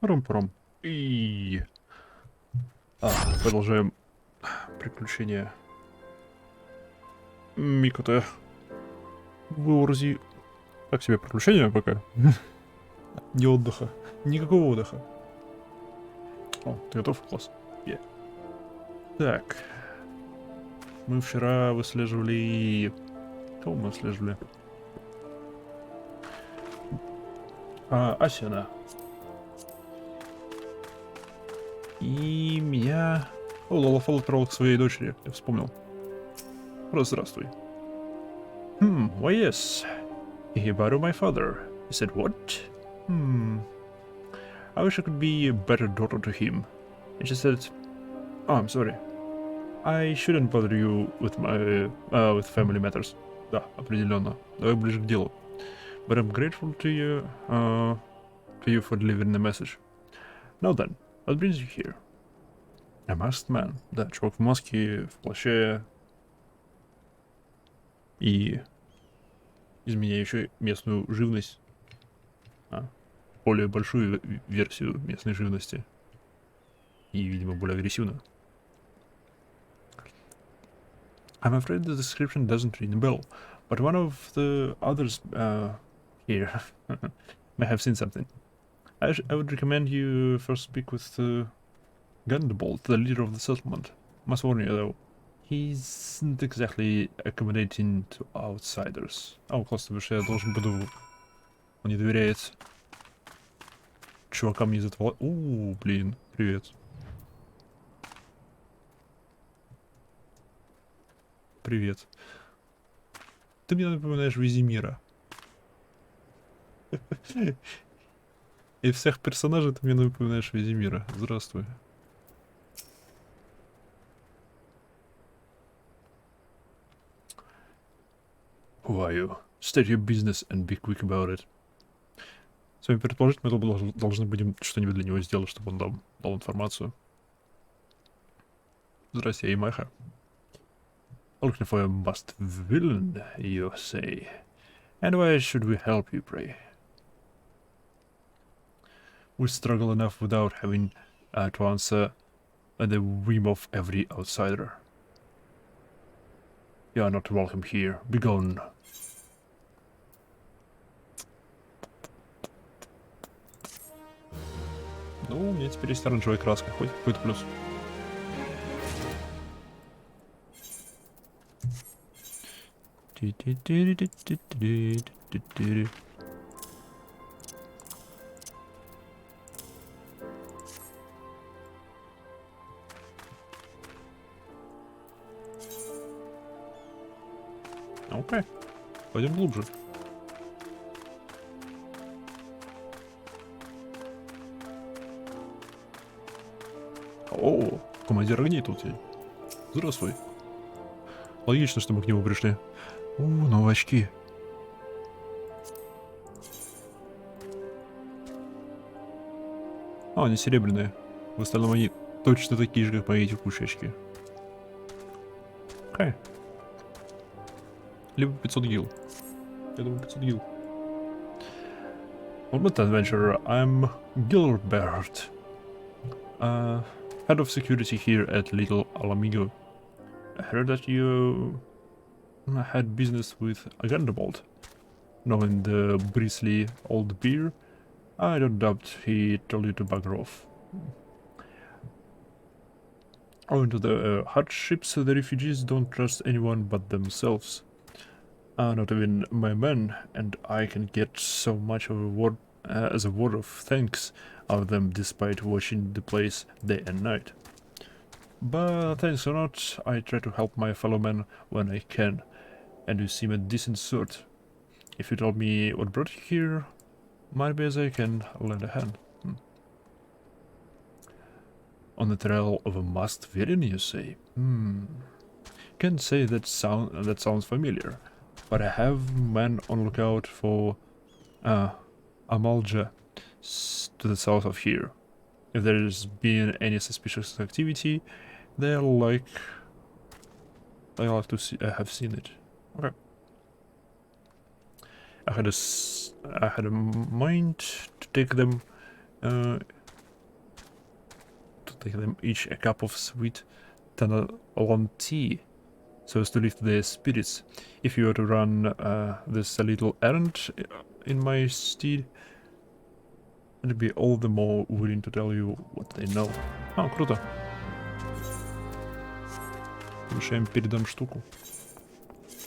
Ром-пором. И... продолжаем приключения Микота в Урзи. Так себе приключения пока. Не отдыха. Никакого отдыха. О, ты готов? Класс. Так. Мы вчера выслеживали... Кого мы выслеживали? Асена. И меня... О, Лолофол отправил к своей дочери. Я вспомнил. Здравствуй. Why yes. He borrowed my father. He said what? I wish I could be a better daughter to him. And she said, oh, I'm sorry. I shouldn't bother you with my with family matters. Да, определенно. Давай ближе к делу. But I'm grateful to you for delivering the message. Now then, what brings you here? A masked man. Да, чувак в маске, в плаще. И изменяющий местную живность. Более большую версию местной живности. И, видимо, более агрессивную. I'm afraid the description doesn't ring a bell, but one of the others here may have seen something. I would recommend you first speak with Gundebolt, the leader of the settlement. Must warn you, though, he isn't exactly accommodating to outsiders. Классно, потому что я должен буду... Он не доверяет чувакам из этого... блин, привет. Привет. Ты мне напоминаешь Визимира. Из всех персонажей ты мне напоминаешь Визимира. Здравствуй. Who are you? State your business and be quick about it. С вами предположительно мы должны будем что-нибудь для него сделать, чтобы он дал информацию. Здрасте, я Имаха. Looking for a masked villain, you say. And why should we help you, pray? We struggle enough without having to answer the whim of every outsider. You are not welcome here. Be gone. Ну, у меня теперь есть оранжевая краска, хоть какой-то плюс. Окей, пойдем глубже. О, командир огней тут. Здравствуй. Логично, что мы к нему пришли. Новые очки. Они серебряные. В остальном они точно такие же, как мои текущие очки. Окей. Либо 500 гил. Я думаю, 500 гил. Welcome to adventurer. I'm Gilbert. Head of security here at Little Mhigo. I heard that you had business with a Gundebolt. Knowing the bristly old bear, I don't doubt he told you to bugger off. Owing to the hardships, the refugees don't trust anyone but themselves. Not even my men, and I can get so much of a word as a word of thanks out of them despite watching the place day and night. But thanks or not, I try to help my fellow men when I can, and you seem a decent sort. If you told me what brought you here, might be as I can lend a hand. On the trail of a masked villain, you say? Can't say that sounds familiar, but I have men on lookout for Amalja to the south of here. If there's been any suspicious activity, they'll like to have seen it. Okay. I had a mind to take them take them each a cup of sweet Tanalon tea, so as to lift their spirits. If you were to run this little errand in my stead, I'd be all the more willing to tell you what they know. А, круто. Решаем, передам штуку.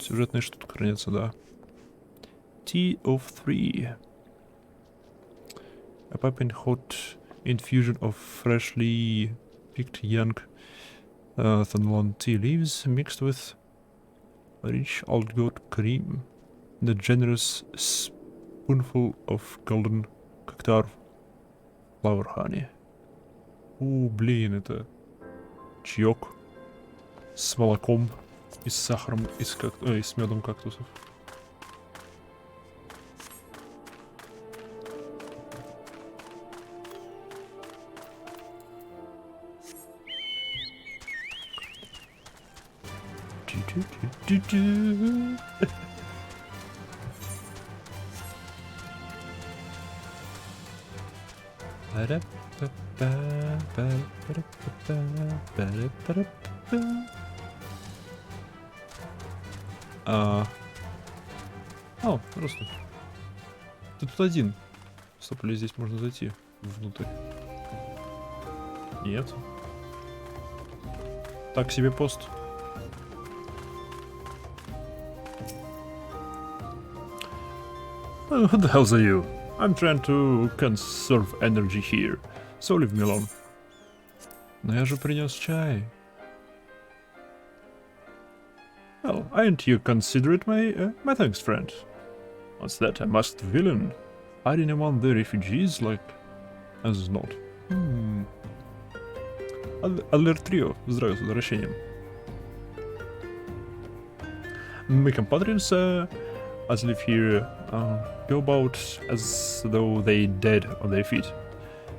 Сюжетная штука хранится, да. Tea of 3. A piping hot infusion of freshly picked young Tanalon tea leaves mixed with rich old goat cream and a generous spoonful of golden cactar flower honey. Блин, это чаек с молоком и с сахаром и с медом кактусов. О, просто. Ты тут один. Стоп, или здесь можно зайти внутрь? Нет. Так себе пост. What the hell are you? I'm trying to conserve energy here, so leave me alone. Но я же принес чай. Well, aren't you considerate, my thanks, friend? What's that, a masked villain? Hiding among the refugees like... as not. ARR Trio, здравия с возвращением. My compatriots, as live here, go about as though they dead on their feet.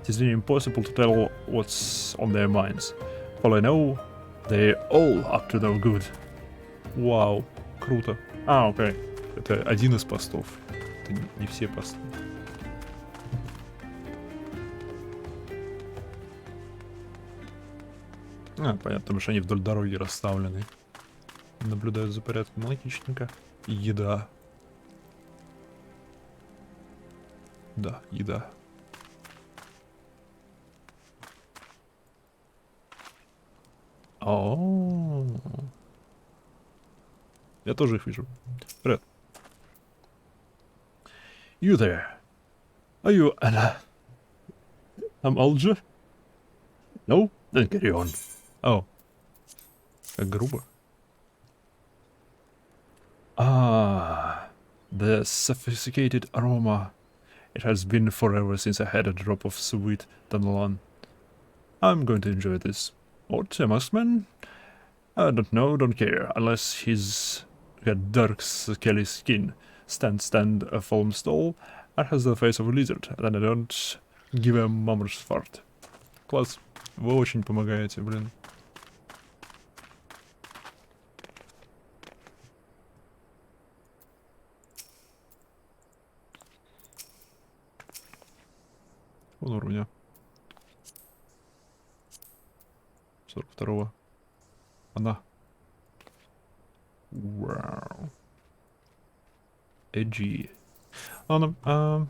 It is nearly impossible to tell what's on their minds. For all I know, they're all up to no good. Вау, круто. А, окей. Это один из постов. Это не все посты. А, понятно, потому что они вдоль дороги расставлены. Наблюдают за порядком логичненько. Еда. Да, еда. О, я тоже их вижу. Привет. You there? Are you Anna? I'm Alger? No? Then carry on. Oh. Как грубо. Ah, the sophisticated aroma. It has been forever since I had a drop of sweet Tanalon. I'm going to enjoy this. What, a maskman? I don't know, don't care, unless he's got dark scaly skin, stand a foam stall, and has the face of a lizard, then I don't give a mummer's fart. Класс, вы очень помогаете, блин. Он уровня 42-го. Она. Вау. Эджи. Она.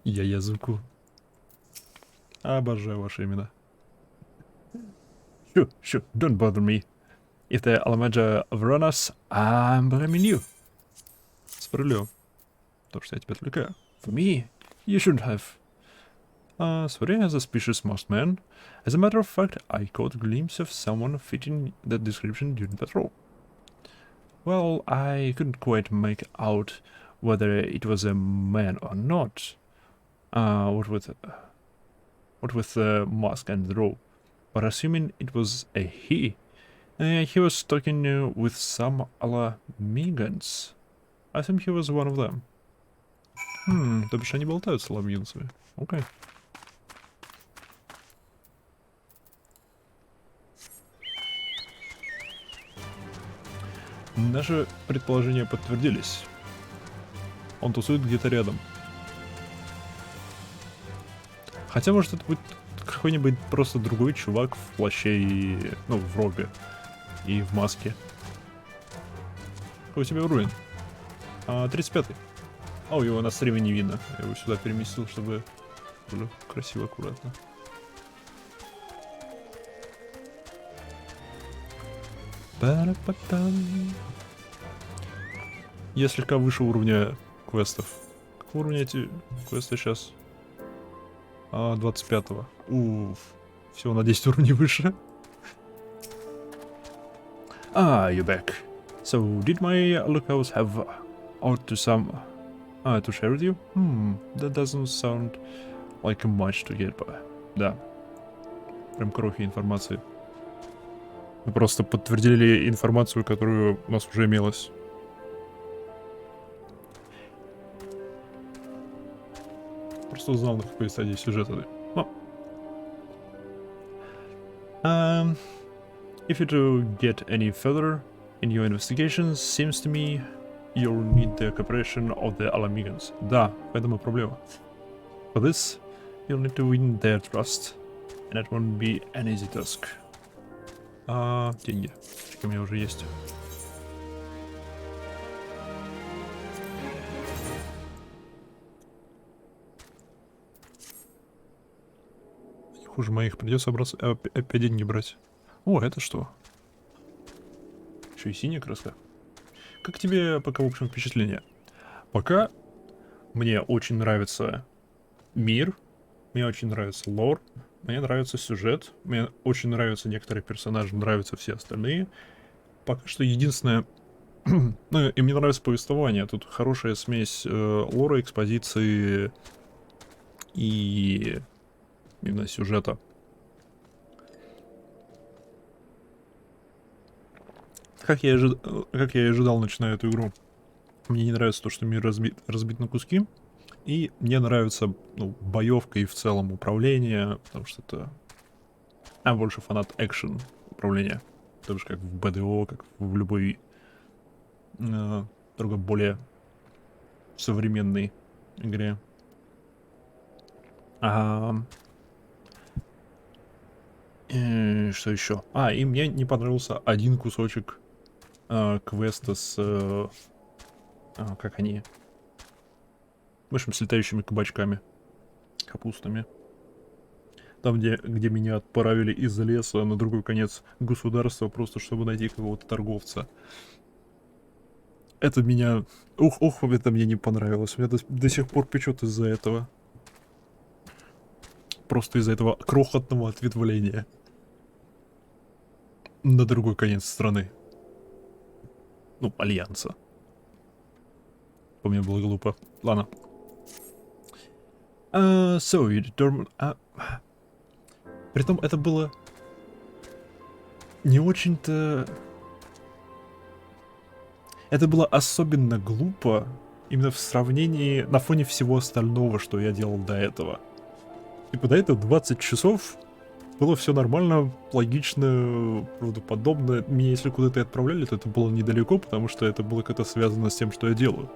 Я языку. Обожаю ваши имена. Sure, don't bother me. If the Alamaja run us, I'm blaming you. Справедливо. Потому что я тебя отвлекаю. For me, you shouldn't have. Sorry, as a suspicious masked man. As a matter of fact, I caught a glimpse of someone fitting that description during patrol. Well, I couldn't quite make out whether it was a man or not. What with the mask and the robe. But assuming it was a he was talking with some Mhigans. I think he was one of them. То бишь они болтают с ламьюнцами. Окей. Наши предположения подтвердились. Он тусует где-то рядом. Хотя, может, это будет какой-нибудь просто другой чувак в плаще и... Ну, в робе. И в маске. Какой у тебя уровень? 35-й. О, его на стриме не видно. Я его сюда переместил, чтобы было красиво, аккуратно. Я слегка выше уровня квестов. Какого уровня эти квесты сейчас? 25-го. Уф. Всего на 10 уровней выше. You're back. So, did my lookouts have out to some... to share with you? That doesn't sound like much to get by. Да. Прям крохи информации. Мы просто подтвердили информацию, которую у нас уже имелась. Просто узнал, на какой стадии сюжета. If you do get any further in your investigations, seems to me you'll need the cooperation of the Alamigans. Да, в этом и проблема. For this, you'll need to win their trust, and it won't be an easy task. Деньги. У меня уже есть. Хуже моих, придется опять деньги брать. О, это что? Еще и синяя краска. Как тебе пока, в общем, впечатление? Пока мне очень нравится мир, мне очень нравится лор, мне нравится сюжет, мне очень нравятся некоторые персонажи, нравятся все остальные. Пока что единственное... ну, и мне нравится повествование. Тут хорошая смесь лора, экспозиции и именно сюжета. Как я и ожидал, начиная эту игру. Мне не нравится то, что мир разбит на куски. И мне нравится, ну, боевка и в целом управление, потому что это... Я больше фанат экшен управления. Так же, как в БДО, как в любой другой более современной игре. Что еще? И мне не понравился один кусочек квеста с... как они? В общем, с летающими кабачками. Капустами. Там, где меня отправили из леса на другой конец государства, просто чтобы найти какого-то торговца. Это меня... это мне не понравилось. Меня до сих пор печет из-за этого. Просто из-за этого крохотного ответвления. На другой конец страны. Ну, альянса. По мне было глупо. Ладно. So, you determined... Притом это было... Не очень-то... Это было особенно глупо именно в сравнении... На фоне всего остального, что я делал до этого. Типа до этого 20 часов... Было все нормально, логично, правдоподобно. Меня если куда-то и отправляли, то это было недалеко, потому что это было как-то связано с тем, что я делаю.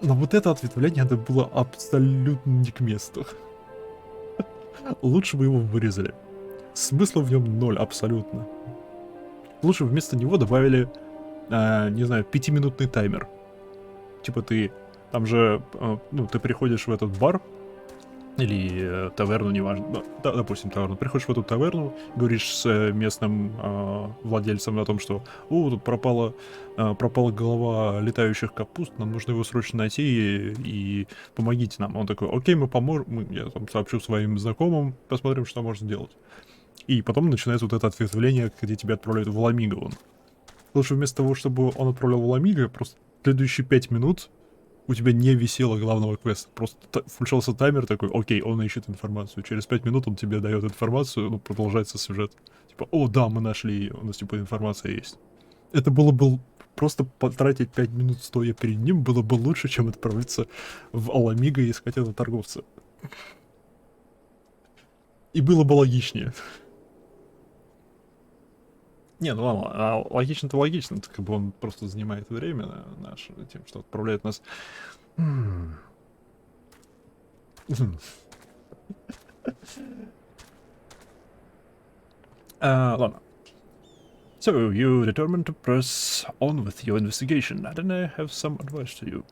Но вот это ответвление, это было абсолютно не к месту. Лучше бы его вырезали. Смысла в нем ноль, абсолютно. Лучше вместо него добавили, не знаю, 5-минутный таймер. Типа ты, там же, ну, ты приходишь в этот бар, или таверну, неважно, допустим, таверну. Приходишь в эту таверну, говоришь с местным владельцем о том, что тут пропала голова летающих капуст, нам нужно его срочно найти и помогите нам. Он такой, окей, мы поможем, я там сообщу своим знакомым, посмотрим, что можно сделать. И потом начинается вот это ответвление, где тебя отправляют в Mhigo. Лучше вместо того, чтобы он отправлял в Mhigo, просто следующие 5 минут у тебя не висело главного квеста. Просто включался таймер такой, окей, он ищет информацию. Через 5 минут он тебе дает информацию, ну, продолжается сюжет. Типа, о, да, мы нашли ее, у нас, типа, информация есть. Это было бы просто потратить 5 минут, стоя перед ним, было бы лучше, чем отправиться в Mhigo и искать этого торговца. И было бы логичнее. Не, ну ладно, логично-то логично, это как бы он просто занимает время наше тем, что отправляет нас... Ладно. So, you determined to press on with your investigation, and I have some advice to you.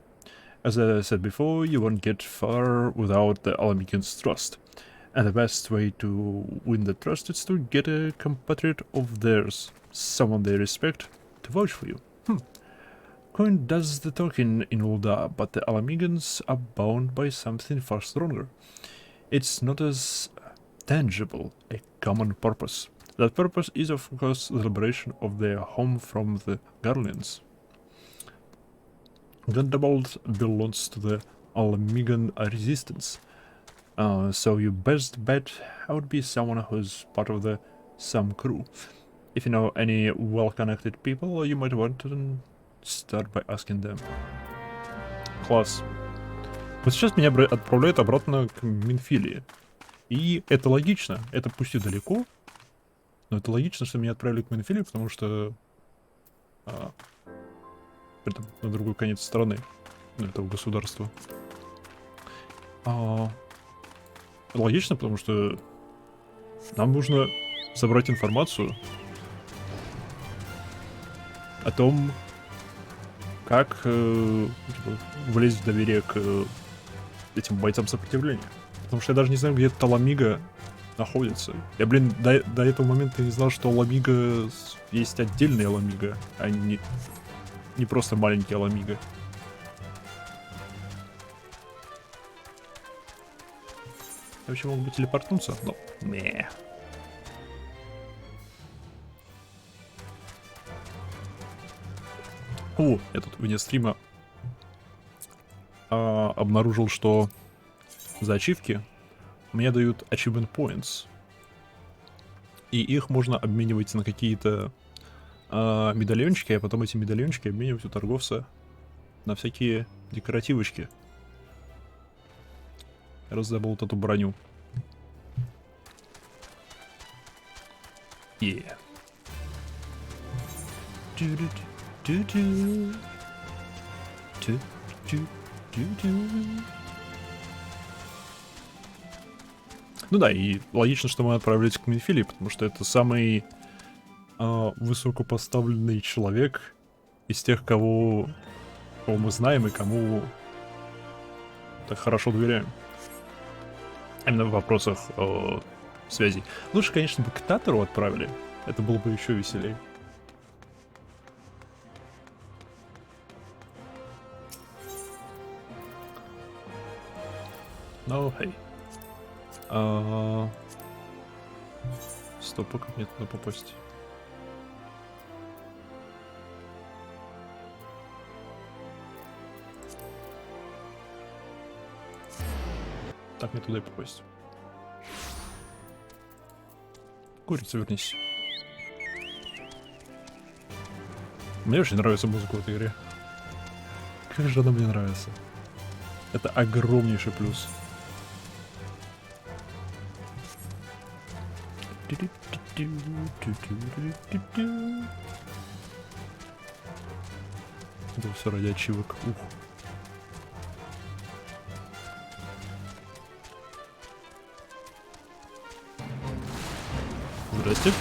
As I said before, you won't get far without the Alamigans' trust. And the best way to win the trust is to get a compatriot of theirs, someone they respect, to vouch for you. Coin does the talking in Ulda, but the Alamigans are bound by something far stronger. It's not as tangible, a common purpose. That purpose is, of course, the liberation of their home from the Garleans. Gundabald belongs to the Alamigan resistance, so your best bet would be someone who's part of the Sam crew. If you know any well-connected people, you might want to start by asking them. Класс. Вот сейчас меня отправляют обратно к Минфилии. И это логично. Это пусть и далеко, но это логично, что меня отправили к Минфилии, потому что... это на другой конец страны, этого государства. Логично, потому что нам нужно собрать информацию о том, как влезть в доверие к этим бойцам сопротивления. Потому что я даже не знаю, где эта Ламига находится. Я, блин, до этого момента не знал, что Ламига есть отдельная Ламига, а не просто маленький Ламига. Я вообще мог бы телепортнуться, но... Не. О, я тут вне стрима обнаружил, что за ачивки мне дают achievement points. И их можно обменивать на какие-то медальончики, а потом эти медальончики обменивать у торговца на всякие декоративочки. Я раздобыл вот эту броню. Yeah. Ну да, и логично, что мы отправились к Минфилии, потому что это самый высокопоставленный человек из тех, кого мы знаем и кому так хорошо доверяем. Именно в вопросах связи. Лучше, конечно, бы к Татору отправили. Это было бы еще веселее. Ну, хей. Стоп, как мне туда попасть? Так, мне туда и попасть. Курица, вернись. Мне очень нравится музыка в этой игре. Как же она мне нравится. Это огромнейший плюс. Это все ради ачивок. Ух. Здрасте.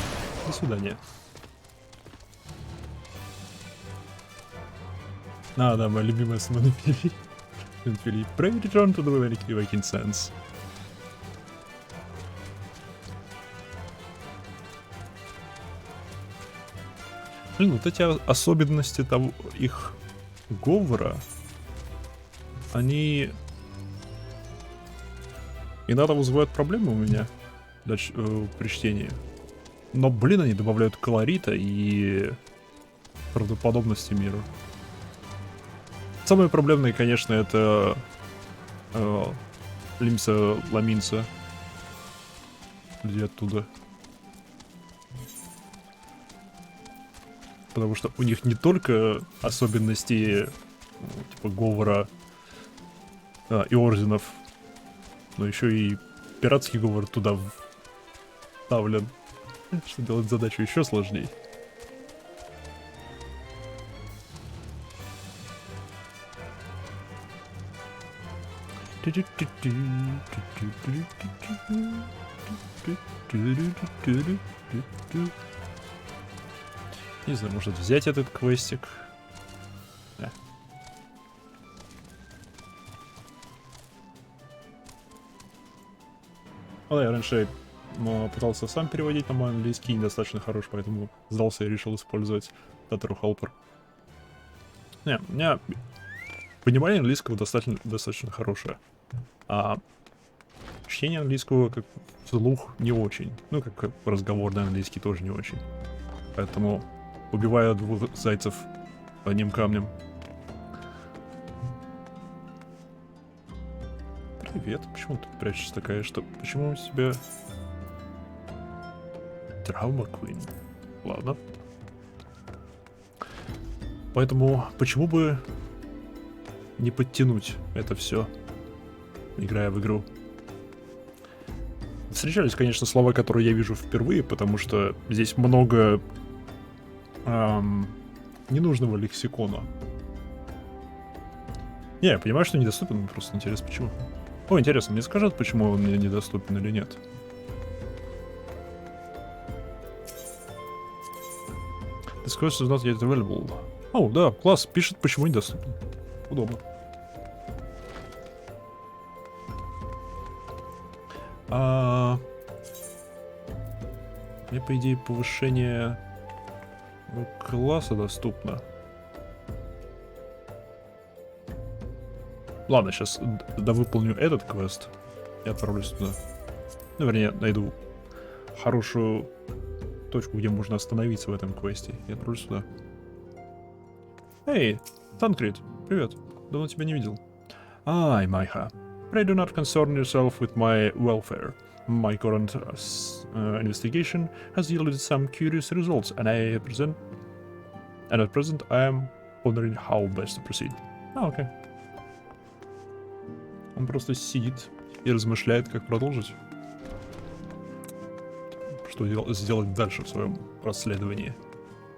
До свидания. Да, моя любимая сама Минфилий. Pray return to the Viking Sands. Блин, вот эти особенности того, их говора, они иногда вызывают проблемы у меня при чтении. Но, блин, они добавляют колорита и правдоподобности миру. Самое проблемное, конечно, это Лимса Ламинса. Люди оттуда. Потому что у них не только особенности типа говора и орденов, но еще и пиратский говор туда вставлен, что делает задачу еще сложнее. Не знаю, может взять этот квестик. Да. Ну да, я раньше пытался сам переводить, но мой английский недостаточно хорош, поэтому сдался и решил использовать Tattoo Helper. Не, у меня понимание английского достаточно хорошее. А чтение английского как вслух не очень. Ну, как разговорный английский тоже не очень. Поэтому убиваю двух зайцев одним камнем. Привет, почему ты прячешься такая, что... Почему у тебя... Травма Квин. Ладно. Поэтому почему бы не подтянуть это все, играя в игру? Встречались, конечно, слова, которые я вижу впервые, потому что здесь много ненужного лексикона. Не, я понимаю, что недоступен, просто интересно, почему. О, интересно, мне скажут, почему он мне недоступен или нет. This quest is not yet available. О, да, класс, пишет, почему недоступен. Удобно. Мне, по идее, повышение класса доступно. Ладно, сейчас довыполню этот квест и отправлюсь туда. Ну, вернее, найду хорошую точку, где можно остановиться в этом квесте, и отправлюсь туда. Эй, Танкрит, привет. Давно тебя не видел. Ай, Майха. Pray do not concern yourself with my welfare. My current investigation has yielded some curious results, and at present I am wondering how best to proceed. Окей. Он просто сидит и размышляет, как продолжить. Что сделать дальше в своем расследовании.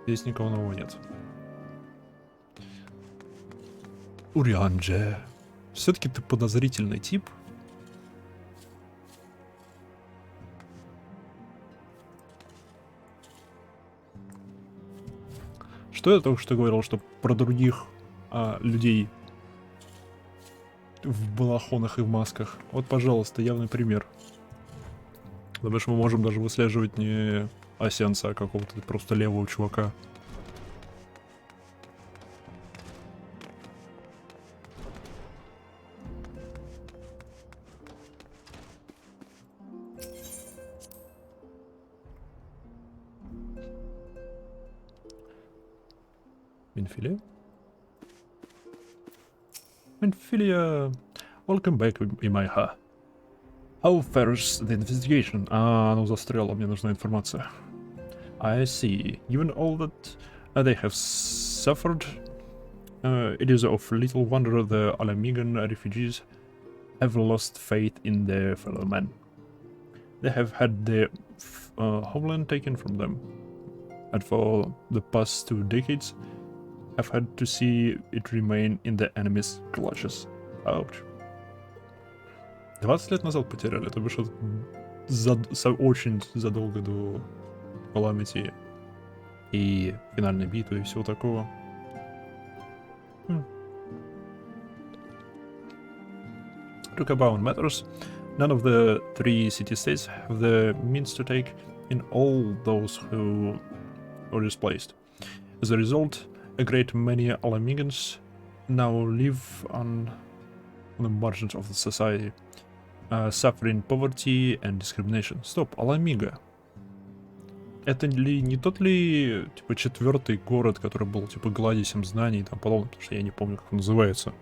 Здесь никого нового нет. Урианже. Все-таки ты подозрительный тип. Что я только что говорил, что про других людей в балахонах и в масках. Вот, пожалуйста, явный пример. Потому что мы можем даже выслеживать не осенца, а какого-то просто левого чувака. Minfilia? Minfilia, welcome back, Imaiha. How fares the investigation? Ну застряла, мне нужна информация. I see. Given all that they have suffered, it is of little wonder the Alamigan refugees have lost faith in their fellow men. They have had their homeland taken from them, and for the past 2 decades have had to see it remain in the enemy's clutches. Ouch. 20 лет назад потеряли, это вышло очень задолго до Calamity и финальной битвы и всего такого. To Cabal matters, none of the 3 city-states have the means to take in all those who were displaced. As a result, a great many Alamigans now live on the margins of the society, suffering poverty and discrimination. Стоп, Аламиго. Это ли не тот ли, типа, 4-й город, который был, типа, гладисем знаний и там подобное, потому что я не помню, как он называется.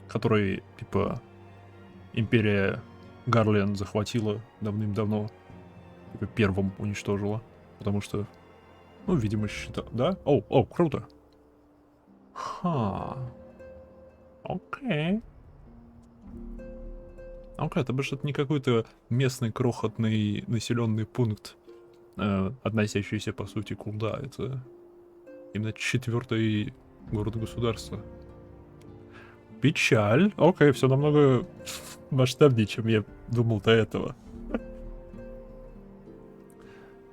Который, типа, империя Гарлиан захватила давным-давно, типа, первым уничтожила, потому что, ну, видимо, считал, да? О, круто. Окей. Окей, это же не какой-то местный крохотный населенный пункт, относящийся, по сути, куда? Это именно 4-й Город-государство. Печаль. Окей, все намного масштабнее, чем я думал до этого.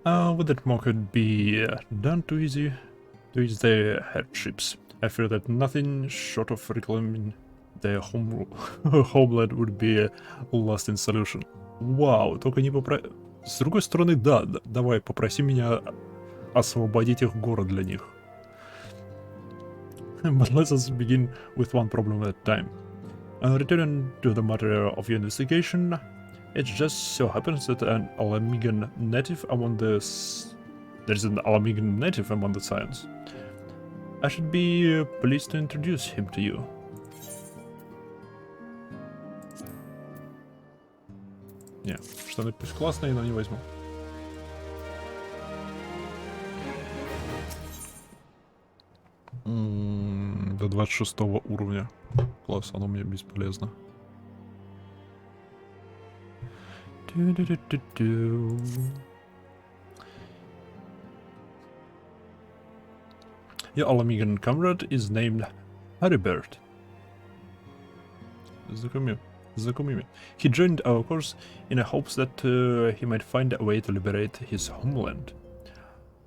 Would that market be done too easy? To ease their hardships. I fear that nothing short of reclaiming their homeland would be a lasting solution. Вау, только не С другой стороны, да, давай, попроси меня освободить их город для них. But let us begin with one problem at a time. Returning to the matter of your investigation, it just so happens that an Alamigan native among the... There's an Alamigan native among the Scions. I should be pleased to introduce him to you. Не, штаны пусть классные, но не возьму. До 26 уровня. Класс, оно мне бесполезно. Your Alamigan comrade is named Haribert. Знакомыми. He joined our course in hopes that he might find a way to liberate his homeland.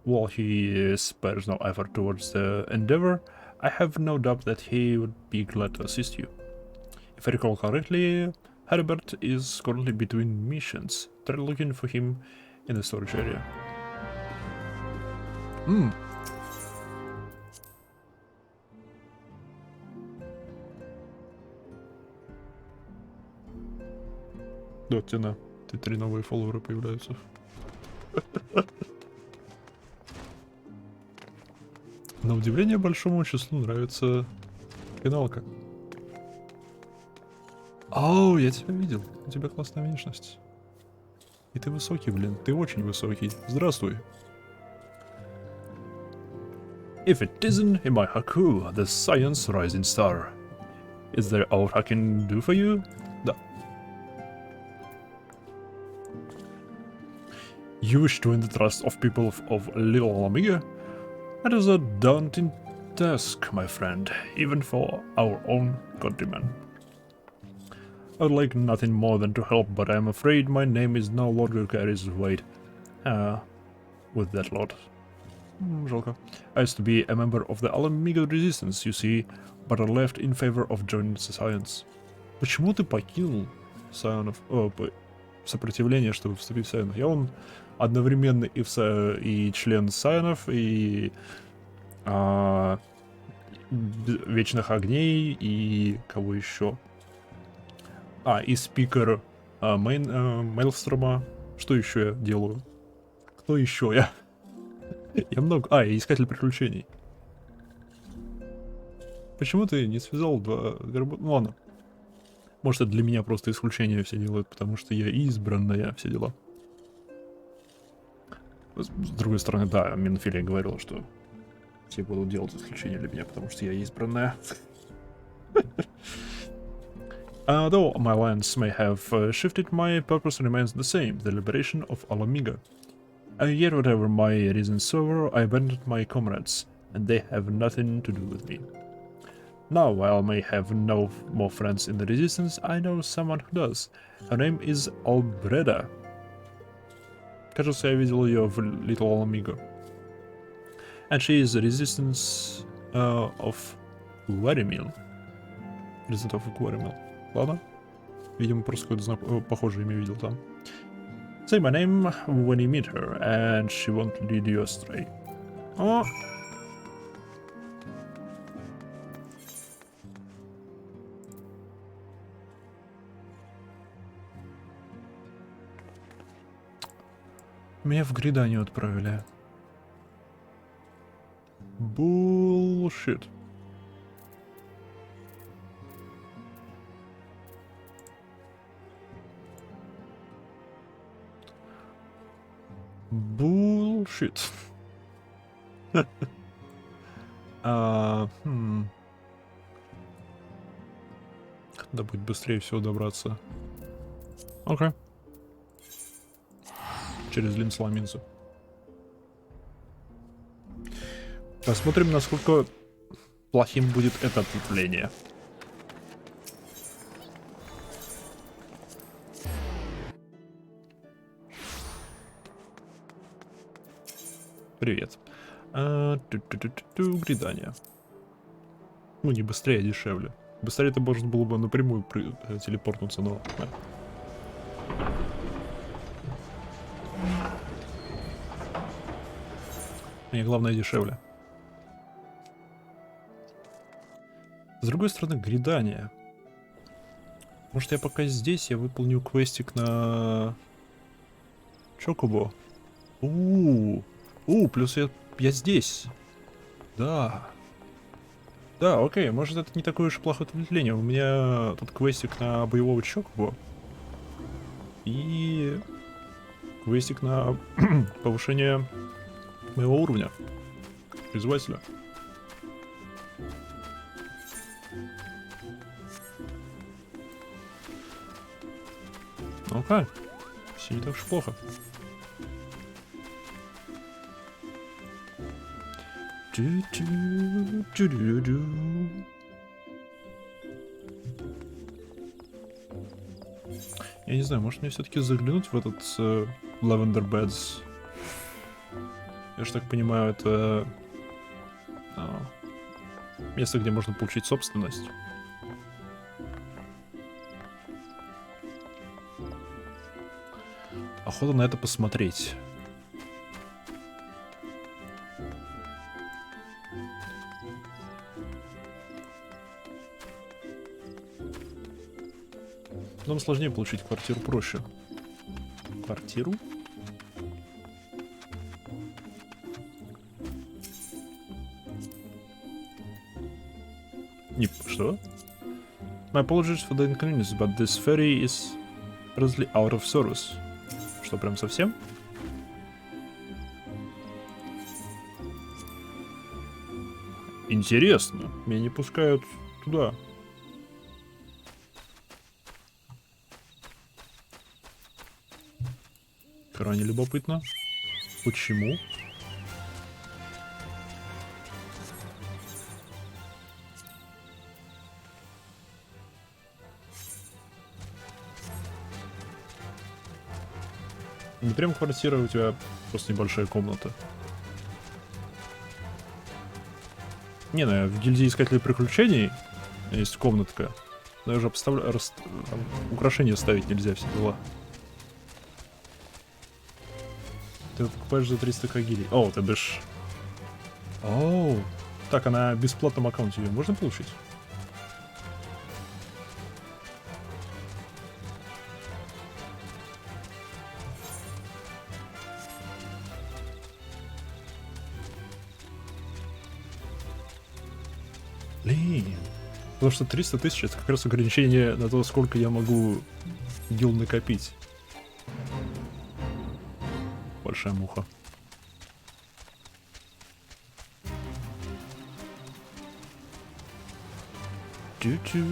While he spares no effort towards the endeavor, I have no doubt that he would be glad to assist you. If I recall correctly, Haribert is currently between missions. Try looking for him in the storage area. Да, тена. Ты 3 новые фолловера появляются. На удивление большому числу нравится финалка. Оу, я тебя видел. У тебя классная внешность. И ты высокий, блин. Ты очень высокий. Здравствуй. If it isn't Mhigo, the science rising star. Is there aught I can do for you? Да. You wish to win the trust of people of Little Mhigo? That is a daunting task, my friend, even for our own countrymen. I would like nothing more than to help, but I am afraid my name is no longer carries weight with that lot. Жалко. I used to be a member of the Mhigo resistance, you see, but I left in favor of joining the Scions. Почему ты покинул Сионов? Сопротивление, чтобы вступить в Сионов? Я он одновременно и член Сионов, и Вечных Огней, и кого еще? И спикер Мейлстрома. Что еще я делаю? Кто еще я? Я много... и Искатель Приключений. Почему ты не связал два... Ну ладно. Может, это для меня просто исключение все делают, потому что я избранная, все дела. С другой стороны, да, Минфилия говорил, что все будут делать исключение для меня, потому что я избранная. Though my alliance may have shifted, my purpose remains the same, the liberation of Mhigo. Yet whatever my reasons soever, I abandoned my comrades, and they have nothing to do with me. Now, while I may have no more friends in the resistance, I know someone who does. Her name is Albreda. Кажется, я видел ее в Little Mhigo. And she is the resistance of Warimil. Resistant of Warimil. Ладно. Видимо, просто какое-то похожее имя видел там. Say my name when you meet her, and she won't lead you astray. О! Меня в Гриданию отправили. Bullshit. Bullshit. Надо будет быстрее всего добраться. Окей. Через Линсламинцу. Посмотрим, насколько плохим будет это ответвление. Привет. Гридание. Ну, не быстрее, а дешевле. Быстрее это можно было бы напрямую телепортнуться, но... Мне главное дешевле. С другой стороны, гридание. Может, я пока здесь, я выполню квестик на... Чокубо. Плюс я здесь. Да. Да, окей, может, это не такое уж плохое ответвление. У меня тут квестик на боевого Чокубо. И... квестик на повышение моего уровня. Призывателя. Ну-ка. Все не так уж плохо. Я не знаю, может мне все-таки заглянуть в этот Lavender Beds? Я же так понимаю, это место, где можно получить собственность. Охота на это посмотреть. Нам сложнее получить квартиру, проще. Квартиру? Не, что? My apologies for the inconvenience, but this ferry is presently out of service. Что, прям совсем? Интересно. Меня не пускают туда. Крайне любопытно. Почему? Не прям квартира, у тебя просто небольшая комната. Не, ну в гильдии искателей приключений есть комнатка. Даже украшения ставить нельзя, все дела. Ты покупаешь за 300 кагилей. О, ты бишь... Оу. Так, а на бесплатном аккаунте ее можно получить? Блин. Потому что 300 тысяч это как раз ограничение на то, сколько я могу гил накопить. Большая муха. Чу-чу.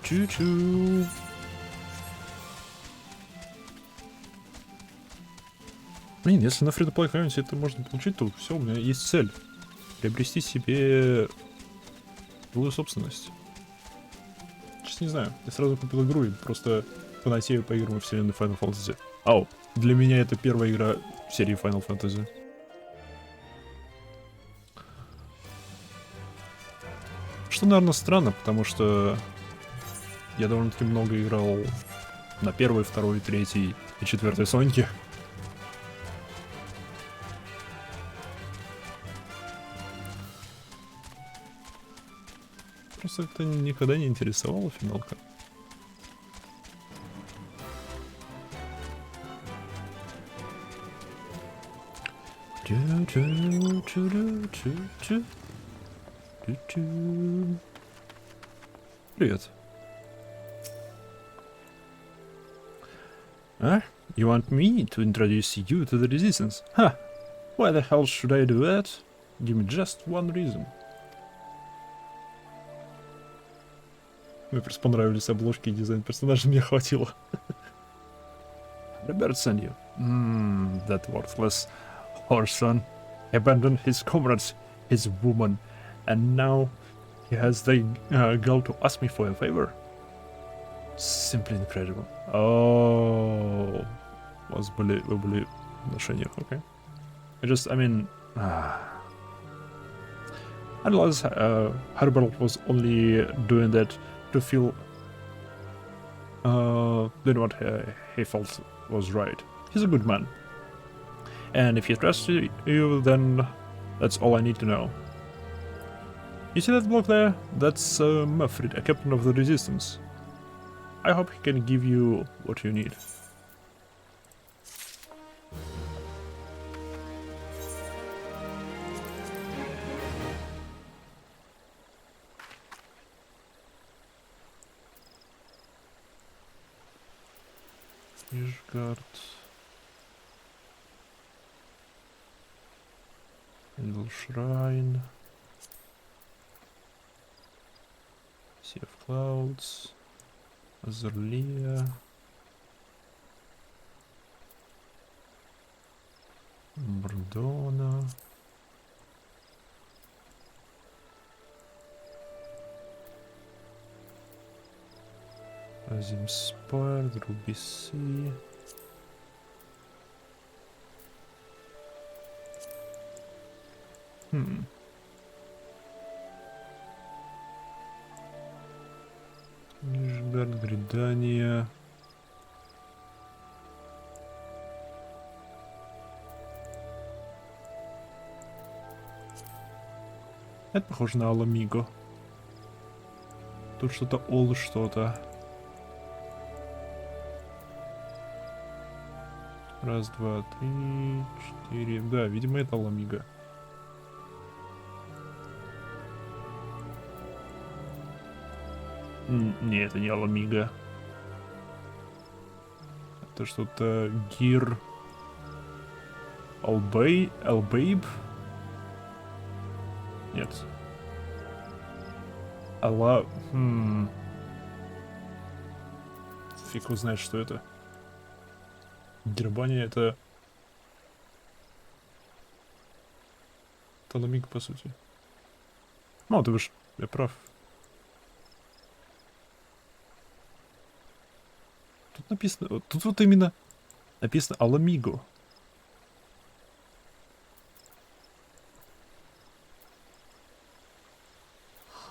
Чу-чу. Блин, если на фри-то-плей аккаунте это можно получить, то все, у меня есть цель. Приобрести себе былую собственность. Сейчас не знаю, я сразу купил игру и просто фанатею по играм вселенной Final Fantasy. Ау, для меня это первая игра в серии Final Fantasy. Что, наверное, странно, потому что я довольно-таки много играл на первой, второй, третьей и четвертой Соньке. Просто это никогда не интересовало финалка. Привет. Ah, you want me to introduce you to the resistance? Huh. Why the hell should I do that? Give me just one reason. Мне просто понравились обложки и дизайн персонажа, мне хватило. Robertson, you. That worthless whoreson abandoned his comrades his woman, and now he has the gall to ask me for a favor. Simply incredible. Oh, у вас вы были в отношениях, okay. I mean, I realize Hannibal was only doing that to feel doing what he felt was right. He's a good man. And if he trusts you, then that's all I need to know. You see that block there? That's Mefrid, a captain of the resistance. I hope he can give you what you need. Ishgard. Little Shrine. Sea of Clouds. Azurlia. Bardona. Azim Spire, Ruby Sea. Нижгард, Гридания. Это похоже на Мhigo. Тут что-то Ол что-то. Раз, два, три, четыре. Да, видимо, это Mhigo. Не, это не Mhigo. Это что-то Гир... Албейб? Нет. Фиг его знает, что это. Гербания это Mhigo, по сути. Ну, ты ж, я прав. Тут написано, тут вот именно написано Mhigo.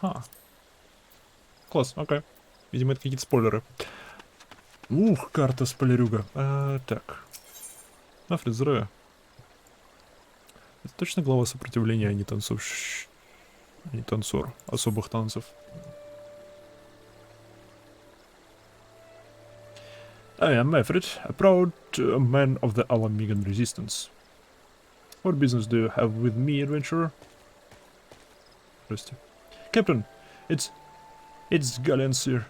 Ха. Класс, окей. Видимо, это какие-то спойлеры. Ух, карта спойлерюга. Так. Нафрид, здравия. Это точно глава сопротивления, а не танцовщик. Не танцор особых танцев. I am Mefrid, a proud man of the Mhigan resistance. What business do you have with me, adventurer? Captain, it's Galleon, sir.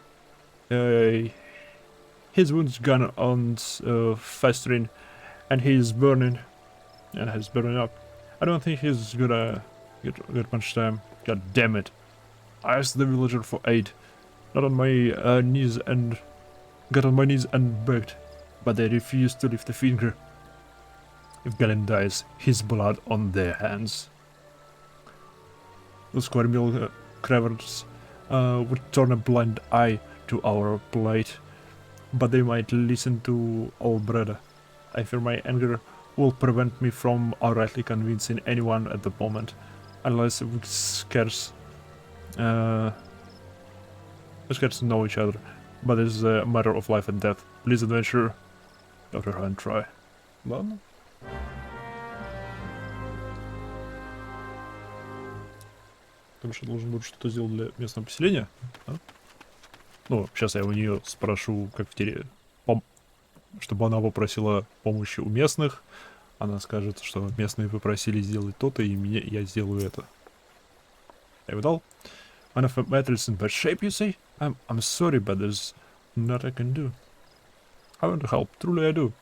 His wounds gone on festering, and he's burning, and he's burning up. I don't think he's gonna get much time. God damn it! I asked the villager for aid, not on my knees, and got on my knees and begged, but they refused to lift a finger. If Galen dies, his blood on their hands. The square mill cravers would turn a blind eye to our plight, but they might listen to old brother. I fear my anger will prevent me from outrightly convincing anyone at the moment, unless we scarce know each other. But it's a matter of life and death. Please, adventurer, let her hand try. Ладно. Потому что должен будет что-то сделать для местного поселения. Да? Ну, сейчас я у нее спрошу, как в теле, чтобы она попросила помощи у местных. Она скажет, что местные попросили сделать то-то, и я сделаю это. Я видал? One of the matters in bad shape, you say? I'm sorry, but there's nothing I can do. I want to help, truly I do.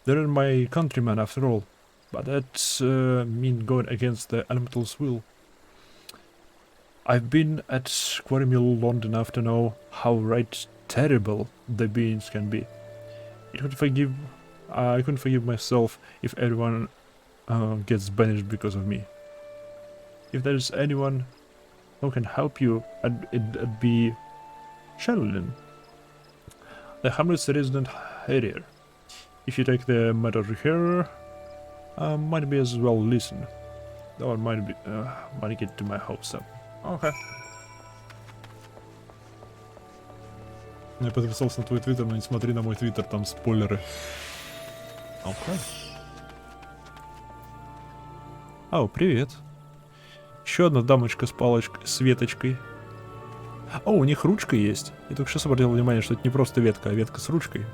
They're my countrymen after all, but that means going against the elemental's will. I've been at Quarry Mill long enough to know how right terrible the beings can be. I couldn't forgive myself if everyone gets banished because of me. If there's anyone who can help you, it'd be Sheldon, the hamlet's resident harrier. If you take the matter here, might be as well listen. That one might get to my hopes up. Okay. Я подписался на твой твиттер, но не смотри на мой твиттер, там спойлеры. Окей. Ау, привет. Еще одна дамочка с палочкой, с веточкой. О, у них ручка есть. Я только сейчас обратил внимание, что это не просто ветка, а ветка с ручкой.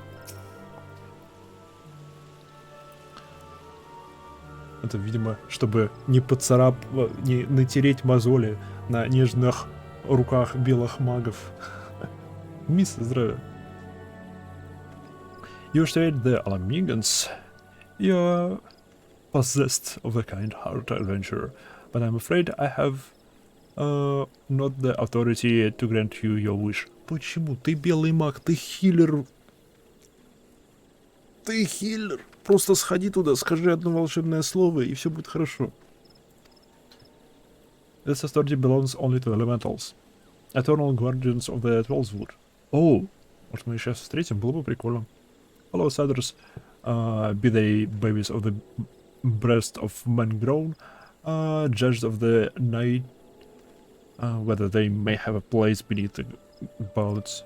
Это, видимо, чтобы не не натереть мозоли на нежных руках белых магов. Мисс, здравия. You said the Alamigans. You're possessed of a kind-hearted adventurer, but I'm afraid I have not the authority to grant you your wish. Почему? Ты белый маг, ты хиллер. Ты хиллер. Просто сходи туда, скажи одно волшебное слово, и все будет хорошо. This authority belongs only to elementals, eternal guardians of the Twelvewood. О, может мы сейчас встретим, было бы прикольно. Hello, outsiders, be they babies of the breast of men grown, judged of the night, whether they may have a place beneath the bullets.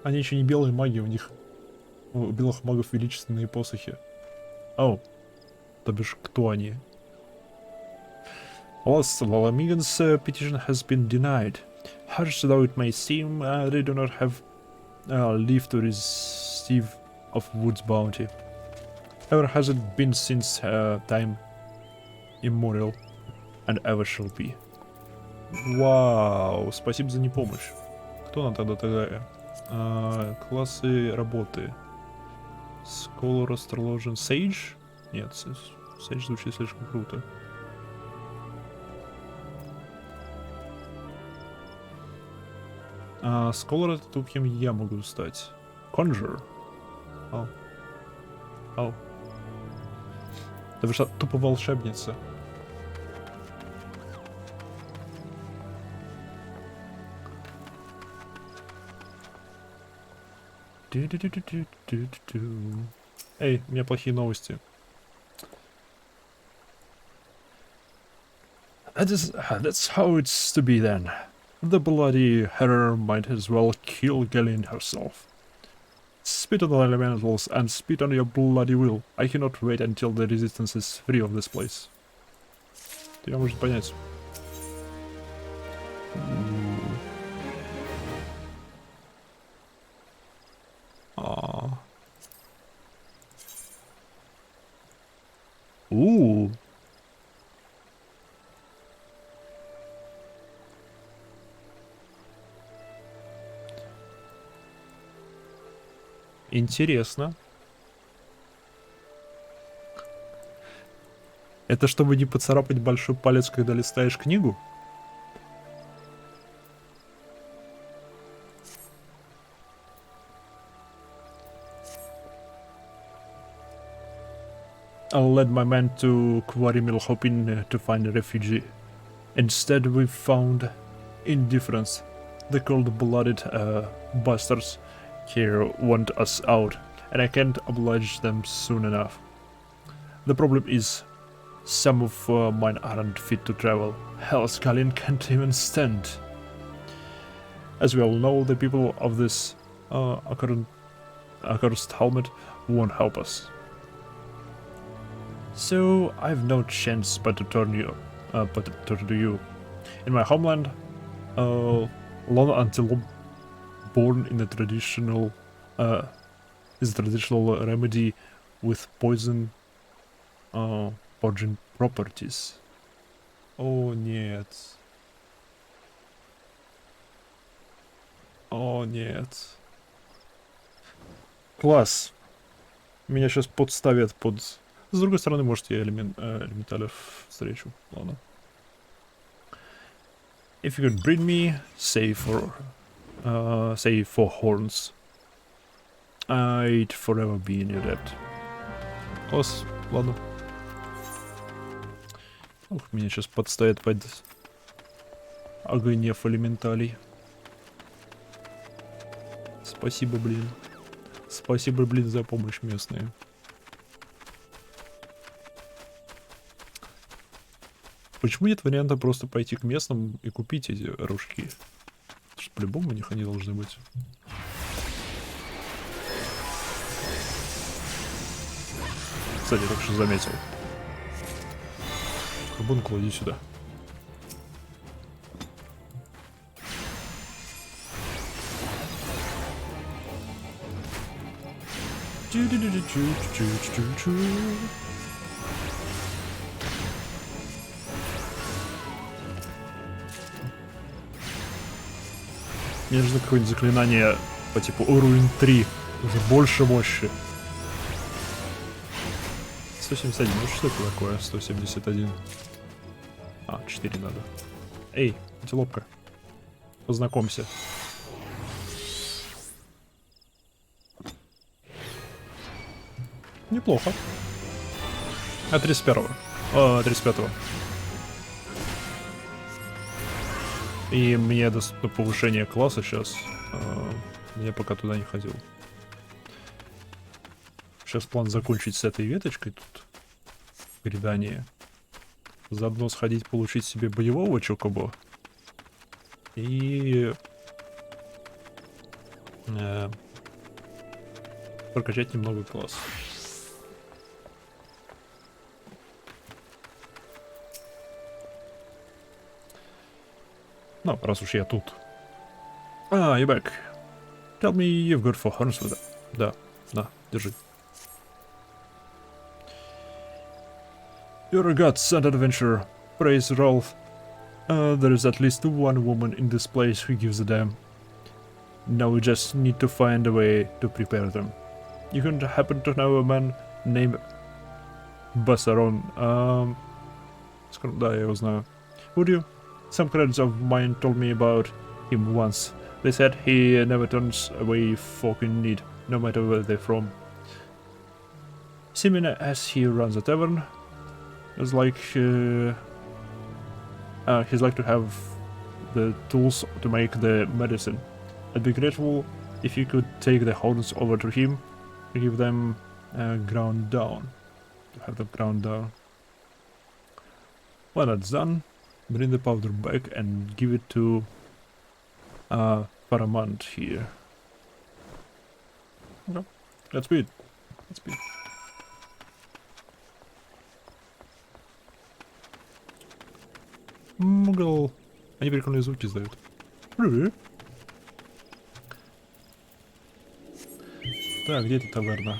Они еще не белые маги, у них у белых магов величественные посохи. О, то бишь, кто они? Alas, the Alamigans' petition has been denied. Harsh though it may seem, they do not have leave to receive of Wood's bounty. Ever has it been since time immemorial, and ever shall be. Вау, спасибо за непомощь. Кто нам тогда такая? Классы работы. Scholar, Astrologian, Sage? Нет, Sage звучит слишком круто. Scholar — это то, кем я могу стать. Conjurer. О. Это что, тупо волшебница. Эй, у меня плохие новости. That's how it's to be then. The bloody ARR might as well kill Galen herself. Spit on the elementals and spit on your bloody will. I cannot wait until the resistance is free of this place. Тебя может понять. Интересно. Это чтобы не поцарапать большой палец, когда листаешь книгу? I'll lead my men to Quarrymill hoping to find a refugee. Instead we found indifference. The cold-blooded bastards here want us out, and I can't oblige them soon enough. The problem is, some of mine aren't fit to travel. Hell, Scullion can't even stand. As we all know, the people of this accursed helmet won't help us. So I've no chance but to turn to you. In my homeland, long until born in the traditional remedy with poison properties. О, нет. О, нет. Класс. Меня сейчас подставят под... С другой стороны, может, я элементалев встречу. Ладно. If you could breed me, say for horns, I'd forever be in your debt. Ладно. Ух, меня сейчас подставят под огнев элементалей. Спасибо, блин. Спасибо, блин, за помощь местные. Почему нет варианта просто пойти к местным и купить эти ружки? Потому что по-любому у них они должны быть. Кстати, только что заметил. Карбункул, иди сюда. Мне нужно какое-нибудь заклинание по типу уровень 3. Уже больше мощи. 171, ну что это такое? 171. А, 4 надо. Эй, антилопка. Познакомься. Неплохо. А 31-го. 35-го. И мне доступно повышение класса сейчас. Я пока туда не ходил. Сейчас план закончить с этой веточкой тут. Грядание. Заодно сходить получить себе боевого чокобо. И... прокачать немного класс. Ну, раз уж я тут. You're back. Tell me you've got 4 horns with it. Да, на, держи. You're a godsend adventurer. Praise Rolf. There is at least one woman in this place who gives a damn. Now we just need to find a way to prepare them. You couldn't happen to know a man named Bassaron. Да, я его знаю. Would you? Some friends of mine told me about him once. They said he never turns away folk in need, no matter where they're from. Seeming as he runs a tavern, it's like he's like to have the tools to make the medicine. I'd be grateful if you could take the horns over to him to give them ground down. To have them ground down. When that's done, bring the powder back and give it to Paramount here. Okay, that's good. That's good. Mhigo. Они прикольные звуки издают. Так, где эта таверна?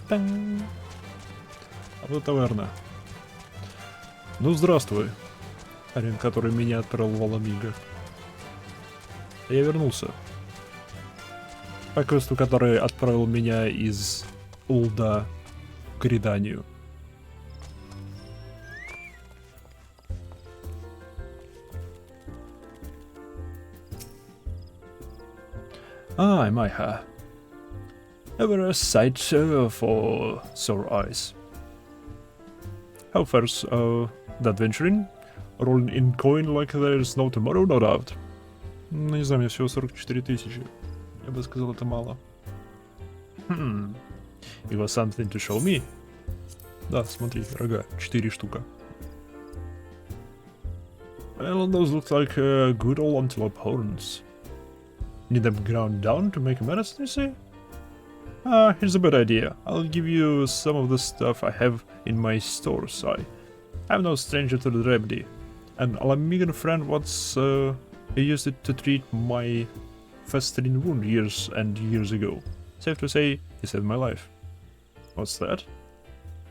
А вот таверна. Ну, здравствуй, парень, который меня отправил в Мhigo. Я вернулся. По квесту, который отправил меня из Улда к Реданию. Mhigo. Ever a sight for sore eyes. How far's the adventuring? Rolling in coin like there's no tomorrow, no doubt. Ну, не знаю, мне всего 44 тысячи. Я бы сказал, это мало. You got something to show me? Да, смотри, рога, 4 штука. Well, those look like good old antelope horns. Need them ground down to make medicine, you say? Here's a bad idea. I'll give you some of the stuff I have in my stores. I'm no stranger to the remedy. An Alamigan friend once used it to treat my festering wound years and years ago. Safe to say, he saved my life. What's that?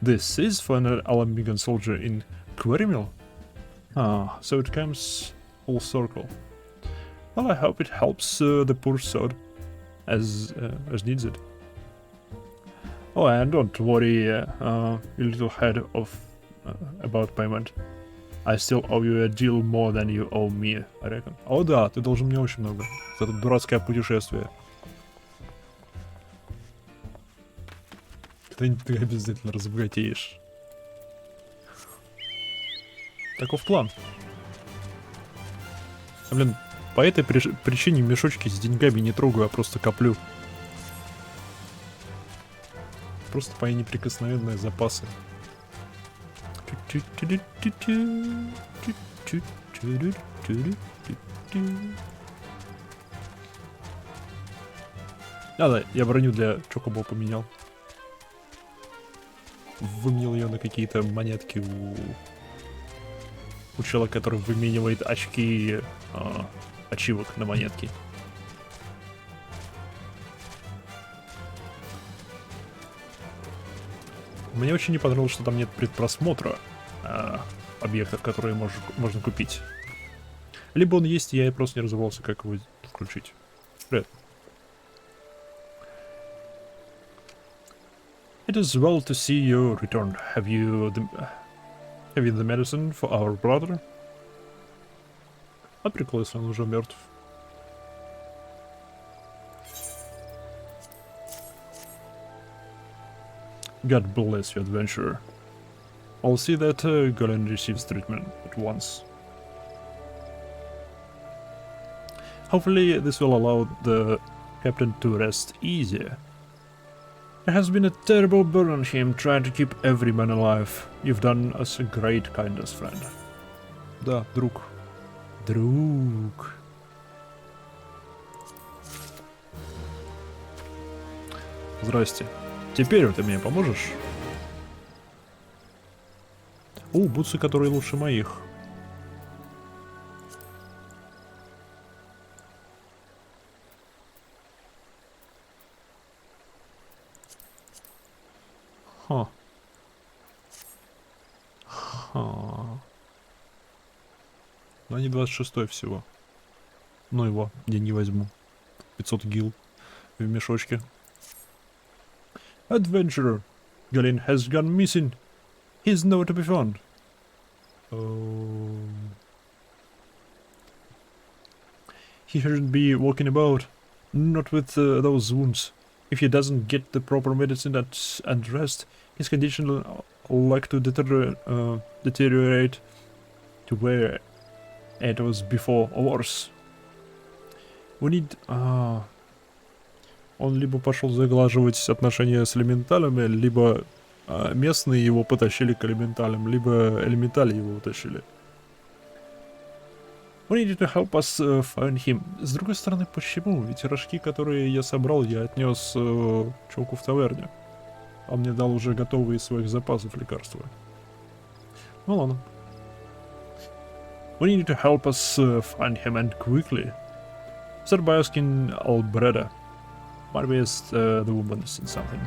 This is for an Alamigan soldier in Quarimil? Ah, so it comes full circle. Well, I hope it helps the poor sod as needs it. Oh, and don't worry, you little head of about payment. I still owe you a deal more than you owe me, I reckon. О да, ты должен мне очень много за это дурацкое путешествие. Ты обязательно разбогатеешь. Таков план. А, блин, по этой причине мешочки с деньгами не трогаю, а просто коплю. Просто мои неприкосновенные запасы. Да, я броню для Чокобо поменял. Выменял ее на какие-то монетки у чела, который выменивает очки ачивок на монетки. Мне очень не понравилось, что там нет предпросмотра объектов, которые можно купить. Либо он есть, и я просто не разобрался, как его включить. Привет. It is well to see you return. Have you the medicine for our brother? А прикол, если он уже мертв. God bless you, adventurer. I'll see that Galen receives treatment at once. Hopefully this will allow the captain to rest easier. There has been a terrible burden on him trying to keep every man alive. You've done us a great kindness, friend. Да, друг. Друг. Здрасте. Теперь ты мне поможешь? О, бутсы, которые лучше моих. Ха. Ха. Но они 26 всего. Ну его, деньги возьму. 500 гил в мешочке. Adventurer, Galen has gone missing. He's nowhere to be found. He shouldn't be walking about, not with those wounds. If he doesn't get the proper medicine and rest, his condition will like to deteriorate to where it was before or worse. We need... Он либо пошел заглаживать отношения с элементалями, либо местные его потащили к элементалям, либо элементали его утащили. We need to help us find him. С другой стороны, почему? Ведь рожки, которые я собрал, я отнес чуваку в таверне. Он мне дал уже готовые из своих запасов лекарства. Ну ладно. We need to help us find him and quickly. Start by asking Albreda. Might be the woman is in something.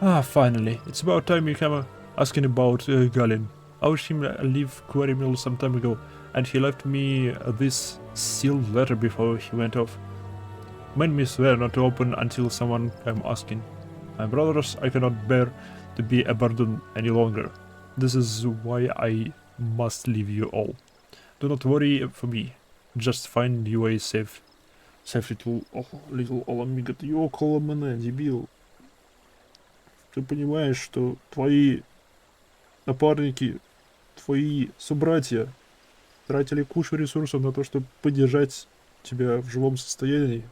Ah, finally. It's about time you came asking about Galen. I wished him leave Quarimil some time ago, and he left me this sealed letter before he went off. Made me swear not to open until someone came asking. My brothers, I cannot bear to be a burden any longer. This is why I must leave you all. Do not worry for me. Just find your way safe. Safe little Alamiga. Ты около меня, дебил. Ты понимаешь, что твои напарники, твои собратья тратили кучу ресурсов на то, чтобы поддержать тебя в живом состоянии.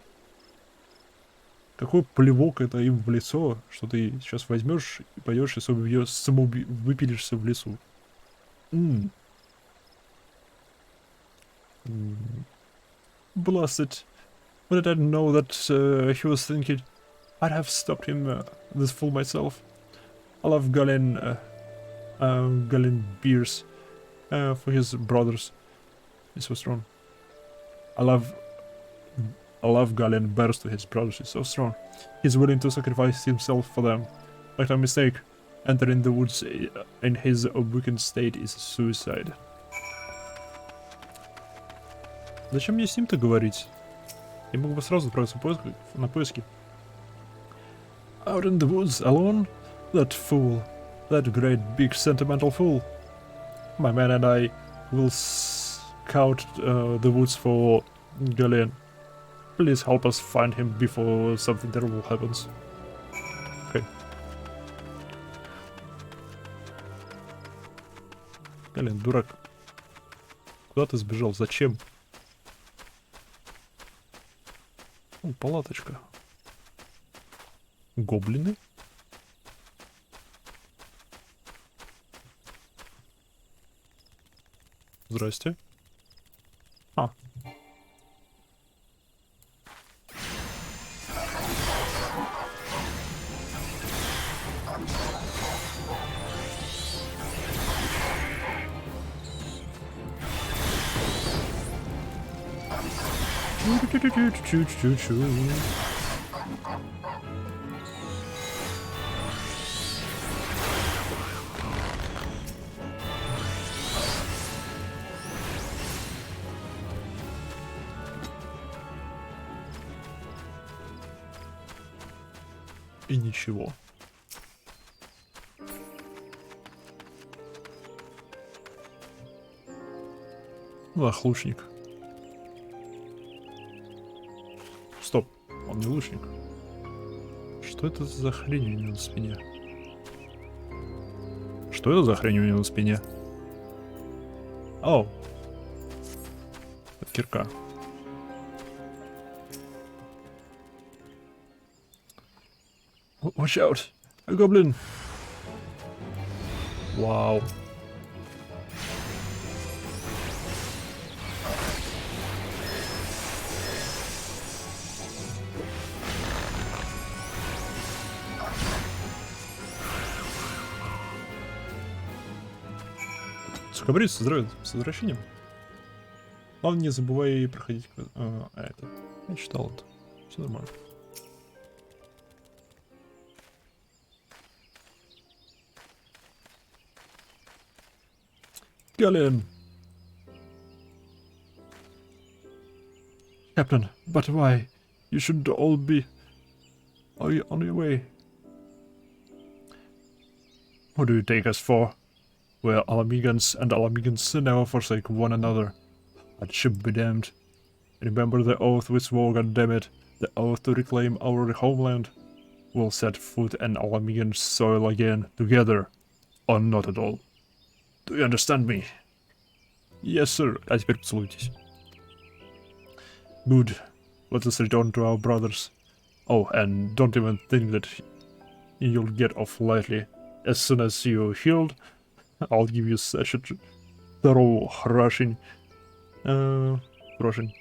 Какой плевок это им в лицо, что ты сейчас возьмешь и пойдешь и выпилишься в лесу. Blasted. What did I know that he was thinking? I'd have stopped him, this fool myself. I love Galen beers for his brothers. This was wrong. I love A love Galen bears to his brothers is so strong. He's willing to sacrifice himself for them. Make no mistake, entering the woods in his weakened state is suicide. Зачем мне с ним-то говорить? Я мог бы сразу отправиться на поиски. Out in the woods, alone? That fool. That great big sentimental fool. My man and I will scout the woods for Galen. Please help us find him before something terrible happens. Okay. Galen, дурак. Куда ты сбежал? Зачем? О, палаточка. Гоблины? Здрасте. А. И ничего. Ах, лучник. Стоп, он не лучник. Что это за хрень у него на спине? Что это за хрень у него на спине? Оу. Это кирка. Watch out! A goblin! Вау. Сухобрис, с возвращением. Главное, не забывай проходить... это... Я читал это. Все нормально. Galen! Captain, but why? You should all be... Are you on your way? Who do you take us for? We're Alamegans, and Alamegans never forsake one another. Hardship be damned. Remember the oath we swore, goddammit, the oath to reclaim our homeland. We'll set foot on Alamegan soil again, together, or not at all. Do you understand me? Yes, sir. А теперь поцелуйтесь. Good. Let us return to our brothers. Oh, and don't even think that you'll get off lightly. As soon as you're healed, I'll give you such a thorough thrashing. Thrashing.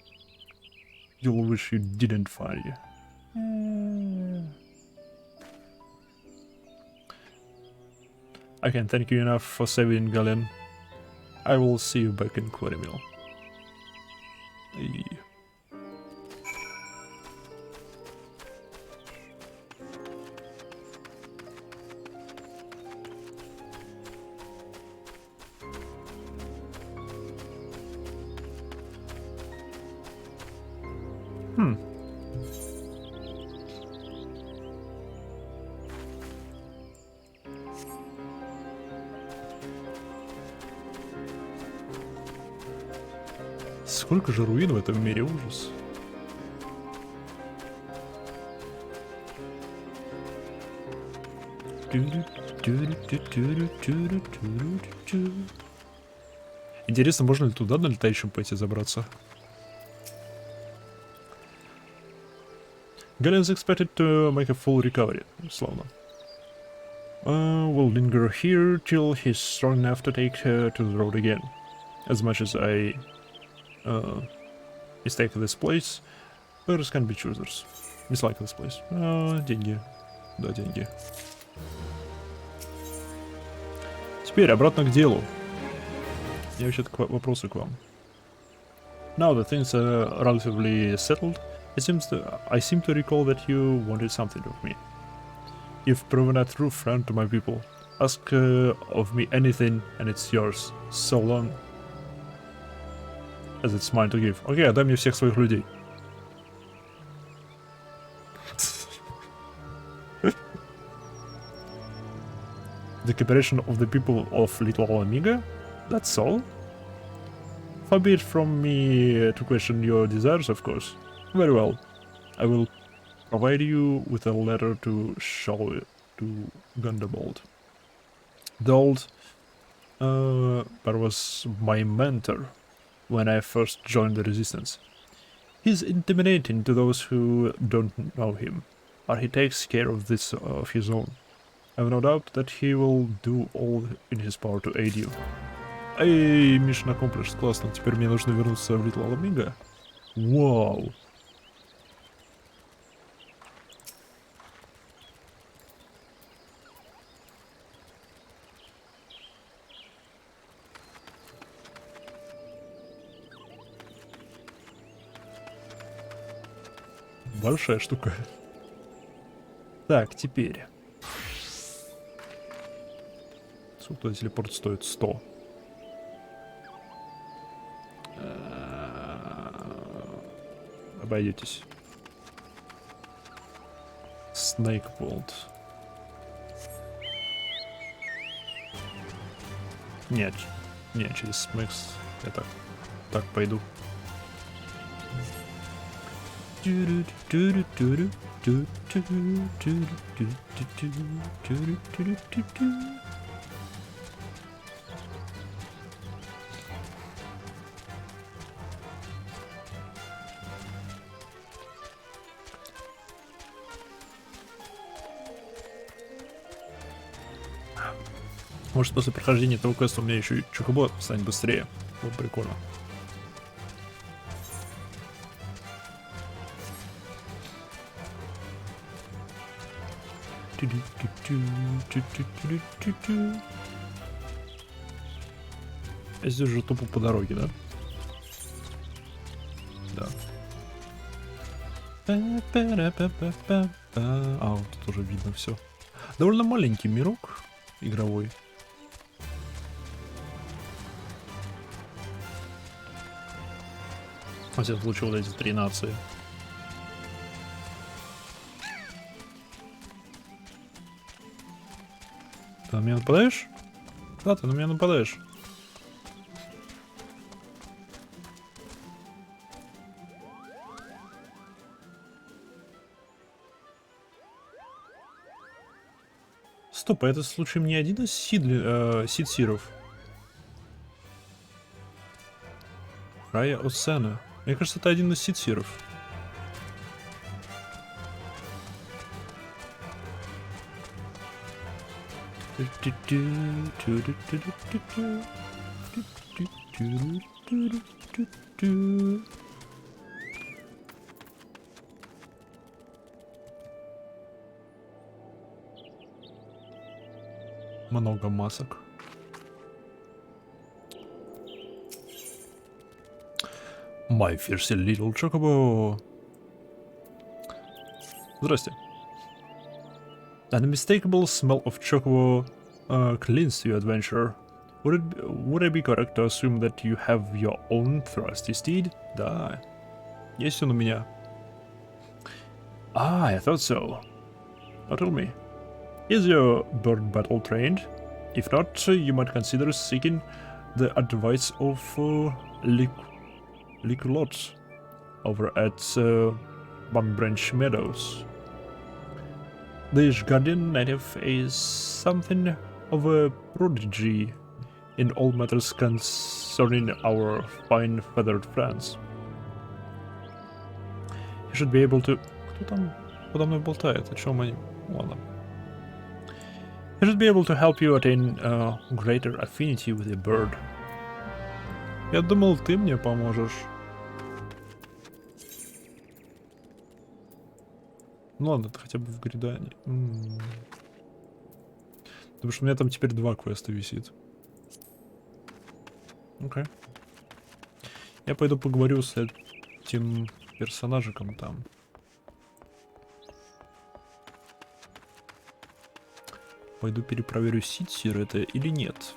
You'll wish you didn't find you. I can't thank you enough for saving Galen. I will see you back in Quarrymill. Сколько же руин в этом мире, ужас. Интересно, можно ли туда на летающем пойти забраться? Galen is expected to make a full recovery. Славно. We'll linger here till he's strong enough to take to the road again. As much as I mistake this place, players can be choosers. Dislike this place. Деньги. Да, деньги. Теперь обратно к делу. Я вообще-то вопросы к вам. Now that things are relatively settled, I seem to recall that you wanted something of me. You've proven a true friend to my people. Ask of me anything, and it's yours. So long as it's mine to give. Окей, отдай мне всех своих людей. The cooperation of the people of Little Mhigo? That's all? Far be it from me to question your desires, of course. Very well. I will provide you with a letter to show to Gundebold. The old that was my mentor when I first joined the resistance. He's intimidating to those who don't know him, but he takes care of this of his own. I have no doubt that he will do all in his power to aid you. Эй, mission accomplished, классно. Теперь мне нужно вернуться в Little Mhigo. Вау. Большая штука. Так, теперь. Сколько телепорт стоит? 100. Обойдетесь. Snake Bolt. Нет, нет, через Smix я так пойду. Может, после прохождения этого квеста у меня еще и чукобот станет быстрее. Вот прикольно. Я здесь же тупо по дороге, да? Да. А, вот тут уже видно все. Довольно маленький мирок игровой. Во всяком случае, вот эти 3 нации. Ты на меня нападаешь? Да, ты на меня нападаешь. Стоп, а это случаем не один из сидсиров? Рая Осена. Мне кажется, это один из сидсиров. Много масок. My fierce little chocobo. Здрасте. An unmistakable smell of chocobo cleans your adventure. Would it be correct to assume that you have your own thrusty steed? Да. Есть он у меня. Ah, I thought so. Now tell me, is your bird battle trained? If not, you might consider seeking the advice of Liculot over at Bunbranch Meadows. The Guardian native is something of a prodigy in all matters concerning our fine feathered friends. He should be able to... Кто там подо мной болтает? О чем они? Ладно. He should be able to help you attain greater affinity with the bird. Я думал, ты мне поможешь. Ну ладно, это хотя бы в гридане. Потому что у меня там теперь 2 квеста висит. Окей. Я пойду поговорю с этим к персонажикам там. Пойду перепроверю, ситсир это или нет.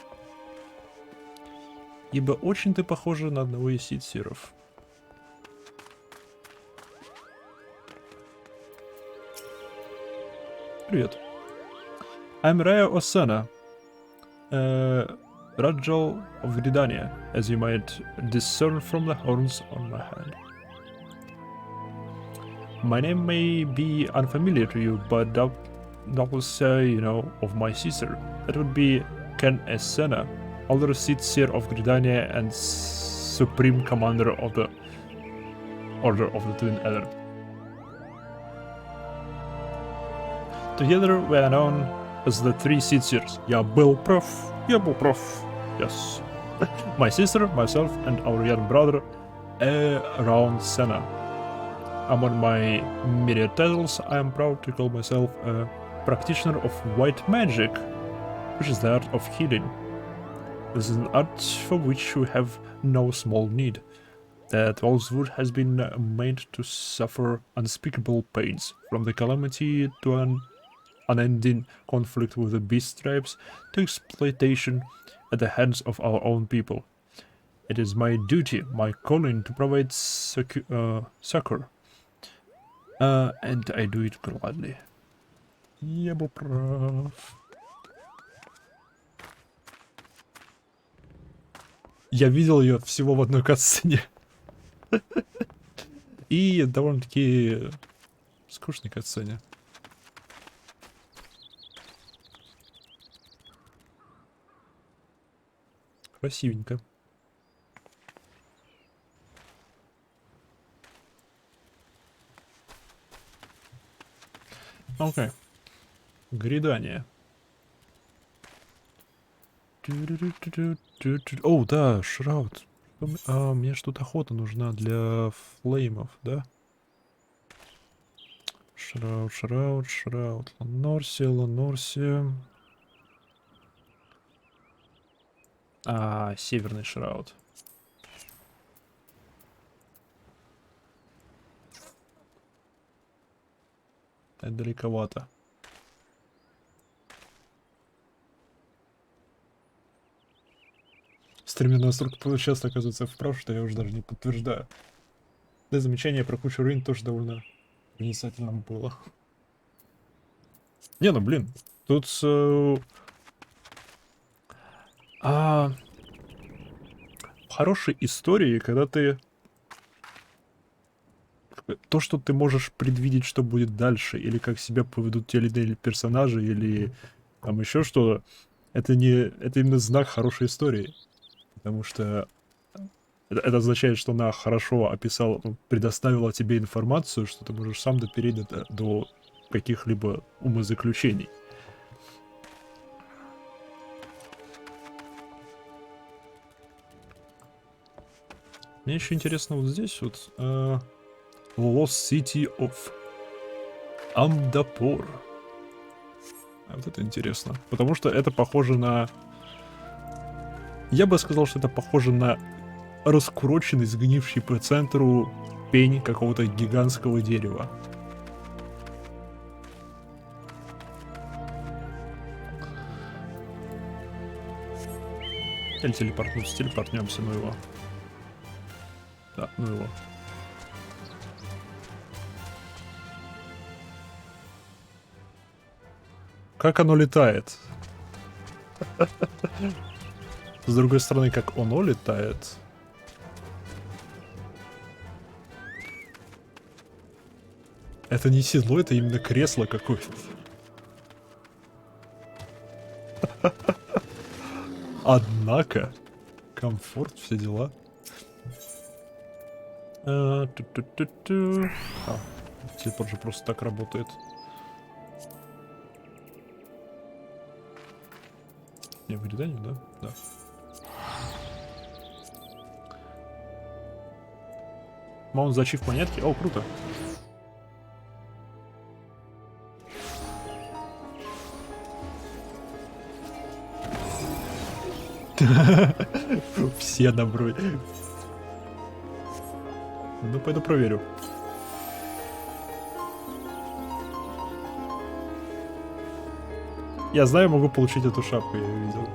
Ибо очень ты похожа на одного из ситсиров. Привет. I'm Raya Osana, Rajal of Gridania, as you might discern from the horns on my hand. My name may be unfamiliar to you, but doubtless you know of my sister. That would be Ken Esena, older Sith of Gridania and Supreme Commander of the Order of the Twin Adder. Together we are known as the Three Siths. Я был прав. Yes. My sister, myself, and our young brother, Around Senna. Among my myriad titles, I am proud to call myself a practitioner of white magic, which is the art of healing. This is an art for which we have no small need. That Wolfswood has been made to suffer unspeakable pains, from the calamity to an unending conflict with the beast tribes to exploitation at the hands of our own people. It is my duty, my calling to provide succor. And I do it gladly. Я был прав. Я видел ее всего в одной катсцене. И довольно-таки скучной катсцене. Красивенько. Окей. Гридание. О, да, шраут. Мне что-то охота нужна для флеймов, да? Шраут. Ланорси. Северный шраут. Это далековато. Стример настолько часто оказывается вправ, что я уже даже не подтверждаю. Да, замечание про кучу руин тоже довольно проницательным было. Не, ну блин, тут хорошей истории, когда ты то, что ты можешь предвидеть, что будет дальше, или как себя поведут те или иные персонажи, или там еще что-то, это именно знак хорошей истории. Потому что это означает, что она хорошо предоставила тебе информацию, что ты можешь сам допереть до каких-либо умозаключений. Мне еще интересно вот здесь вот Lost City of Amdapor. Вот это интересно. Потому что это похоже на... Я бы сказал, что это похоже на раскуроченный, сгнивший по центру пень какого-то гигантского дерева. Или телепортнемся, ну его. Да, ну его. Как оно летает? С другой стороны, как оно летает. Это не седло, это именно кресло какое-то. Однако, комфорт, все дела. Телепорт же просто так работает. Не, в Гриданию, да? Да. Маунт за ачив монетки. О, круто. Все на броне. Ну, пойду проверю. Я знаю, могу получить эту шапку, я ее видел.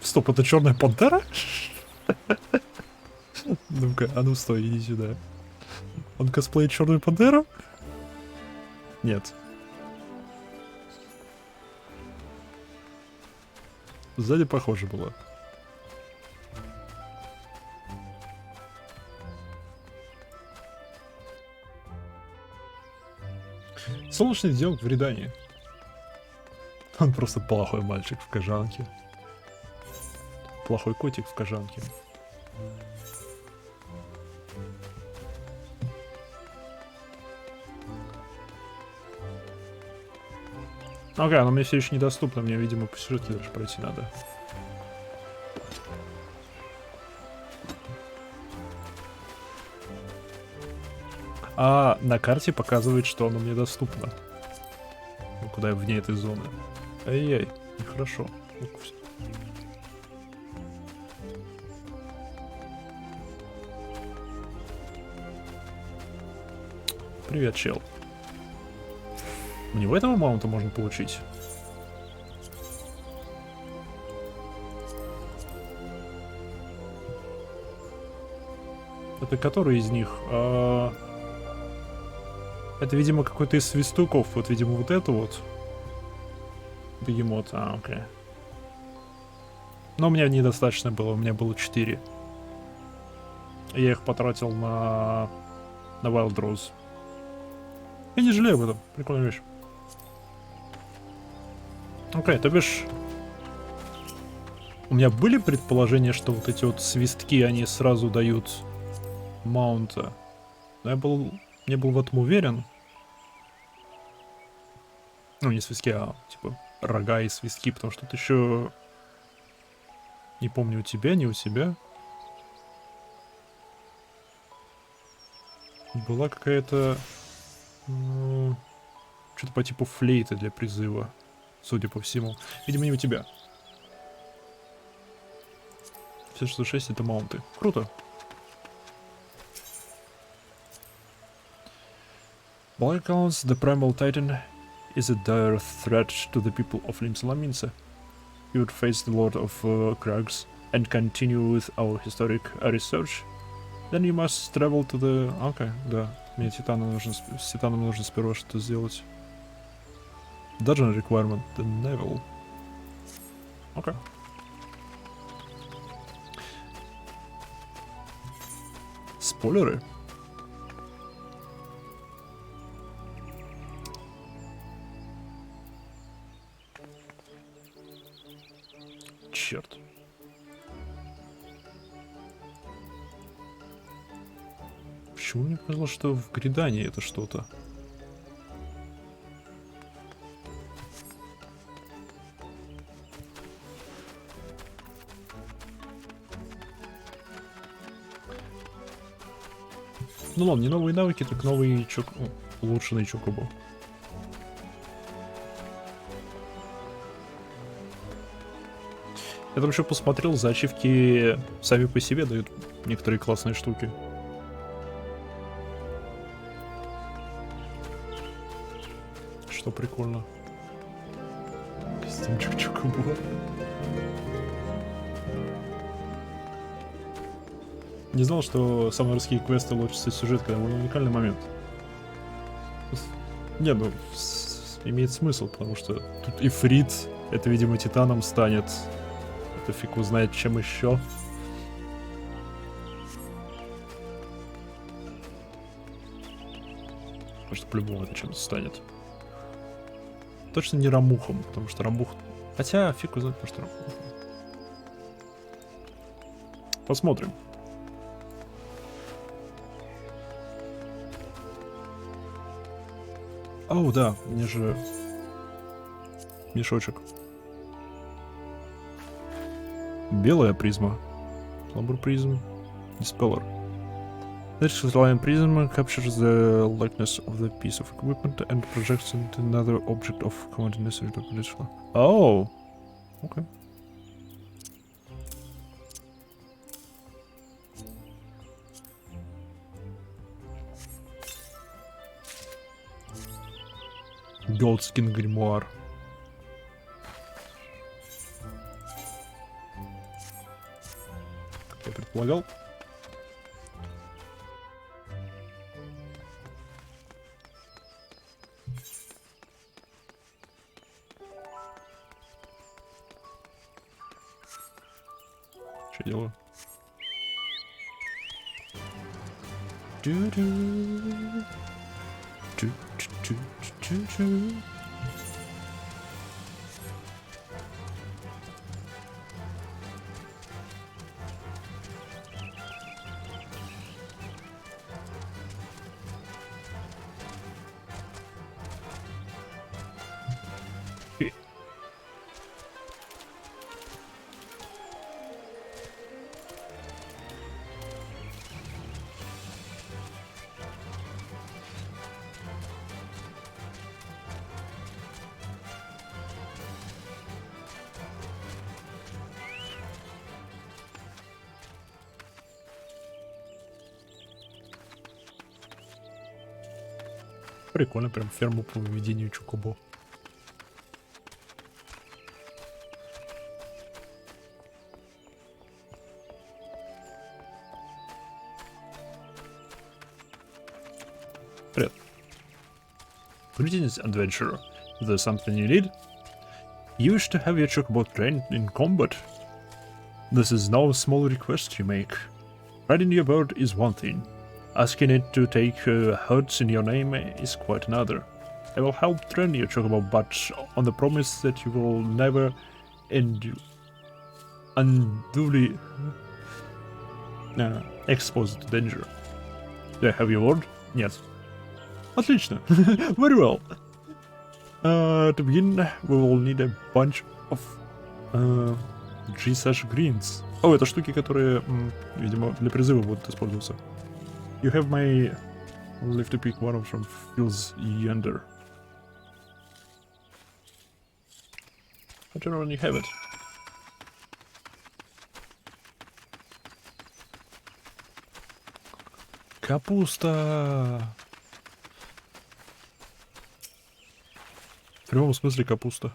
Стоп, это черная пантера? Ну-ка, а ну стой, иди сюда. Он косплеит черную пантеру? Нет. Сзади похоже было. Солнечный день в Ридании. Он просто плохой мальчик в кожанке. Плохой котик в кожанке. Окей, но мне все еще недоступно. Мне, видимо, по сюжету дальше пройти надо. А на карте показывает, что оно мне доступно. Ну, куда я вне этой зоны. Ай-яй, нехорошо. Привет, чел. Мне в этого маунта можно получить? Это который из них? Это, видимо, какой-то из свистуков. Вот, видимо, вот это вот. Бегемот. Окей. Но у меня недостаточно было. У меня было 4. Я их потратил на Wild Rose. Я не жалею об этом. Прикольная вещь. Окей, то бишь... У меня были предположения, что вот эти вот свистки, они сразу дают маунта. Но я не был в этом уверен. Ну, не свистки, а типа рога и свистки, потому что тут еще... Не помню, у тебя, не у себя. Была какая-то... что-то по типу флейты для призыва, судя по всему. Видимо, не у тебя. Все, что 6 это маунты. Круто. By accounts, the primal titan is a dire threat to the people of Limsa. You would face the Lord of Krugs and continue with our historic research. Then you must travel to the... Окей, да. Мне с Титаном нужно сперва что-то сделать. Dungeon requirement, the Neville. Окей. Спойлеры? Черт. Почему мне казалось, что в Гридании это что-то? Ну ладно, не новые навыки, так новый улучшенный чокобо. Я там еще посмотрел, за ачивки сами по себе дают некоторые классные штуки. Что прикольно. Костюмчик чокобо. Не знал, что самурайские квесты лучший сюжет, когда был уникальный момент. Не, ну, имеет смысл, потому что тут ифрит, это, видимо, Титаном станет. Это фиг узнает, чем еще. Потому что по-любому это чем-то станет. Точно не Рамухом, потому что Рамух... Хотя, фиг узнает, потому что Рамух. Посмотрим. О, да, мне же мешочек. Белая призма. Slumber Prism. Dispeller. This line prism captures the likeness of the piece of equipment and projects into another object of command necessary to political. Oh! Okay. Goldskin Grimoire. Как я предполагал. Что делаю? Прикольно, прям ферму по выведению чукобо. Привет. Greetings, adventurer. Is there something you need? You wish to have your chocobo trained in combat? This is no small request you make. Riding your bird is one thing. Asking it to take herds in your name is quite another. I will help train your chocobo, but on the promise that you will never unduly exposed to danger. Do I have your word? Yes. Отлично. Very well. To begin, we will need a bunch of G/greens. О, это штуки, которые, видимо, для призыва будут использоваться. You have my... I'll leave to pick one from fields yonder. I don't know when you have it. Капуста! В прямом смысле капуста.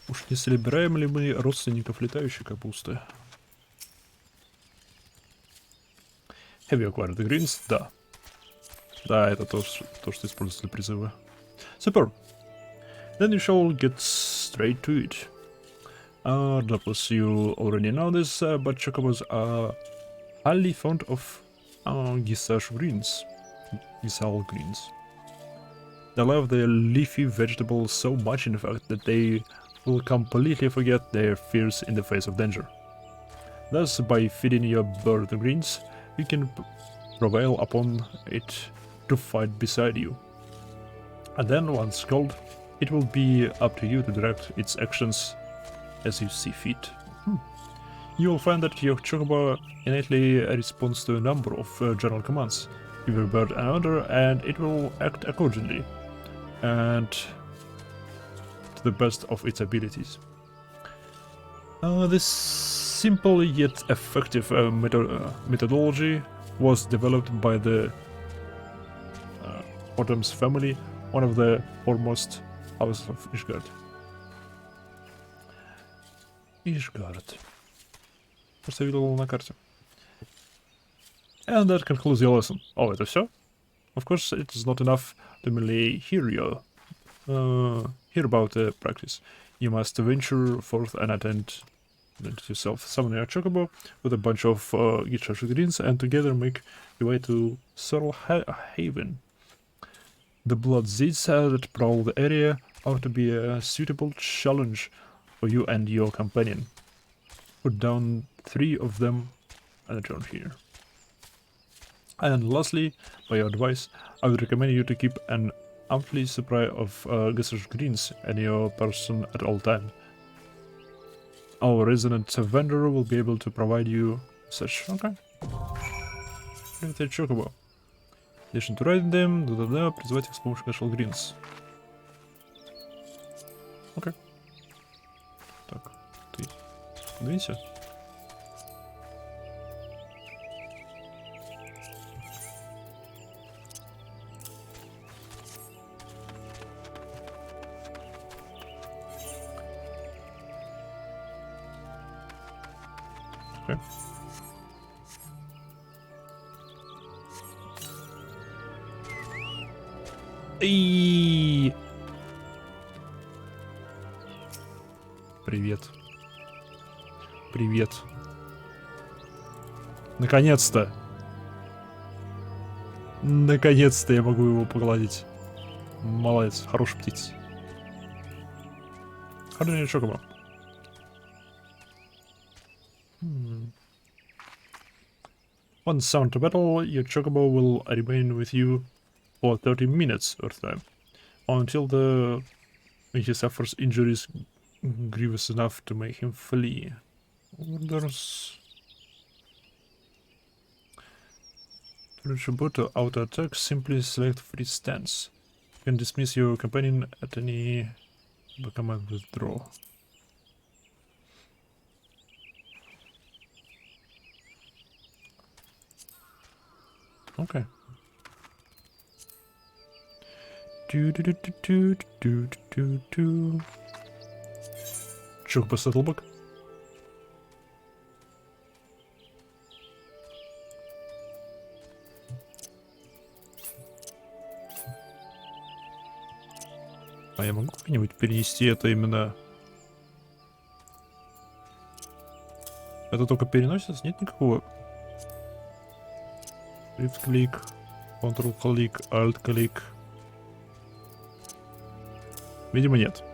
Уж не собираем ли мы родственников летающей капусты? Have you acquired the greens? Да. Да, это то, что используется для призыва. Super. Then you shall get straight to it. Doubtless you already know this, but chocobos are highly fond of Giselle greens. They love the leafy vegetables so much, in fact, that they will completely forget their fears in the face of danger. Thus, by feeding your bird the greens, you can prevail upon it to fight beside you. And then, once called, it will be up to you to direct its actions as you see fit. You will find that your chocobo innately responds to a number of general commands. Give your bird an order and it will act accordingly, and to the best of its abilities. This simple yet effective methodology was developed by the Autumn's family, one of the foremost houses of Ishgard. Ishgard. Просто видел на карте. And that concludes your lesson. Oh, это все? Of course, it is not enough to merely hear about the practice. You must venture forth and attend to yourself. Summon your chocobo with a bunch of Giselle greens and together make your way to Sorrel Haven. The blood seeds that prowl the area are to be a suitable challenge for you and your companion. Put down 3 of them and return here. And lastly, by your advice, I would recommend you to keep an ample supply of Giselle greens in your person at all times. Our resident vendor will be able to provide you such. Okay. Limited chocobo. Addition to riding them, призвать их с помощью Giselle greens. Okay. Видите? Okay. И привет. Привет. Наконец-то. Наконец-то я могу его погладить. Молодец, хороший птиц. Хороший чокоба. On sound to battle, your chocobo will remain with you for 30 minutes or so, until he suffers injuries grievous enough to make him flee. Orders. To reach a boat to auto attack, simply select free stance. You can dismiss your companion at any command withdraw. Okay. Чук по сеттлбэк. А я могу как-нибудь перенести это именно... Это только переносится? Нет никакого... Shift-клик, Ctrl-клик, Alt-клик. Видимо, нет.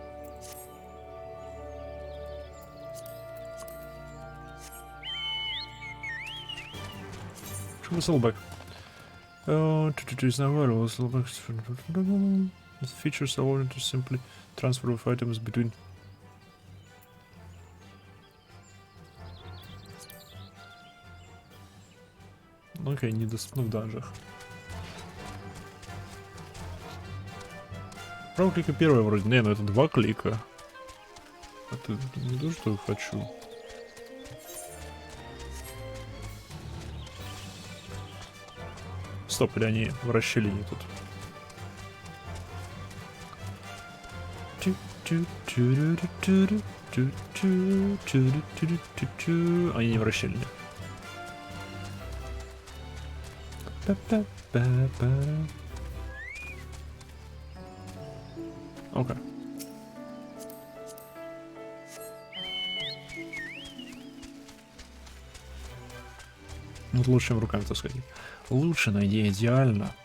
Whistleback. To choose now, Whistleback features allow to simply transfer of items between. Окей, недоступно в данжах. Правый клик и первый вроде. Не, ну это 2 клика. Это не то, что я хочу. Стоп, или они в расщелине тут? Они не в расщелине. Окей. Вот лучше руками таскать. Лучше найди идеально.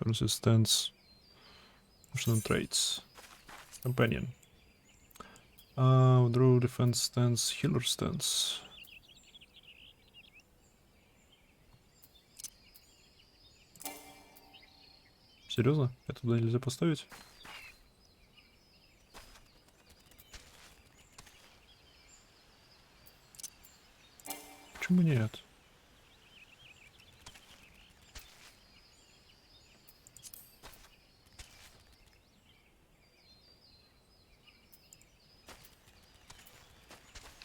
Resistance. Functional traits. Companion. Withdraw, defense stance, healer stance. Серьезно? Это туда нельзя поставить? Почему нет?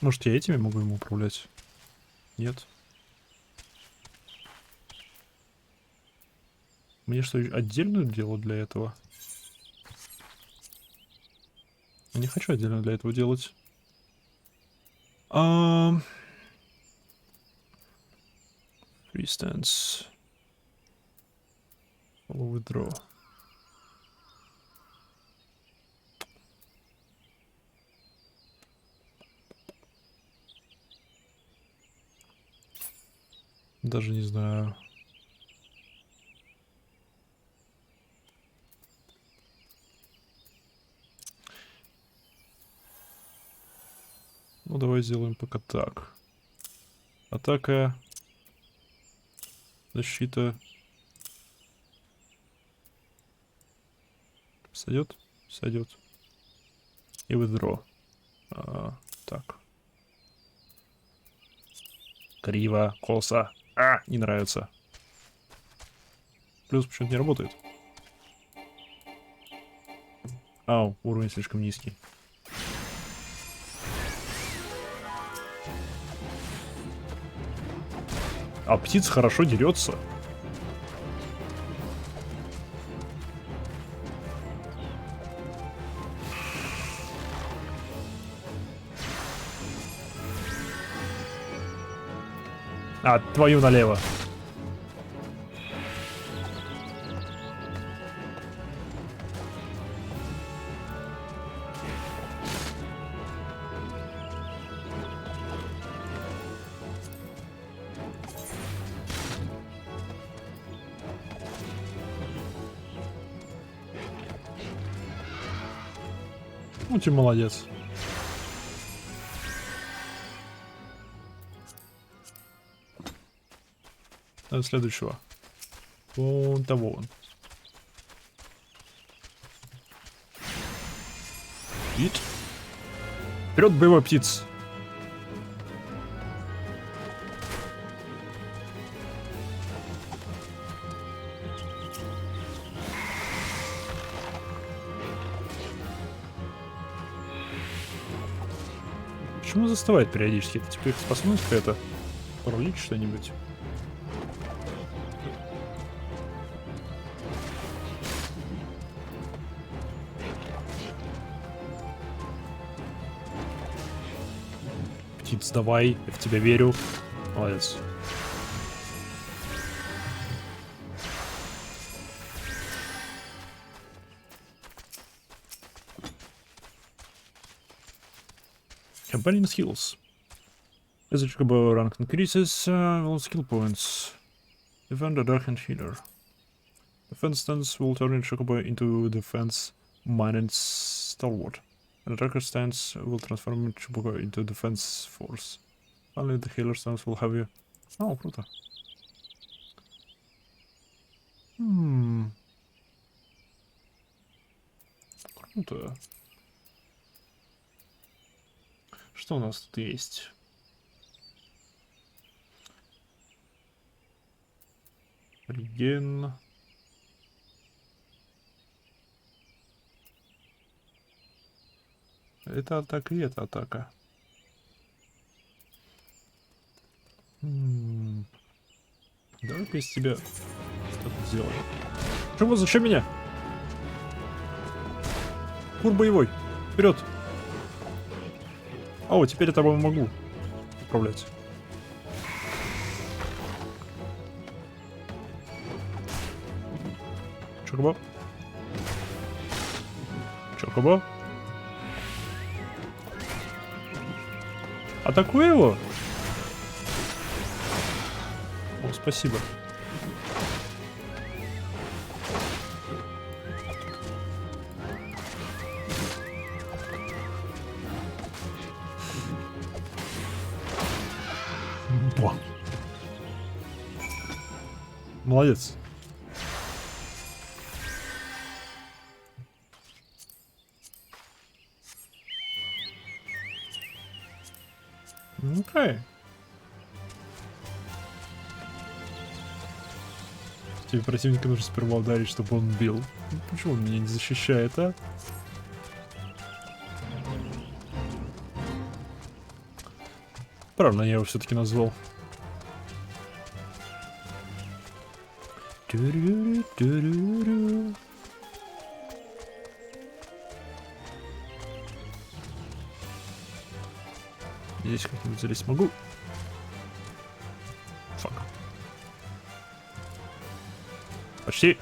Может, я этими могу ему управлять? Нет. Мне что, отдельную делать для этого? Я не хочу отдельно для этого делать. Free stance. Follow withdraw. Даже не знаю. Ну, давай сделаем пока так. Атака. Защита. Сойдет? Сойдет. И withdraw. Так. Криво, косо. Не нравится. Плюс почему-то не работает. Ау, уровень слишком низкий. А птица хорошо дерется. Твою налево. Ну, ты молодец. Следующего. Вон того вон. Ит. Вперед, боевой птиц. Почему застывает периодически? Это типа их способность какая-то? Паралич что-нибудь? Птиц, давай, я в тебя верю. Молодец. Combining skills. As the Chocobo rank increases, will skill points. Defend a Dark and Healer. Defense stance will turn Chocobo into defense minded stalwart. An attacker stance will transform Chocobo into defense force. Only the healer stance will have you. Oh, круто. Круто. Что у нас тут есть? Реген. Это атака и это атака. Давай-ка из тебя что-то сделаем. Чего? Зачем меня? Кур боевой. Вперед. О, теперь я тобой могу управлять. Чокобо. Чокобо. Атакуй его. О, спасибо. О. Молодец. Окей. Тебе противника нужно сперва ударить, чтобы он бил. Почему он меня не защищает, а? Правильно, я его все-таки назвал. Здесь как-нибудь залезть могу? Фак. Почти.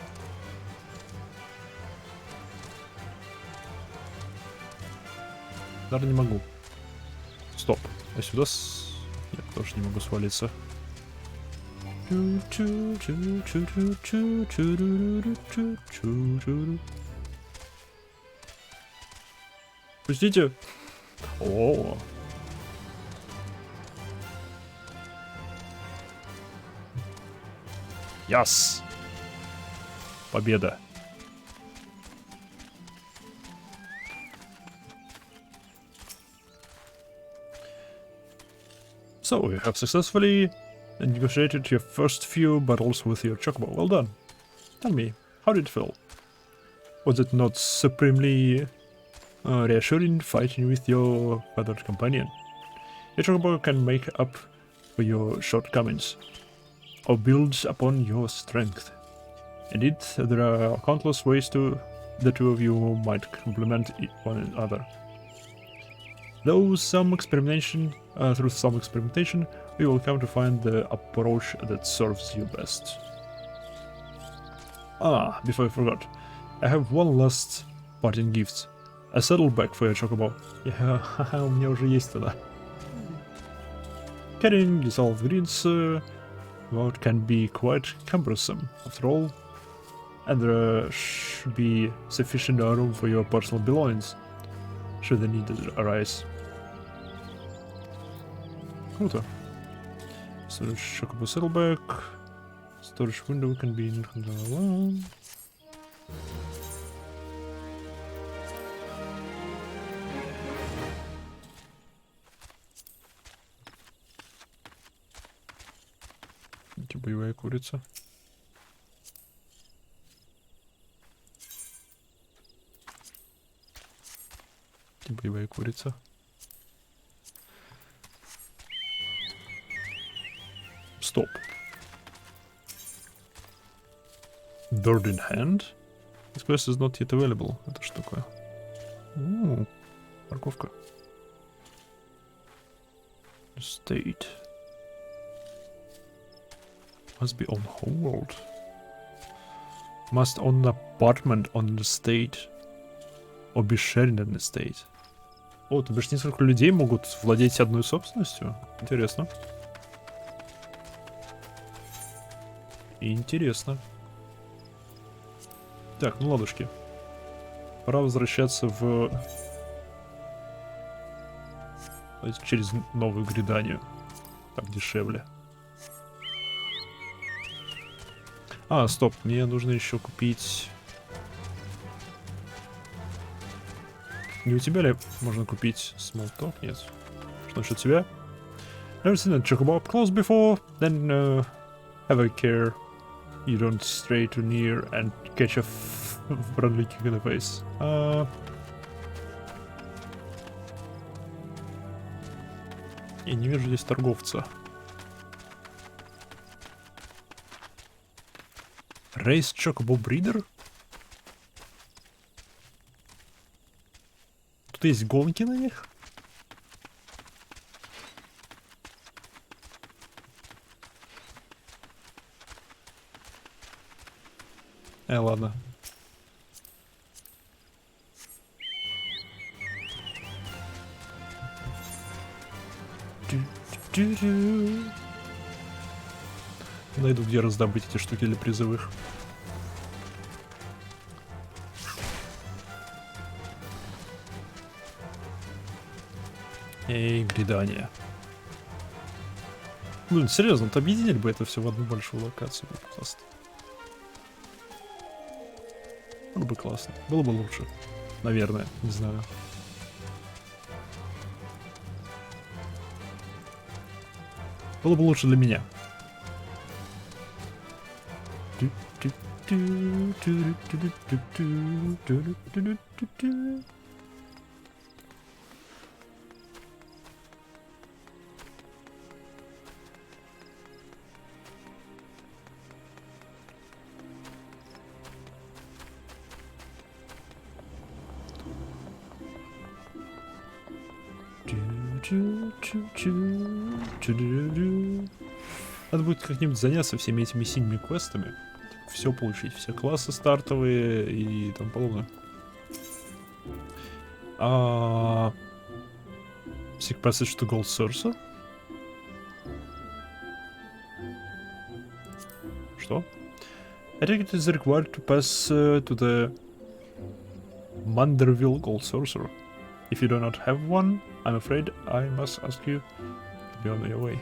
Даже не могу. Стоп. А сюда я тоже не могу свалиться. Пустите. О. Яс. Победа. So, you have successfully negotiated your first few battles with your chocobo. Well done. Tell me, how did it feel? Was it not supremely reassuring fighting with your feathered companion? Your chocobo can make up for your shortcomings, or build upon your strength. Indeed, there are countless ways the two of you might complement one another. Through some experimentation, we will come to find the approach that serves you best. Ah, before I forgot, I have one last parting gift. A saddlebag for your chocobo. Yeah, у меня уже есть туда. Carrying dissolved greens can be quite cumbersome, after all, and there should be sufficient room for your personal belongings, should the need arise. Круто. Storage chocobo saddlebag. Storage window can be in alone. Боевая курица. Боевая курица. Стоп. Bird in hand? This quest is not yet available. Это что такое? Морковка. State. Must be on hold. Must own an apartment on the estate. Or be sharing an estate. О, то бишь несколько людей могут владеть одной собственностью? Интересно. Интересно. Так, ну ладушки. Пора возвращаться в... через новую гриданию. Так дешевле. А, стоп, мне нужно еще купить... Не у тебя ли можно купить small talk? Нет. Что насчет тебя? Never seen a chocobo up close before, then have a care you don't stray too near and catch a friendly kick in the face. Я не вижу здесь торговца. Race chocobo breeder? Тут есть гонки на них? Ладно. Найду, где раздобыть эти штуки для призовых. Эй, гридание. Блин, серьезно, вот объединили бы это все в одну большую локацию. Было бы классно. Было бы классно. Было бы лучше. Наверное, не знаю. Было бы лучше для меня. Надо будет как-нибудь заняться всеми этими синими квестами. Все получить, все классы стартовые и тому подобное. Seek passage to Gold Sorcerer? Что? I think it is required to pass to the Manderville Gold Sorcerer. If you do not have one, I'm afraid I must ask you to be on your way.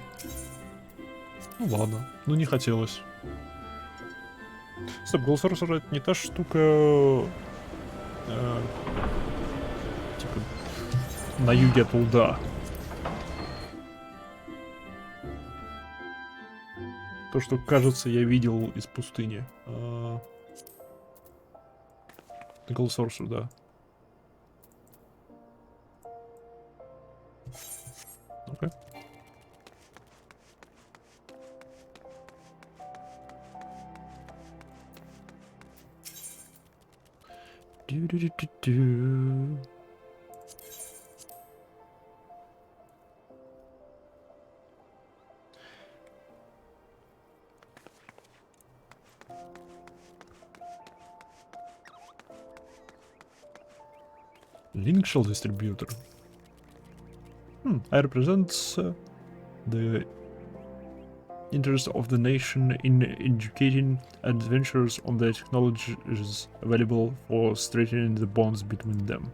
Ну ладно, ну не хотелось. Стоп, Gold Sorcerer это не та штука... типа на юге от лда. То, что, кажется, я видел из пустыни. Single source, да. Окей. Ду-ду-ду-ду-ду. Link shell distributor. I represent the interest of the nation in educating adventurers on the technologies available for strengthening the bonds between them.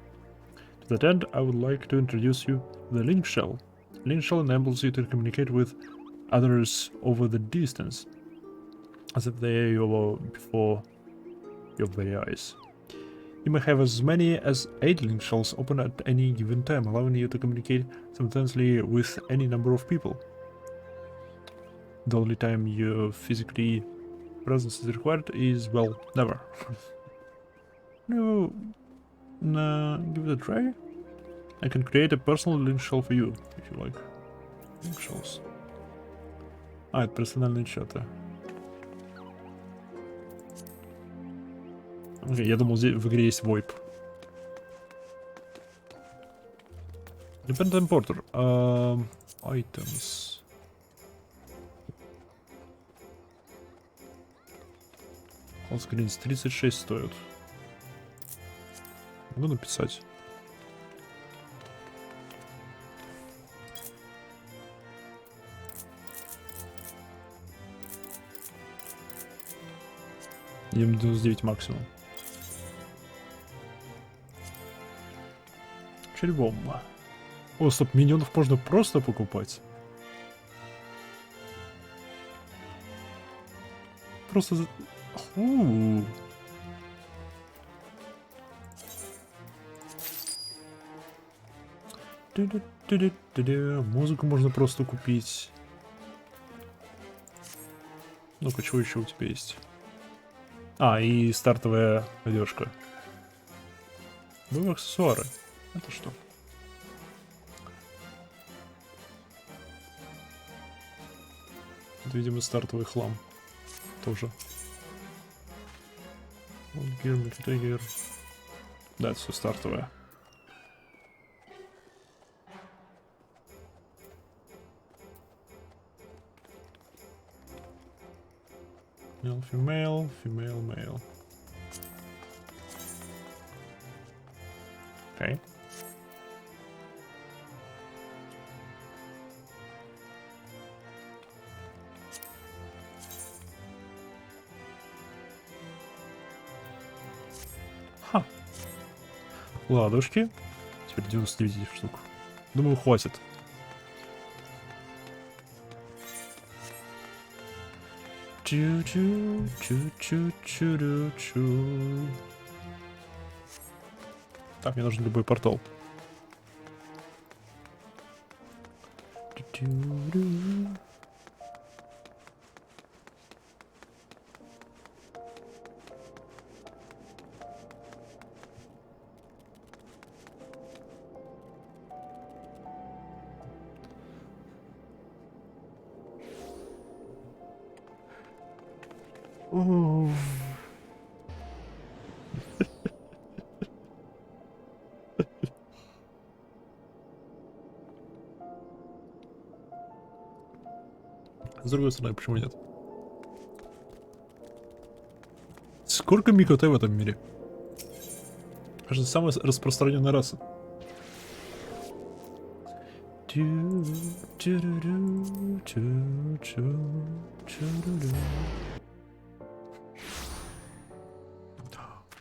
To that end, I would like to introduce you to the link shell. Link shell enables you to communicate with others over the distance, as if they were before your very eyes. You may have as many as 8 link shells open at any given time, allowing you to communicate simultaneously with any number of people. The only time your physically presence is required is, well, never. No, give it a try. I can create a personal link shell for you, if you like. Link shells. Это персональные чаты. Окей, я думал, здесь в игре есть VoIP. Dependent importer. Items. On screens 36 стоит. Могу написать. М99 максимум. Червом. О, стоп, миньонов можно просто покупать. Просто... Музыку можно просто купить. Ну-ка, что еще у тебя есть? И стартовая одежка. Ну, аксессуары. Это что? Это, видимо, стартовый хлам. Тоже. Гир. Да, это все стартовое. Male, female, female, male. Окей. Ха. Ладушки. Теперь 99 штук. Думаю, хватит. Чу-чу-чу-чу-чу-чу-чу. Так, мне нужен любой портал. С другой стороны, почему нет? Сколько микоте в этом мире? Кажется, самая распространенная раса.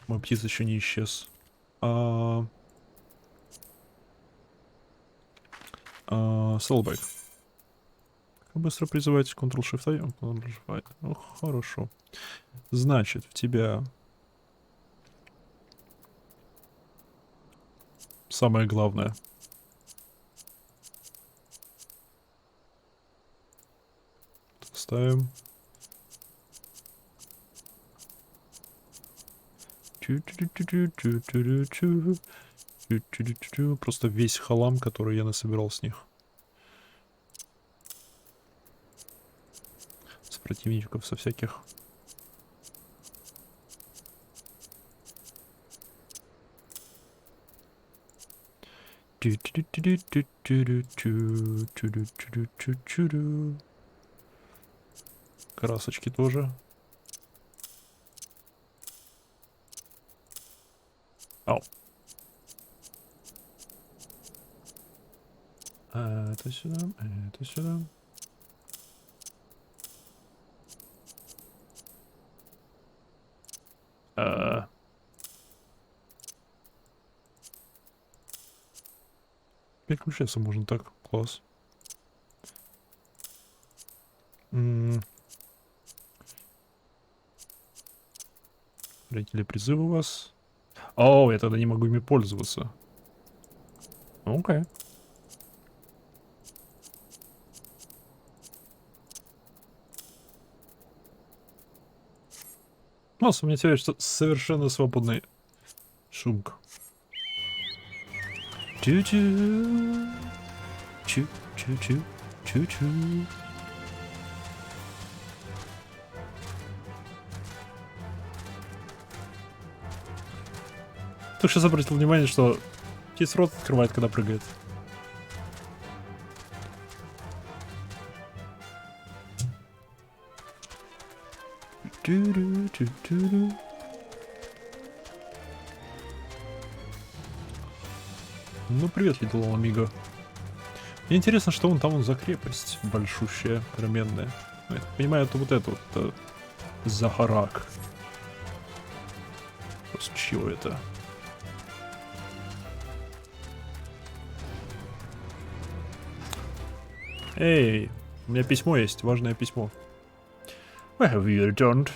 Мой птиц еще не исчез. Солбайк. Как быстро призывать Ctrl-Shift-I? Ctrl-Shift-I. Ну, хорошо. Значит, в тебя... Самое главное. Ставим. Просто весь хлам, который я насобирал с них. С противников, со всяких. Красочки тоже. Ау. Это сюда, это сюда. Переключаться можно так. Класс. Родители призыва у вас. О, я тогда не могу ими пользоваться. Окей. У меня теперь совершенно свободный шумка. Чу-чу. Чу-чу-чу. Чу-чу. Ты сейчас обратил внимание, что птиц рот открывает, когда прыгает. Ну, привет, Little Mhigo. Мне интересно, что он за крепость большущая, огроменная. Я так понимаю, это вот это вот Захарак. С чего это? Эй, у меня письмо есть, важное письмо. Why have you returned?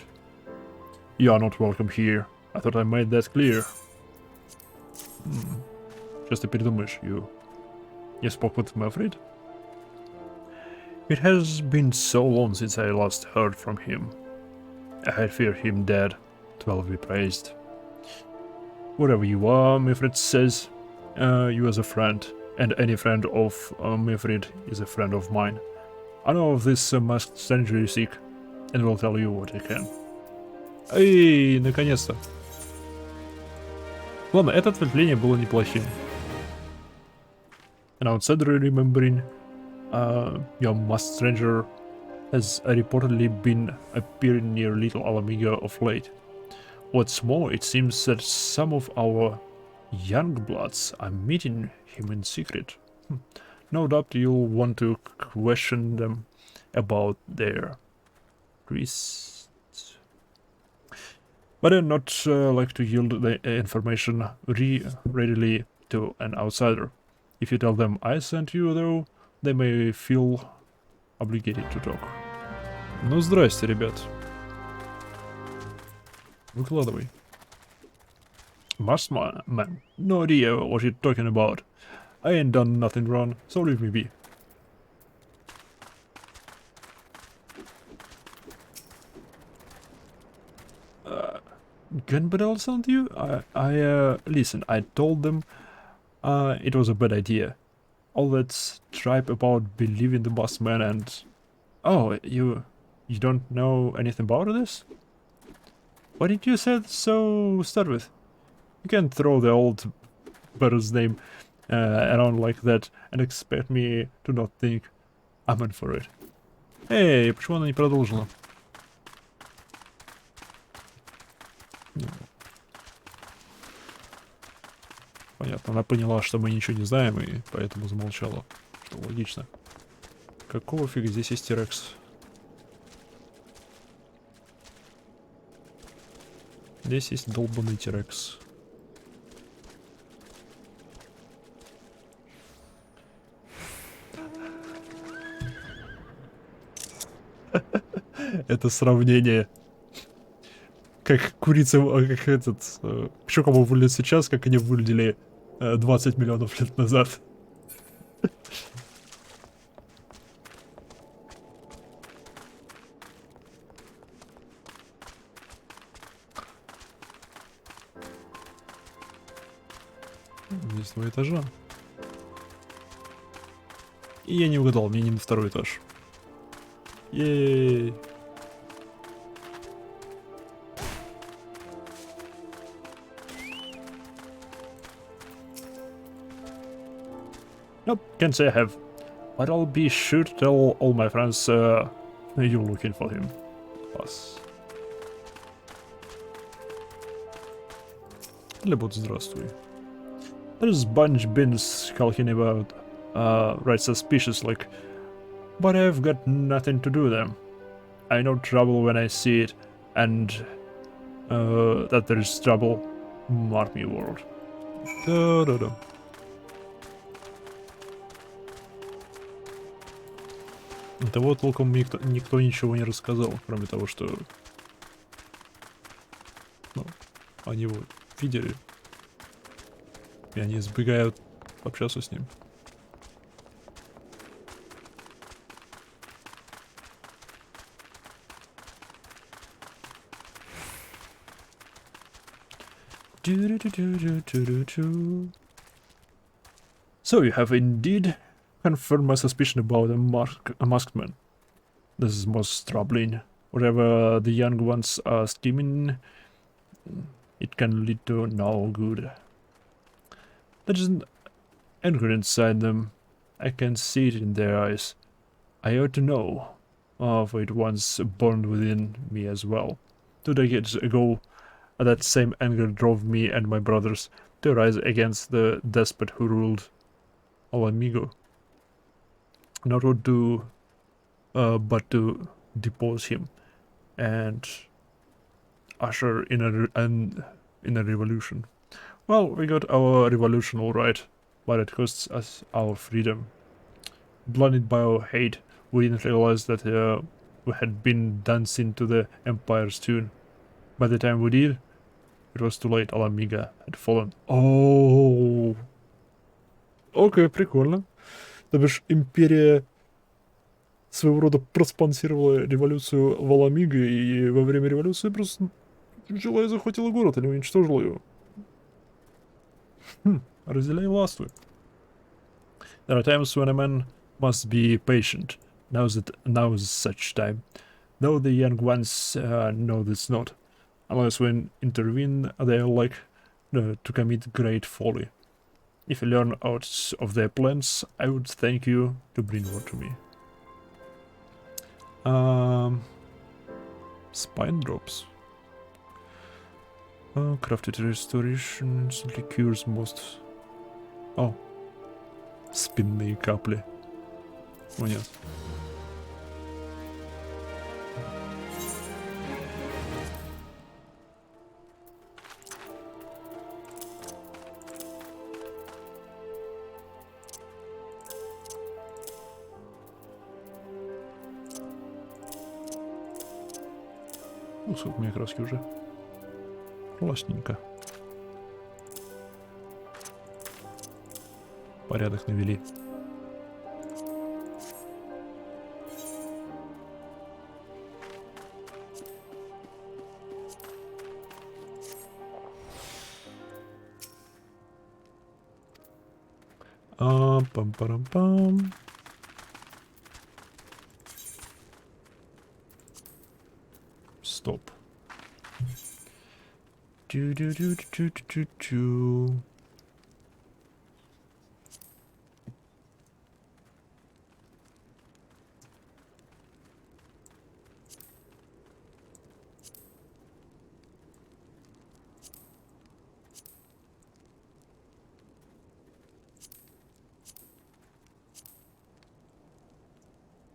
You are not welcome here. I thought I made that clear. Сейчас ты передумаешь, you spoke with Mefrid? It has been so long since I last heard from him. I fear him dead. 12 be praised. Whatever you are, Mefrid says, you as a friend, and any friend of Mefrid is a friend of mine. I know of this masked stranger you seek, and will tell you what I can. Эй, наконец-то. Ладно, это ответвление было неплохим. An outsider remembering, your masked stranger has reportedly been appearing near Little Mhigo of late. What's more, it seems that some of our young bloods are meeting him in secret. No doubt you'll want to question them about their priests. But I'd not like to yield the information readily to an outsider. If you tell them I sent you, though, they may feel obligated to talk. Ну, здрасте, ребят. Выкладывай. Masked man, no idea what you're talking about. I ain't done nothing wrong, so leave me be. Gun barrel sound you? Listen, I told them it was a bad idea. All that tripe about believing the boss man and... Oh, you don't know anything about this? Why did you say so start with? You can't throw the old brother's name around like that and expect me to not think I'm in for it. Эй, почему она не продолжила? Понятно, она поняла, что мы ничего не знаем, и поэтому замолчала. Что логично. Какого фига здесь есть T-Rex? Здесь есть долбанный T-Rex. Это сравнение. Как курица, как этот... Почему кому выглядит сейчас, как они выглядели 20 миллионов лет назад. 15 этажа. И я не угадал, мне не на 2-й этаж. Ей. Nope, can't say I have. But I'll be sure to tell all my friends you're looking for him. Класс. Лебот, здравствуй. There's a bunch been skulking about, right suspicious like, but I've got nothing to do with them. I know trouble when I see it, and that there's trouble, mark me world. Да-да-да. Того толком никто ничего не рассказал, кроме того, что ну, они его видели, и они избегают общаться с ним. So you have indeed confirmed my suspicion about a masked man. This is most troubling. Whatever the young ones are scheming, it can lead to no good. There's an anger inside them. I can see it in their eyes. I ought to know, for it once burned within me as well. 2 decades ago, that same anger drove me and my brothers to rise against the despot who ruled our Mhigo. Not to do, but to depose him and usher in a revolution. Well, we got our revolution all right, but it costs us our freedom. Blinded by our hate, we didn't realize that we had been dancing to the Empire's tune. By the time we did, it was too late. Our Mhigo had fallen. Oh, окей, прикольно. То бишь, империя своего рода проспонсировала революцию в Аламиго, и во время революции просто взяла и захватила город, или уничтожила его. Разделяй властвуй. There are times when a man must be patient. Now is such time. Though the young ones know this not. Unless when intervene, they are like to commit great folly. If you learn out of their plans, I would thank you to bring word to me. Spine drops. Crafted restoration instantly cures most. Oh. Спинные капли. О нет. Ну, сколько у меня краски уже. Классненько. Порядок навели. Пам-парам-пам. Стоп. Чу-чу-чу-чу-чу-чу.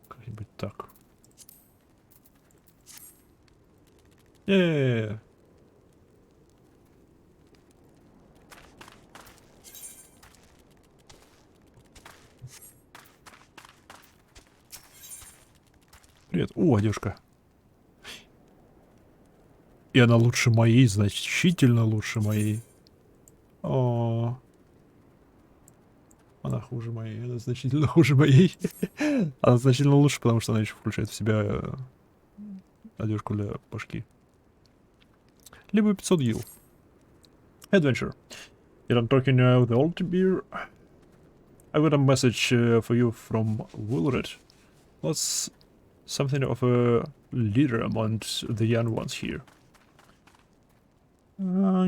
Как-нибудь так. Привет. О, одежка. И она лучше моей, значительно лучше моей. О, она хуже моей, она значительно хуже моей. Она значительно лучше, потому что она еще включает в себя одежку для башки. Либо 500 гил. Adventure. I'm talking with the old beer. I got a message for you from Wilred. Was something of a leader amongst the young ones here.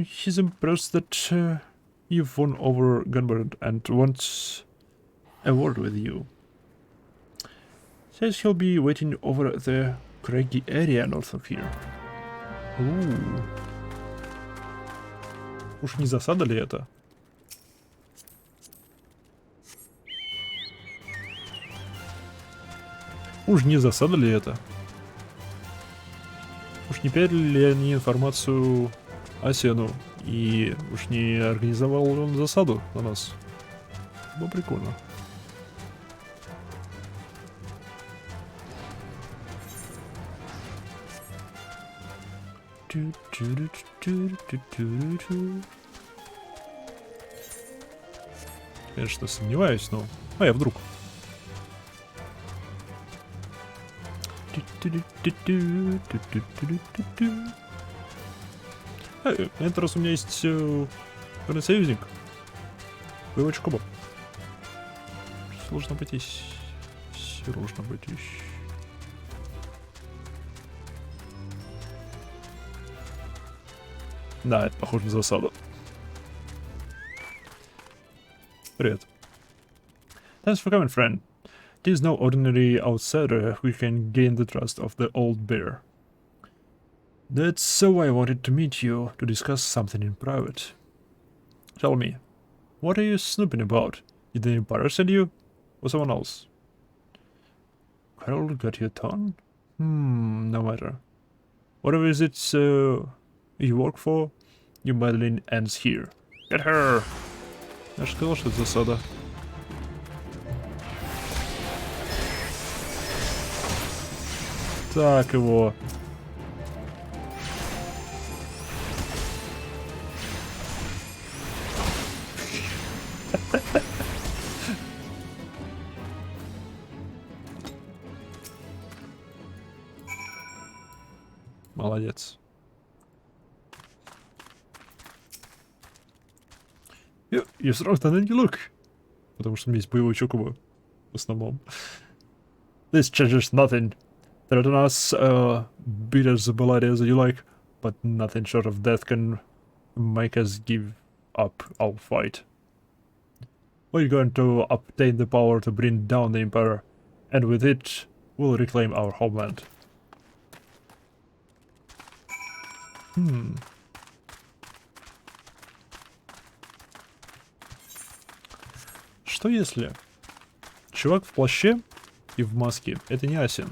He's impressed that you've won over Gunbird and wants a word with you. Says he'll be waiting over at the craggy area north of here. Ooh. Уж не засада ли это? Уж не засада ли это? Уж не передали ли они информацию Асену? И уж не организовал ли он засаду на нас? Было прикольно. Конечно, сомневаюсь, но... А, я вдруг... На этот раз у меня есть союзник. Боевой чокоба. Сложно обойтись. Сложно обойтись. Да, это похоже на засаду. Привет. Thanks for coming, friend. This is no ordinary outsider who can gain the trust of the old bear. That's so I wanted to meet you to discuss something in private. Tell me, what are you snooping about? Did the Empire send you? Or someone else? Carol got your tongue? No matter. Whatever is it you work for, your meddling ends here. Get her! Я же сказал, что это засада. Так его. Молодец. You stronger than you look. Потому что у меня есть боевой чокоба. В основном. This changes nothing. Threaten us, beat us as bloody as you like, but nothing short of death can make us give up our fight. We're going to obtain the power to bring down the Empire, and with it, we'll reclaim our homeland. Что если чувак в плаще и в маске — это не Асен?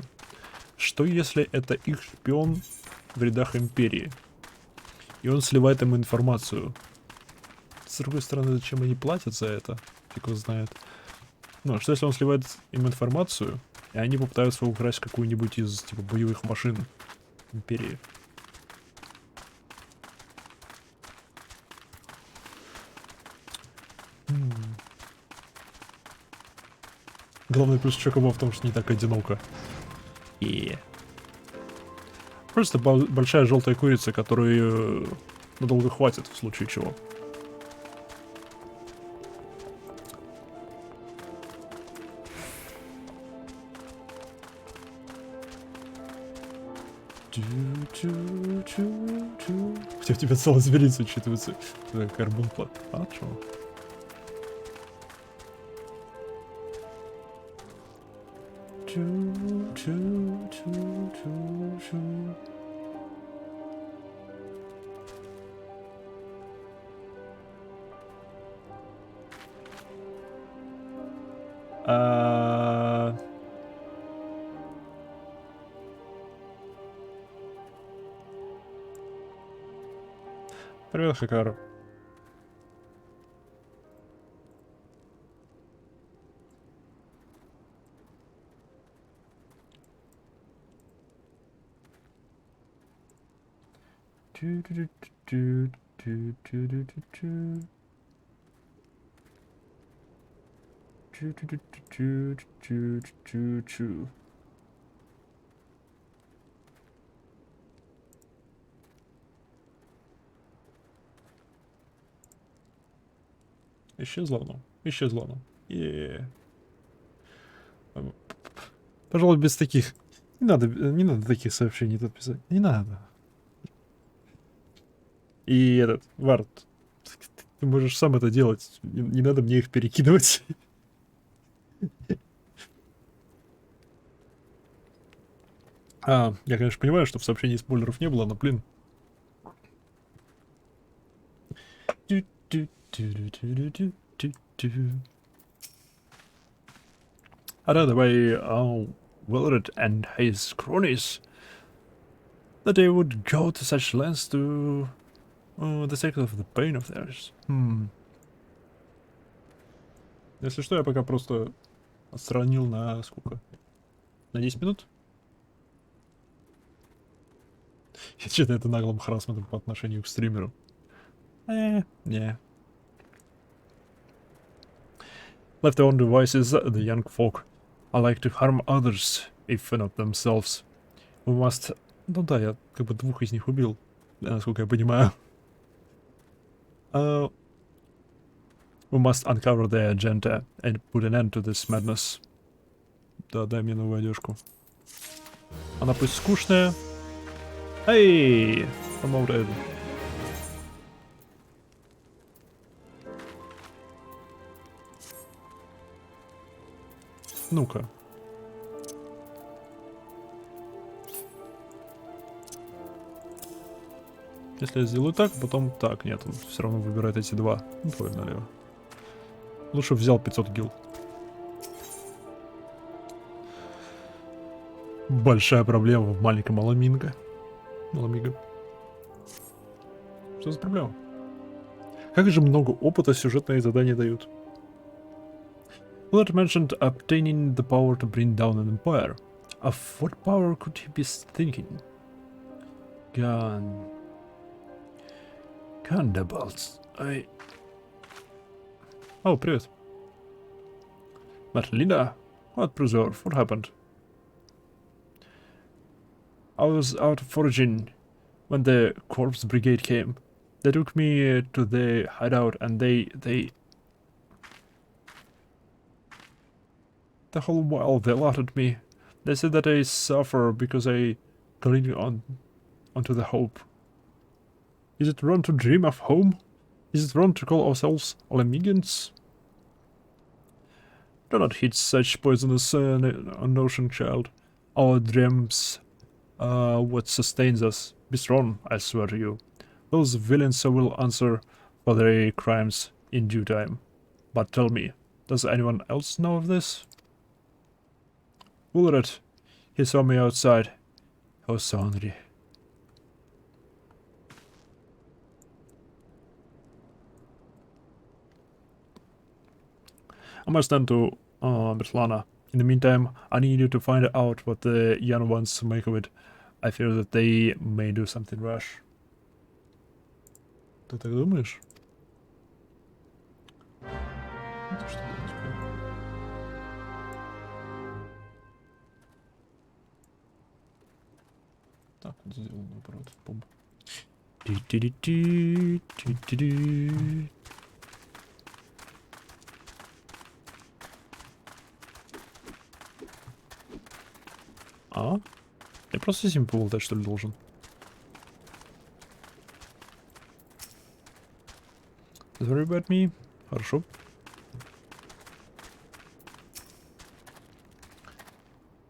Что если это их шпион в рядах Империи? И он сливает им информацию. С другой стороны, зачем они платят за это? Фиг его знает. Ну, что если он сливает им информацию, и они попытаются украсть какую-нибудь из, типа, боевых машин Империи? Главный плюс Чокоба в том, что не так одиноко. И просто большая желтая курица, которую надолго хватит в случае чего. Хотя у тебя целая зверица учитывается. Карбон плат. А чё? Привет, Хакару. Исчезло оно. Исчезло оно. Пожалуй, без таких. Не надо таких сообщений тут писать. Не надо. И этот, Вард, ты можешь сам это делать. Не надо мне их перекидывать. Я, конечно, понимаю, что в сообщении спойлеров не было, но, блин. Another way, Willard and his cronies, that they would go to such lengths to the sake of the pain of theirs. Если что, я пока просто отстранил на сколько? На 10 минут? Я считаю это наглым харассментом по отношению к стримеру. Не. Left to own devices, the young folk are like to harm others, if not themselves. We must... Ну да, я как бы двух из них убил, насколько я понимаю. We must uncover their agenda and put an end to this madness. Да, дай мне новую одежку. Она пусть скучная. Эй! Promoted. Ну-ка. Если я сделаю так, потом так. Нет, он все равно выбирает эти два. Ну, твой налево. Лучше взял 500 гил. Большая проблема в маленьком Миго. Что за проблема? Как же много опыта сюжетные задания дают. Willard mentioned obtaining the power to bring down an empire. Of what power could he be thinking? Gundables. Oh, привет. Marlena? What preserve? What happened? I was out foraging when the corpse brigade came. They took me to the hideout and they... The whole while they laughed at me. They said that I suffer because I cling onto the hope. Is it wrong to dream of home? Is it wrong to call ourselves Lemigans? Do not heed such poisonous notion, child. Our dreams are what sustains us. Be strong, I swear to you. Those villains will answer for their crimes in due time. But tell me, does anyone else know of this? Willard, he saw me outside. I was so hungry. I must turn to Bertlana. In the meantime, I need you to find out what the young ones make of it. I fear that they may do something rash. Ты так думаешь? Это что делать теперь? Так вот сделал наоборот. Пум. Я просто с ним поболтать, что ли, должен? Sorry about me. Хорошо.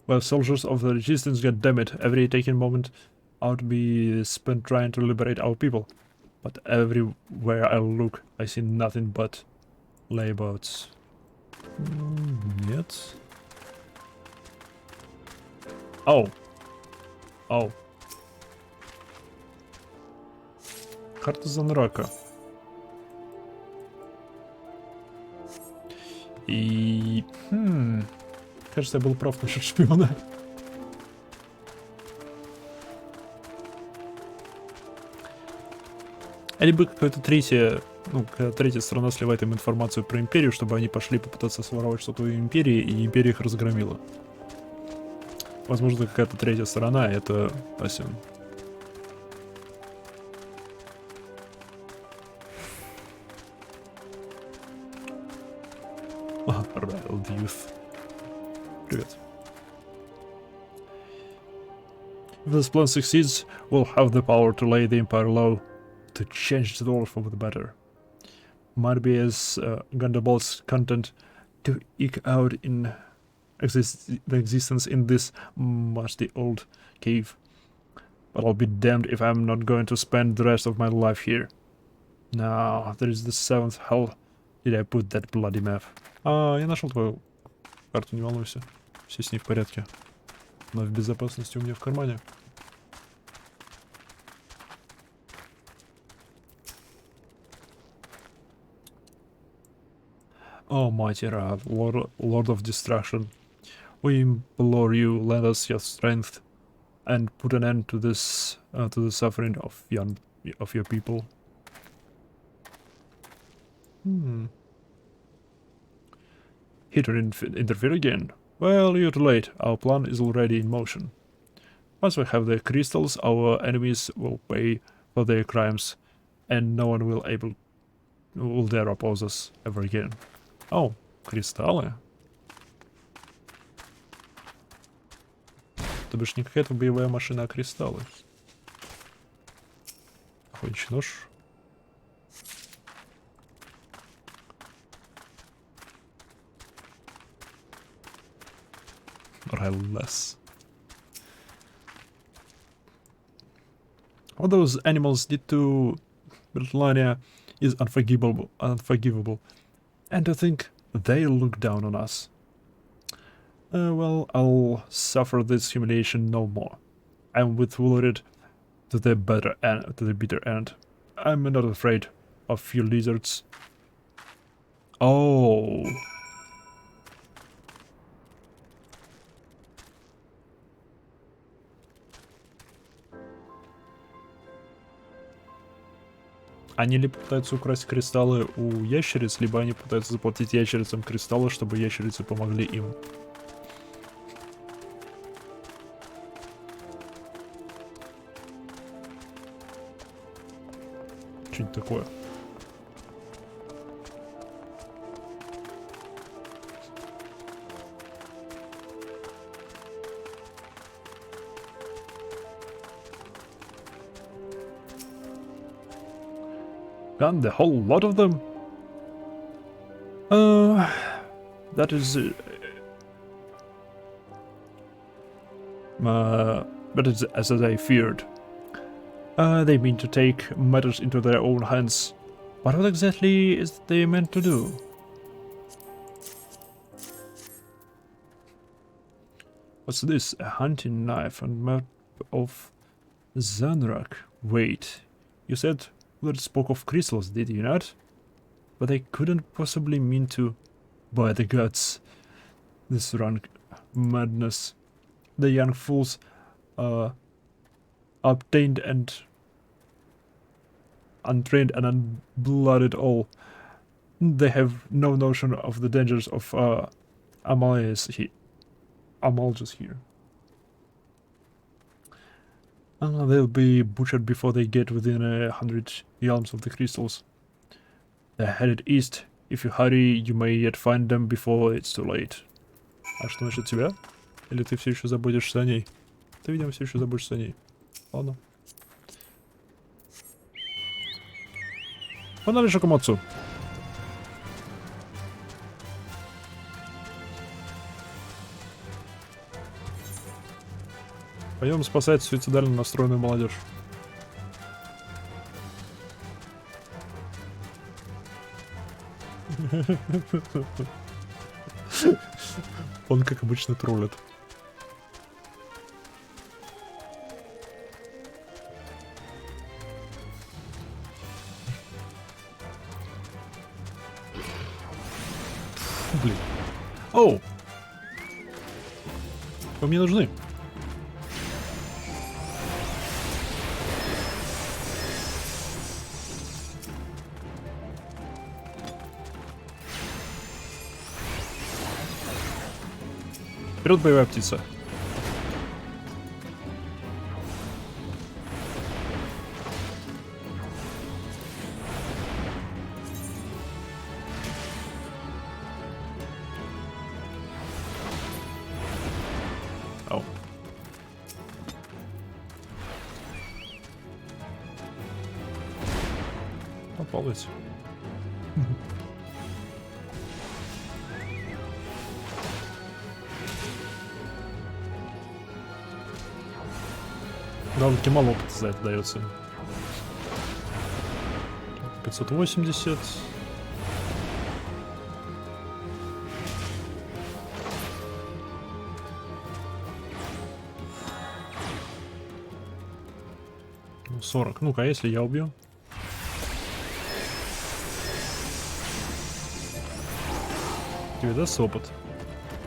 Well, soldiers of the resistance, goddammit, every taken moment ought to be spent trying to liberate our people. But everywhere I look, I see nothing but layabouts. Нет. Оу. Карта Занрака. И... Кажется, я был прав насчет шпиона. Либо какая-то третья... Ну, когда третья сторона сливает им информацию про Империю, чтобы они пошли попытаться своровать что-то у Империи, и Империя их разгромила. Возможно, какая-то третья сторона, это Асин. Riled youth. Привет. If this plan succeeds, we'll have the power to lay the Empire low, to change the world for the better. Might be as Gundaball's content to eke out in the existence in this musty old cave. But I'll be damned if I'm not going to spend the rest of my life here. Now, there is the seventh hell. Did I put that bloody map? Я нашел твою карту, не волнуйся. Все с ней в порядке. Она в безопасности у меня в кармане. Almighty Ra, Lord of Destruction, we implore you, lend us your strength and put an end to this, to the suffering of your people. Here to interfere again? Well, you're too late. Our plan is already in motion. Once we have the crystals, our enemies will pay for their crimes, and no one will dare oppose us ever again. Oh, кристаллы. То бишь не какая-то боевая машина, а кристаллы. Охотничий нож. Railless. What those animals did to Britannia is unforgivable. And to think they look down on us. Well, I'll suffer this humiliation no more. I'm withholden to the bitter end. I'm not afraid of you lizards. Oh. Они либо пытаются украсть кристаллы у ящериц, либо они пытаются заплатить ящерицам кристаллы, чтобы ящерицы помогли им. Что-нибудь такое. Gun, the whole lot of them? That is... but it's as I feared. They mean to take matters into their own hands. But what exactly is they meant to do? What's this? A hunting knife and map of Zanrak. Wait, you said that spoke of crystals, did you not? But they couldn't possibly mean to... By the gods. This rank madness. The young fools obtained and untrained and unblooded all. They have no notion of the dangers of Amaljas here. They'll be butchered before they get within 100 yalms of the crystals. They're headed east. If you hurry, you may yet find them before it's too late. А что насчет тебя? Или ты все еще заботишься о ней? Ты, видимо, все еще заботишься о ней. Ладно. Погнали Шокомоцу. Пойдем спасать суицидально настроенную молодежь. Он, как обычно, троллит. Блин. Оу! Вы мне нужны. Вперед, боевая птица. плавать. Довольно-таки мало опыта за это дается. 580. Ну, 40. Ну-ка, если я убью? Тебе даст опыт?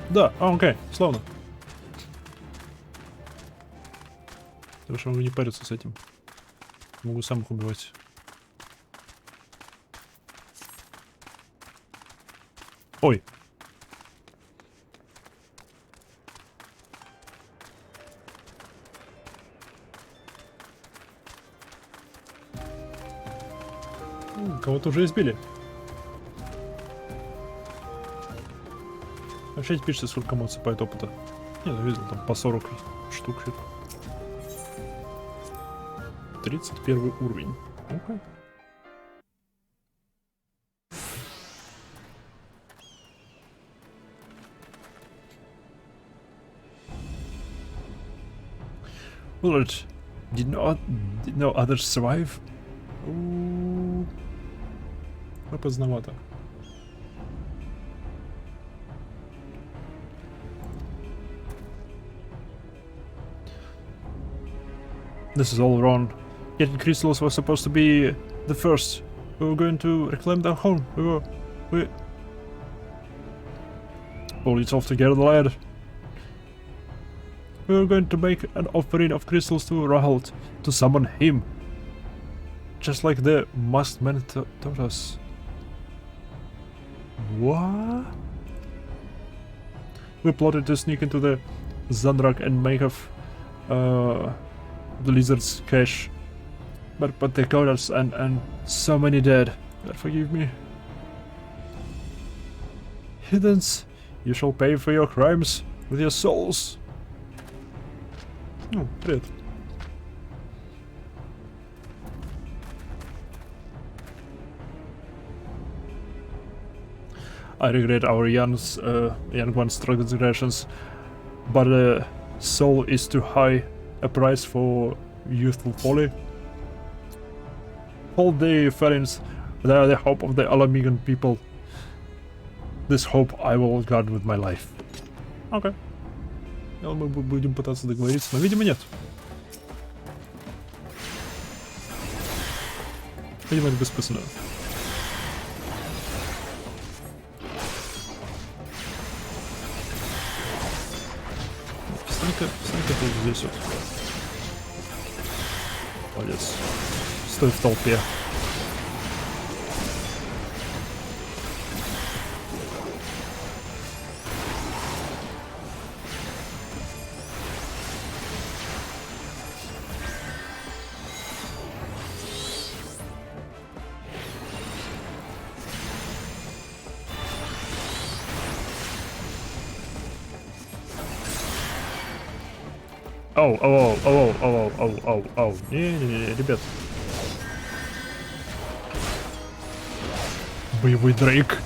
Да, окей, славно. Потому что могу не париться с этим. Могу сам их убивать. Ой. Кого-то уже избили. Вообще пишется, сколько кому отсыпает опыта. Не, ну видел, там по 40 штук. 31 уровень. Ну-ка. Lord, did no others survive? Поздновато. This is all wrong. Getting crystals was supposed to be the first. We were going to reclaim their home. We... Pull it off together, lad. We were going to make an offering of crystals to Rahalt to summon him. Just like the masked man taught us. What? We plotted to sneak into the Zandrak and make off the lizard's cache. But they caught us and so many dead. God forgive me. Heathens, you shall pay for your crimes with your souls. Oh, привет. I regret our young one's transgressions, but soul is too high a price for youthful folly. Hold the felons, they are the hope of the Alamigan people. This hope I will guard with my life. Okay. Мы будем пытаться договориться, но, видимо, нет. Видимо, это бессмысленно. Встань-ка тут здесь вот. Молодец. Стой в толпе. Оу. Не, ребят. Боевой Дрейк.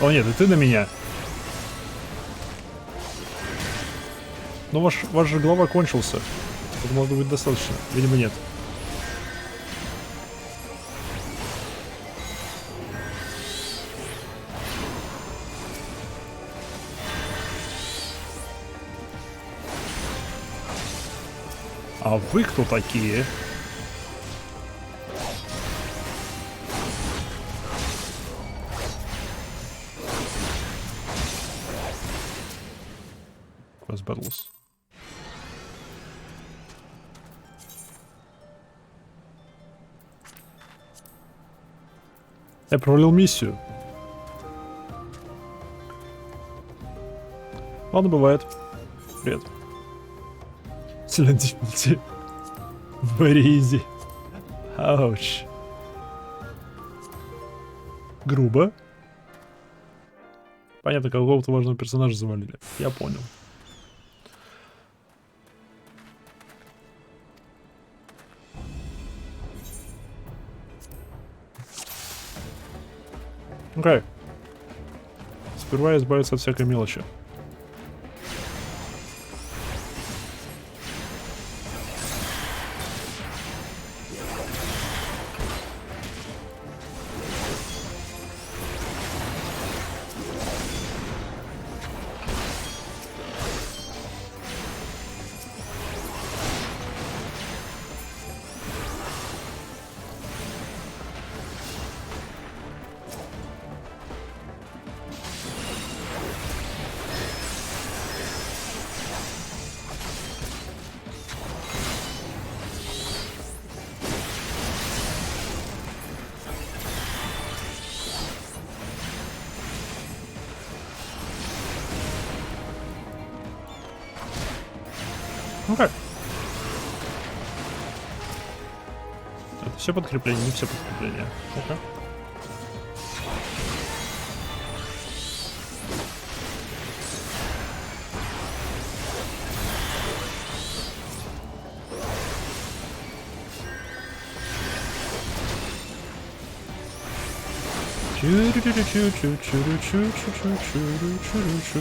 О нет, и ты на меня. Но ваш же глава кончился. Тут может быть достаточно. Видимо, нет. А вы кто такие? Cross battles. Я провалил миссию. Ладно, бывает. Привет. Silent difficulty. Very easy. Ouch. Грубо. Понятно, какого-то важного персонажа завалили. Я понял. Окей. Сперва избавиться от всякой мелочи. Окей. Это все подкрепление, не все подкрепление. Окей. Чу-чу-чу-чу-чу-чу-чу-чу-чу-чу-чу-чу.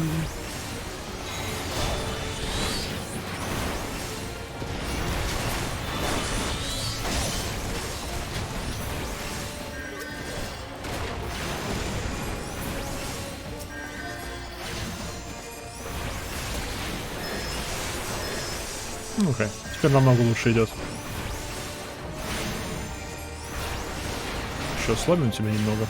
Окей, теперь намного лучше идет. Еще ослабим тебя немного.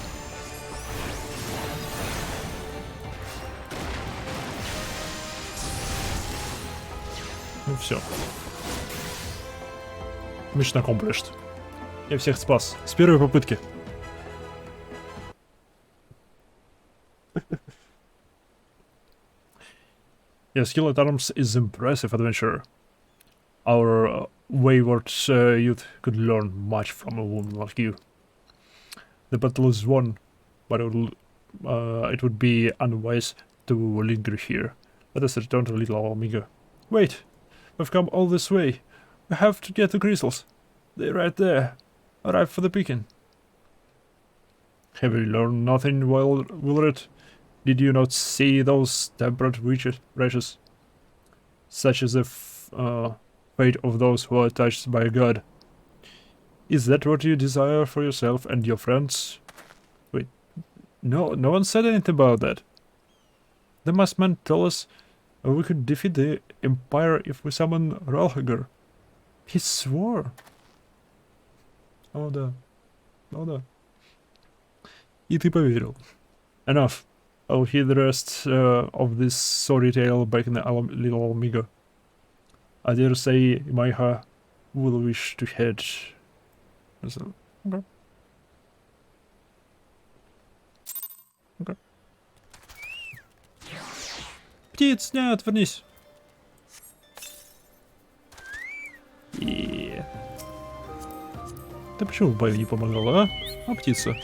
Ну все. Mission accomplished. Я всех спас. С первой попытки. Yeah, skill at arms is impressive adventure. Our wayward youth could learn much from a woman like you. The battle is won, but it would be unwise to linger here. Let us return to little Mhigo. Wait! We've come all this way. We have to get the crystals. They're right there. Arrive for the picking. Have you learned nothing, Willard? Did you not see those temperate wretches? Such as the fate of those who are touched by God. Is that what you desire for yourself and your friends? Wait, no one said anything about that. The masked man told us we could defeat the Empire if we summon Ralhagar. He swore. О да, о да. И ты поверил. Enough. I'll hear the rest of this sorry tale back in the little Mhigo. I dare say Maiha will wish to head. So, okay. Okay. Птиц, нет, вернись. И... Ты почему в бою не помогала, а? А птица?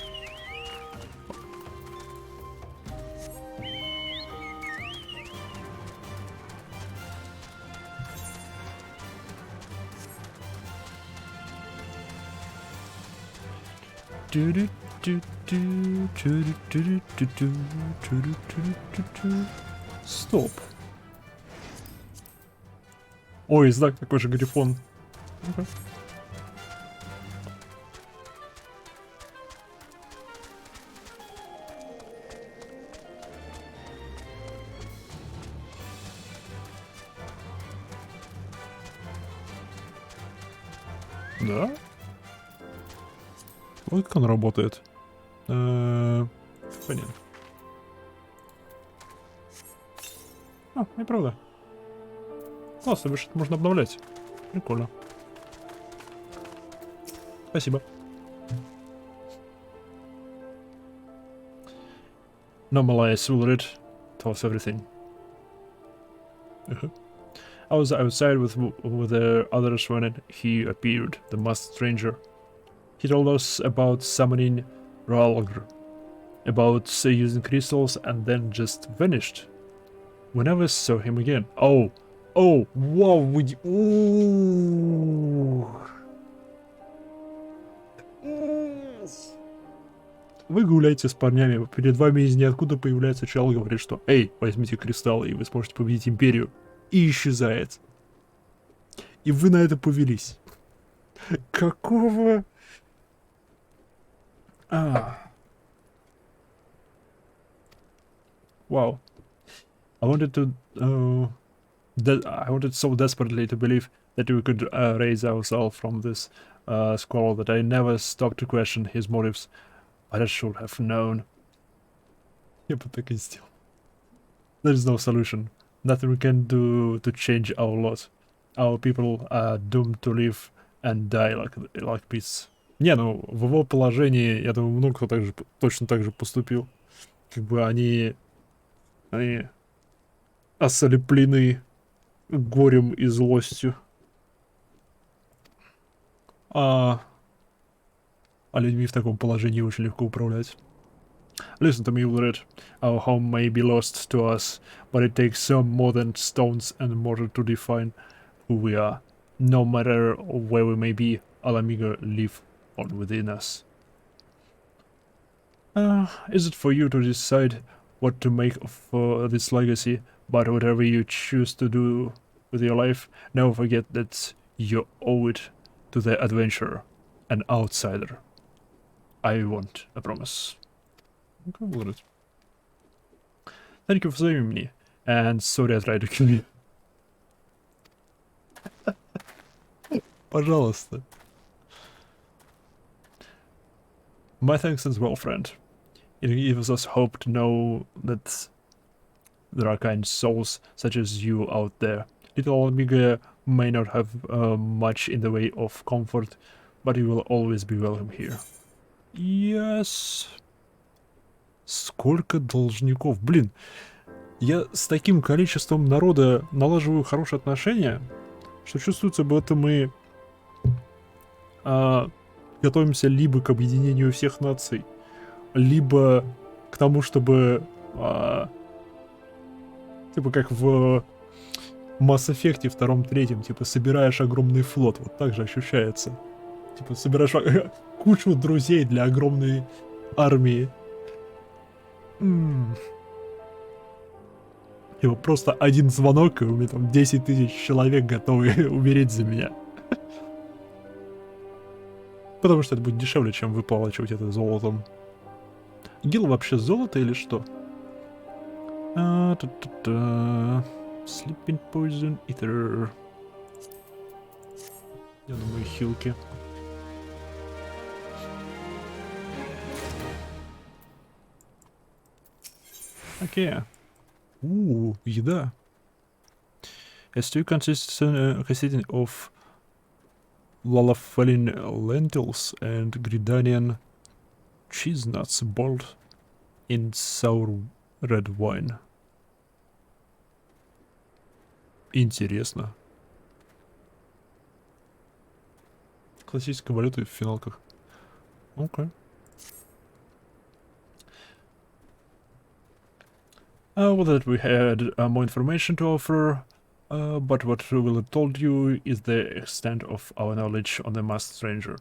Стоп. Ой, знак такой же грифон. Okay. Да? Вот как он работает. Понятно. А, неправда. Классно, видишь, это можно обновлять. Прикольно. Спасибо. Normalize Ulrid. Toss everything. I was outside with the others when he appeared, the masked stranger. He told us about summoning Ralgr, about using crystals, and then just vanished. We never saw him again. Oh, wow, ooh. Вы гуляете с парнями, перед вами из ниоткуда появляется чел, говорит, что «Эй, возьмите кристаллы, и вы сможете победить империю». И исчезает. И вы на это повелись. Какого... Wow. I wanted so desperately to believe that we could raise ourselves from this squall that I never stopped to question his motives. But I should have known. Я бы так и сделал. There is no solution. Nothing we can do to change our lot. Our people are doomed to live and die like beasts. Не, ну, в его положении, я думаю, много кто точно так же поступил. Как бы они ослеплены горем и злостью. А людьми в таком положении очень легко управлять. Listen to me, Ulrid. Our home may be lost to us, but it takes some more than stones and mortar to define who we are. No matter where we may be, our Mhigo live on within us. Is it for you to decide what to make of this legacy? But whatever you choose to do with your life, never forget that you owe it to the adventurer, an outsider. I want a promise. Okay, Ulrid. Thank you for saving me, and sorry I tried to kill you. Пожалуйста. My thanks as well, friend. It gives us hope to know that there are kind souls such as you out there. Little Mhigo may not have much in the way of comfort, but you will always be welcome here. Yes. Сколько должников? Блин, я с таким количеством народа налаживаю хорошие отношения, что чувствуется, будто мы готовимся либо к объединению всех наций, либо к тому, чтобы типа как в Mass Effect 2-3, типа собираешь огромный флот, вот так же ощущается. Типа собираешь кучу друзей для огромной армии. Типа просто один звонок, и у меня там 10 тысяч человек готовы умереть за меня. Потому что это будет дешевле, чем выплачивать это золотом. Гил вообще золото или что? Sleeping Poison Eater. Я думаю, хилки. Окей. Еда. A stew consisting of lalafalin lentils and Gridanian cheese nuts boiled in sour red wine. Интересно. Классическая валюта в финалках. Окей. Well, that we had more information to offer, but what we will have told you is the extent of our knowledge on the masked stranger.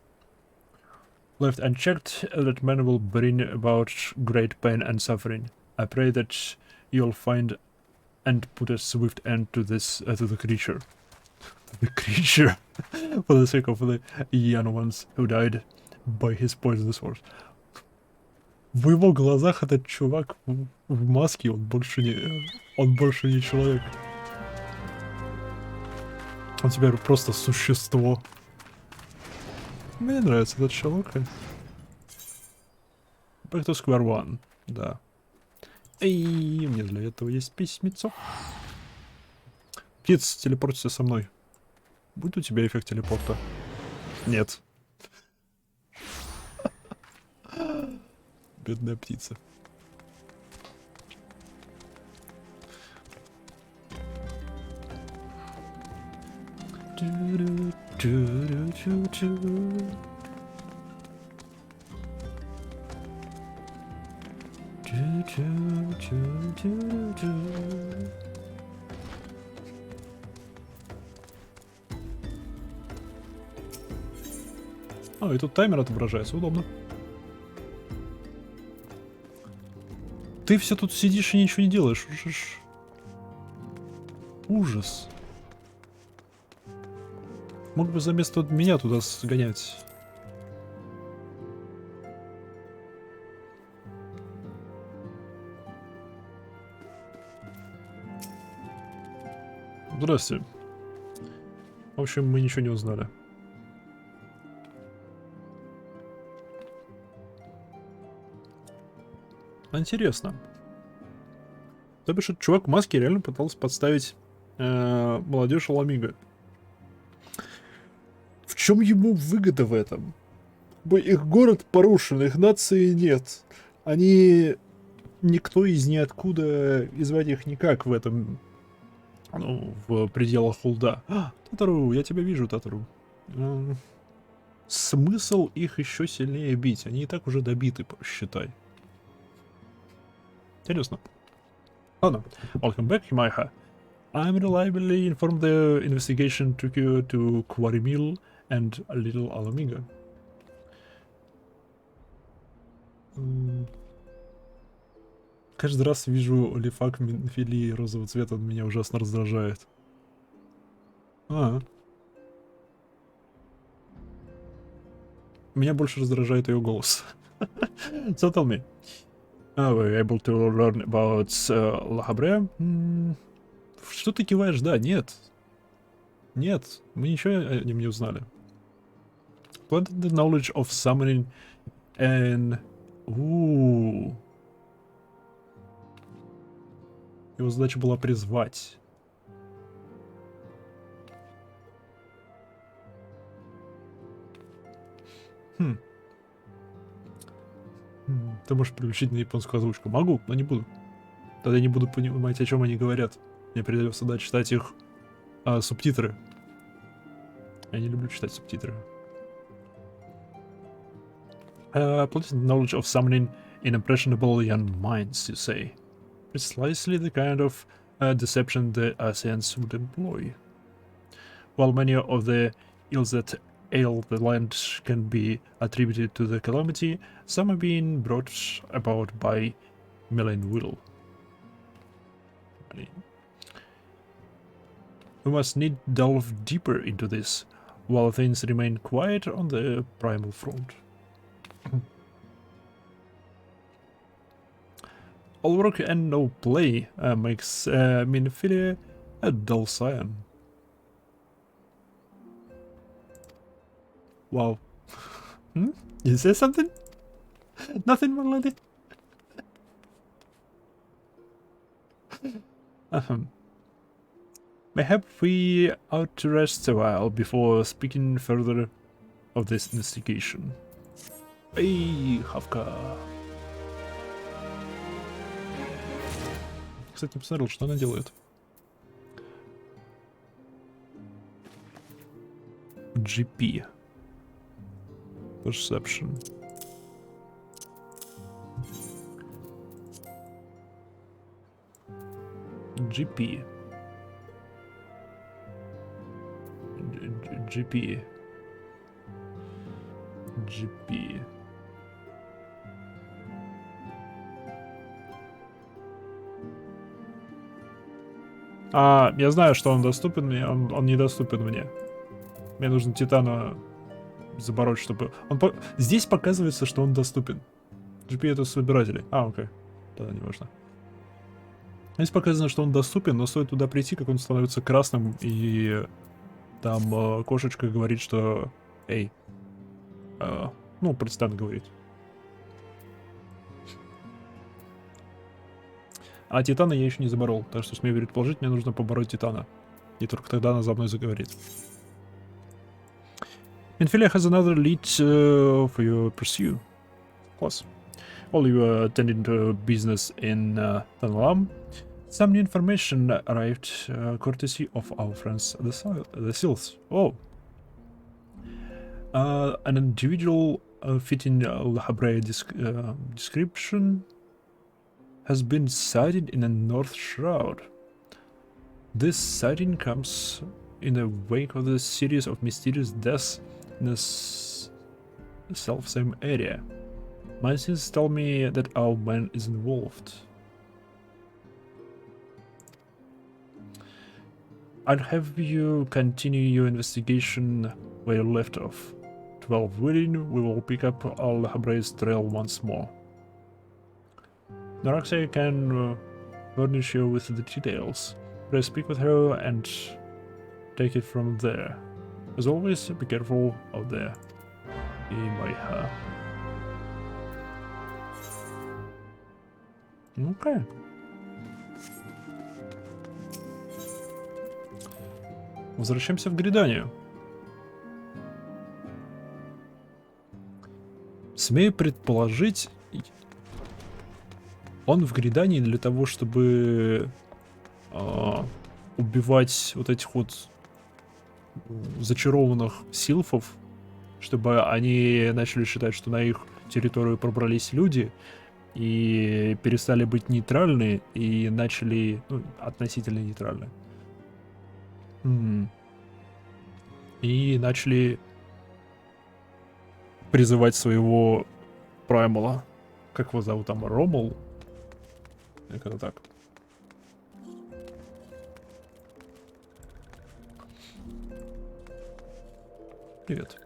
Left unchecked, that man will bring about great pain and suffering. I pray that you'll find and put a swift end to this, to the creature. The creature, for the sake of the young ones who died by his poisonous force. В его глазах этот чувак в маске, он больше не человек. Он теперь просто существо. Мне нравится этот чувак. Back to square one, да. И мне для этого есть письмецо. Птиц, телепорться со мной. Будет у тебя эффект телепорта? Нет. Бедная птица. А, и тут таймер отображается, удобно. Ты все тут сидишь и ничего не делаешь. Ужас. Мог бы за место меня туда сгонять. Здрасте. В общем, мы ничего не узнали. Интересно. То бишь, этот чувак в маске реально пытался подставить молодежь Мhigo. В чем ему выгода в этом? Их город порушен, их нации нет. Они... Никто из ниоткуда, звать их никак в этом... Ну, в пределах холда. Татару, я тебя вижу, Татару. Смысл их еще сильнее бить? Они и так уже добиты, считай. Интересно. Ладно. Welcome back, Mhigo. I'm reliably informed the investigation took you to Quarry Mill and a little Mhigo. Каждый раз вижу лифак фили розового цвета, он меня ужасно раздражает. Меня больше раздражает ее голос. So tell me. Were you able to learn about La Habre? Что ты киваешь? Да, нет. Нет, мы ничего о нем не узнали. Planted the knowledge of summoning and... Его задача была призвать. Ты можешь переключить на японскую озвучку? Могу, но не буду. Тогда я не буду понимать, о чем они говорят. Мне придется читать их субтитры. Я не люблю читать субтитры. Planted knowledge of summoning in impressionable young minds, you say. Precisely the kind of deception the Asians would employ. While many of the ills that ail the land can be attributed to the calamity, some are being brought about by malign will. We must need delve deeper into this, while things remain quiet on the primal front. All work and no play makes Minfilia a dull scion. Wow. You say something? Nothing, my lady? Mayhap we ought to rest a while before speaking further of this investigation. Эй, Хавка. Кстати, не посмотрел, что она делает. GP. Perception. GP. GP. GP. Я знаю, что он доступен мне, он недоступен мне. Мне нужно Титана забороть, чтобы... Здесь показывается, что он доступен. GP это собиратели. Окей. Тогда не важно. Здесь показано, что он доступен, но стоит туда прийти, как он становится красным, и там кошечка говорит, что... Эй. Ну, про Титан говорит. А Титана я еще не заборол, так что смею предположить, мне нужно побороть Титана. И только тогда она за мной заговорит. Minfilia has another lead for you to pursue. Plus, while you are attending to business in Tanalam, Some new information arrived, courtesy of our friends, the seals. Oh. An individual fitting Lahabre description has been sighted in the North Shroud. This sighting comes in the wake of the series of mysterious deaths in the self-same area. My sins tell me that our man is involved. I'll have you continue your investigation where you left off. 12 willing, we will pick up Al-Habre's trail once more. Naraxia can furnish you with the details. Please speak with her and take it from there. As always, be careful out there. Her. Okay. Возвращаемся в Гриданию. Смею предположить, он в Гридании для того, чтобы убивать вот этих вот зачарованных силфов, чтобы они начали считать, что на их территорию пробрались люди и перестали быть нейтральны и начали, ну, относительно нейтральны. И начали призывать своего праймала. Как его зовут там? Ромул? Как это так? Привет.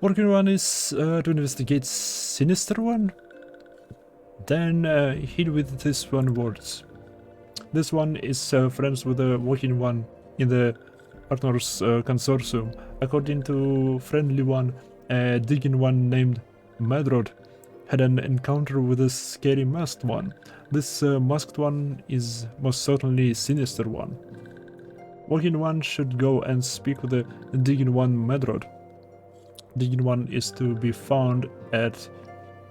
Working one is to investigate Sinister One. Then hit with this one words. This one is friends with the Working One in the Partners Consortium. According to Friendly One, a Digging One named Madrod had an encounter with a scary masked one. This masked one is most certainly Sinister One. Working One should go and speak with the Digging One Madrod. Digging One is to be found at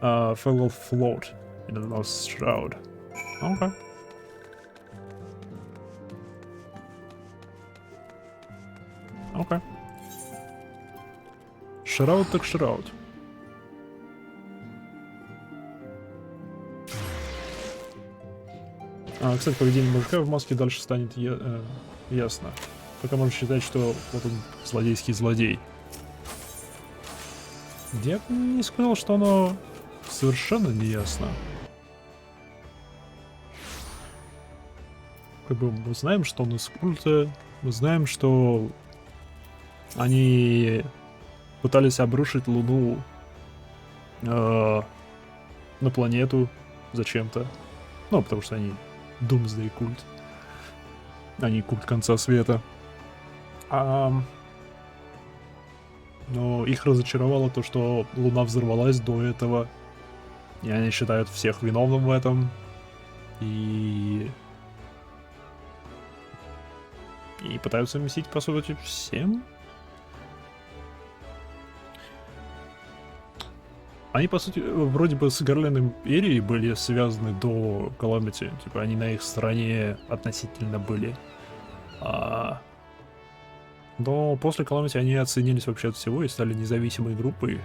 Fellow Float in the North Shroud. Okay. Okay. Шрауд так шрауд. Кстати, поведение мужика в маске дальше станет ясно. Пока можно считать, что вот он злодейский злодей. Я бы не сказал, что оно совершенно не ясно. Как бы мы знаем, что он из культа, мы знаем, что они пытались обрушить Луну на планету зачем-то. Ну, потому что они Думсдей культ. Они культ конца света. Но их разочаровало то, что Луна взорвалась до этого. И они считают всех виновным в этом. И пытаются мстить, по сути, всем. Они, по сути, вроде бы с Гарлен Империей были связаны до Calamity. Типа, они на их стороне относительно были. Но после Calamity они отсоединились вообще от всего и стали независимой группой.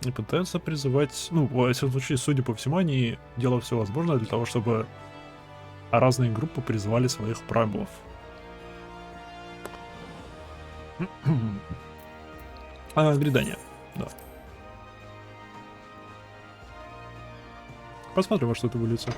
И пытаются призывать... Ну, во всяком случае, судя по всему, они делают все возможное для того, чтобы разные группы призывали своих праймлов. Гридание, да. Посмотрим, во что это выльется.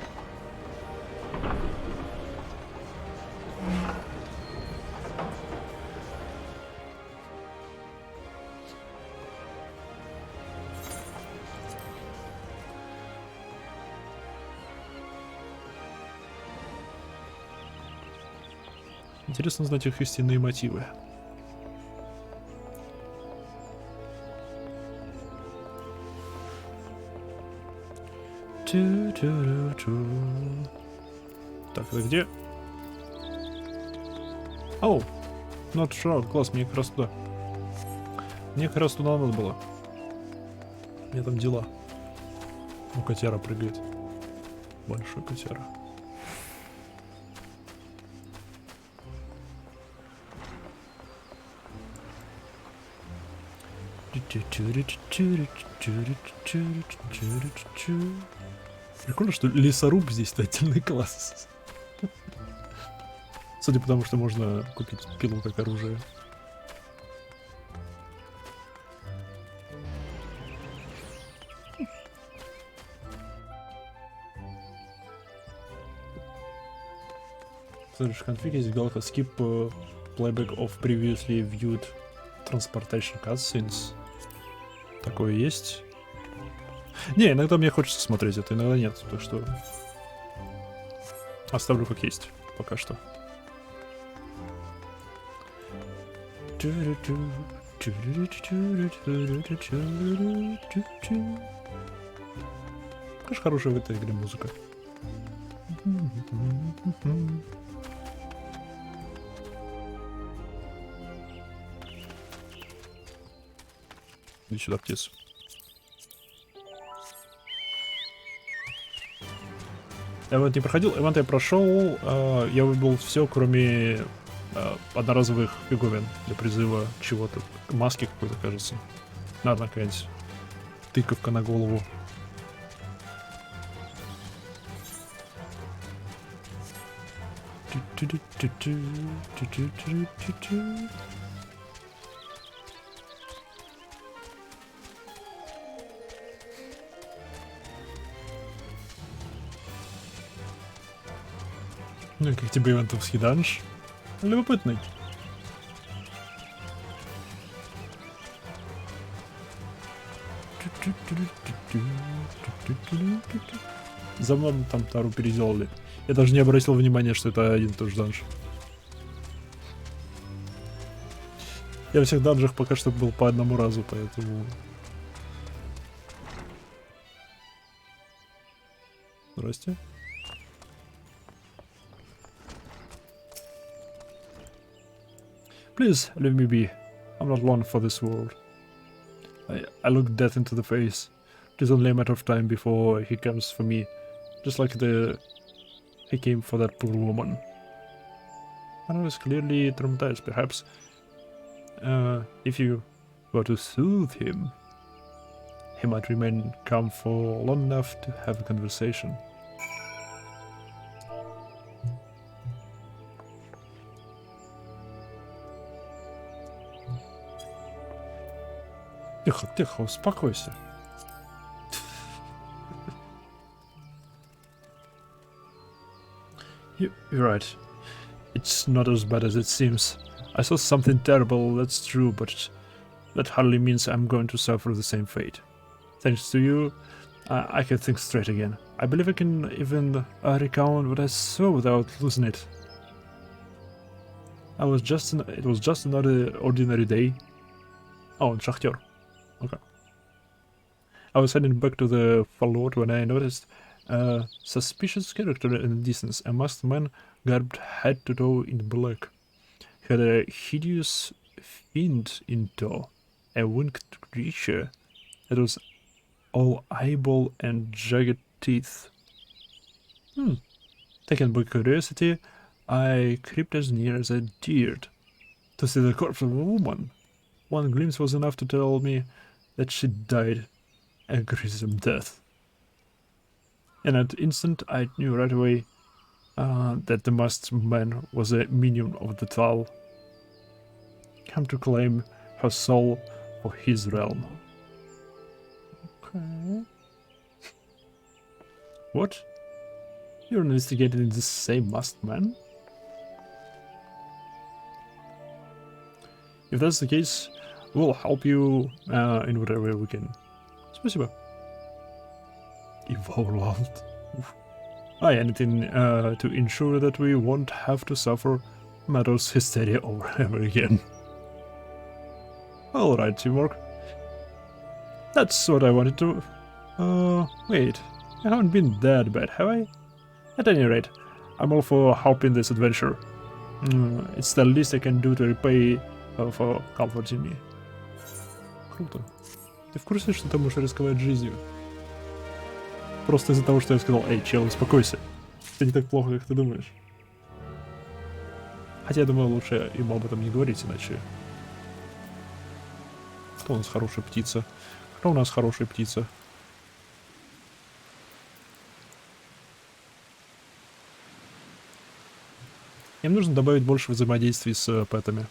Интересно знать их истинные мотивы. Так, это где? Оу, not sure, класс, мне как раз туда. Мне как раз туда надо было. У меня там дела. Ну, котяра прыгает. Большой котяра. Прикольно, что лесоруб здесь отдельный класс. Судя по тому, что можно купить пилу как оружие. Смотришь, в конфиге есть галка skip playback of previously viewed transportation cutscenes. Такое есть. Не, иногда мне хочется смотреть это, иногда нет. Так что оставлю как есть пока что. Конечно, хорошая в этой игре музыка. Иди сюда, птиц. Эвент не проходил, эвент я прошел, я выбил все, кроме одноразовых фиговин для призыва чего-то. Маски какой-то, кажется. Надо какая-нибудь тыковка на голову. Ну и как тебе ивентовский данж? Любопытный. За мной там Тару переделали. Я даже не обратил внимания, что это один и тот же данж. Я во всех данжах пока что был по одному разу, поэтому... Здрасте. Please, leave me be. I'm not long for this world. I look death into the face. It is only a matter of time before he comes for me. Just like he came for that poor woman. I was clearly traumatized, perhaps. If you were to soothe him, he might remain calm for long enough to have a conversation. Тихо, тихо, успокойся. You're right. It's not as bad as it seems. I saw something terrible, that's true, but that hardly means I'm going to suffer the same fate. Thanks to you, I can think straight again. I believe I can even recount what I saw without losing it. It was just another ordinary day. Oh, and Шахтер. Okay. I was heading back to the Fallout when I noticed a suspicious character in the distance, a masked man garbed head to toe in black. He had a hideous fiend in tow, a winged creature that was all eyeball and jagged teeth. Taken by curiosity, I crept as near as I dared to see the corpse of a woman. One glimpse was enough to tell me that she died a gruesome death. In that instant, I knew right away that the masked man was a minion of the Tal, come to claim her soul for his realm. Okay. What? You're investigating the same masked man? If that's the case, we'll help you in whatever way we can. Спасибо. Evolved. Anything to ensure that we won't have to suffer Meadows hysteria over and over again. Alright, teamwork. That's what I wanted to... wait. I haven't been that bad, have I? At any rate, I'm all for helping this adventure. It's the least I can do to repay for comforting me. Круто. Ты в курсе, что ты можешь рисковать жизнью? Просто из-за того, что я сказал, эй, чел, успокойся. Это не так плохо, как ты думаешь. Хотя я думаю, лучше ему об этом не говорить, иначе... Кто у нас хорошая птица? Кто у нас хорошая птица? Им нужно добавить больше взаимодействий с пэтами.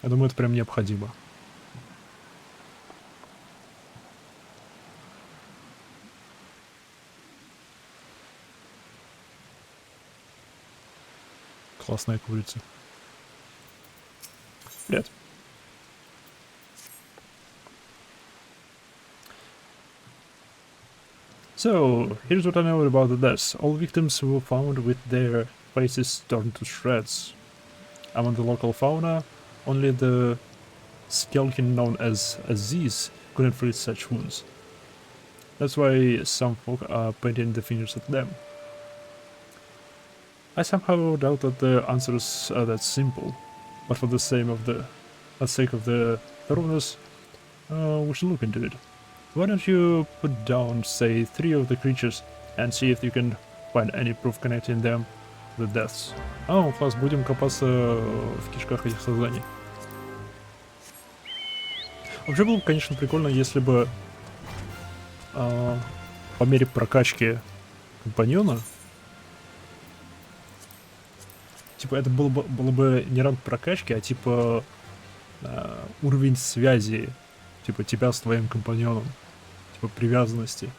Я думаю, это прям необходимо. Классная курица. Привет. So, here's what I know about the deaths. All victims were found with their faces torn to shreds. Among the local fauna, only the skeleton known as Aziz could inflict such wounds. That's why some folk are painting the fingers at them. I somehow doubt that the answers are that simple, but for the sake of the thoroughness, we should look into it. Why don't you put down, say, 3 of the creatures and see if you can find any proof connecting them to the deaths? Класс, будем копаться в кишках этих созданий. Вообще было бы, конечно, прикольно, если бы по мере прокачки компаньона, типа, это было бы не ранг прокачки, а типа уровень связи, типа, тебя с твоим компаньоном, типа, привязанности.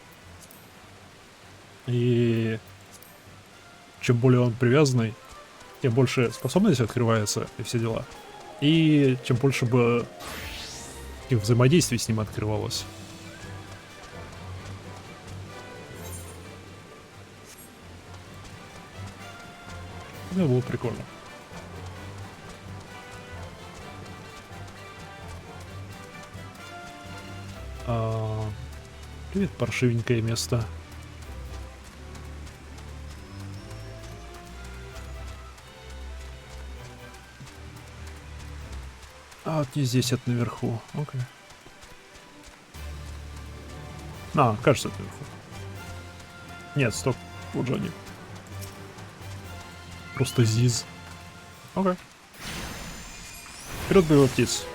И чем более он привязанный, тем больше способность открывается и все дела. И чем больше бы взаимодействий с ним открывалось. Это было прикольно. Привет, паршивенькое место. А вот не здесь, это наверху. Окей. Кажется, это наверху. Нет, стоп. Вот же они. Просто ЗИЗ. Окей. Вперед, боевой птиц.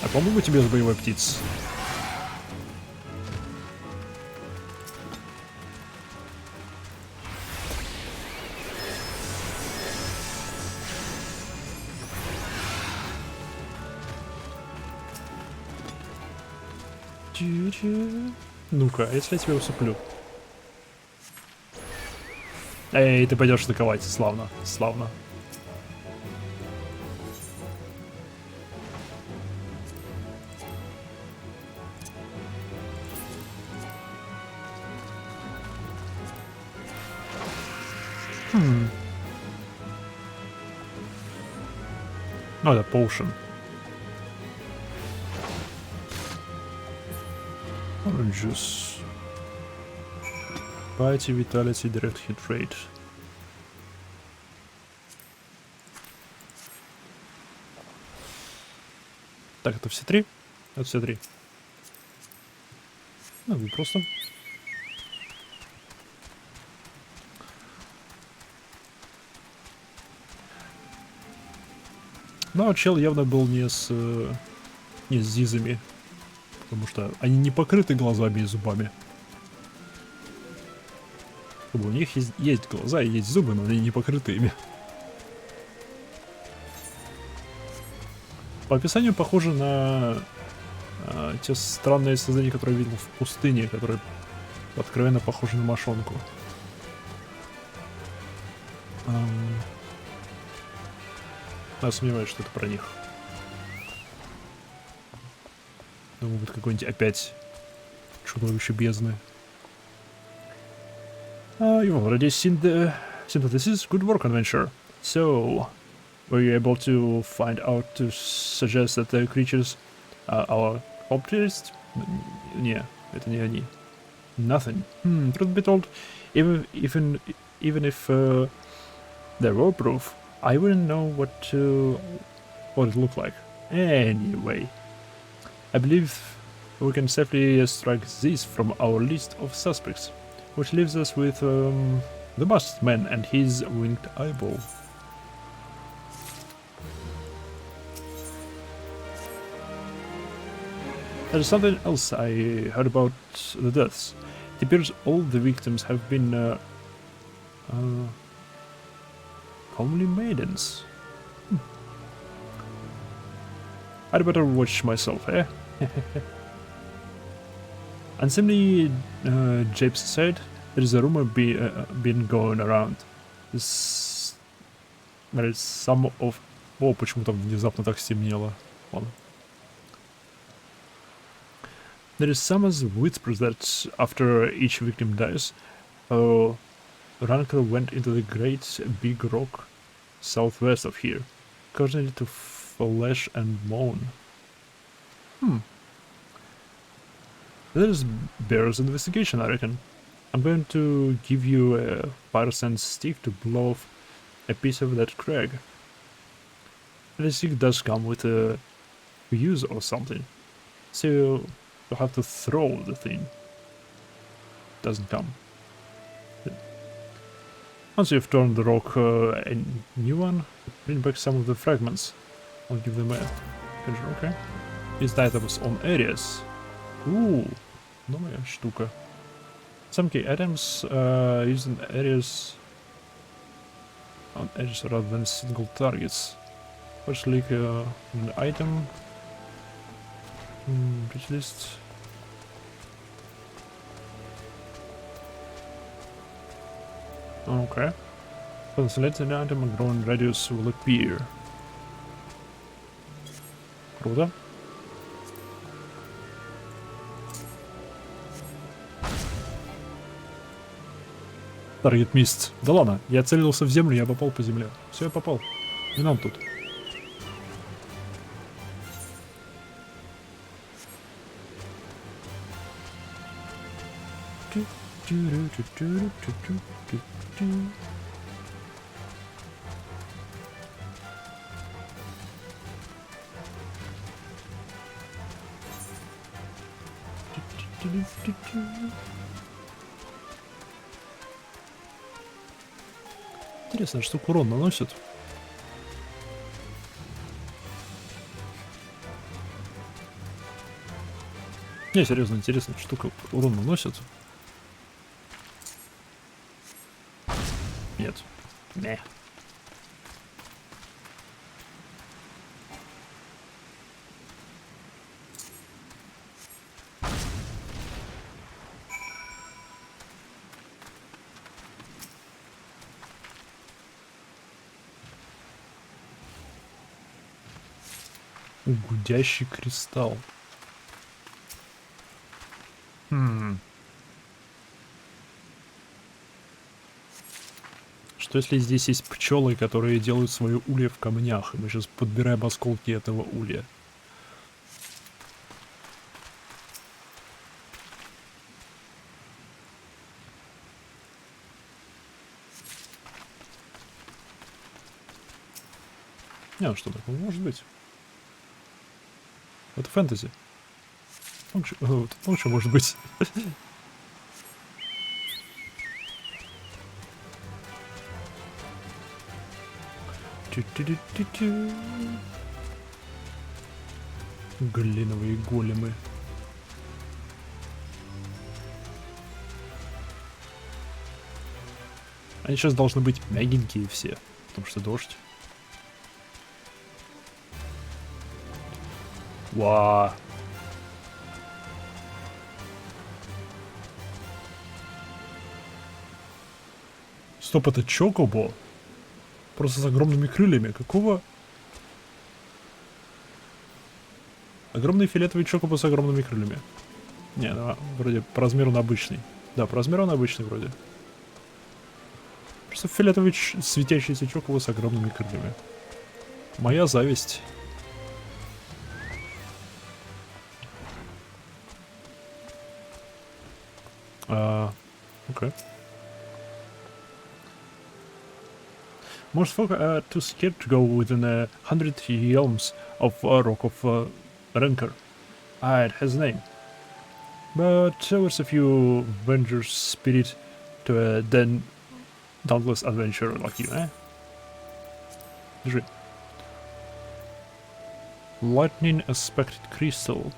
А помогу тебе с боевой птиц. Ну-ка, если я тебя усыплю. Эй, ты пойдешь атаковать. Славно, славно. Ну, это potion. Oranges. Bite, Vitality, Direct Hit Rate. Так, это все 3? Это все 3. Ну, просто. Ну, чел явно был не с зизами. Потому что они не покрыты глазами и зубами. У них есть глаза и есть зубы, но они не покрыты ими. По описанию похоже на те странные создания, которые я видел в пустыне, которые откровенно похожи на мошонку. Я сомневаюсь, что это про них. Думаю, будет какой-нибудь опять чудовище бездны. You've already seen the synthesis. Good work, adventure. So, were you able to find out to suggest that the creatures are our objects? Не, это не они. Nothing. Truth be told, even even if they were proof, I wouldn't know what it looked like. Anyway, I believe we can safely strike this from our list of suspects, which leaves us with the masked man and his winged eyeball. There's something else I heard about the deaths. It appears all the victims have been comely maidens. I'd better watch myself, eh? And simply, Japes said, there is a rumor been going around. There is some of... О, почему там внезапно так стемнело? Ладно. There is some whispers that after each victim dies, Ranker went into the great big rock southwest of here, causing it to flash and moan. There's bears investigation, I reckon. I'm going to give you a fire-sand stick to blow off a piece of that crag. The stick does come with a fuse or something, so you'll have to throw the thing. Doesn't come. Once you've turned the rock a new one, bring back some of the fragments. I'll give them a picture, okay? Use items on areas. Ooh, новая штука. Some key items used in areas on edges rather than single targets. First click an item. Which list? Okay. When selected an item, a growing radius will appear. Круто. Таргет мист. Да ладно, я целился в землю, я попал по земле. Все, я попал. Не нам тут. Интересно, что урон наносит. Не, серьезно, интересно, штука урон наносит. Нет. Не. Гудящий кристалл. Что если здесь есть пчелы, которые делают свое улье в камнях, и мы сейчас подбираем осколки этого улья? Не, ну что такое может быть? Это фэнтези. Лучше может быть. Глиновые големы. Они сейчас должны быть мягенькие все, потому что дождь. Вау. Стоп, это чокобо? Просто с огромными крыльями. Какого? Огромный фиолетовый чокобо с огромными крыльями. Не, ну, вроде по размеру он обычный. Да, по размеру он обычный вроде. Просто фиолетовый светящийся чокобо с огромными крыльями. Моя зависть. Окей. Most folk are too scared to go within 100 realms of Rock of Rancor. It has a name. But there's a few Avengers spirit to a then dauntless adventurer like you, eh? Держи. Lightning aspected crystal.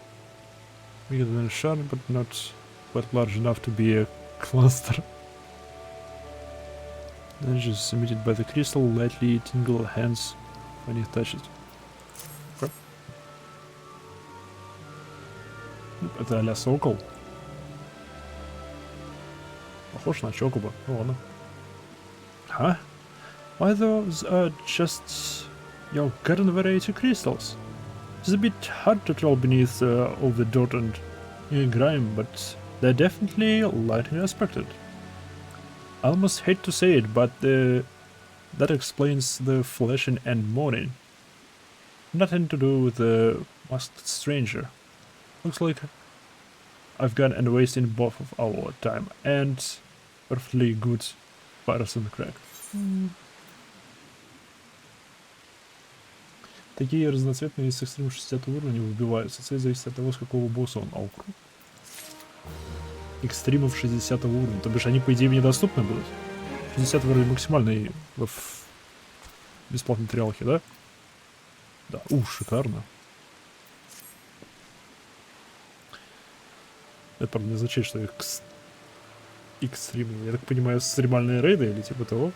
Bigger than a shard, but not quite large enough to be a cluster. Energies emitted by the crystal lightly tingle hands when you touch it. Okay. Это а-ля сокол. Похож на чокуба. Ну ладно. Huh? Why those are just your garden variety crystals? It's a bit hard to tell beneath all the dirt and grime, but they're definitely lightning aspected. I almost hate to say it, but that explains the flashing and moaning. Nothing to do with the masked stranger. Looks like I've gone and wasted both of our time and perfectly good person crack. Такие разноцветные из экстрим 60 уровня выбиваются. Цель зависит от того, с какого босса он. Аук. Экстримов 60 уровня. То бишь они, по идее, мне доступны будут. 60 вроде максимальный в бесплатной триалке, да? Да. Шикарно. Это, правда, не означает, что экстримные. Я так понимаю, стримальные рейды или типа того.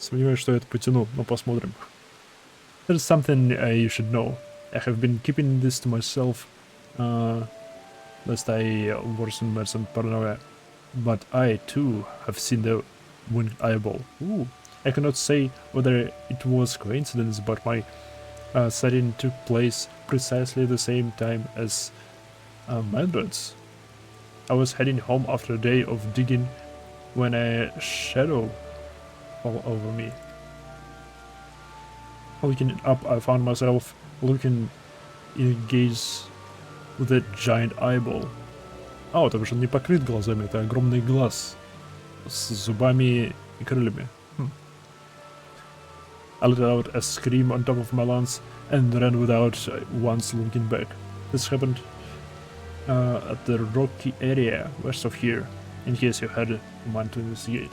Сомневаюсь, что я это потяну, но посмотрим. There's something you should know. I have been keeping this to myself, lest I worsen medicine paranoia. But I, too, have seen the winged eyeball. Ooh. I cannot say whether it was coincidence, but my sighting took place precisely the same time as Mandra's. I was heading home after a day of digging when a shadow fell over me. Looking up, I found myself looking in a gaze with a giant eyeball. То бишь он не покрыт глазами, это огромный глаз с зубами и крыльями. I let out a scream on top of my lungs and ran without once looking back. This happened at the rocky area west of here, in case you had a mind to investigate.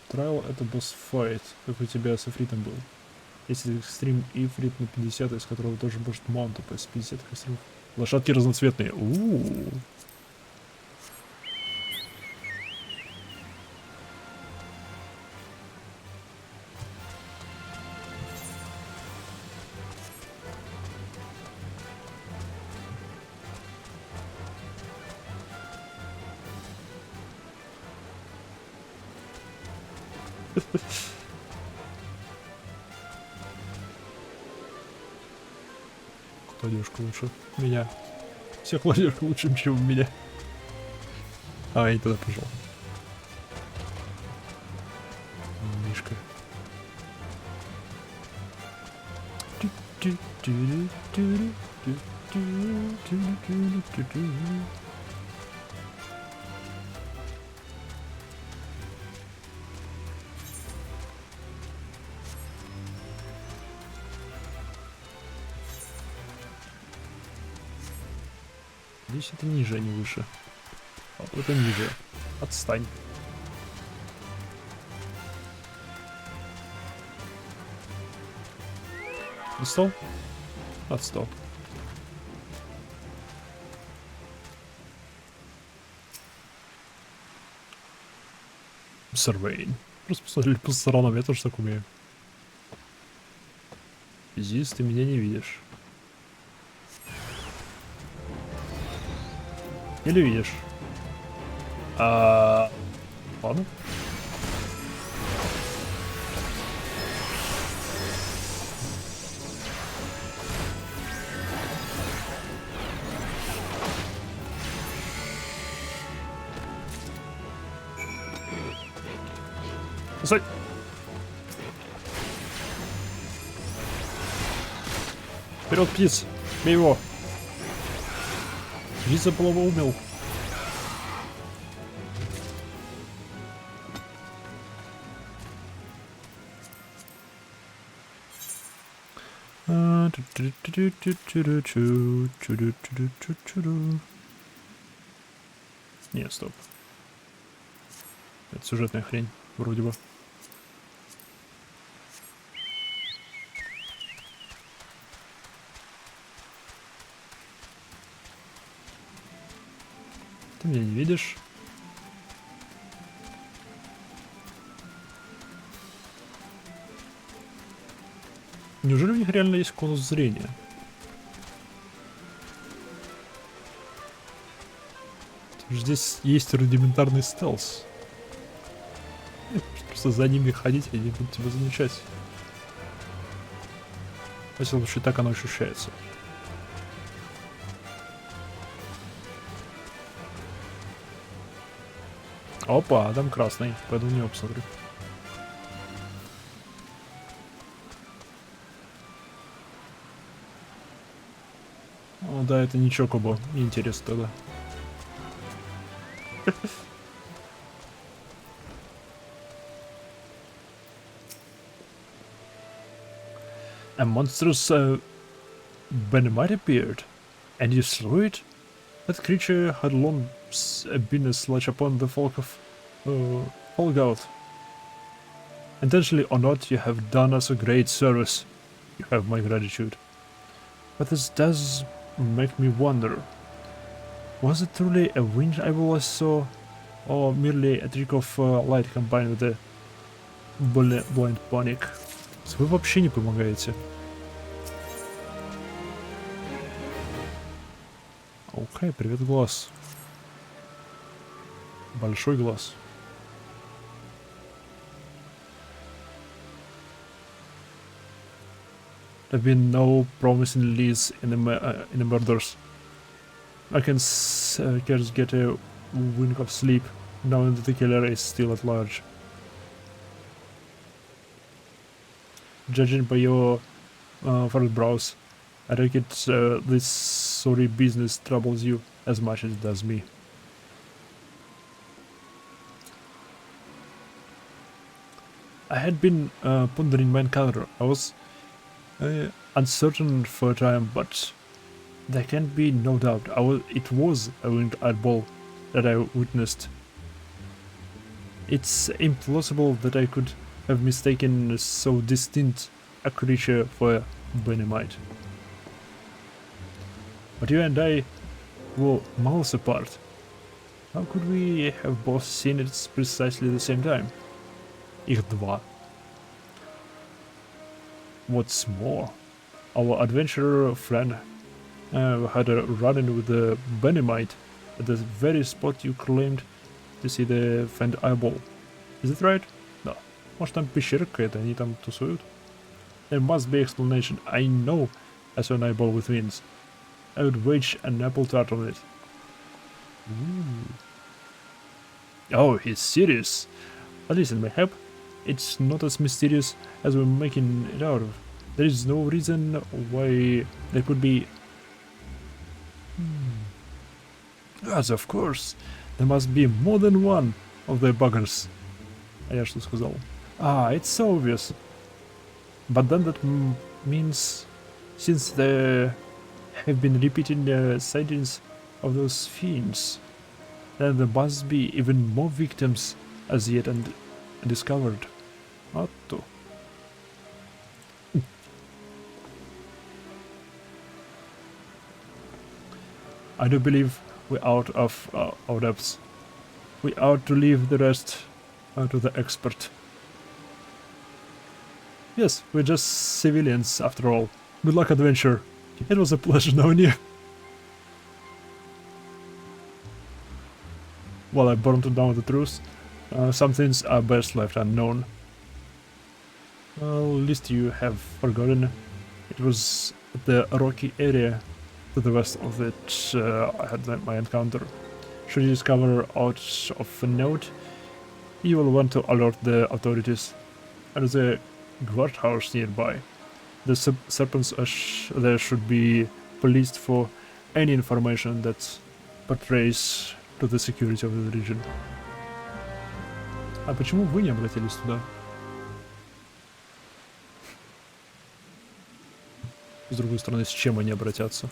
Trial — это босс-файт, как у тебя с Ифритом был. Есть экстрим Ифрит на 50, из которого тоже может маунт упасть. 50 экстримов. Лошадки разноцветные. Ладёшка лучше меня. Всех ладёшка лучше, чем меня. Я не туда пошел. Мишка. Здесь это ниже, а не выше. Это ниже. Отстань. Отстал? Отстал. Surveying. Просто посмотрели по сторонам, я тоже так умею. Здесь ты меня не видишь. Или видишь? Ладно. Стой! Вперед, птиц! Бей его! Visible mill. Нет, стоп. Это сюжетная хрень, вроде бы. Ты меня не видишь? Неужели у них реально есть конус зрения? Здесь есть рудиментарный стелс. Просто за ними ходить, и они будут тебя замечать. Во всяком случае, так оно ощущается. Опа, там красный. Пойду в него посмотрю. О, да, это не Чокобо. Интересно тогда. A monstrous Benemite appeared, and you slew it? That creature had long been a sledge upon the folk of Holgout. Intentionally or not, you have done us a great service. You have my gratitude. But this does make me wonder. Was it truly a winged eyeball I saw, or merely a trick of light combined with a blind panic? Вы вообще не помогаете. Окей, привет, глаз. Большой глаз. There have been no promising leads in the murders. I can scarce get a wink of sleep, knowing that the killer is still at large. Judging by your furrowed brows, I reckon this sorry business troubles you as much as it does me. I had been pondering my encounter. I was uncertain for a time, but there can be no doubt. It was a winged eyeball that I witnessed. It's implausible that I could have mistaken so distinct a creature for a Benemite. But you and I were miles apart. How could we have both seen it precisely the same time? Их два. What's more, our adventurer friend had a run-in with the Benemite at the very spot you claimed to see the faint eyeball. Is it right? Да. Может, там пещера какая-то, они там тусуют? There must be explanation. I know I saw an eyeball with wings. I would wager an apple tart on it. Ooh. Oh, he's serious. But listen, mayhap it's not as mysterious as we're making it out of. There is no reason why there could be... Yes, of course. There must be more than one of the buggers. А я что сказал? Ah, it's so obvious. But then that means, since there have been repeated sightings of those fiends, then there must be even more victims as yet undiscovered. А то. I do believe we're out of our depths. We ought to leave the rest to the expert. Yes, we're just civilians after all. Good luck, adventure. It was a pleasure knowing you. Well, I burned down the truth. Some things are best left unknown. Well, at least you have forgotten. It was the rocky area to the west of it I had my encounter. Should you discover aught of note, you will want to alert the authorities. There's a guardhouse nearby. The serpents there should be policed for any information that portrays to the security of the region. А почему вы не обратились туда? С другой стороны, с чем они обратятся?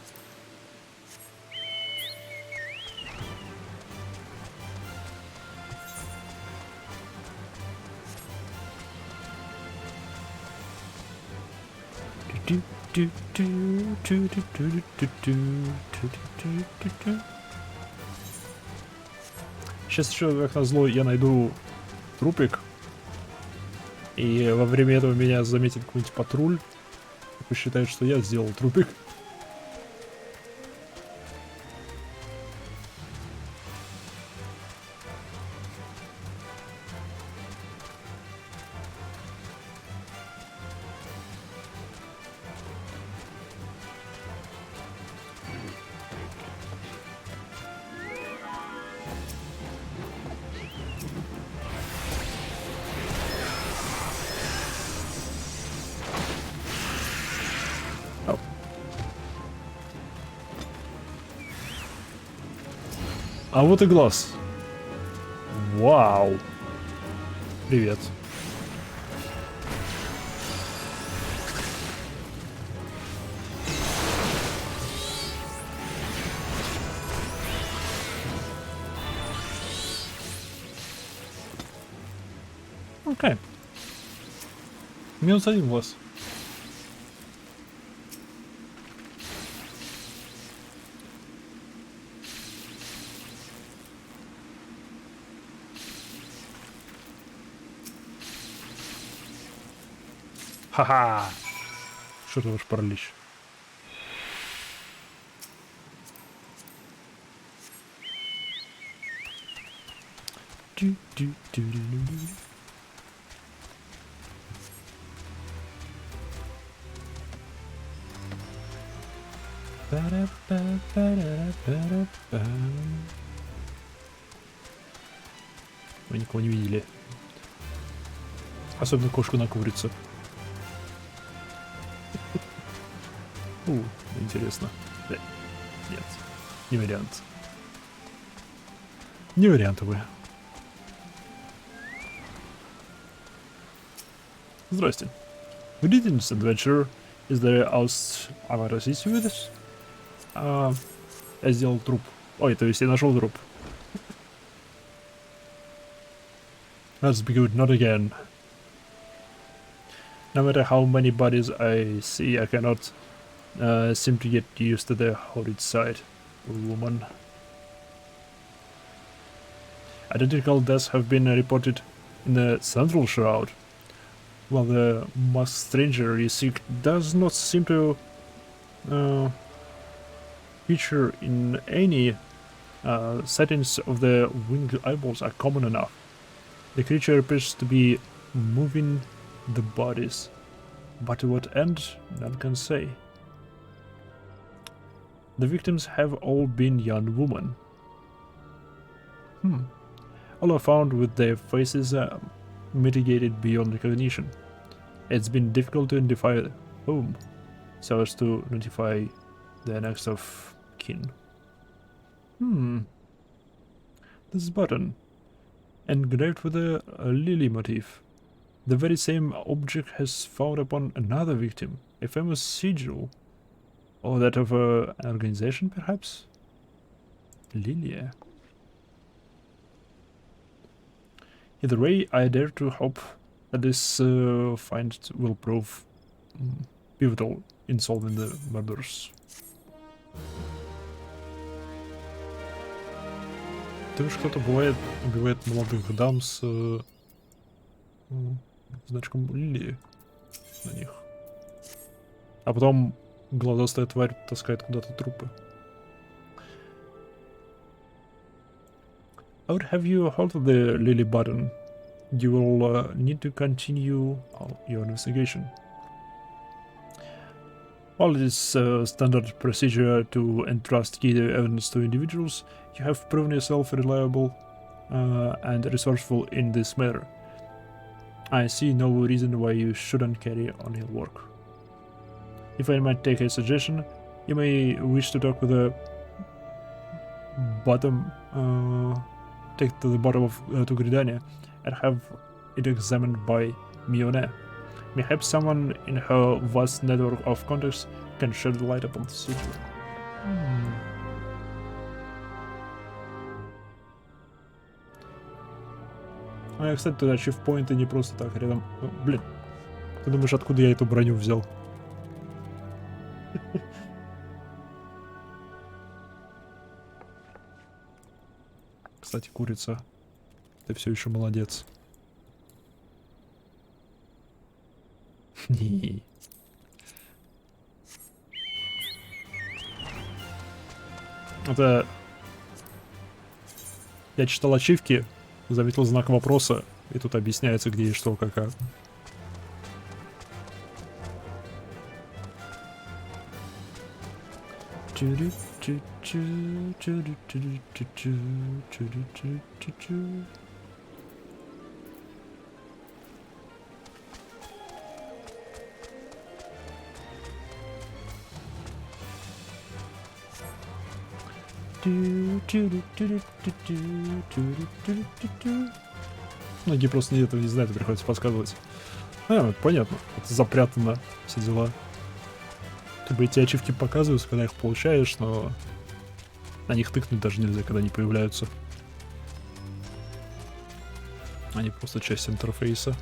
Сейчас еще, как назло, я найду трупик, и во время этого меня заметит какой-нибудь патруль и посчитает, что я сделал трупик. А вот и глаз. Вау. Привет. Окей. Минус 1 глаз. Ха-ха! Что это ваш паралич? Мы никого не видели. Особенно кошку на курице. Интересно. Нет, не вариант. Не варианты вы. Здрасте. Greetings, adventurer. Is there else I might assist you with this? Я сделал труп. Ой, то есть я нашел труп. Let's be good, not again. No matter how many bodies I see, I cannot seem to get used to the horrid sight. Woman. Identical deaths have been reported in the central shroud, while the masked stranger you seek does not seem to feature in any settings of the winged eyeballs are common enough. The creature appears to be moving the bodies, but to what end, none can say. The victims have all been young women. All are found with their faces mitigated beyond recognition. It's been difficult to identify whom, so as to notify the next of kin. This button, engraved with a lily motif. The very same object has found upon another victim, a famous sigil. Or that of an organization, perhaps? Lilia. Either way, I dare to hope that this find will prove pivotal in solving the murders. Ты уж кто-то бывает, убивает молодых дам с значком Лилии на них. А потом глазастая тварь таскает куда-то трупы. I would have you hold the lily button. You will need to continue your investigation. While it is standard procedure to entrust key evidence to individuals, you have proven yourself reliable and resourceful in this matter. I see no reason why you shouldn't carry on your work. If I might take a suggestion, you may wish to talk with a bottom, take to the bottom of Tugridania and have it examined by Mione. Perhaps someone in her vast network of contacts can shed light upon the city. А, кстати, туда чифпоинты не просто так рядом. Блин, ты думаешь, откуда я эту броню взял? Кстати, курица, ты все еще молодец. Это... Я читал ачивки, заметил знак вопроса, и тут объясняется, где и что, как. Многие просто этого не знают, и приходится подсказывать. А, понятно, это запрятано, все дела. Как бы эти ачивки показываются, когда их получаешь, но на них тыкнуть даже нельзя, когда они появляются. Они просто часть интерфейса.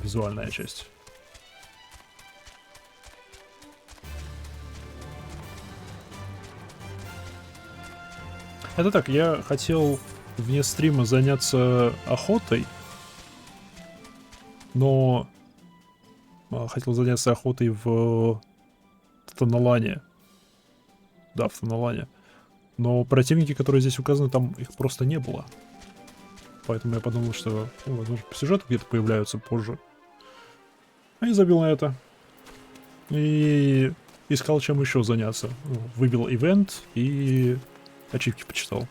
Визуальная часть. Это так, я хотел вне стрима заняться охотой, но хотел заняться охотой в Таналане. Да, в Таналане. Но противники, которые здесь указаны, там их просто не было. Поэтому я подумал, что, ну, возможно, по сюжету где-то появляются позже. А я забил на это. И искал, чем еще заняться. Выбил ивент и ачивки почитал.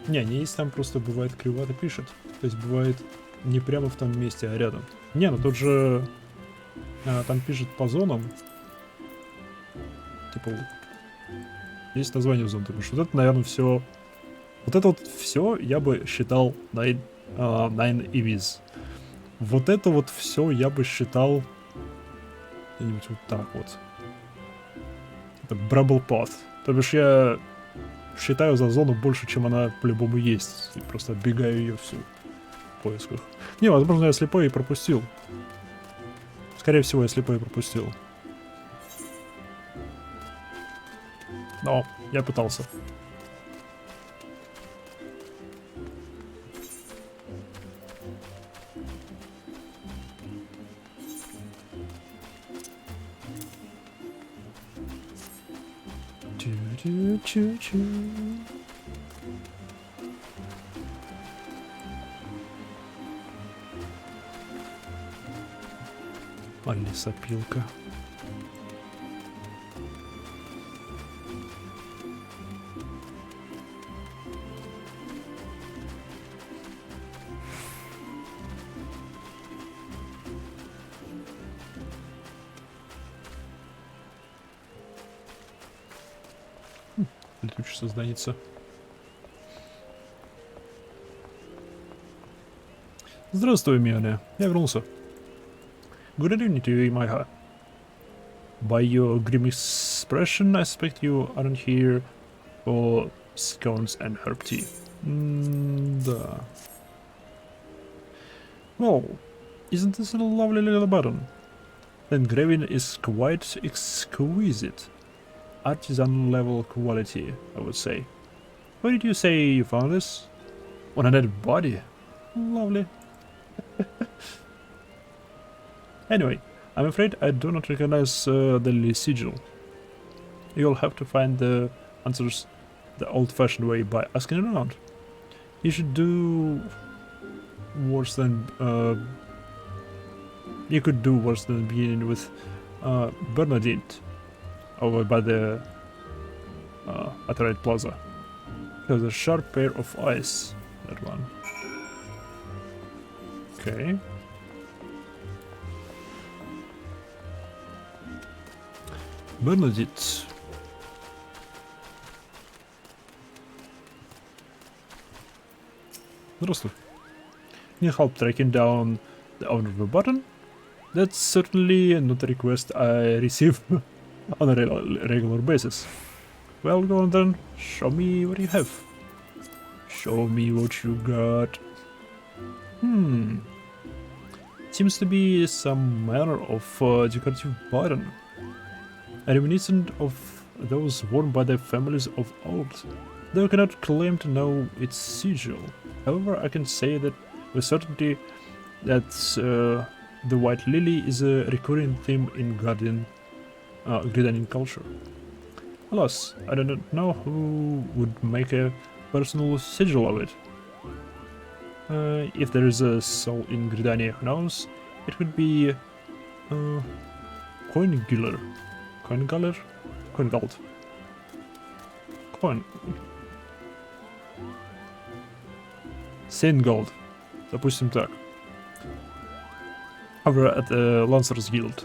Не, есть там просто бывает кривато пишет. То есть бывает не прямо в том месте, а рядом. Не, ну тут же там пишет по зонам. Типа, есть название зон. Потому что вот это, наверное, все. Вот это вот все я бы считал Nine EVs. Вот это вот все я бы считал где-нибудь вот так вот. Это Brabble Path. То бишь я считаю за зону больше, чем она по-любому есть. И просто оббегаю ее всю в поисках. Не, возможно, я слепой и пропустил. Скорее всего, я слепой и пропустил. Но я пытался. Чу-чу-чу. Лесопилка. Летучая созданица. Здравствуй, Мионе. Я вернулся. Good evening to you, Mhigo. By your grim expression, I suspect you aren't here for scones and herb tea. Да. Well, isn't this a lovely little button? The engraving is quite exquisite. Artisan level quality, I would say. Where did you say you found this? On a dead body. Lovely. Anyway, I'm afraid I do not recognize the sigil. You'll have to find the answers the old-fashioned way by asking around. You should do worse than you could do worse than beginning with Bernadette, over by the Atterite Plaza. There's a sharp pair of eyes. That one. Okay. Bernadette. Здравствуй. Need help tracking down the owner of the button? That's certainly not a request I receive on a regular basis. Well, go on then. Show me what you have. Show me what you got. Seems to be some manner of decorative button. Reminiscent of those worn by the families of old, though I cannot claim to know its sigil. However, I can say that with certainty that the White Lily is a recurring theme in Gridanian culture. Alas, I do not know who would make a personal sigil of it. If there is a soul in Gridania who knows, it would be Coinguller. Coinguller? Coingald. Coin. Saintgold. Допустим так. Over at the Lancers Guild,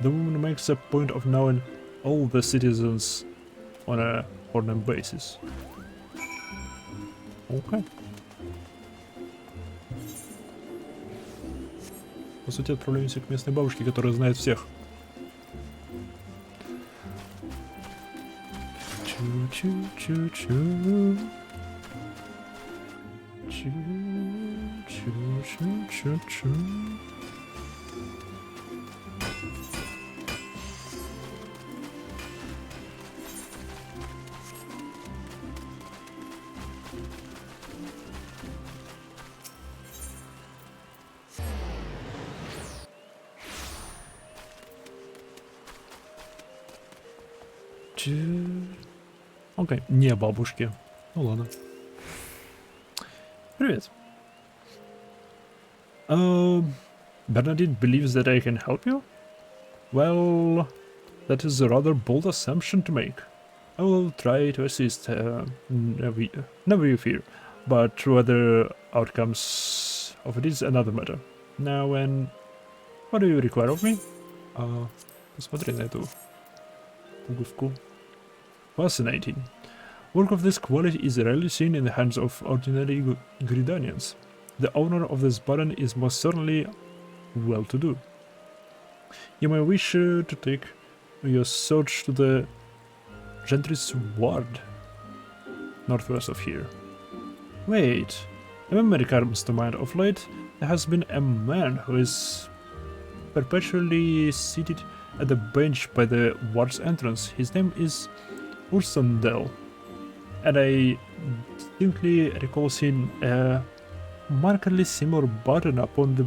the woman makes a point of knowing all the citizens on a ordinary basis. Okay. По сути, отправляемся к местной бабушке, которая знает всех. Чу-чу-чу-чу. Чу-чу-чу-чу-чу. Окей, не бабушки. Ну ладно. Привет. Bernadette believes that I can help you? Well, that is a rather bold assumption to make. I will try to assist, never you fear, but whether outcomes of it is another matter. Now, and what do you require of me? Посмотри на эту пуговку. Fascinating. Work of this quality is rarely seen in the hands of ordinary Gridanians. The owner of this button is most certainly well-to-do. You may wish to take your search to the Gentry's Ward, northwest of here. Wait, a memory comes to mind. Of late, there has been a man who is perpetually seated at the bench by the ward's entrance. His name is Ursandel, and I distinctly recall seeing a markedly similar button upon the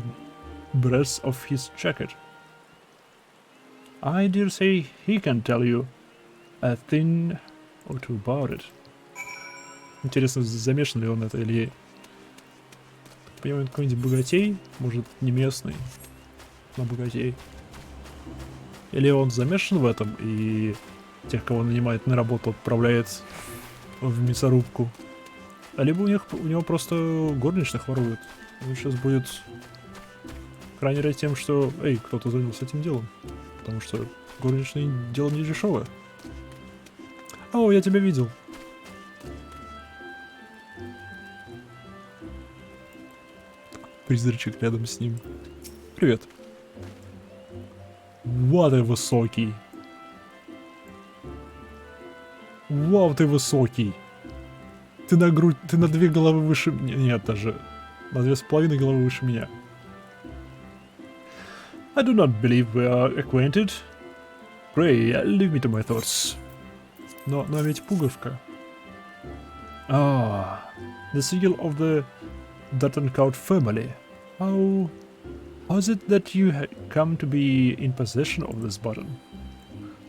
breast of his jacket. I dare say he can tell you a thing or two about it. Интересно, замешан ли он это или... Понимаю, какой-нибудь богатей, может, не местный, но богатей. Или он замешан в этом и тех, кого нанимает на работу, отправляет в мясорубку. Либо у него просто горничных воруют. Он сейчас будет крайне рад тем, что кто-то занялся этим делом. Потому что горничное дело не дешевое. О, я тебя видел. Призрачек рядом с ним. Привет. Вау, ты высокий. Вау, ты высокий. Ты на грудь, ты на 2 головы выше меня. Нет, даже на 2,5 головы выше меня. I do not believe we are acquainted. Pray, leave me to my thoughts. Но ведь пуговка. Ah, the sigil of the Dartancourt family. How is it that you come to be in possession of this button?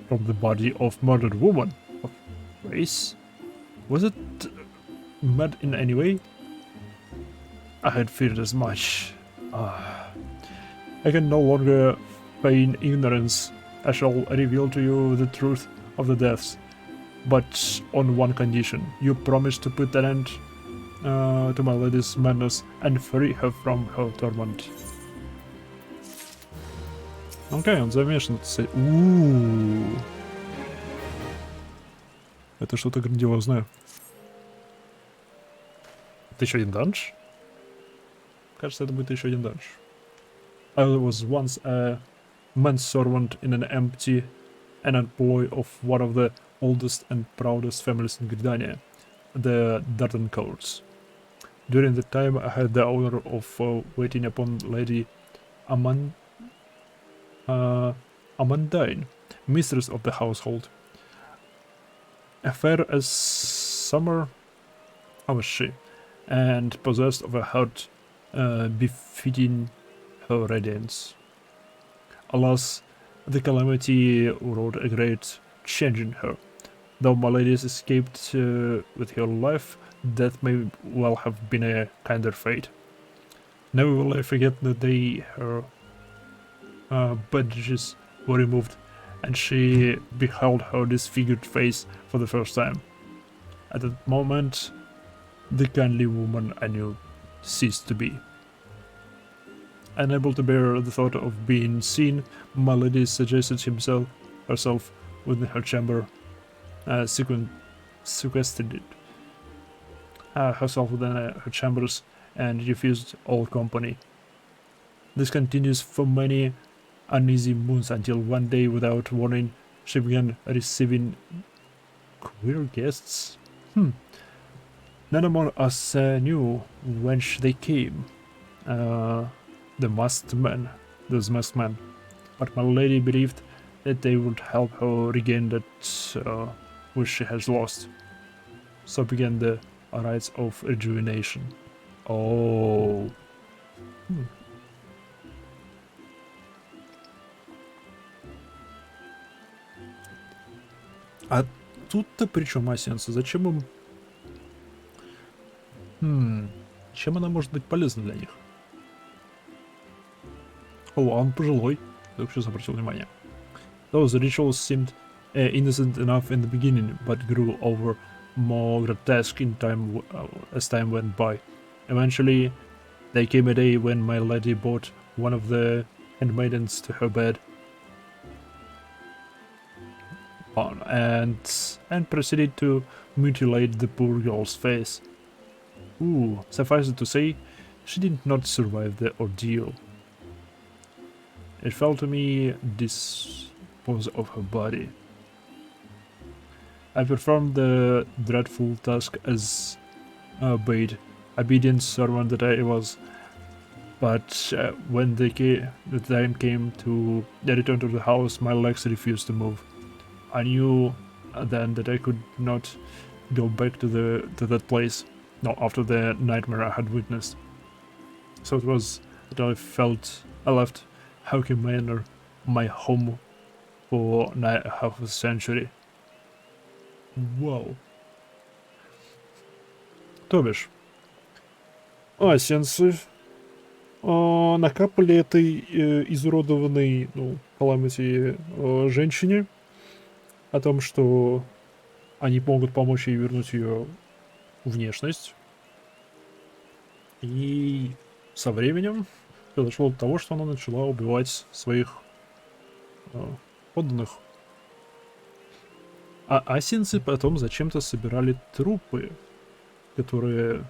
From the body of murdered woman? Of race? Was it mad in any way? I had feared as much. I can no longer feign ignorance I shall reveal to you the truth of the deaths, but on one condition. You promise to put an end to my lady's madness and free her from her torment. Окей, он замешан. Это что-то грандиозное. Это еще один данж? Кажется, это будет еще один данж. I was once a manservant in an empty and employee of one of the oldest and proudest families in Gridania, the Dardan courts. During the time I had the honor of waiting upon Lady Amandine, mistress of the household. Fair as summer was she, and possessed of a heart befitting her radiance. Alas, the calamity wrought a great change in her. Though my lady escaped with her life, death may well have been a kinder fate. Never will I forget the day her bandages were removed, and she beheld her disfigured face for the first time. At that moment, the kindly woman I knew ceased to be. Unable to bear the thought of being seen, my lady suggested herself within her chamber, sequestered herself within her chambers, and refused all company. This continues for many uneasy moons until one day, without warning, she began receiving queer guests. None among us knew whence they came. Those masked men. But my lady believed that they would help her regain that which she has lost. So began the rites of rejuvenation. Oh. А тут-то при чем Асенса? Зачем им... Чем она может быть полезна для них? О, он пожилой. Я вообще обратил внимание. Those rituals seemed innocent enough in the beginning, but grew over more grotesque in time as time went by. Eventually, there came a day when my lady brought one of the handmaidens to her bed, and proceeded to mutilate the poor girl's face. Suffice it to say, she did not survive the ordeal. It fell to me to dispose of her body. I performed the dreadful task as obedient servant that I was, but when the time came to return to the house, my legs refused to move. I knew then that I could not go back to that place, not after the nightmare I had witnessed. So it was that I left Hauke Manor, my home, for half a century. Вау. То бишь, асенсы накапали этой изуродованной, Calamity женщине о том, что они могут помочь ей вернуть ее внешность. И со временем произошло до того, что она начала убивать своих подданных. А асенцы потом зачем-то собирали трупы, которые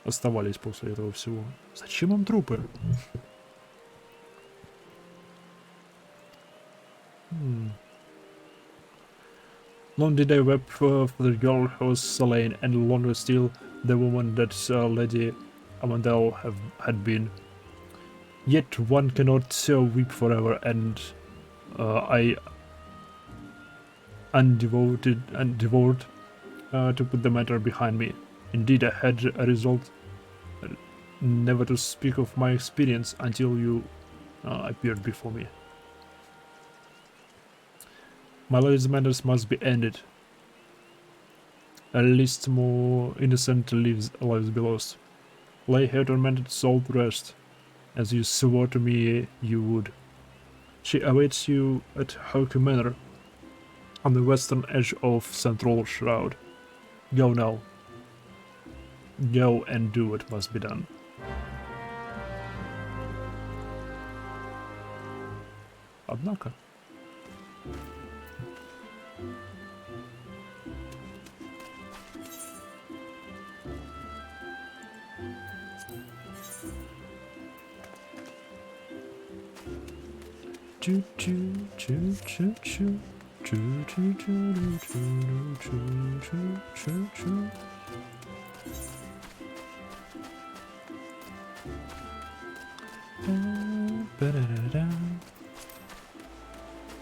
оставались после этого всего. Зачем им трупы? Long did I weep for the girl who was slain, and longer still the woman that Lady Amandine had been. Yet one cannot weep forever, and I devoured to put the matter behind me. Indeed, I had a resolve never to speak of my experience until you appeared before me. My lady's manners must be ended. At least more innocent lives be lost. Lay her tormented soul to rest, as you swore to me you would. She awaits you at Hoku Manor, on the western edge of Central Shroud. Go now. Go and do what must be done. Однако.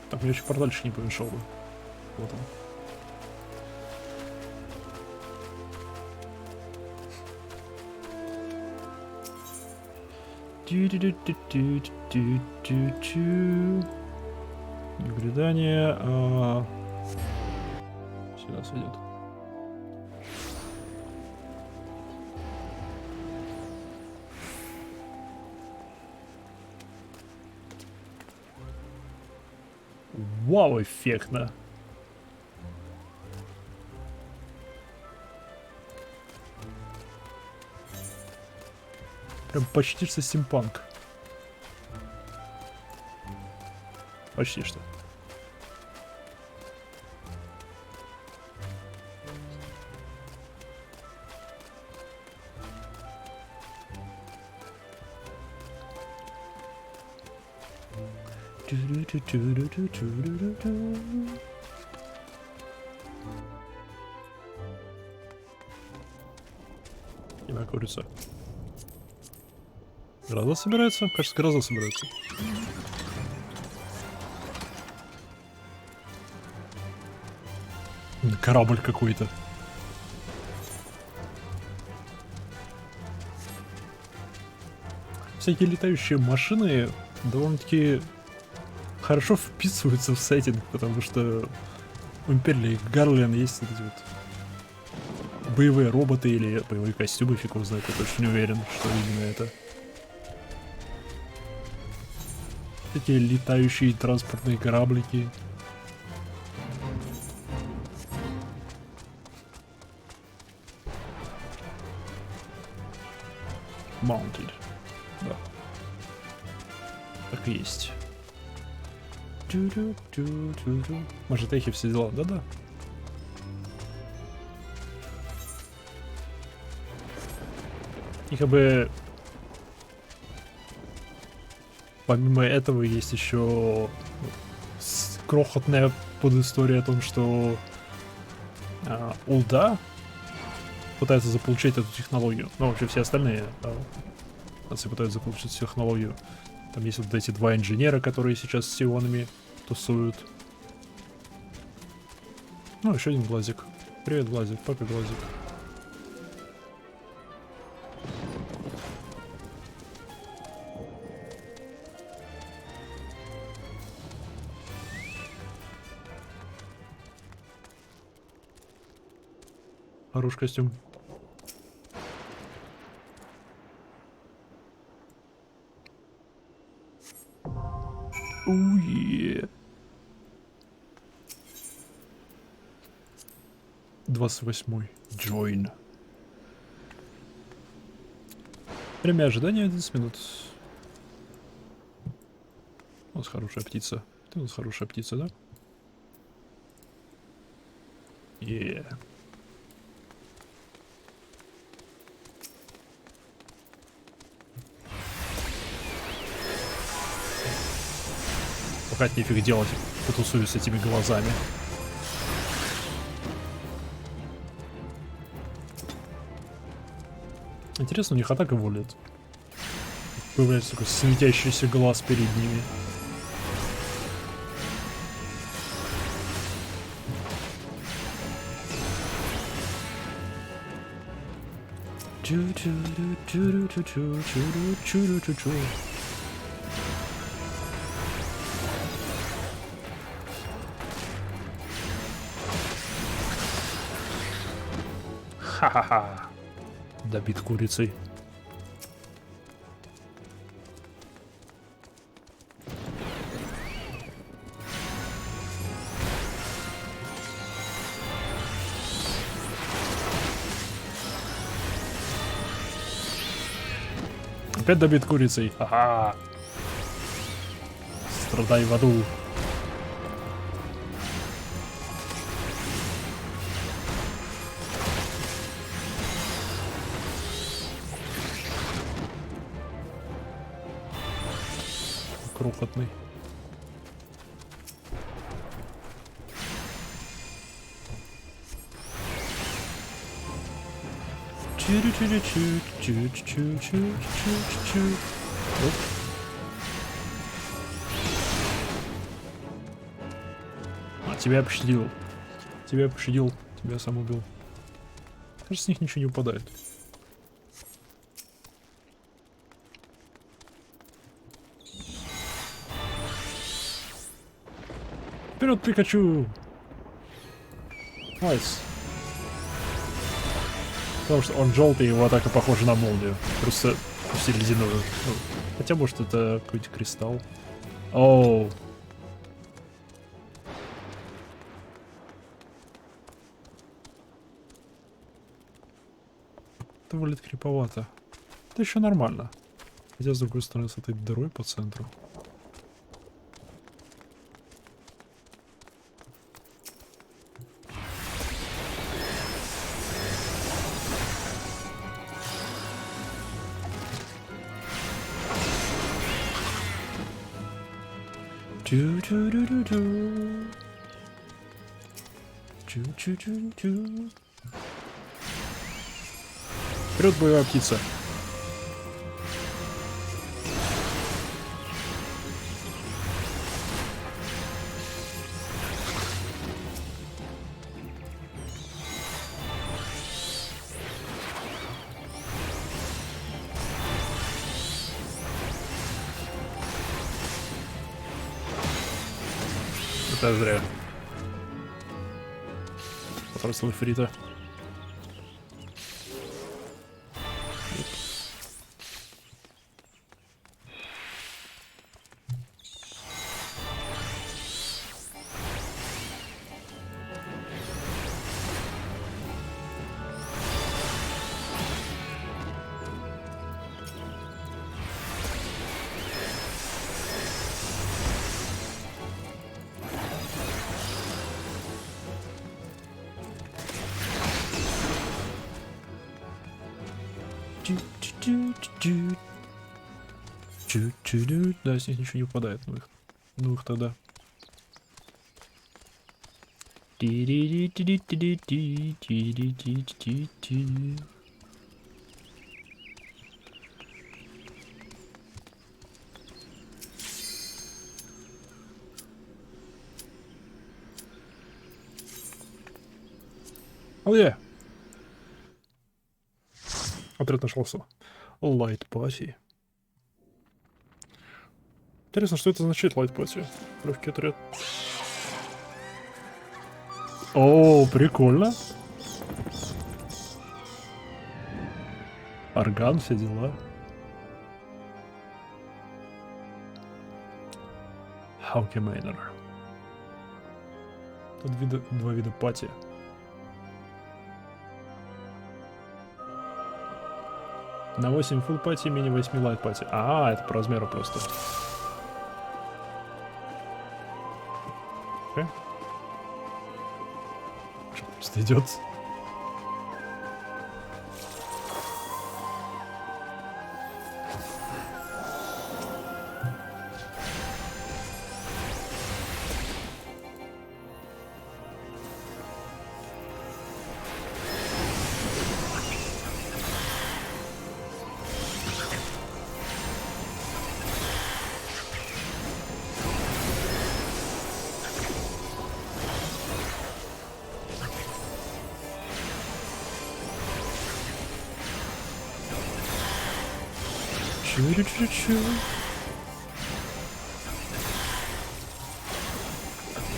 Так, мне еще портальчик не помешал бы. Вот он. Наблюдание. Сюда сойдет. Вау, эффектно. Прям почти что стимпанк. Почти что. Не моя курица. Гроза собирается? Кажется, гроза собирается. Корабль какой-то. Всякие летающие машины довольно-таки хорошо вписываются в сеттинг, потому что у Империи Гарлен есть вот эти вот боевые роботы или боевые костюмы, фиг его знает, я точно не уверен, что именно это. Такие летающие транспортные кораблики. Mounted. Да. Так и есть. Может, эхи все дела? Да-да. И как бы помимо этого есть еще крохотная подистория о том, что Улда пытается заполучить эту технологию. Ну, вообще все остальные нации пытаются заполучить технологию. Там есть вот эти два инженера, которые сейчас с сионами тусуют. Ну, еще один глазик. Привет, глазик. Пока, глазик. Хороший костюм. Уе. 28-й. Join. Время ожидания 11 минут. У нас хорошая птица. Ты у нас хорошая птица, да? Пока нифиг делать, потусуюсь с этими глазами. Интересно, у них атака волит. Появляется такой светящийся глаз перед ними. Ха-ха-ха. Добит курицей. опять добит курицей. Ага. Страдай в аду. Крохотный. А, тебя пощадил. Тебя пощадил. Тебя сам убил. Кажется, с них ничего не упадает. Вперед, Пикачу! Найс. Потому что он желтый, его атака похожа на молнию. Просто все ледяную. Ну, хотя, может, это какой-то кристалл. Оу. Это выглядит криповато. Это еще нормально. Хотя, с другой стороны, с этой дырой по центру. Вперед, боевая птица. Это зря. Потратил фрита. Да, с них ничего не упадает, ну их тогда. О, yeah. Отряд нашелся. Light Party. Интересно, что это означает Light Party? Легкий отряд. О, прикольно. Орган, все дела. Hauke Manor. Тут два вида пати. На 8 full пати, менее 8 light пати. А, это по размеру просто. Okay. Что просто идет?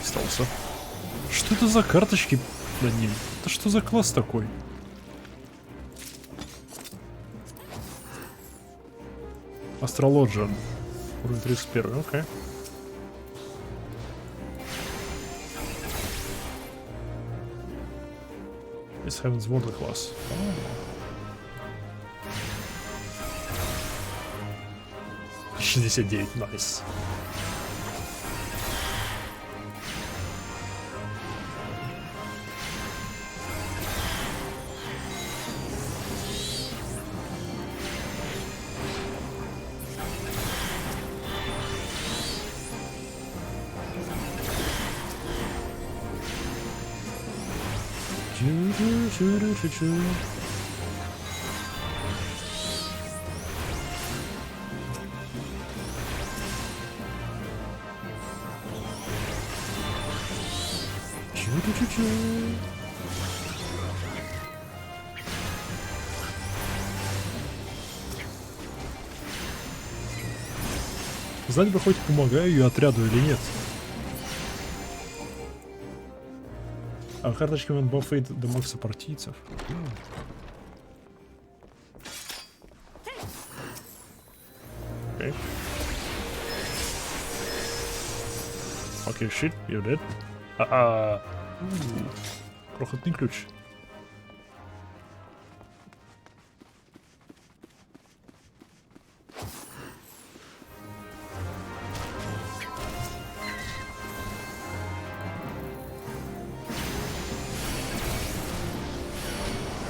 Остался. Что это за карточки над ним? Это что за класс такой? Астрологиан. Уровень 31, окей. It's Heaven's Wonder класс. 69, найс. Знать бы хоть помогаю я отряду или нет. А карточки он бафает дамаг сопартийцев. Окей. Окей, shit, you're dead. Крохотный ключ.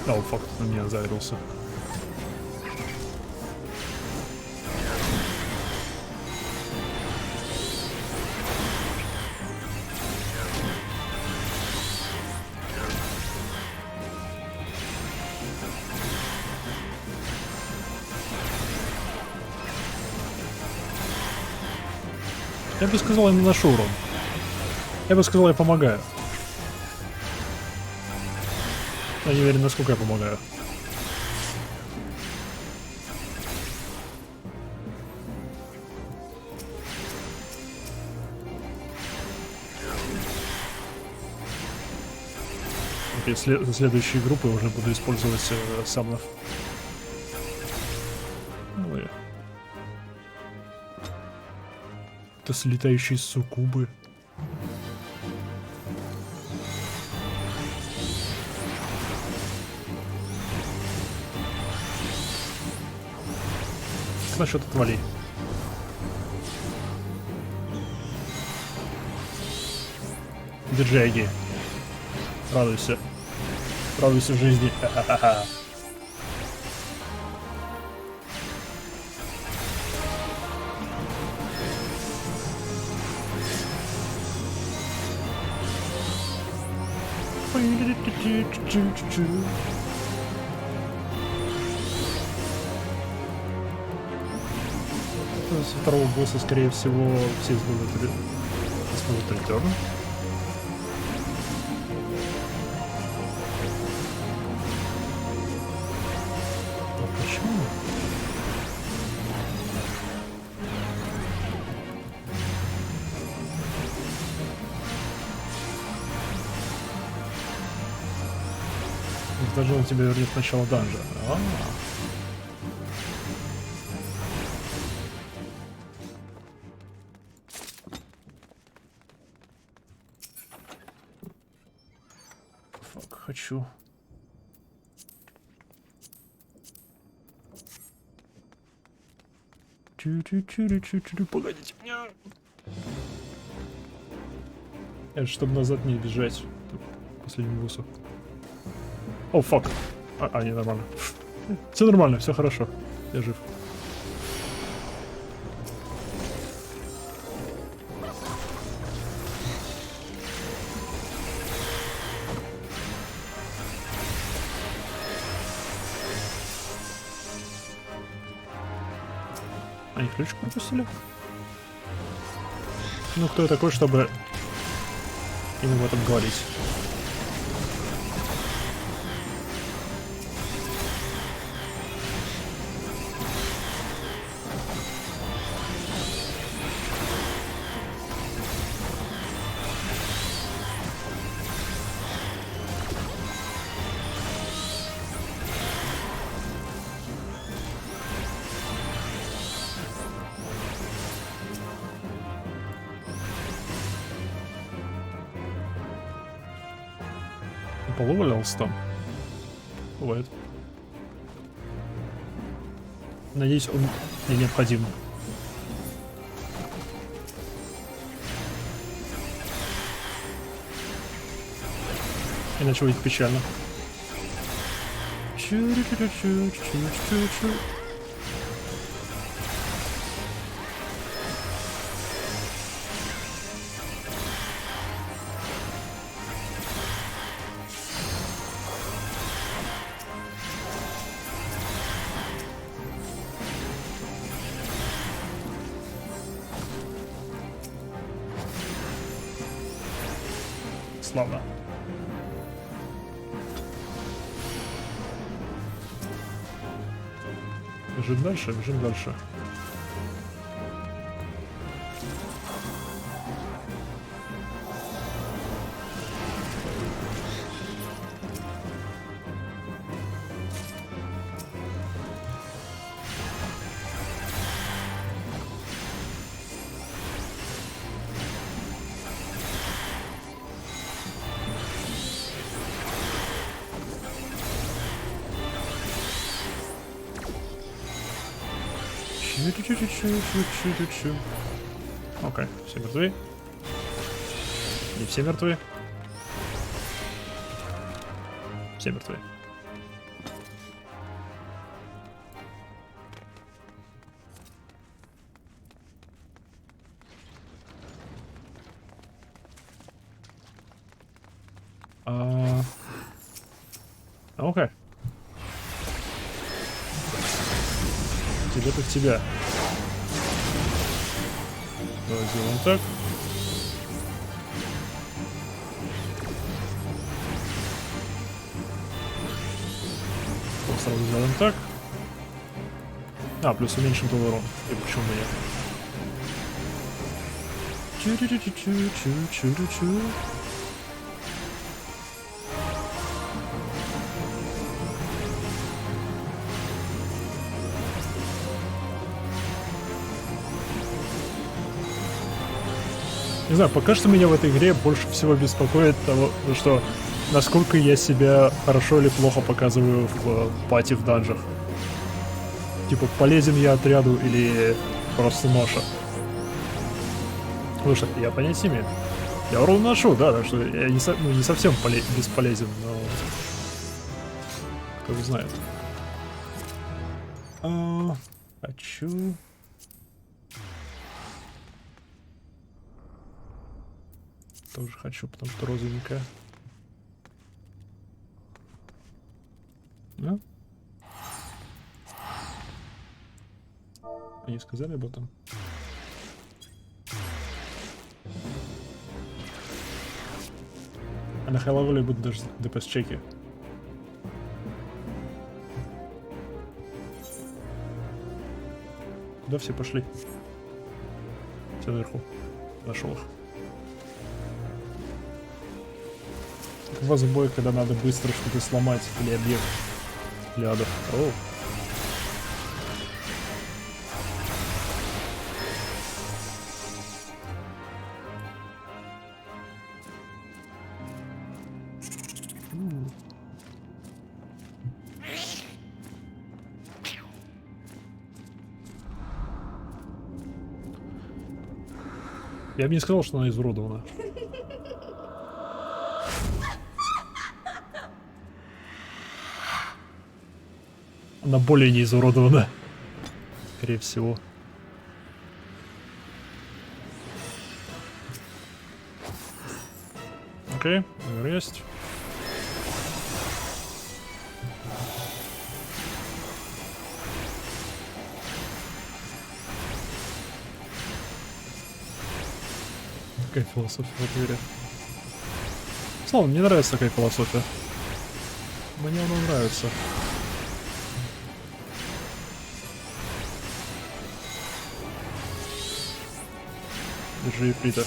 О, факт, на меня заирился. Я бы сказал, я наношу урон. Я бы сказал, я помогаю. Я не уверен, насколько я помогаю. Окей, следующей группы уже буду использовать самнов. Ой. Это слетающие суккубы. Как насчет отвали? Держаги. Радуйся. Радуйся жизни. Ха-ха-ха. Со второго босса, скорее всего, все смогут ретерн. А почему? Даже он тебя вернет в начало данжа. Фак, хочу. Погодите меня. Это чтобы назад не бежать. Последнему боссу. О, фак. Не, нормально. Все нормально, все хорошо. Я жив. Они ключик пропустили? Ну, кто я такой, чтобы им об этом говорить? Полу валялся там. Бывает. Надеюсь, он мне необходим. Иначе будет печально. Чу-чу-чу-чу-чу-чу-чу. Славно. Бежим дальше, бежим дальше. Чу-чу-чу-чу-чу-чу-чу. Окей, все мертвы. Не все мертвы. Все мертвы. Окей. Тебе-то в тебя. Давай сделаем так. Сразу сделаем так. А, плюс уменьшим твой урон. И почему бы нет? Чу-чу-чу-чу-чу-чу-чу. Не знаю, пока что меня в этой игре больше всего беспокоит того, что насколько я себя хорошо или плохо показываю в пати в данжах. Типа, полезен я отряду или просто ноша. Слушай, я понятия не имею. Я урон ношу, да, так что я не совсем бесполезен, но... Кто знает. Хочу... Тоже хочу, потому что розовенькая. Да? Они сказали об этом? А на хайловеле будут даже ДПС-чеки. Куда все пошли? Все наверху. Нашел их. У вас в бой, когда надо быстро что-то сломать или объект для адов. Оу. Я бы не сказал, что она изуродована. Она более не изуродована. Скорее всего. Окей, есть. Какая философия в ответе. Словно, мне нравится такая философия. Мне она нравится. Держи, Питер.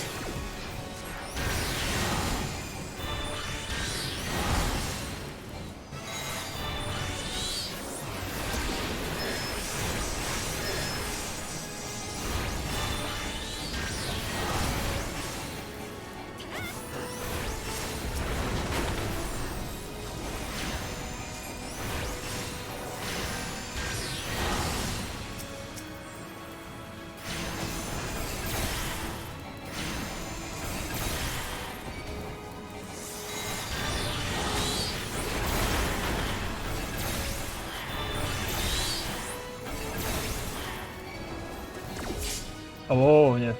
О, нет.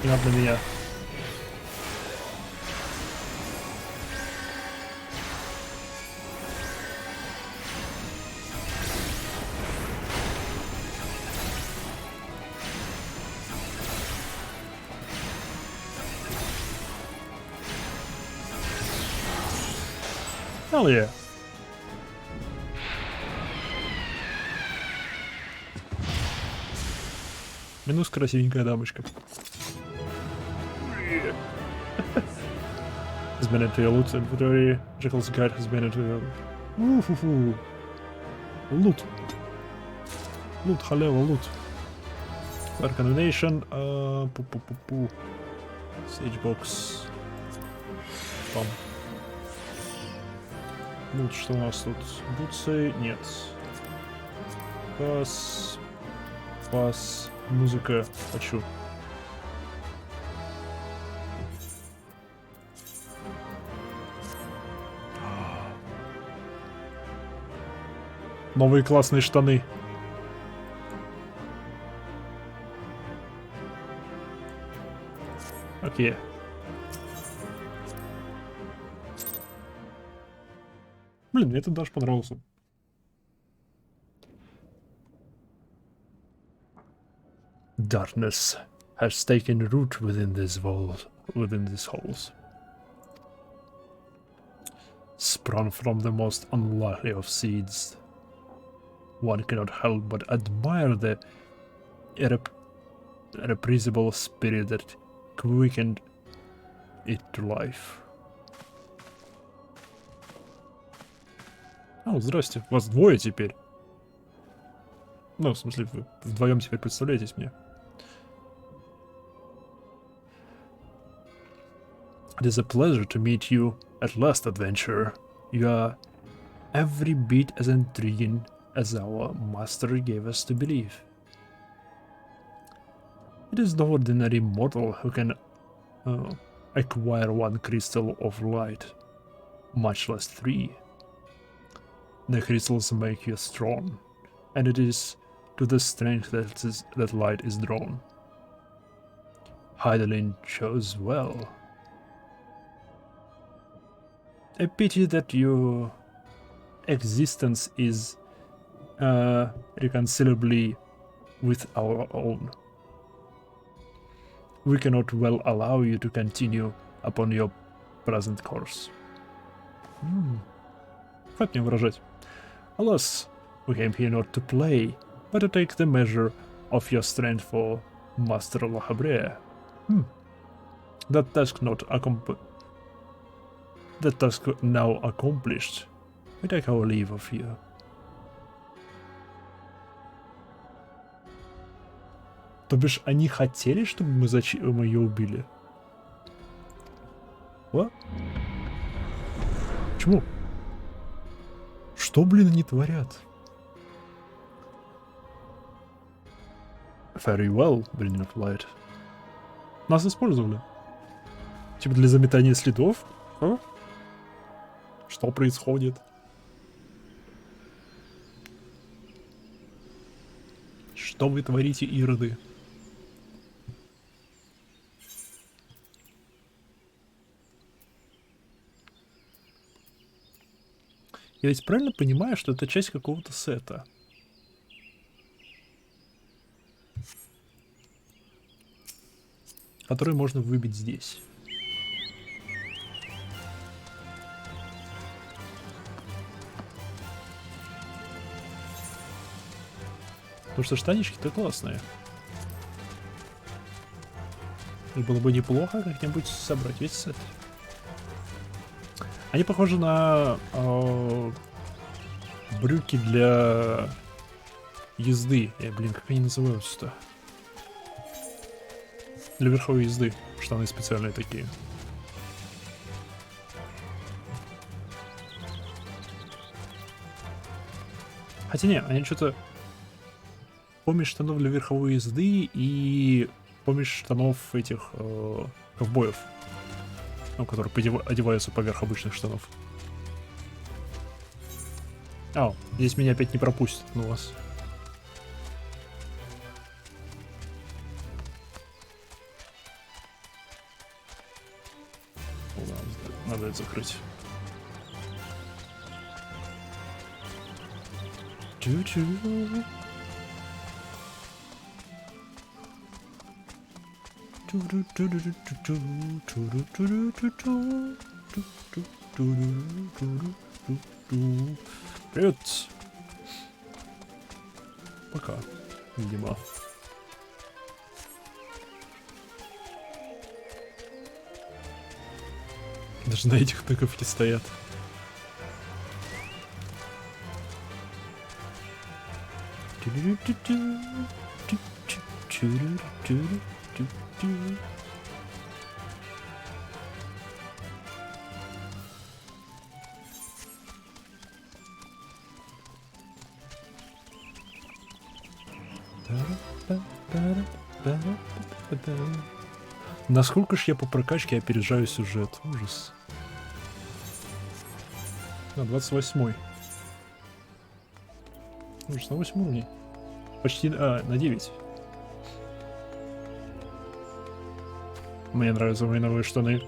Не надо на меня. Hell yeah. Минус красивенькая дамочка. Has been into your loot inventory. Jekyll's guide has been into your... Loot. Loot, халява, loot. Fire combination. Sage box. Там. Loot, что у нас тут? Бутсы? Нет. Пас. Пас. Музыка. Хочу. Новые классные штаны. Окей. Блин, мне это даже понравился. Darkness has taken root within this halls. Sprung from the most unlikely of seeds. One cannot help but admire the irrepressible spirit that quickened it to life. О, здрасте, вас двое теперь. Ну, в смысле, вы вдвоем теперь представляетесь мне. It is a pleasure to meet you at last, adventurer. You are every bit as intriguing as our master gave us to believe. It is no ordinary mortal who can acquire one crystal of light, much less 3. The crystals make you strong, and it is to the strength that light is drawn. Heidelin chose well. A pity that your existence is reconcilably with our own. We cannot well allow you to continue upon your present course. Как мне выражать? Alas, we came here not to play, but to take the measure of your strength for Master Lahabre. That task now accomplished, we take our leave of you. То бишь, они хотели, чтобы мы ее убили? What? Почему? Что, блин, они творят? Very well, Brilliant of Light. Нас использовали. Типа для заметания следов? А? Что происходит? Что вы творите, ироды? Я ведь правильно понимаю, что это часть какого-то сета? Который можно выбить здесь. Потому что штанишки-то классные. И было бы неплохо как-нибудь собрать весь сет. Они похожи на брюки для езды. Блин, как они называются-то? Для верховой езды. Штаны специальные такие. Хотя не, они что-то... Помесь штанов для верховой езды и помесь штанов этих ковбоев. Ну, которые одеваются поверх обычных штанов. Здесь меня опять не пропустят, ну вас. Надо это закрыть. Привет. Пока. Видимо. Даже на этих тыковки стоят. Насколько ж я по прокачке опережаю сюжет? Ужас. На 28-й. Ужас, на 8 уровне. Почти, на 9. Мне нравятся мои новые штаны.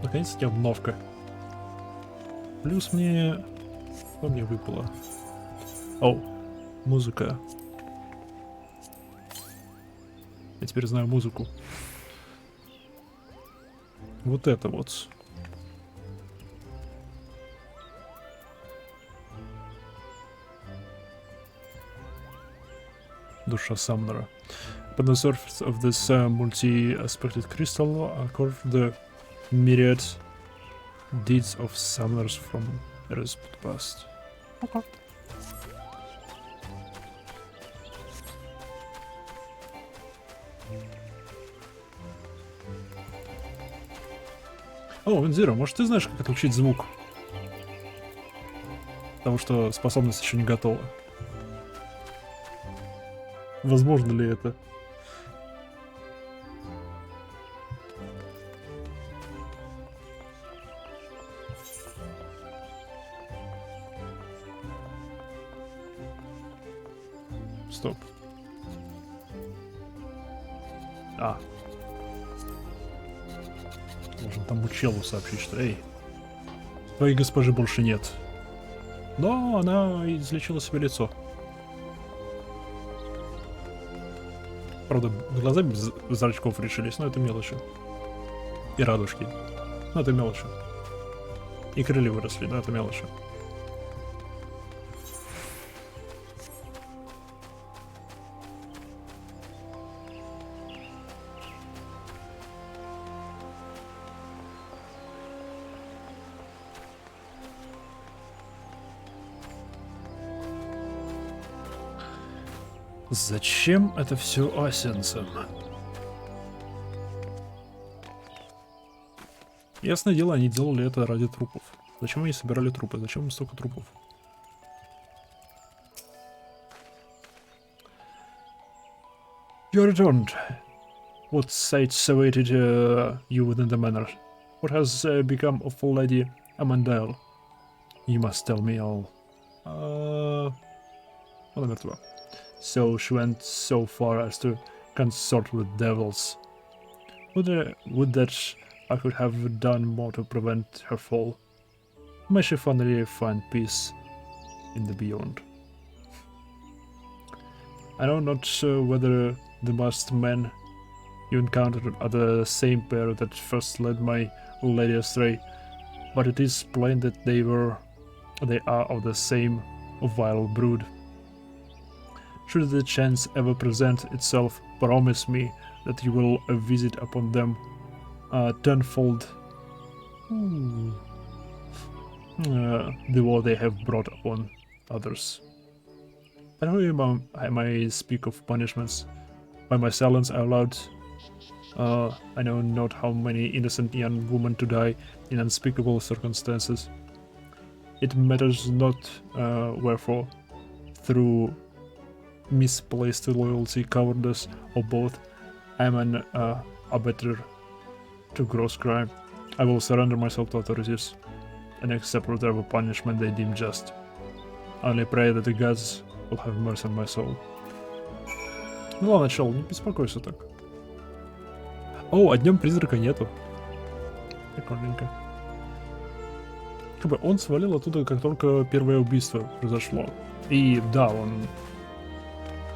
Наконец-таки обновка. Плюс мне... Что мне выпало? О, музыка. Я теперь знаю музыку. Вот это вот. Душа Самнера. Upon the surface of this multi-aspected crystal are carved the myriad deeds of summoners from eras past. Okay. О, Вензира, может ты знаешь, как отключить звук? Потому что способность еще не готова. Возможно ли это? Стоп. Можно тому челу сообщить, что эй, твоей госпожи больше нет. Но она излечила себе лицо. Правда, глаза без зрачков решились, но это мелочи. И радужки. Но это мелочи. И крылья выросли, но это мелочи. Зачем это все асенсом? Ясное дело, они делали это ради трупов. Зачем они собирали трупы? Зачем им столько трупов? You returned. What sights awaited you within the manor? What has become of Lady Amandale? You must tell me all. Она мертва. So she went so far as to consort with devils. Would that I could have done more to prevent her fall. May she finally find peace in the beyond. I know not whether the masked men you encountered are the same pair that first led my lady astray, but it is plain that they are of the same vile brood. Should the chance ever present itself, promise me that you will visit upon them tenfold the war they have brought upon others. And who I may speak of punishments? By my silence I allowed. I know not how many innocent young women to die in unspeakable circumstances. It matters not wherefore, through misplaced loyalty, cowardice, or both, I am an abettor to gross crime. I will surrender myself to authorities and accept whatever punishment they deem just. I only pray that the gods will have mercy on my soul. Ну ладно, чел, не беспокойся так. О, а днем призрака нету. Прикольненько. Как бы он свалил оттуда, как только первое убийство произошло. И да, он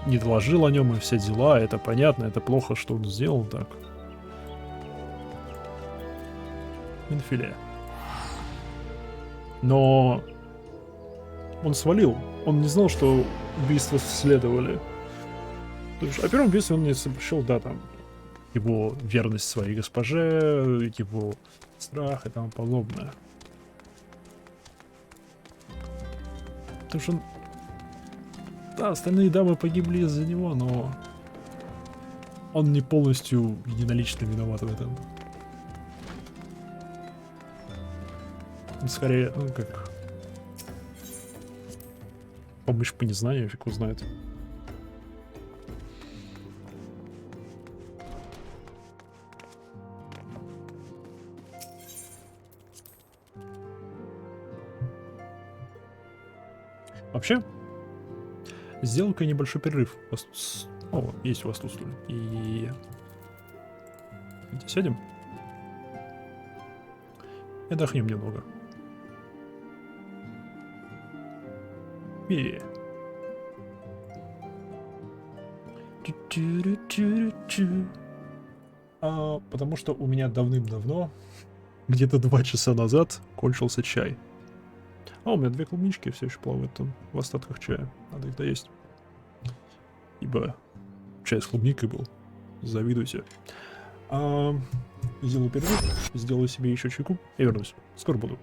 не доложил о нем и все дела, это понятно, это плохо, что он сделал так. Минфиле. Но он свалил. Он не знал, что убийства следовали. О первом убийстве он не сообщил, да, там, его верность своей госпоже, его страх и тому подобное. Потому что, да, остальные дамы погибли из-за него, но он не полностью единолично виноват в этом. Он скорее, ну, как помощь по незнанию, фиг его знает. Вообще, сделай-ка небольшой перерыв. О, есть у вас тут стулья. И... Где сядем? И отдохнем немного. И... потому что у меня давным-давно, где-то 2 часа назад, кончился чай. А, у меня 2 клубнички все еще плавают там в остатках чая. Надо их доесть. Ибо чай с клубникой был. Завидуйте. Сделаю перерыв, сделаю себе еще чайку и вернусь. Скоро буду.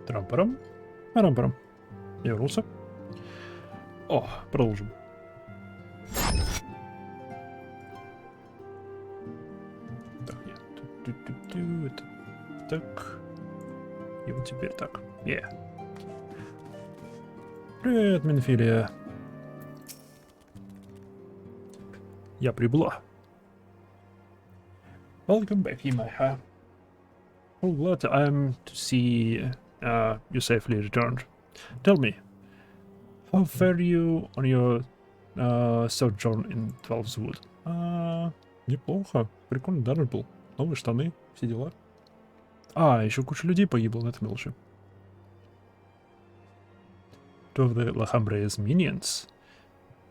Трам-парам. Парам-парам. Я вернулся. О, продолжим. Так, нет. Это так. И вот теперь так. Привет, Минфилия. Я прибыла. Welcome back, Imaiha. Oh, glad I'm to see you safely returned. Tell me, how fare you on your sojourn in 12's Wood? Неплохо. Прикольно, даже был. Новые штаны, все дела. Еще куча людей погибло, на это мелочи. Two of the Lhambre's minions.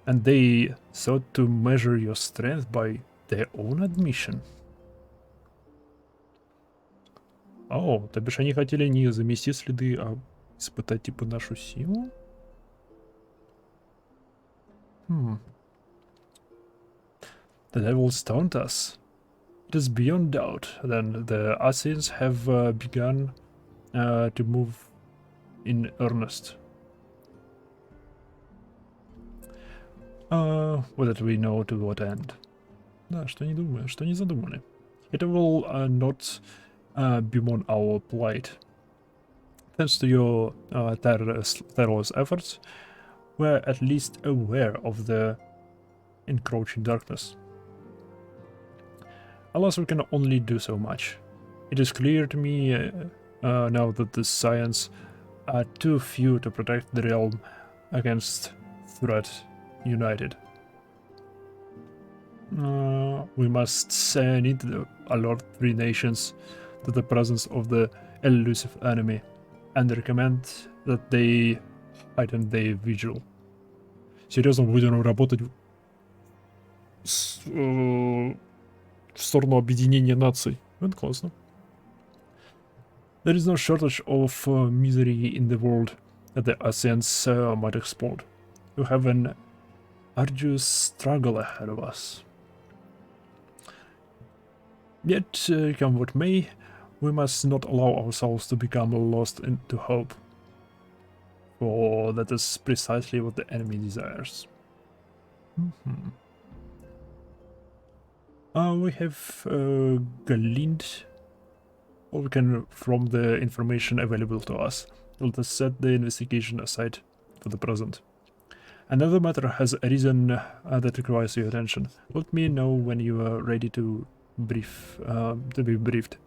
And they sought to measure your strength by their own admission. То бишь они хотели не замести следы, а испытать типа нашу силу? The devils taunt us. It is beyond doubt that the Assassins have begun to move in earnest. Whether we know to what end. Да, что не думаю, что не задумали. It will not bemoan our plight. Thanks to your tireless efforts, we're at least aware of the encroaching darkness. Alas, we can only do so much. It is clear to me now that the Scions are too few to protect the realm against threat united. We must need to alert 3 nations to the presence of the elusive enemy and recommend that they heighten their vigil. Серьезно, мы будем работать в сторону объединения наций. Это классно. There is no shortage of misery in the world that the Assassins might explode. We have an arduous struggle ahead of us. Yet, come what may, we must not allow ourselves to become lost into hope. For that is precisely what the enemy desires. We have gleaned all we can from the information available to us. Let us set the investigation aside for the present. Another matter has arisen that requires your attention. Let me know when you are ready to be briefed,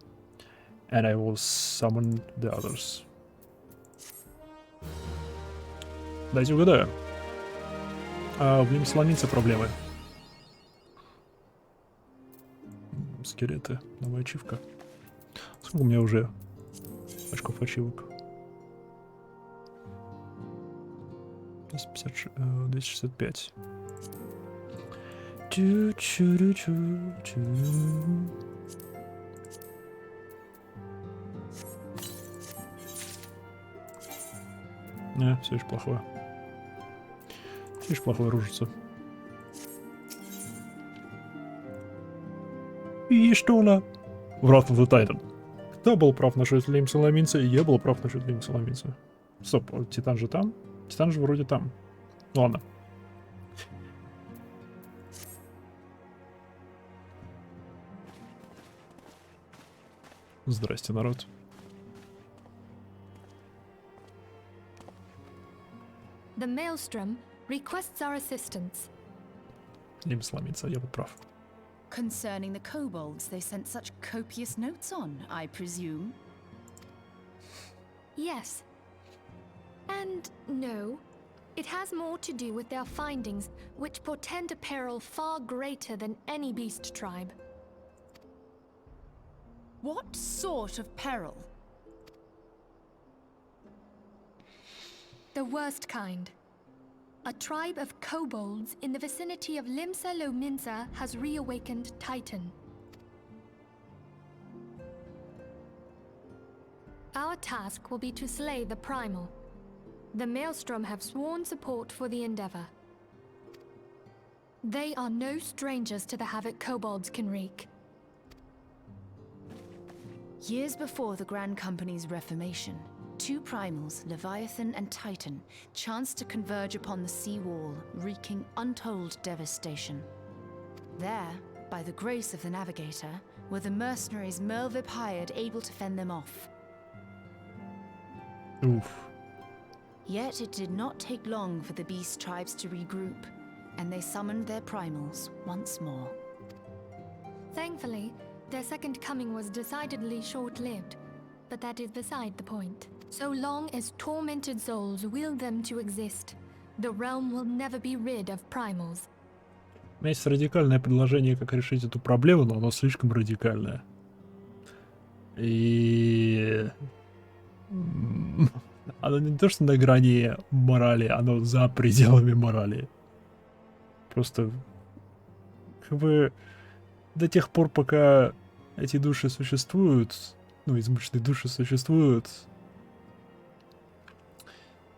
and I will summon the others. Дайте угадаю. В нем сломиться проблемы. Скелеты. Новая ачивка. Сколько у меня уже очков ачивок? 265. Все еще плохое. Все еще плохое ружится. И что она? Wrath of the Titan. Кто был прав насчет Лим Соломинца? Я был прав насчет Лим Соломинца. Стоп, Титан же там? Титан же вроде там. Ладно. Здрасте, народ. The Maelstrom requests our assistance. Лим Соломинца, я был прав. Concerning the kobolds they sent such copious notes on, I presume? Yes. And no. It has more to do with their findings, which portend a peril far greater than any beast tribe. What sort of peril? The worst kind. A tribe of kobolds in the vicinity of Limsa Lominsa has reawakened Titan. Our task will be to slay the Primal. The Maelstrom have sworn support for the endeavor. They are no strangers to the havoc kobolds can wreak. Years before the Grand Company's reformation, Two primals, Leviathan and Titan, chanced to converge upon the sea wall, wreaking untold devastation. There, by the grace of the navigator, were the mercenaries Mervip hired able to fend them off. Oof. Yet it did not take long for the beast tribes to regroup, and they summoned their primals once more. Thankfully, their second coming was decidedly short-lived, but that is beside the point. So long as tormented souls will them to exist, the realm will never be rid of primals. У меня есть радикальное предложение, как решить эту проблему, но оно слишком радикальное. И... Оно не то, что на грани морали, оно за пределами морали. Просто... Как бы... До тех пор, пока эти души существуют, ну, измученные души существуют,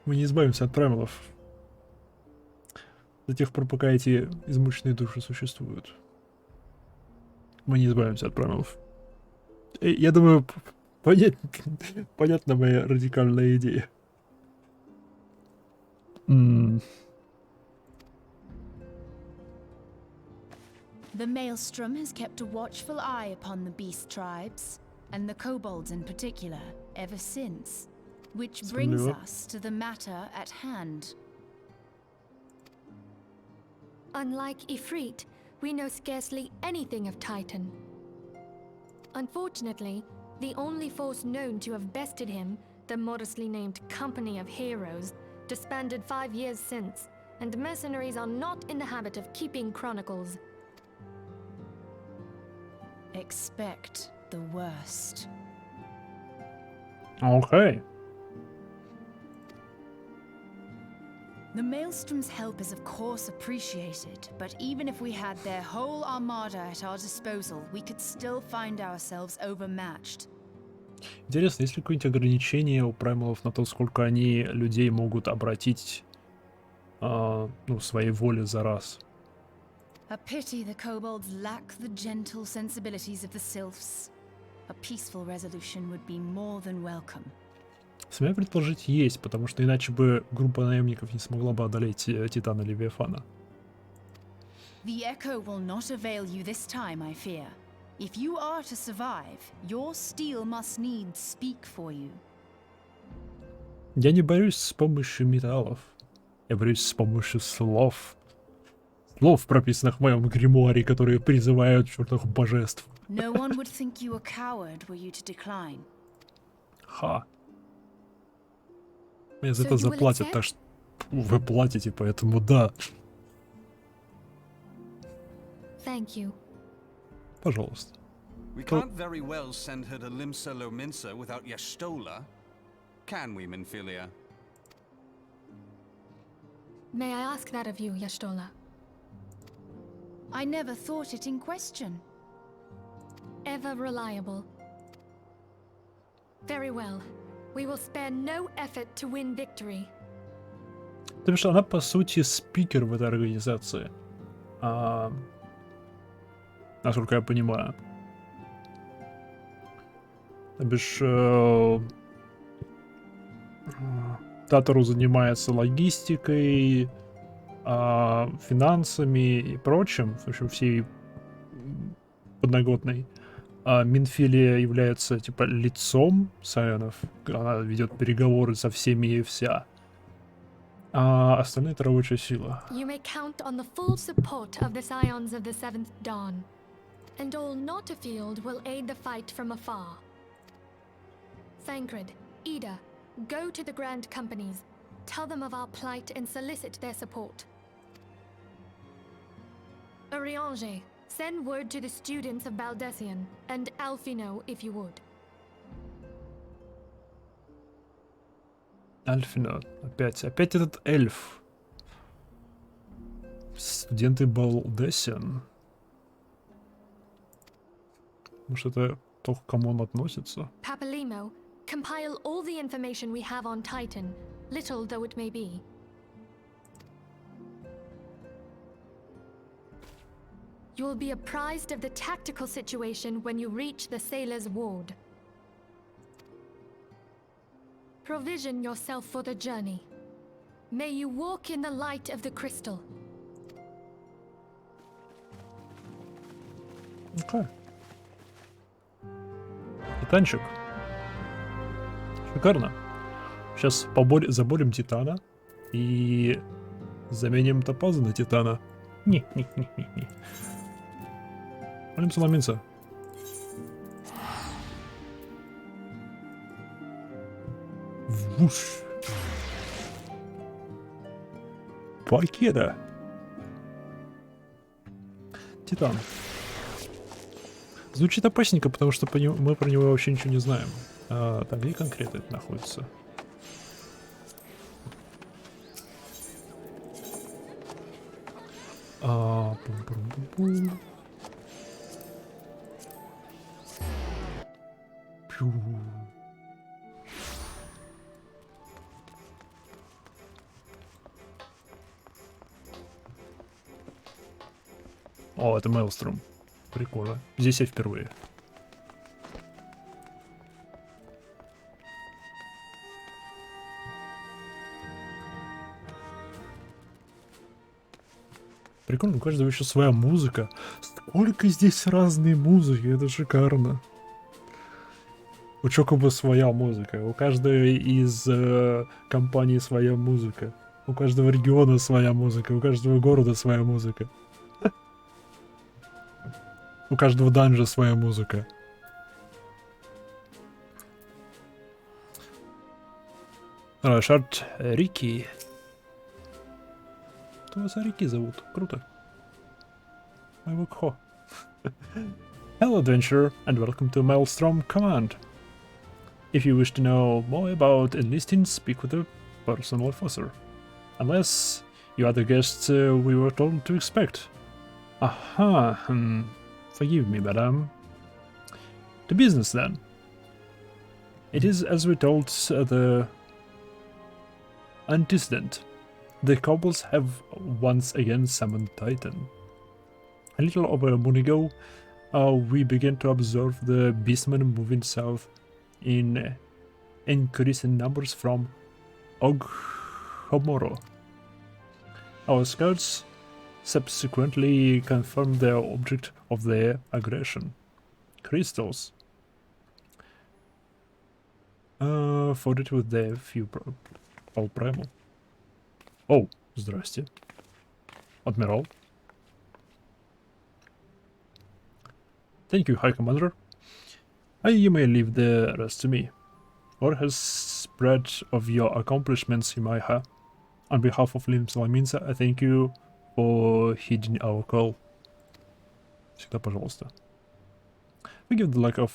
мы не избавимся от правилов. До тех пор, пока эти измученные души существуют, мы не избавимся от правилов. И я думаю, понятна моя радикальная идея. The Maelstrom has kept a watchful eye upon the beast tribes, and the kobolds in particular, ever since. Which brings Справедливо. us to the matter at hand. Unlike Ifrit, we know scarcely anything of Titan. Unfortunately, the only force known to have bested him, the modestly named Company of Heroes, disbanded 5 years since, and mercenaries are not in the habit of keeping chronicles. Expect the worst. Окей. The Maelstrom's help is of course appreciated, but even if we had their whole armada at our disposal, we could still find ourselves overmatched. Интересно, есть ли какое-нибудь ограничение у праймалов на то, сколько они людей могут обратить, ну, своей воле за раз? A pity the kobolds lack the gentle sensibilities of the sylphs. A peaceful resolution would be more than welcome. Смею предположить, есть, потому что иначе бы группа наемников не смогла бы одолеть Титана Левиафана. The echo will not avail you this time, I fear. If you are to survive, your steel must needs speak for you. Я не борюсь с помощью металлов. Я борюсь с помощью слов. Слов, прописанных в моем гримуаре, которые призывают чертовых божеств. No one would think you a coward were you to decline. Ха. Мне за So это you will заплатят, accept? так что вы платите, поэтому да. Thank you. Пожалуйста. We can't very well send her to Limsa Lominsa without Yashtola. Can we, Minfilia? May I ask that of you, Yashtola? I never thought it in question. Ever reliable. Very well. We will spare no effort to win victory. То бишь, она, по сути, спикер в этой организации. Насколько я понимаю. То бишь, Татару занимается логистикой, финансами и прочим, в общем, всей подноготной. Минфилия является, типа, лицом Сайонов. Она ведет переговоры со всеми и вся. А остальные — это рабочая сила. You may count on the full support of the Scions of the Seventh Dawn. And all not afield will aid the fight from afar. Thancred, Ida, go to the Grand Companies. Tell them of our plight and solicit their support. Urianger, send word to the students of Baldessian, and Alfino if you would. Альфина. Опять этот эльф. Студенты Балдесиан. Может, это то, к кому он относится? Papalimo, compile all the information we have on Titan, little though it may be. You will be apprised of the tactical situation when you reach the Sailor's Ward. Provision yourself for the journey. May you walk in the light of the crystal. Окей. Титанчик. Шикарно. Сейчас заборем Титана и заменим топаза на Титана. Не. Молимся, ломиться. Вуш. Покеда. Титан. Звучит опасненько, потому что мы про него вообще ничего не знаем. Так, где конкретно это находится? Пум-пум-пум-пум. Пью. О, это Maelstrom. Прикольно. Здесь я впервые. Прикольно, у каждого еще своя музыка. Сколько здесь разной музыки, это шикарно. У Чокоба своя музыка, у каждой из компаний своя музыка. У каждого региона своя музыка, у каждого города своя музыка. У каждого данжа своя музыка. Шарт Рики. Кто вас Рики зовут? Круто. Хо. Hello adventurer and welcome to Maelstrom Command. If you wish to know more about enlisting, speak with a personal officer. Unless you are the guests we were told to expect. Aha, forgive me, madam. To business, then. It is as we told the antecedent. The kobolds have once again summoned Titan. A little over a moon ago, we began to observe the beastmen moving south in increasing numbers from Oghomoro. Our scouts subsequently confirmed the object of their aggression. Crystals. Fought with their few all primal. Oh, здрасте. Admiral. Thank you, High Commander. You may leave the rest to me. Or has spread of your accomplishments, Yimaiha. On behalf of Lim Salaminsa, I thank you for heeding our call. Всегда пожалуйста. Forgive the lack of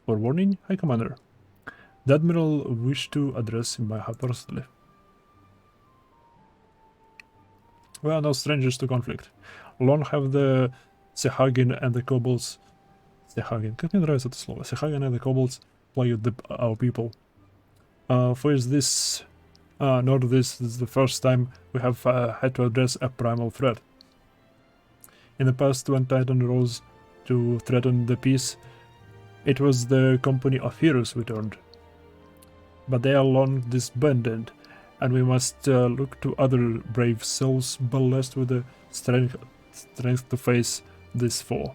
forewarning, High Commander. The Admiral wished to address Yimaiha personally. We are no strangers to conflict. Long have the Sehagin and the kobolds... Sehagin, как мне нравится это слово. Sehagin and the kobolds plagued our people. For is this... nor this is the first time we have had to address a primal threat. In the past, when Titan rose to threaten the peace, it was the company of heroes we turned. But they are long disbanded, and we must look to other brave souls blessed with the strength to face this foe.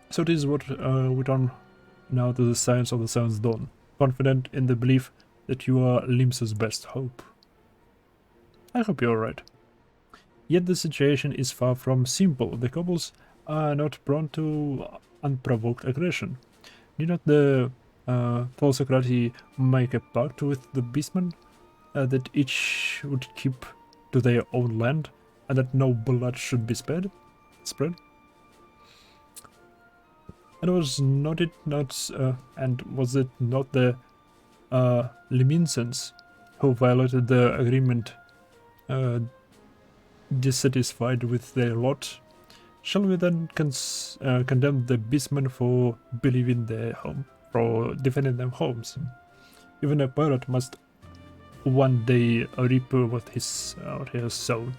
So this is what we turn now to the science of the Seventh Dawn, confident in the belief that you are Limsa's best hope. I hope you're right. Yet the situation is far from simple. The kobolds are not prone to unprovoked aggression. Did not the Thulsocrati make a pact with the beastmen that each would keep to their own land and that no blood should be spread? And was it not the Liminsans who violated the agreement, dissatisfied with their lot? Shall we then condemn the beastmen for defending their homes? Even a pirate must one day reap what he has sown.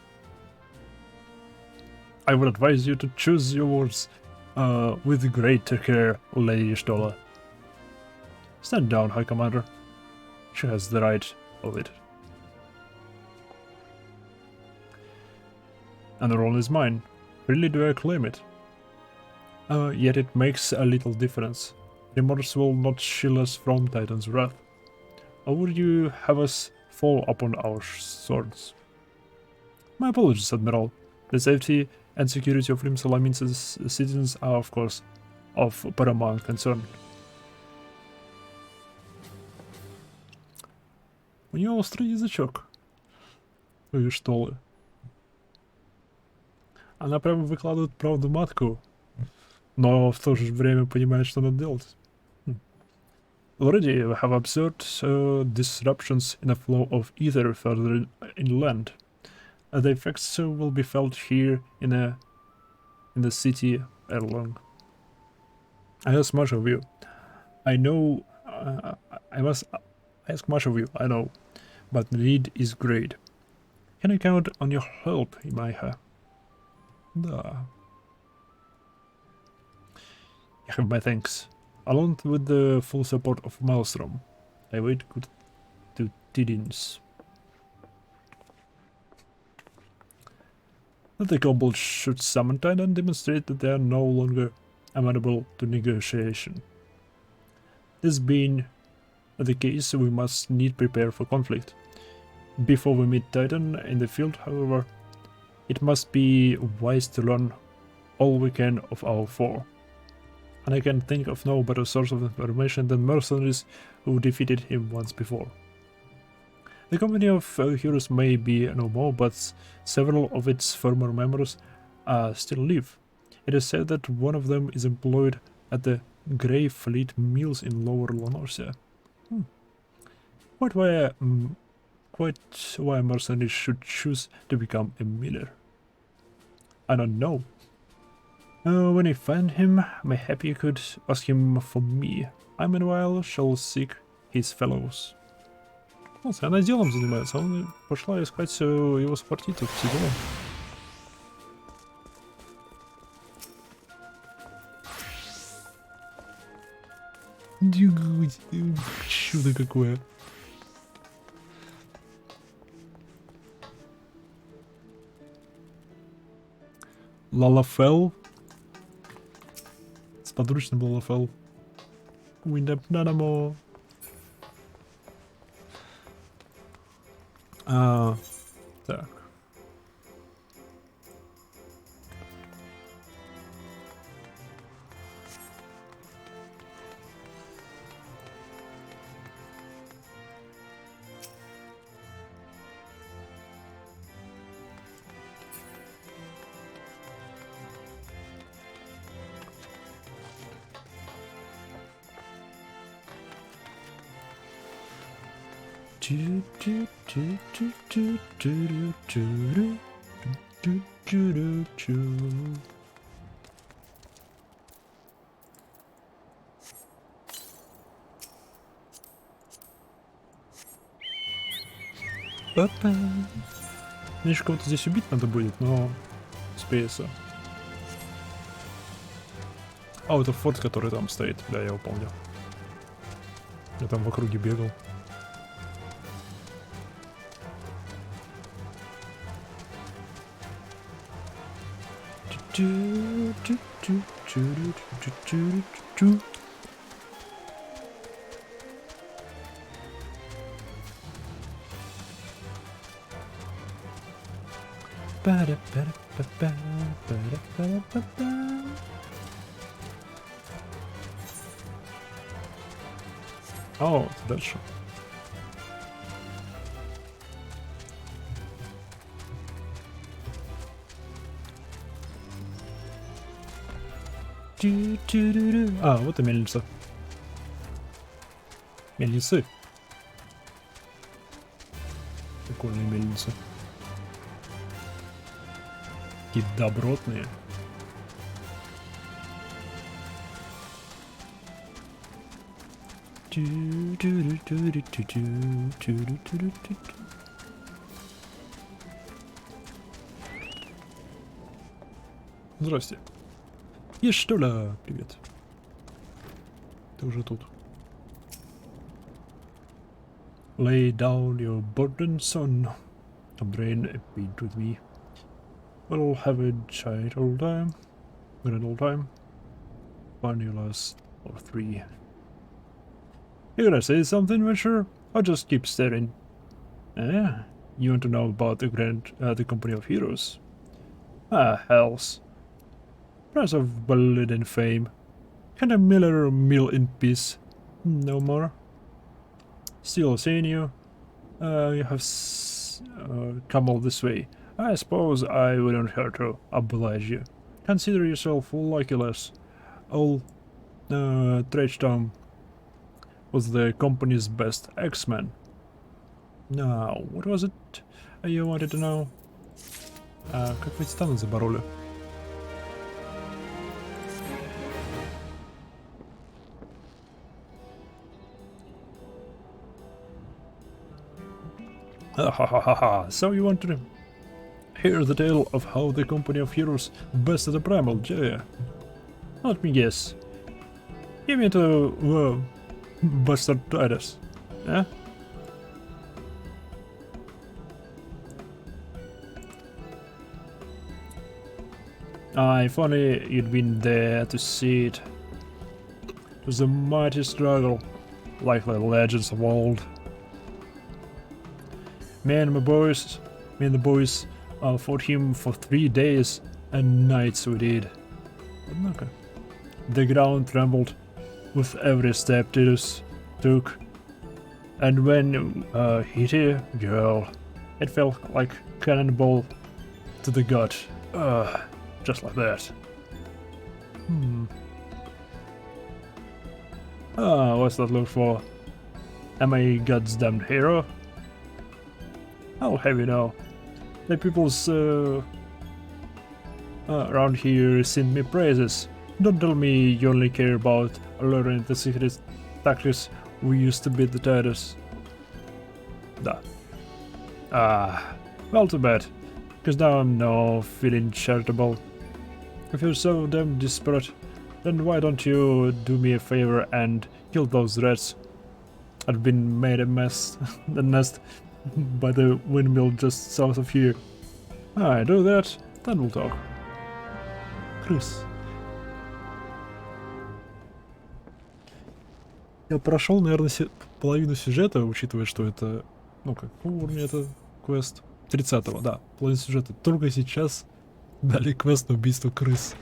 I would advise you to choose your words with greater care, Lady Stola. Stand down, High Commander. She has the right of it. And the role is mine. Really do I claim it? Yet it makes a little difference. Remorse will not shield us from Titan's wrath. Or would you have us fall upon our swords? My apologies, Admiral. The safety and security of Rimsalamin's citizens are, of course, of paramount concern. У нее острый язычок. Ой, что ли? Она прямо выкладывает правду матку, но в то же время понимает, что надо делать. Already we have observed disruptions in the flow of ether further inland. The effects will be felt here in the city ere long. I ask much of you. I know. I must ask much of you. I know, but the need is great. Can I count on your help, Mhigo? Da. You have my thanks. Along with the full support of Maelstrom, I wait good to tidings. That the kobolds should summon Titan demonstrate that they are no longer amenable to negotiation. This being the case, we must need prepare for conflict. Before we meet Titan in the field, however, it must be wise to learn all we can of our foe. And I can think of no better source of information than mercenaries who defeated him once before. The company of heroes may be no more, but several of its former members still live. It is said that one of them is employed at the Grey Fleet Mills in Lower Lanorsia. Quite why mercenaries should choose to become a miller. I don't know. When I find him, maybe you could ask him for me. I meanwhile shall seek his fellows. Она делом занимается, он пошла искать его спортитов, все дела. Чудо какое. Лалафел. Сподручным Лалафел. Уиндапнанамо. Так. Мне еще кого-то здесь убить надо будет, но успеется. А, это форт, который там стоит. Да, я его помню. Я там в округе бегал. О, дальше. А, вот и мельница. Мельницы. Прикольные мельницы. Такие добротные. Здрасте. Есть что ли? Привет. Ты уже тут. Lay down your burden, son. Come drain a beat with me. We'll have a giant old time. Grand old time. Funny last or 3. You gonna say something, Venture? I'll just keep staring. Eh? You want to know about the Company of Heroes? Ah, hells. Price of blood and fame. Can a miller mill in peace? No more. Still seeing you. You have come all this way. I suppose I wouldn't hurt to oblige you. Consider yourself lucky less. Old Trechtown was the company's best X-Men. Now, what was it you wanted to know? Как вы Титана забороли? So you want to hear the tale of how the Company of Heroes bested the Primal, do you? Let me guess. You mean to Buster Titus, eh? If only you'd been there to see it. It was a mighty struggle, like the legends of old. Me and the boys fought him for 3 days and nights we did. Okay. The ground trembled with every step Titus took, and when he hit you, girl, it felt like cannonball to the gut. Just like that. What's that look for? Am I a goddamn hero? I'll have you know. The peoples around here sing me praises. Don't tell me you only care about learning the secret tactics we used to beat the Titus. Well, too bad, cause now I'm no feeling charitable. If you're so damn desperate, then why don't you do me a favor and kill those rats? I've been made a mess, the nest by the windmill just south of here. I do that, then we'll talk. Крыс. Я прошел, наверное, половину сюжета, учитывая, что это... Ну, какого уровня это квест? 30-го, да. Половину сюжета. Только сейчас дали квест на убийство крыс.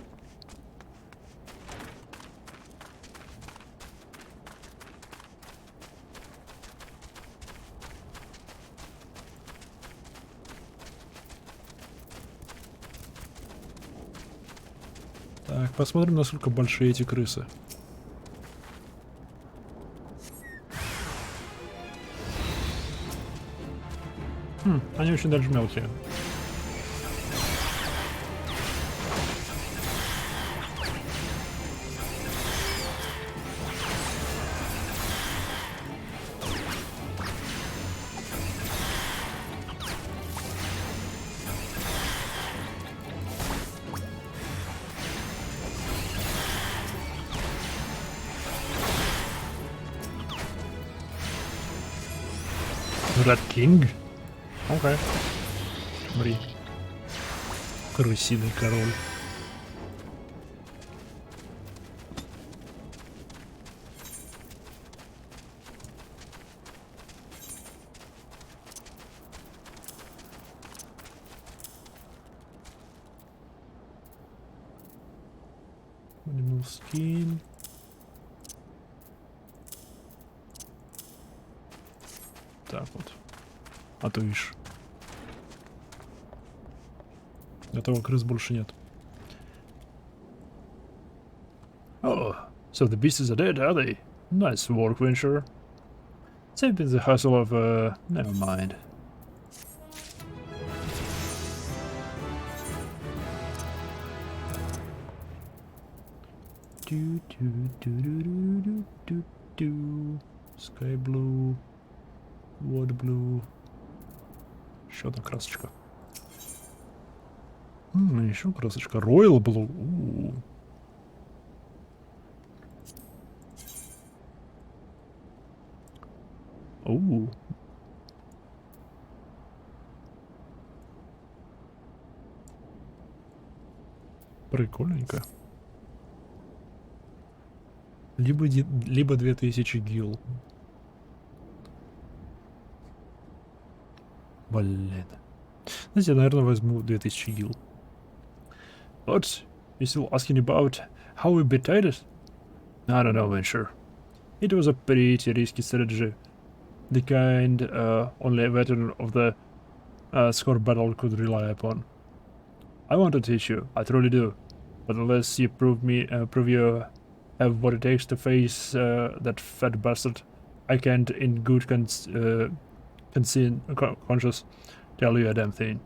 Так, посмотрим, насколько большие эти крысы. Они очень даже мелкие. Red King? Окей. Смотри. Крысиный король. Animal skin. Так вот. А то видишь. Этого крыс больше нет. Oh, so the beasts are dead, are they? Nice work, Venture. Saving the hassle of, never mind. Sky blue. Wood blue. Еще одна красочка. Еще красочка. Royal blue. Прикольненько. Либо 2000 гил. Блин. Знаете, я, наверное, возьму 2000 гил. But you're still asking about how we betrayed it? I don't know, Venture. It was a pretty risky strategy. The kind only a veteran of the score battle could rely upon. I want to teach you, I truly do. But unless you prove you have what it takes to face that fat bastard, I can't in good conscience tell you a damn thing.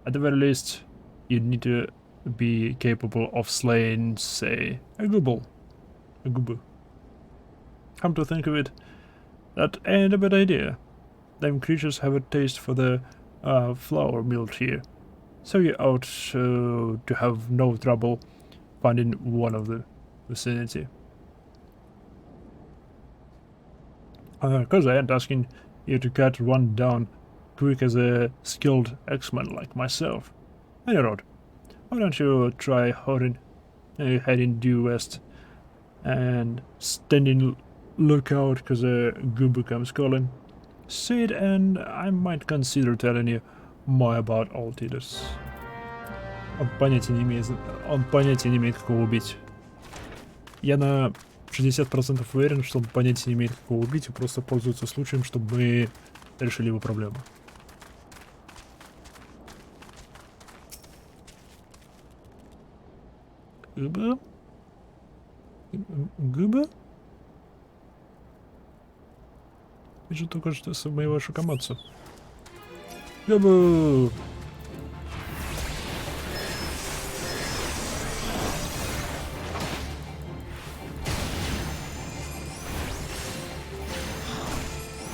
At the very least, you need to be capable of slaying, say, a gubble. A gubbo. Come to think of it, that ain't a bad idea. Them creatures have a taste for the flour milled here, so you ought to have no trouble finding one of the vicinity. Cause I ain't asking you to cut one down quick as a skilled X-Man like myself. Any road, why don't you try heading due west and standing lookout cause a goober comes calling. Say it and I might consider telling you more about all Titus. Он понятия не имеет, какого убить. Я на 60% уверен, что он понятия не имеет, какого убить, и просто пользуется случаем, чтобы мы решили его проблему. Губа? Губа? Вижу только что с моего Шукамацу. Губу!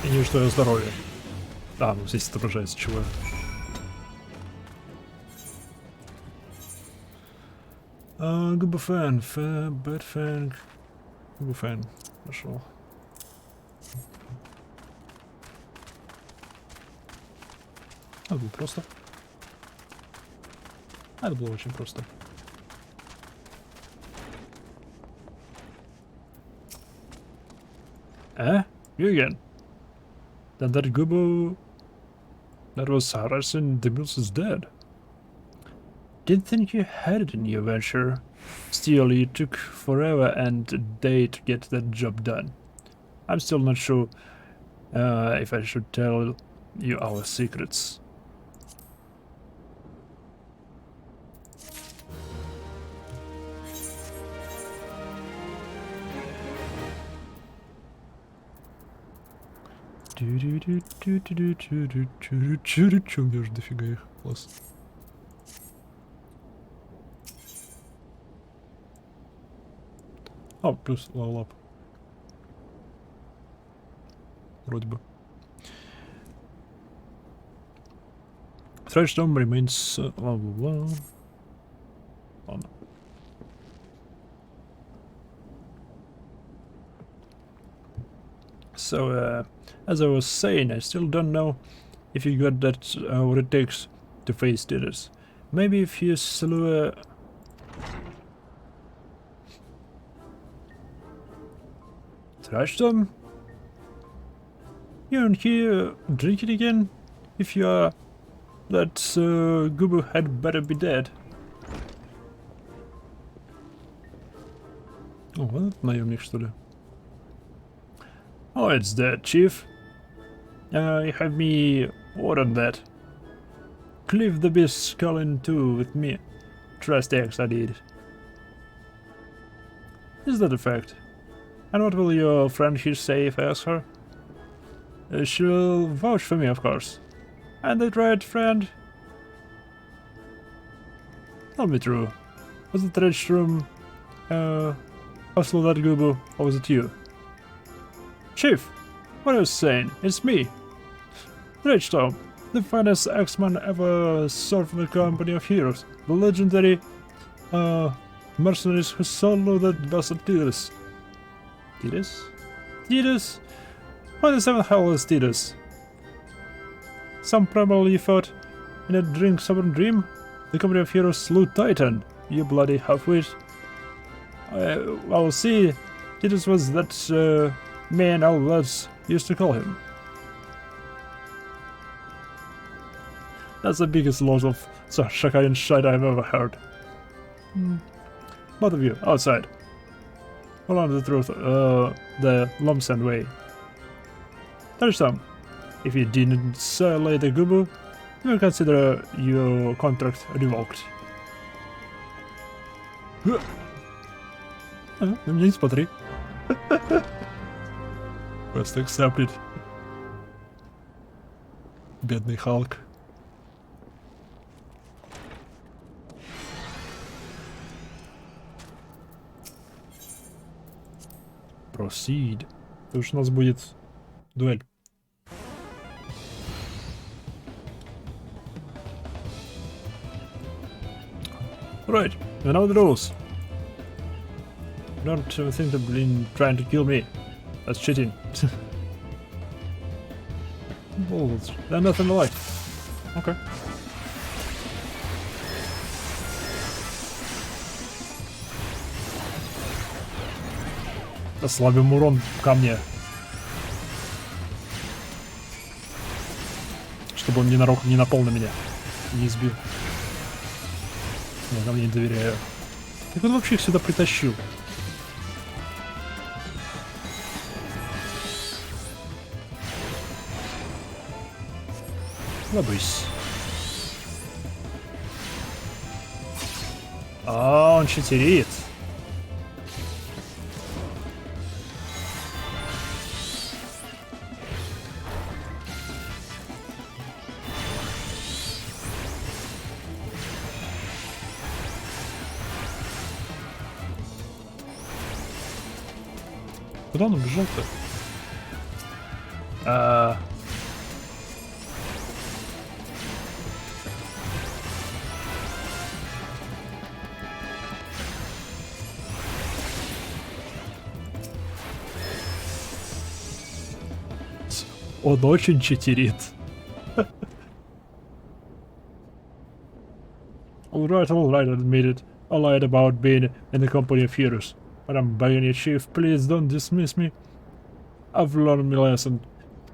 И не что я здоровье. Да, ну здесь отображается чего. Губофэн, бэтфэн, губофэн. Нашел. Это было просто. Это было очень просто. You again? Then that gubbo that was harassing the mules is dead. Didn't think you had it in you, Venture. Still, you took forever and a day to get that job done. I'm still not sure if I should tell you our secrets. У меня же дофига их. Класс. А, плюс левелап. Вроде бы. Threshold remains ладно. So, as I was saying, I still don't know if you got that what it takes to face Titus. Maybe if you slew a... Trash them? You aren't here drink it again? If you are, that Gubu had better be dead. О, этот наемник, что ли? Oh, it's dead, Chief. You have me ordered that. Cleave the beast's skull in two with me. Trust X, I did. Is that a fact? And what will your friend here say if I ask her? She'll vouch for me, of course. And that right, friend? Tell me true. Was it the Red Room? Hustle that Gubu, or was it you? Chief, what are you saying? It's me. Redstone, the finest X-Man ever served the company of heroes. The legendary mercenaries who solo that bastard Titus. Titus? Titus? What the seventh hell is Titus? Some primal you fought in a drink-sober dream? The company of heroes slew Titan. You bloody half-wit. Well, see, Titus was that man our lads used to call him. That's the biggest loss of Shakaian shite I've ever heard. Both of you, outside. Hold on to the truth, the Lomsand way. There's some. If you didn't slay the Gubu, we'll consider your contract revoked. На меня не смотри. Quest accepted. Бедный Халк. Proceed. Потому что у нас будет дуэль. Right, I know the rules. Don't think they've been trying to kill me. That's cheating. Balls. They're nothing alike. Okay. Ослабим урон ко мне. Чтобы он ненароком не напал на меня. Не избил. Я мне не доверяю. Как он вообще их сюда притащил? Лобысь. А, он читерит. Куда он убежал-то? Он очень читерит. Alright, I admit it. I lied about being in the company of heroes. But I'm begging you, Chief, please don't dismiss me. I've learned my lesson.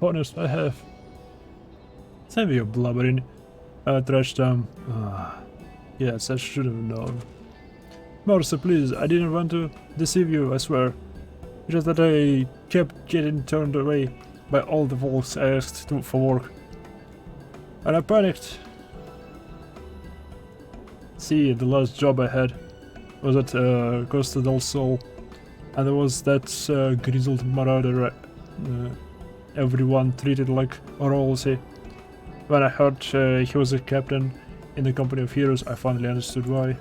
Honest, I have. Save your blubbering, trash dumb. Yes, I should have known. Mercy, please, I didn't want to deceive you, I swear. Just that I kept getting turned away by all the folks I asked for work. And I panicked. See, the last job I had was at Costa del Sol, and there was that grizzled marauder everyone treated like royalty. When I heard he was a captain in the company of heroes, I finally understood why.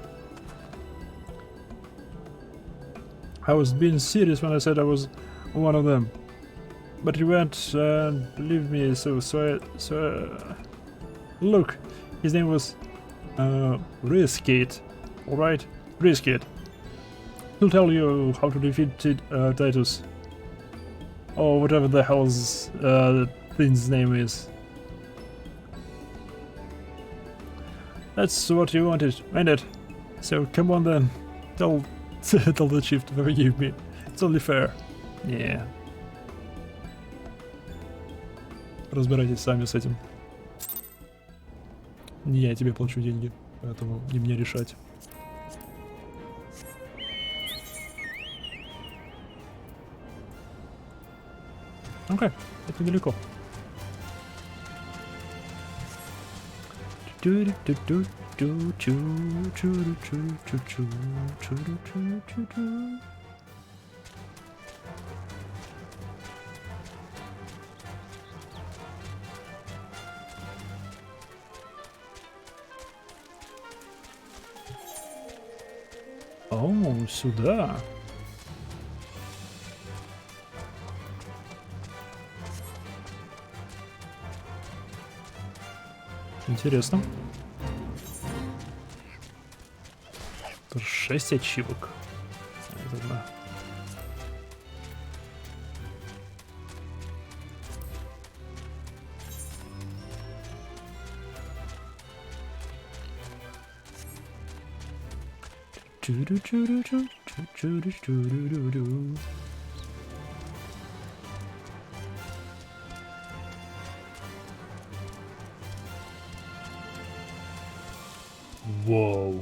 I was being serious when I said I was one of them. But he went and believed me, look, his name was Riskate, alright? Riskate. He'll tell you how to defeat Titus. Or whatever the hell's the thing's name is. That's what you wanted, ain't it? So come on then, tell the chief to forgive me. It's only fair. Yeah. Разбирайтесь сами с этим. Не я тебе плачу деньги, поэтому не мне решать. Окей, это недалеко. О, сюда. Интересно. 6 ачивок. Это да. Whoa.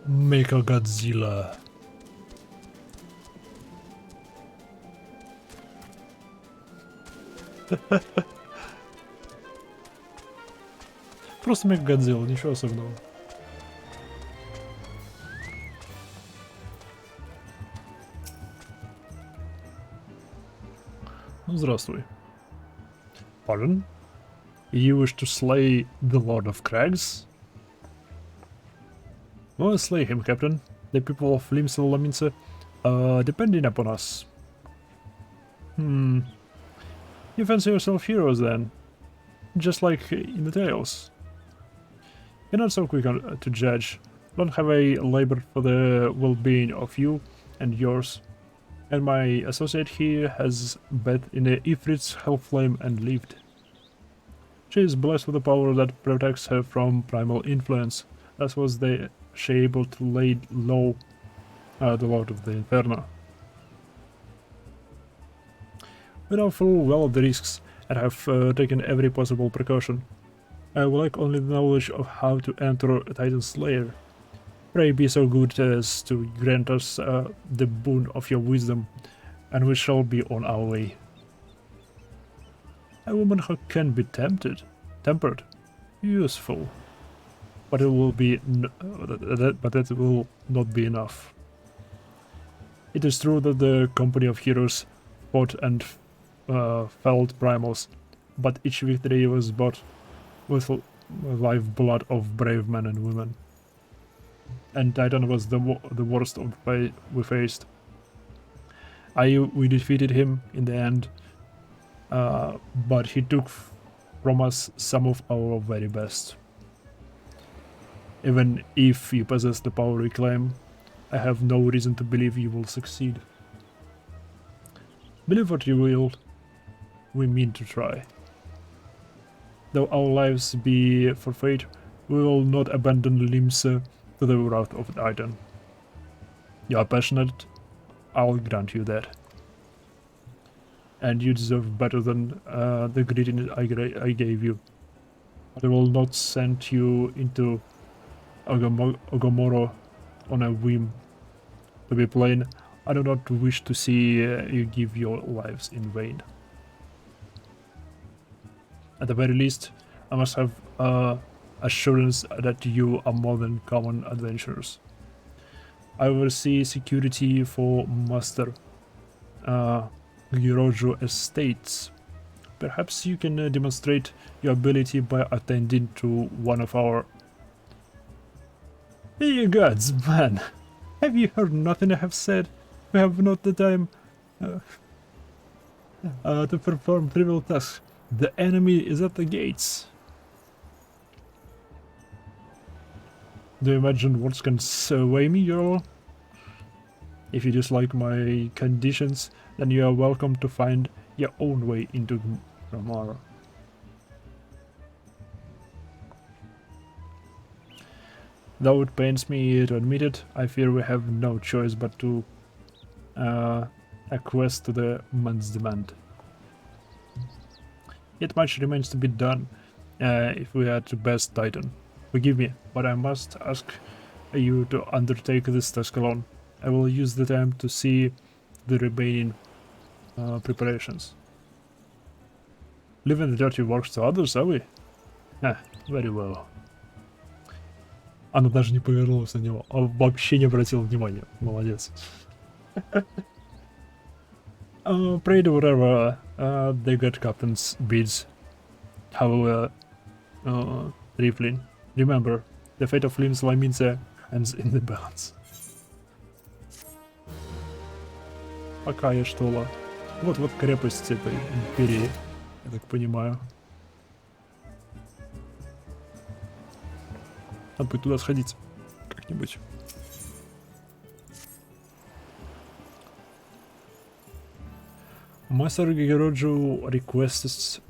Mecha Godzilla. Просто Mecha Godzilla, ничего особенного. Ну, здравствуй. Pardon? You wish to slay the Lord of Crags? Well, slay him, Captain. The people of Limsa are depending upon us. You fancy yourself heroes then? Just like in the tales. You're not so quick to judge. Don't have I labored for the well-being of you and yours? And my associate here has bathed in the Ifrit's hell flame and lived. She is blessed with a power that protects her from primal influence. Thus was she able to lay low the Lord of the Inferno. We know full well the risks and have taken every possible precaution. I would like only the knowledge of how to enter Titan's lair. Pray be so good as to grant us the boon of your wisdom, and we shall be on our way. A woman who can be tempered, useful, but it will be, but that will not be enough. It is true that the company of heroes fought and felled primals, but each victory was bought with lifeblood of brave men and women. And Titan was the worst of the we faced. We defeated him in the end, but he took from us some of our very best. Even if you possess the power we claim, I have no reason to believe you will succeed. Believe what you will, we mean to try. Though our lives be forfeit, we will not abandon Limsa to the wrath of Titan. You are passionate, I'll grant you that. And you deserve better than the greeting I gave you. But I will not send you into Ogomoro on a whim. To be plain, I do not wish to see you give your lives in vain. At the very least, I must have assurance that you are more than common adventurers. I oversee security for Master Girojo Estates. Perhaps you can demonstrate your ability by attending to one of our... Ye gods, man! Have you heard nothing I have said? We have not the time to perform trivial tasks. The enemy is at the gates. Do you imagine what can sway me, Earl? If you dislike my conditions, then you are welcome to find your own way into Ramara. Though it pains me to admit it, I fear we have no choice but to acquiesce to the man's demand. Yet much remains to be done if we are to best Titan. Forgive me, but I must ask you to undertake this task alone. I will use the time to see the remaining preparations. Leaving the dirty works to others, are we? Very well. Она даже не повернулась на него, вообще не обратила внимания. Молодец. Pray to whatever the good captain's bids. However, Riflin, remember, the fate of Limsa Lominsa ends in the balance. Пока я что-то. Вот крепость этой империи, я так понимаю. Надо будет туда сходить как-нибудь. Master Girojo requests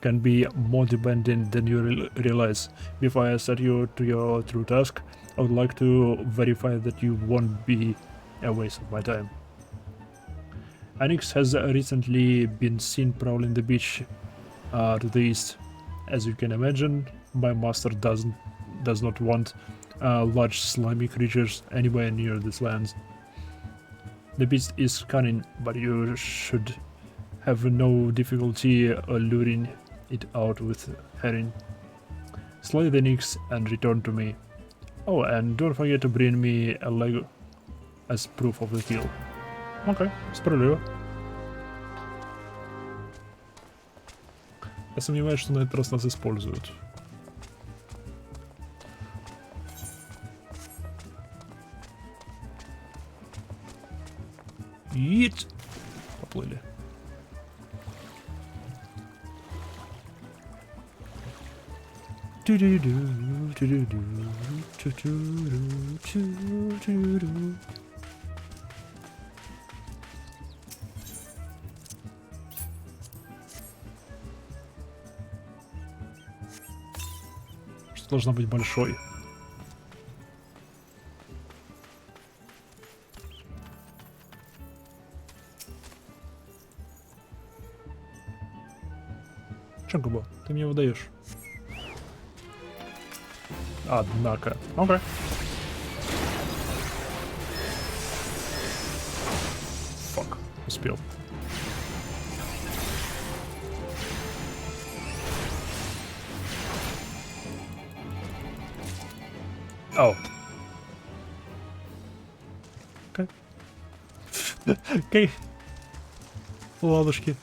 can be more demanding than you realize. Before I set you to your true task, I would like to verify that you won't be a waste of my time. Anix has recently been seen prowling the beach to the east. As you can imagine, my master does not want large slimy creatures anywhere near these lands. The beast is cunning, but you should have no difficulty luring it out with herring. Slay the nix and return to me. Oh, and don't forget to bring me a leg as proof of the kill. Окей, справедливо. Я сомневаюсь, что на этот раз нас используют. Еть! Поплыли. Что должна быть большой? Чангуба, ты мне выдаешь. Однако. Окей. Фак. Успел. Оу. Окей. Окей. Ладушки.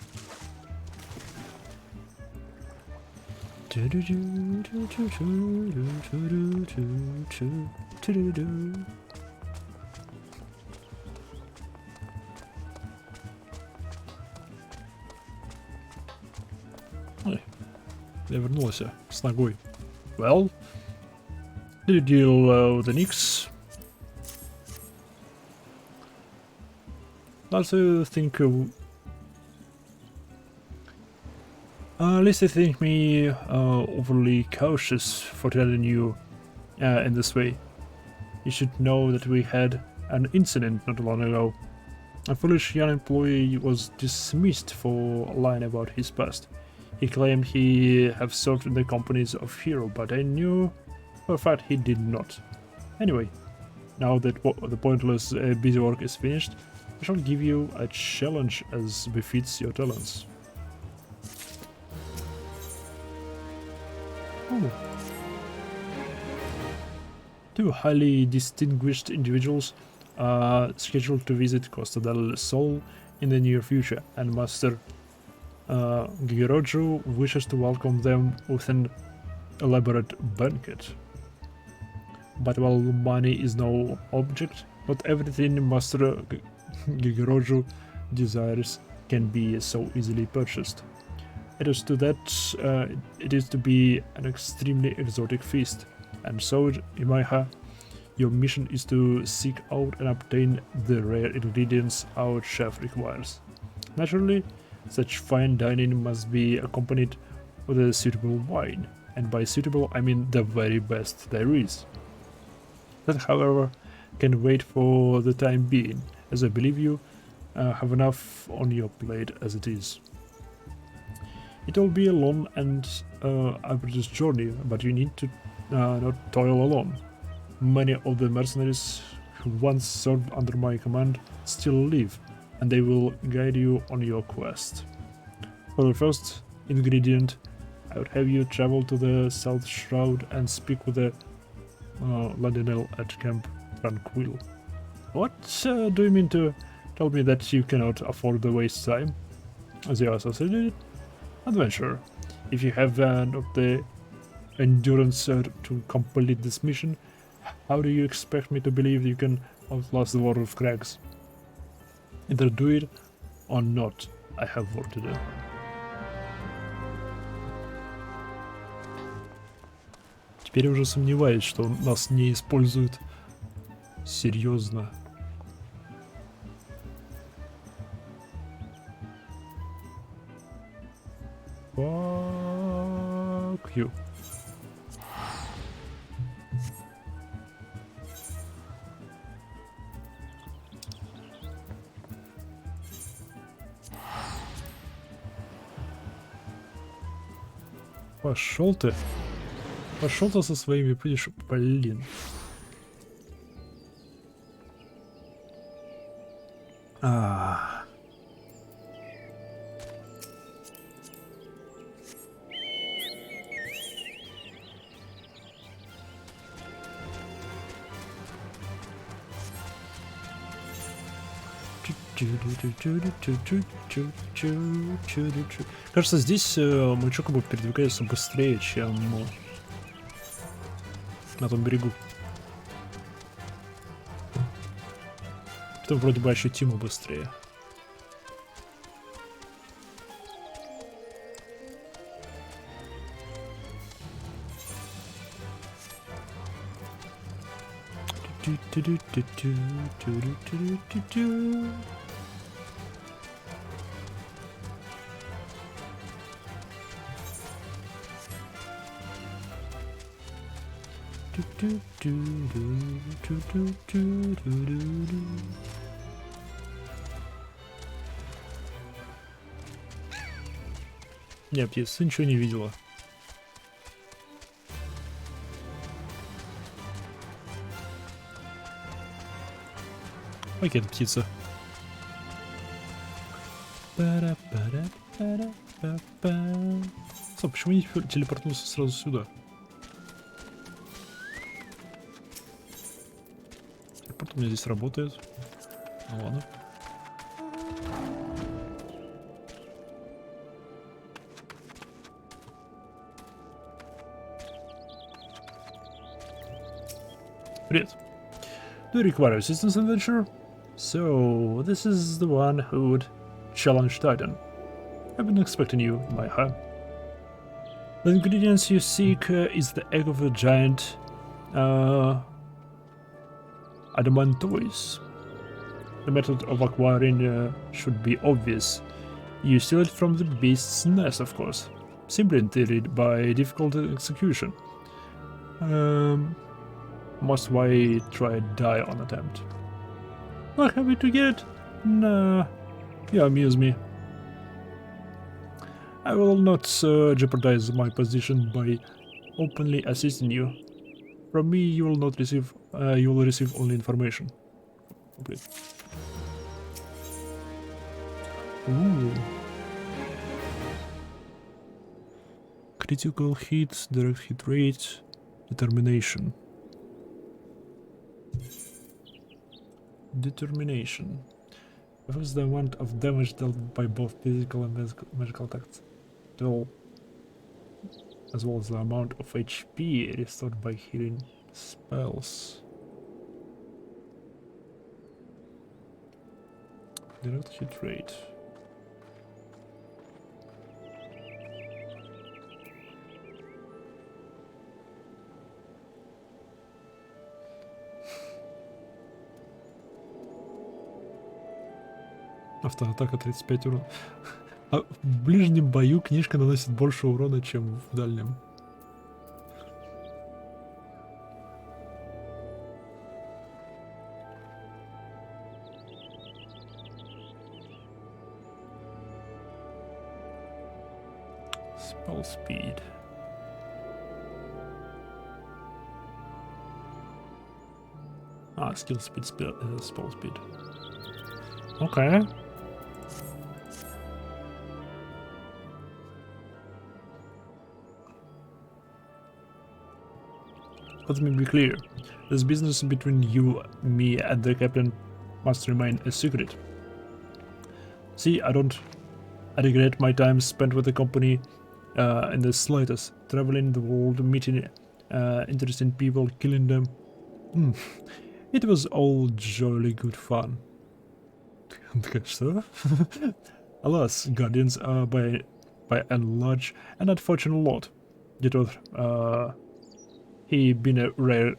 Ой, я вернулся с ногой. Well, did you deal with the Nix? Also think at least they think me overly cautious for telling you in this way. You should know that we had an incident not long ago. A foolish young employee was dismissed for lying about his past. He claimed he had served in the companies of Hero, but I knew for a fact he did not. Anyway, now that the pointless busy work is finished, I shall give you a challenge as befits your talents. Oh. Two highly distinguished individuals are scheduled to visit Costa del Sol in the near future, and Master Gigeroju wishes to welcome them with an elaborate banquet. But while money is no object, not everything Master Gigeroju desires can be so easily purchased. It is to that it is to be an extremely exotic feast, and so, Imaiha, your mission is to seek out and obtain the rare ingredients our chef requires. Naturally, such fine dining must be accompanied with a suitable wine, and by suitable I mean the very best there is. That, however, can wait for the time being, as I believe you have enough on your plate as it is. It will be a long and arduous journey, but you need to not toil alone. Many of the mercenaries who once served under my command still live, and they will guide you on your quest. For the first ingredient, I would have you travel to the South Shroud and speak with the Ladinel at Camp Tranquil. What do you mean to tell me that you cannot afford to waste time? As your associated adventurer, if you have not the endurance to complete this mission, how do you expect me to believe you can outlast the War of Crags? Either do it or not, I have work to do. Теперь я уже сомневаюсь, что нас не используют серьезно. Fuck you. Пошел ты. Пошел ты со своими, блин. А. Кажется, здесь мальчик как бы передвигается быстрее, чем на том берегу. Это вроде бы ощутимо быстрее. Не, птица ничего не видела. Окей, это птица. Стоп, почему не телепортнулся сразу сюда? Телепорт у меня здесь работает. Ну ладно. Привет. Do you require assistance, adventurer? So, this is the one who would challenge Titan. I've been expecting you, my high. The ingredients you seek is the egg of a giant adamantoise. The method of acquiring should be obvious. You steal it from the beast's nest, of course. Simply intended by difficult execution. Must why try die on attempt. Not happy to get? Nah, you amuse me. I will not jeopardize my position by openly assisting you. From me, you will not receive. You will receive only information. Complete. Ooh. Critical hits, direct hit rate, determination. Determination. Affects the amount of damage dealt by both physical and magical attacks. As well as the amount of HP restored by hitting spells. Direct hit rate. Автоатака 35 урона. А в ближнем бою книжка наносит больше урона, чем в дальнем. Spell speed. А, skill speed, spell speed. Okay. Let me be clear. This business between you, me, and the captain must remain a secret. See, I regret my time spent with the company in the slightest. Traveling the world, meeting interesting people, killing them. It was all jolly good fun. Что? Alas, Guardians are by and large an unfortunate lot. Due to he been a rare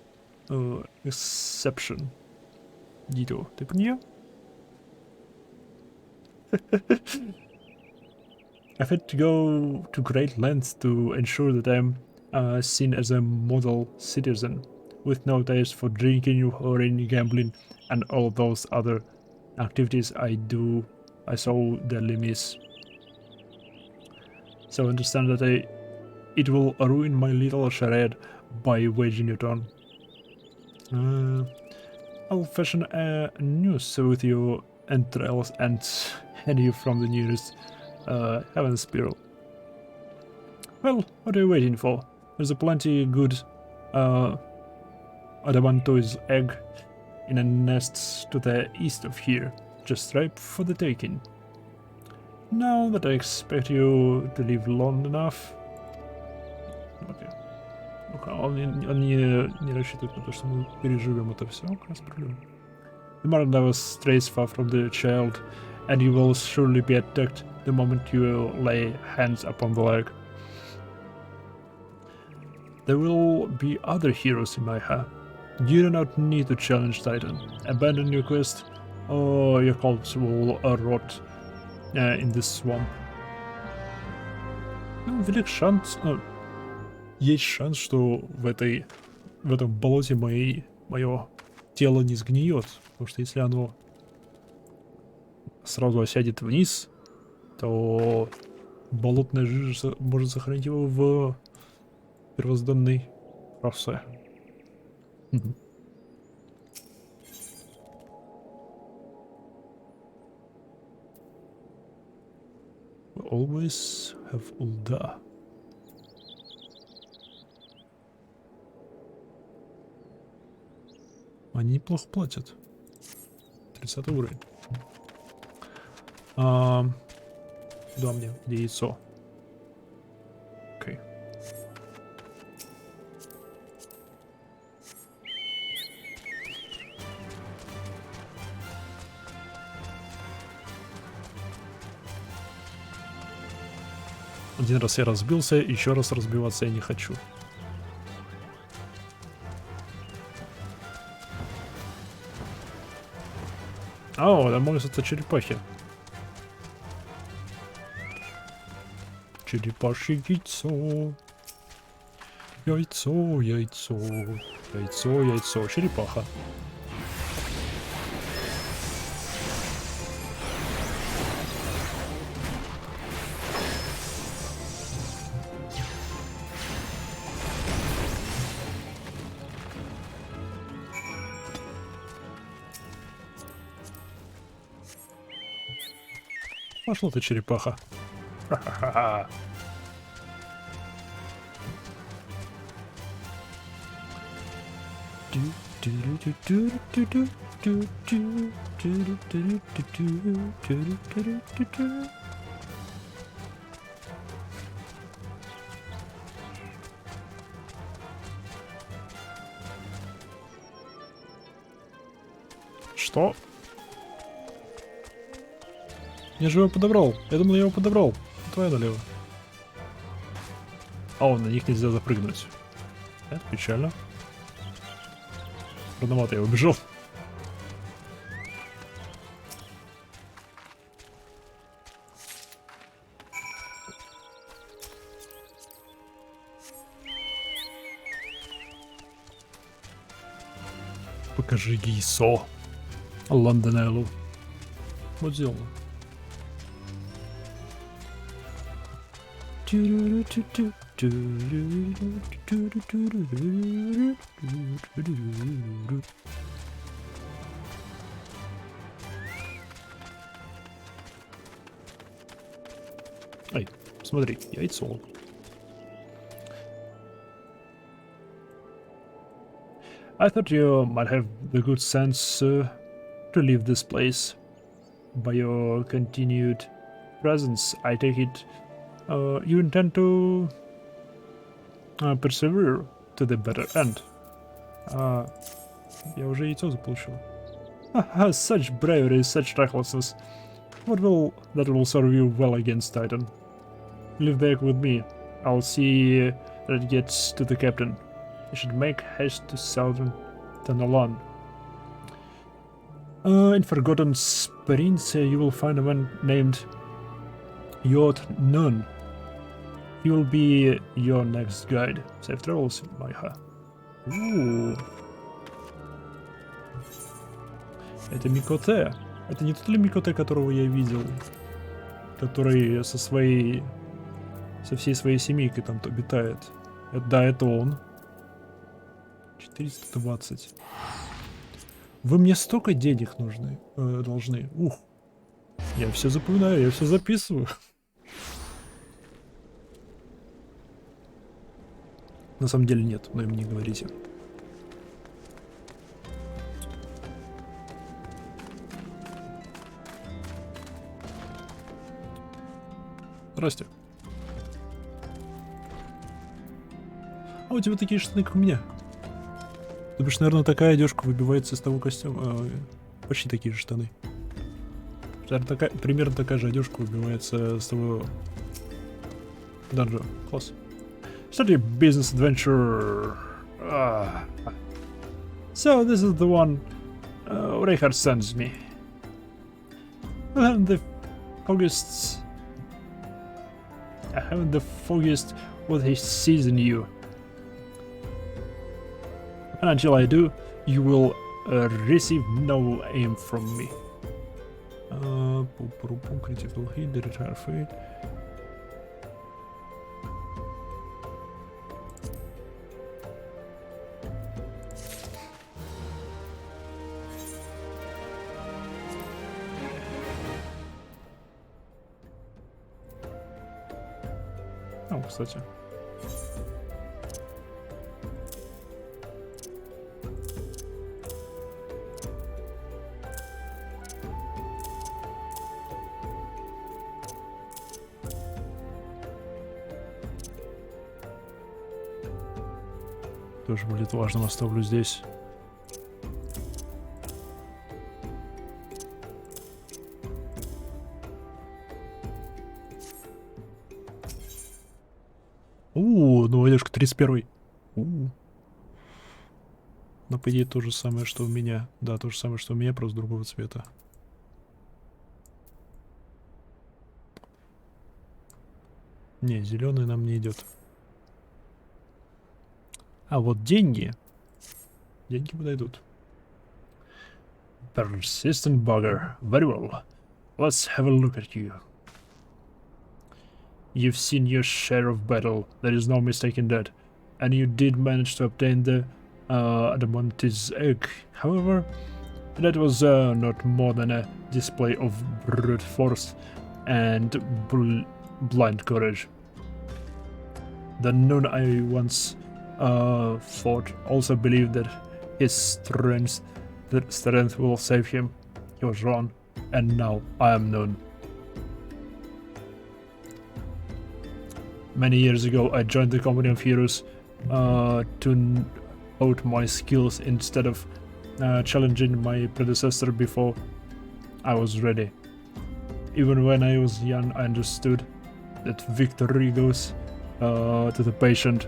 exception. Dito, ты про нее? I've had to go to great lengths to ensure that I'm seen as a model citizen, with no taste for drinking, whoring, gambling, and all those other activities I so dearly miss. So understand that it will ruin my little charade by waging it on. I'll fashion a noose with your entrails and hand you from the nearest heaven's bureau. Well, what are you waiting for? There's a plenty good adamantoise egg in a nest to the east of here, just ripe for the taking. Now that I expect you to live long enough... Окей. Он не рассчитывает на то, что мы переживем это все. Как раз проблема. The mother never strays far from the child, and you will surely be attacked the moment you lay hands upon the leg. There will be other heroes in my hair. You do not need to challenge Titan. Abandon your quest, or your corpse will rot in this swamp. Ну, велик шанс, есть шанс, что в этом болоте мое тело не сгниет, потому что если оно сразу осядет вниз, то болотная жижа может сохранить его в первозданной расе. We always have Ulda. Они неплохо платят. 30 уровень. Да, мне, где яйцо? Окей. Один раз я разбился, еще раз разбиваться я не хочу. О, да может это черепахи. Черепашье яйцо. Яйцо, яйцо. Яйцо, яйцо. Черепаха. Пошла ты, черепаха. Ха-ха-ха. Что? Я же его подобрал. Я думал, я его подобрал. Твоя налево. А, на них нельзя запрыгнуть. Это печально. Рановато я убежал. Покажи яйцо. Лондонеллу. Вот сделано. Ай, смотри, яйцо. I thought you might have the good sense to leave this place. By your continued presence, I take it you intend to persevere to the better end. Я уже яйцо заполучил. Such bravery, such recklessness. That will serve you well against Titan. Live back with me. I'll see that it gets to the captain. You should make haste to southern Tanalan. In Forgotten Springs, you will find a man named Yacht Nun. He will be your next guide. Safe travels, Майха. Это Микоте. Это не тот ли Микоте, которого я видел? Который со всей своей семейкой там обитает. Да, это он. 420. Вы мне столько денег должны. Ух. Я все запоминаю, я все записываю. На самом деле нет, но им не говорите. Здрасте. А у тебя такие штаны, как у меня. То бишь, наверное, такая одежка выбивается из того костюма. Почти такие же штаны. Примерно такая же одежка выбивается с того данжа. Класс. Study business adventure. So this is the one Reinhardt sends me. I haven't the foggiest what he sees in you. And until I do, you will receive no aim from me. Critical hit, retire fate. О, кстати. Тоже будет важным, оставлю здесь. Ну одежка 31. Но по идее то же самое, что у меня. Да, то же самое, что у меня, просто другого цвета. Не, зеленый нам не идет. А вот деньги. Деньги подойдут. Persistent bugger. Very well. Let's have a look at you. You've seen your share of battle. There is no mistake in that. And you did manage to obtain the Adamantis egg. However, that was not more than a display of brute force and blind courage. The nun I once fought also believed that his strength will save him. He was wrong, and now I am known. Many years ago, I joined the company of heroes to out my skills instead of challenging my predecessor before I was ready. Even when I was young, I understood that victory goes to the patient,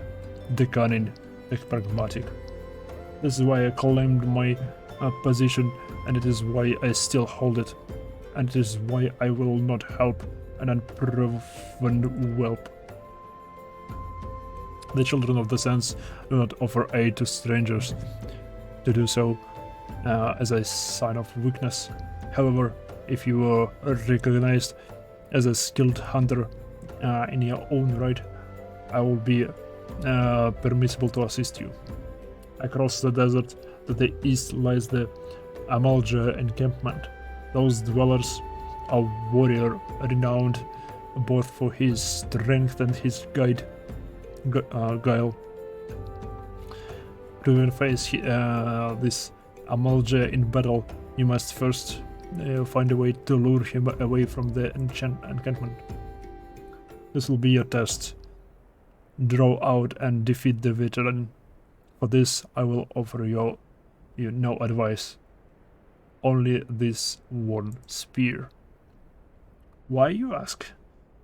the cunning, the pragmatic. This is why I claimed my position, and it is why I still hold it, and it is why I will not help an unproven whelp. The children of the sands do not offer aid to strangers. To do so as a sign of weakness. However, if you are recognized as a skilled hunter in your own right, I will be permissible to assist you. Across the desert to the east lies the Amalja encampment. Those dwellers are warrior renowned both for his strength and his guile. To even face this Amalja in battle, you must first find a way to lure him away from the encampment. This will be your test. Draw out and defeat the veteran. For this, I will offer you no advice. Only this one spear. Why, you ask?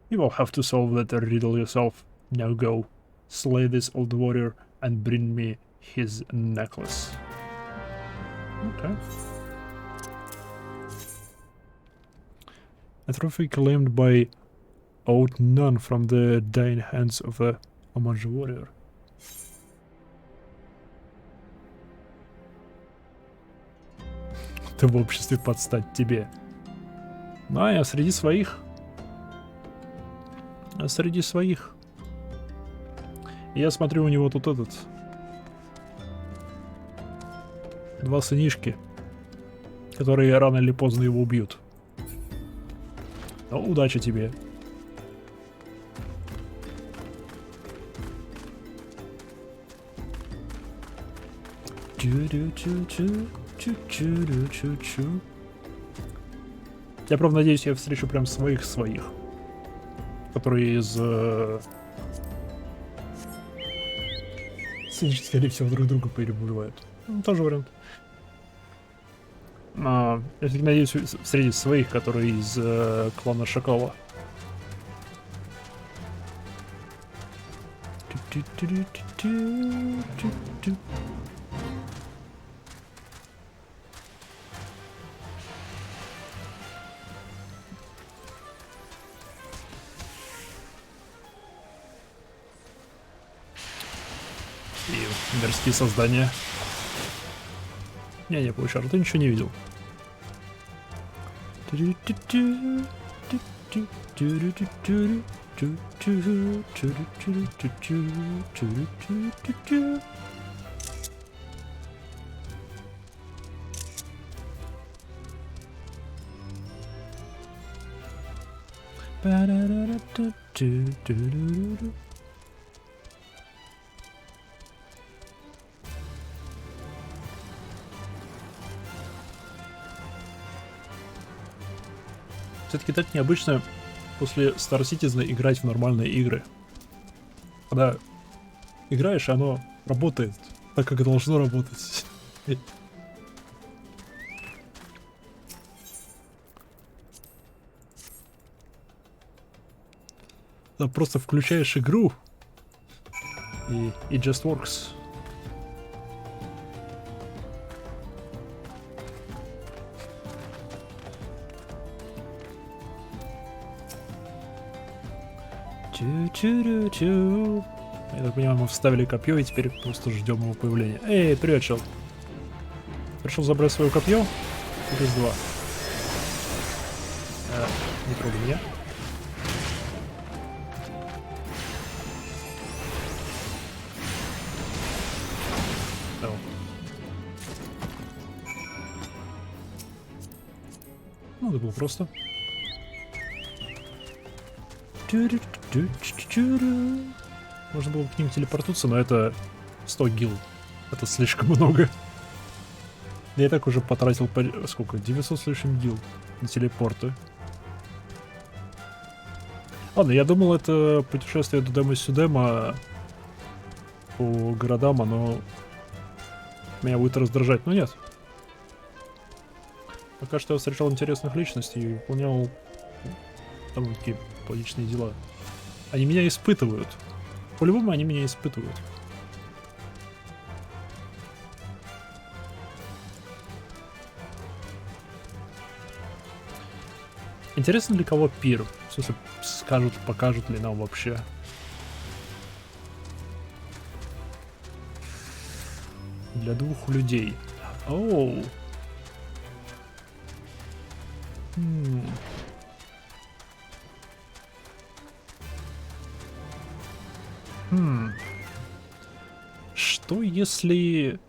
You will have to solve that riddle yourself. Now go, slay this old warrior and bring me his necklace. Okay. A trophy claimed by owed none from the dying hands of a Amanji warrior. Ты в обществе подстать тебе. Ну, а я среди своих. Среди своих. И я смотрю, у него тут этот... Два сынишки, которые рано или поздно его убьют. Ну, удачи тебе. Я правда надеюсь, я встречу прям своих, которые из... скорее всего, друг друга перебывают. Ну, тоже вариант. Я все-таки надеюсь, среди своих, которые из клана Шакала. И мерзкие создания. Не, получал, ты ничего не видел. Все-таки так необычно после Star Citizen играть в нормальные игры. Когда играешь, оно работает так, как и должно работать. Да, просто включаешь игру и it just works. Чу-чу-ру-чу. Я так понимаю, мы вставили копье и теперь просто ждем его появления. Эй, привет, чел. Пришел забрать свое копье? Плюс 2. Не трогай меня. Ну, это было просто. Можно было к ним телепортнуться, но это 100 гил. Это слишком много. Я и так уже потратил, сколько, 900 с лишним гил на телепорты. Ладно, я думал, это путешествие туда-сюда по городам, оно меня будет раздражать, но нет. Пока что я встречал интересных личностей и выполнял там такие личные дела. Они меня испытывают. По-любому они меня испытывают. Интересно, для кого пир? В смысле, скажут, покажут ли нам вообще. Для двух людей. Оу. Что если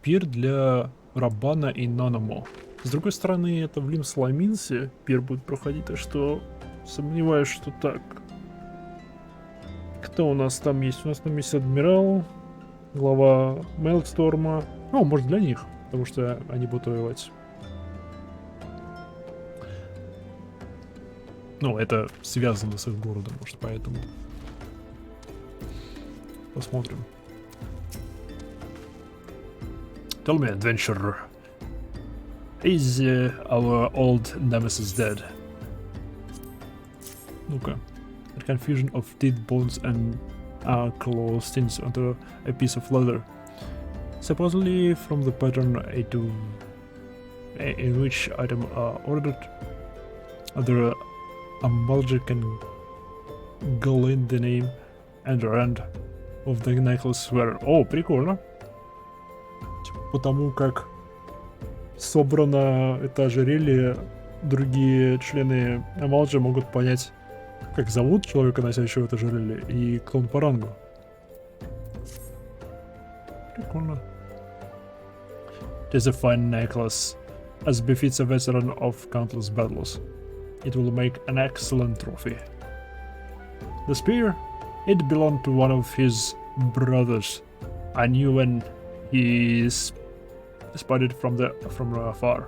пир для Рабана и Нанамо? С другой стороны, это в Лимс-Ламинсе пир будет проходить, так что сомневаюсь, что так. Кто у нас там есть? У нас там есть Адмирал, глава Мелтсторма. Ну, может, для них, потому что они будут воевать. Ну, это связано с их городом, может, поэтому. Посмотрим. Tell me, adventurer, is our old nemesis dead? Ну-ка. A confusion of teeth, bones and claw stings onto a piece of leather. Supposedly from the pattern in which items are ordered, other amalgam can gleaned the name and rand of the necklace were... О, прикольно. Потому как собрано это ожерелье, другие члены Амалджа могут понять, как зовут человека, носящего это ожерелье, и клон по рангу. Прикольно. It is a fine necklace, as befits a veteran of countless battles. It will make an excellent trophy. The spear? It belonged to one of his brothers. I knew when he spotted from afar.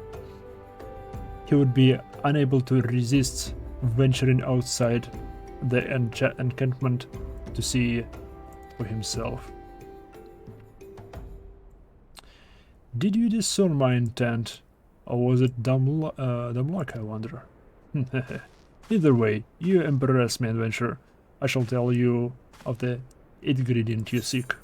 He would be unable to resist venturing outside the encampment to see for himself. Did you discern my intent, or was it dumb luck, I wonder? Either way, you embarrass me, adventurer. I shall tell you of the ingredient you seek.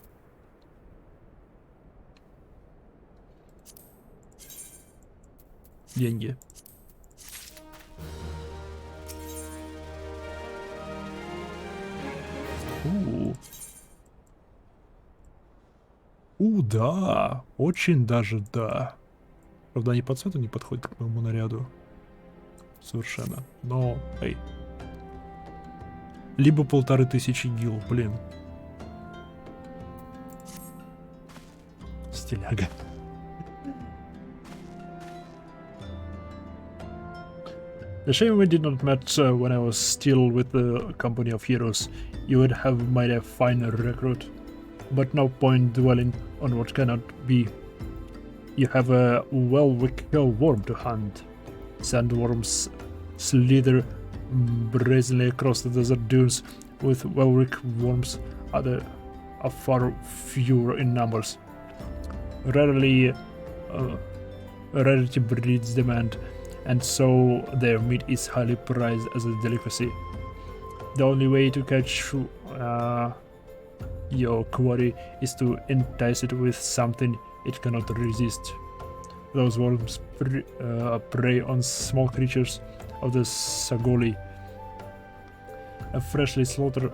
Деньги. Да, очень даже да. Правда, они по цвету не подходят к моему наряду. Совершенно. Но, эй. Либо 1500 гил, блин. Стиляга. The shame we did not meet when I was still with the company of heroes. You would have made a finer recruit. But no point dwelling on what cannot be. You have a well-wicked worm to hunt. Sandworms slither brazenly across the desert dunes, with well-wicked worms are far fewer in numbers. Rarity breeds demand, and so their meat is highly prized as a delicacy. The only way to catch your quarry is to entice it with something it cannot resist. Those worms prey on small creatures of the Sagoli. A freshly slaughtered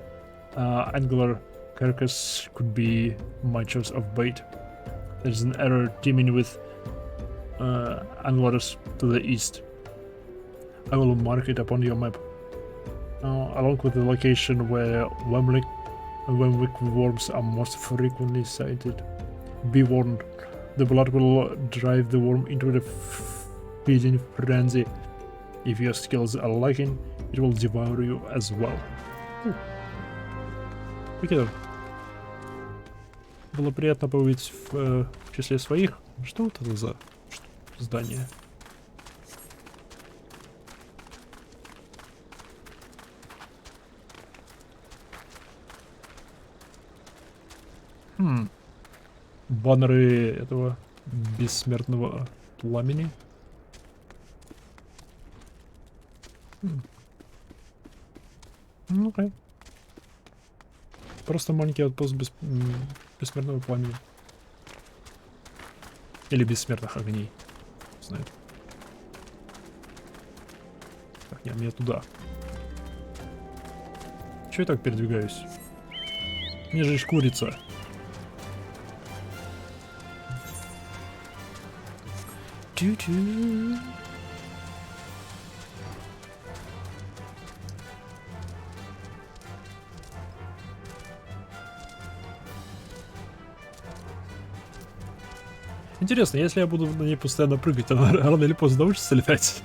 angular carcass could be my choice of bait. There's an error teeming with anglers to the east. I will mark it upon your map, along with the location where Wemwick worms are most frequently sighted. Be warned, the blood will drive the worm into the feeding frenzy. If your skills are lacking, it will devour you as well. Окей. Было приятно побыть в числе своих. Что вот это за здание? Баннеры этого бессмертного пламени. Ну, окей. Просто маленький отпуск бессмертного пламени. Или бессмертных огней. Не знаю. Так, нет, мне туда. Чё я так передвигаюсь? Мне же курица. Тю-тю. Интересно, если я буду на ней постоянно прыгать, она рано или поздно научится летать.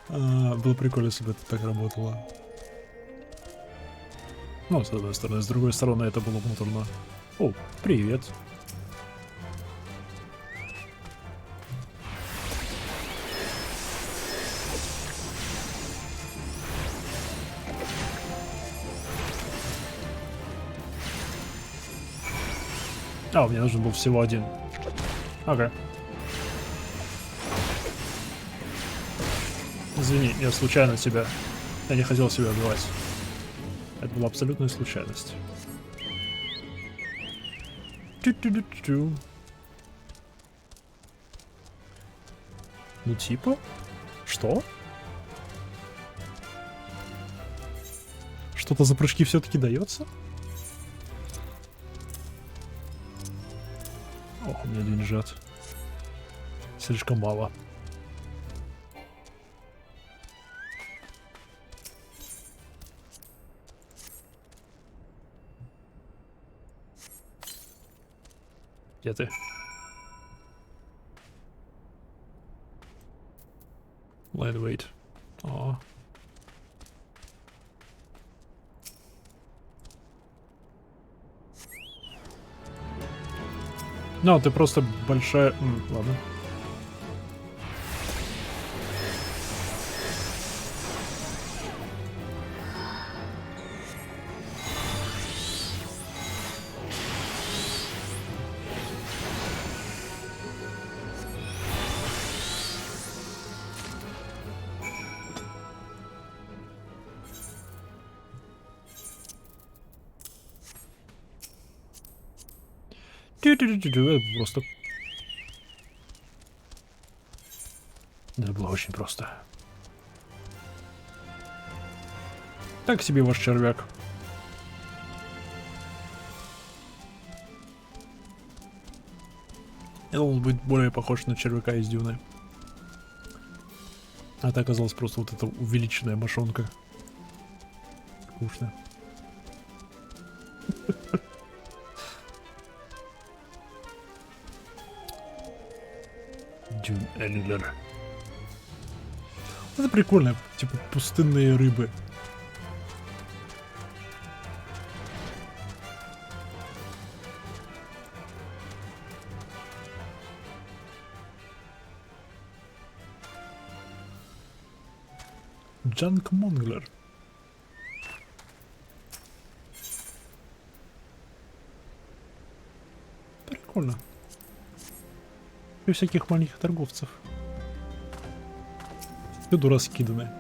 Было прикольно, если бы это так работало. Ну, с одной стороны. С другой стороны, это было муторно. О, привет. А, мне нужен был всего один. Ага. Извини, я случайно тебя... Я не хотел себя убивать. Это была абсолютная случайность. Тю-тю-тю-тю. Ну типа? Что? Что-то за прыжки все-таки дается? Ох, у меня деньжат. Слишком мало. Где ты? Lightweight. О. Ну, ты просто большая... ладно. Это просто... Это было очень просто. Так себе ваш червяк. Я думал, будет более похож на червяка из Дюны. А это оказалось просто вот эта увеличенная мошонка. Скучно. Дюн Энглер. Это прикольно, типа пустынные рыбы. Джанк Монглер. Прикольно. И всяких маленьких торговцев. Всюду раскиданы.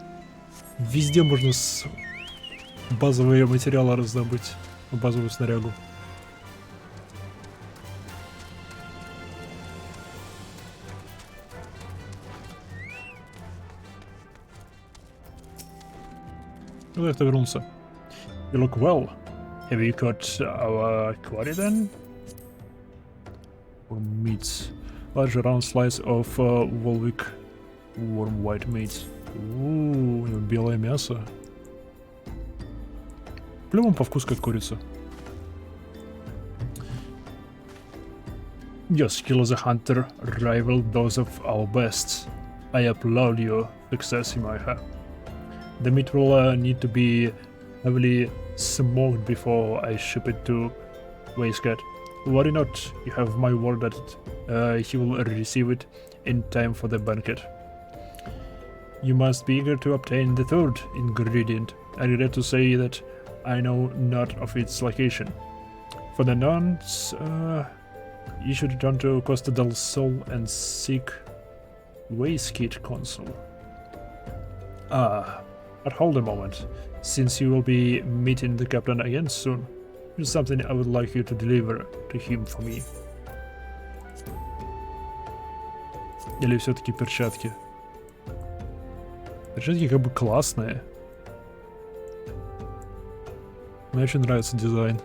Везде можно с базовые материалы раздобыть. Базовую снарягу. Куда ты вернулся? You look well. Have you caught our quarry then? Or meats? Large round slice of Volvic warm white meat. У него белое мясо. Плюмом по вкусу как курица. Your skill as a hunter rivaled those of our best. I applaud your success, Mhigo. The meat will need to be heavily smoked before I ship it to Wastecat. Worry not, you have my word that he will receive it in time for the banquet. You must be eager to obtain the third ingredient. I regret to say that I know not of its location. For the nuns, you should return to Costa del Sol and seek Wastecat Consul. But hold a moment, since you will be meeting the captain again soon, there's something I would like you to deliver to him for me. Или все-таки перчатки? Перчатки как бы классные. Мне очень нравится дизайн.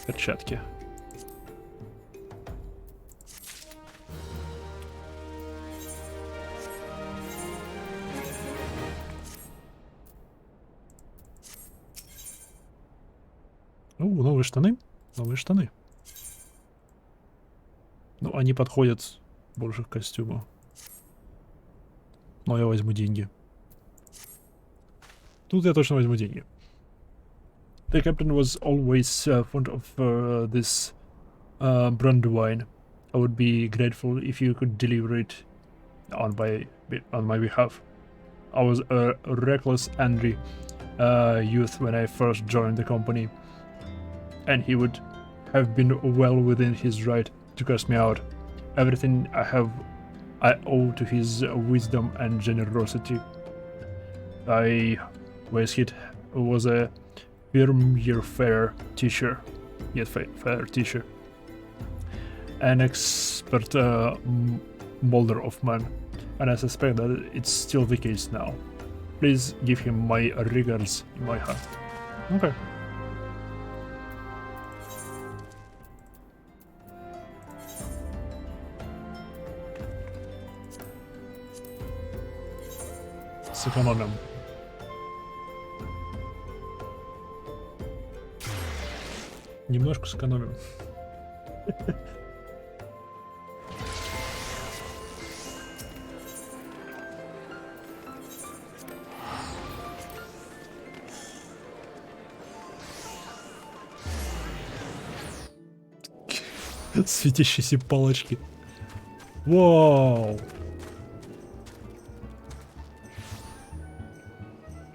Перчатки. Новые штаны. Новые штаны. Ну, они подходят больше к костюму. Но я возьму деньги. Тут я точно возьму деньги. The captain was always fond of this brand wine. I would be grateful if you could deliver it on my behalf. I was a reckless, angry youth when I first joined the company, and he would have been well within his right to cast me out. Everything I owe to his wisdom and generosity. Wastecat was a fair teacher, an expert molder of men, and I suspect that it's still the case now. Please give him my regards in my heart. Okay. Сэкономим. Немножко сэкономим. Светящиеся палочки. Вау!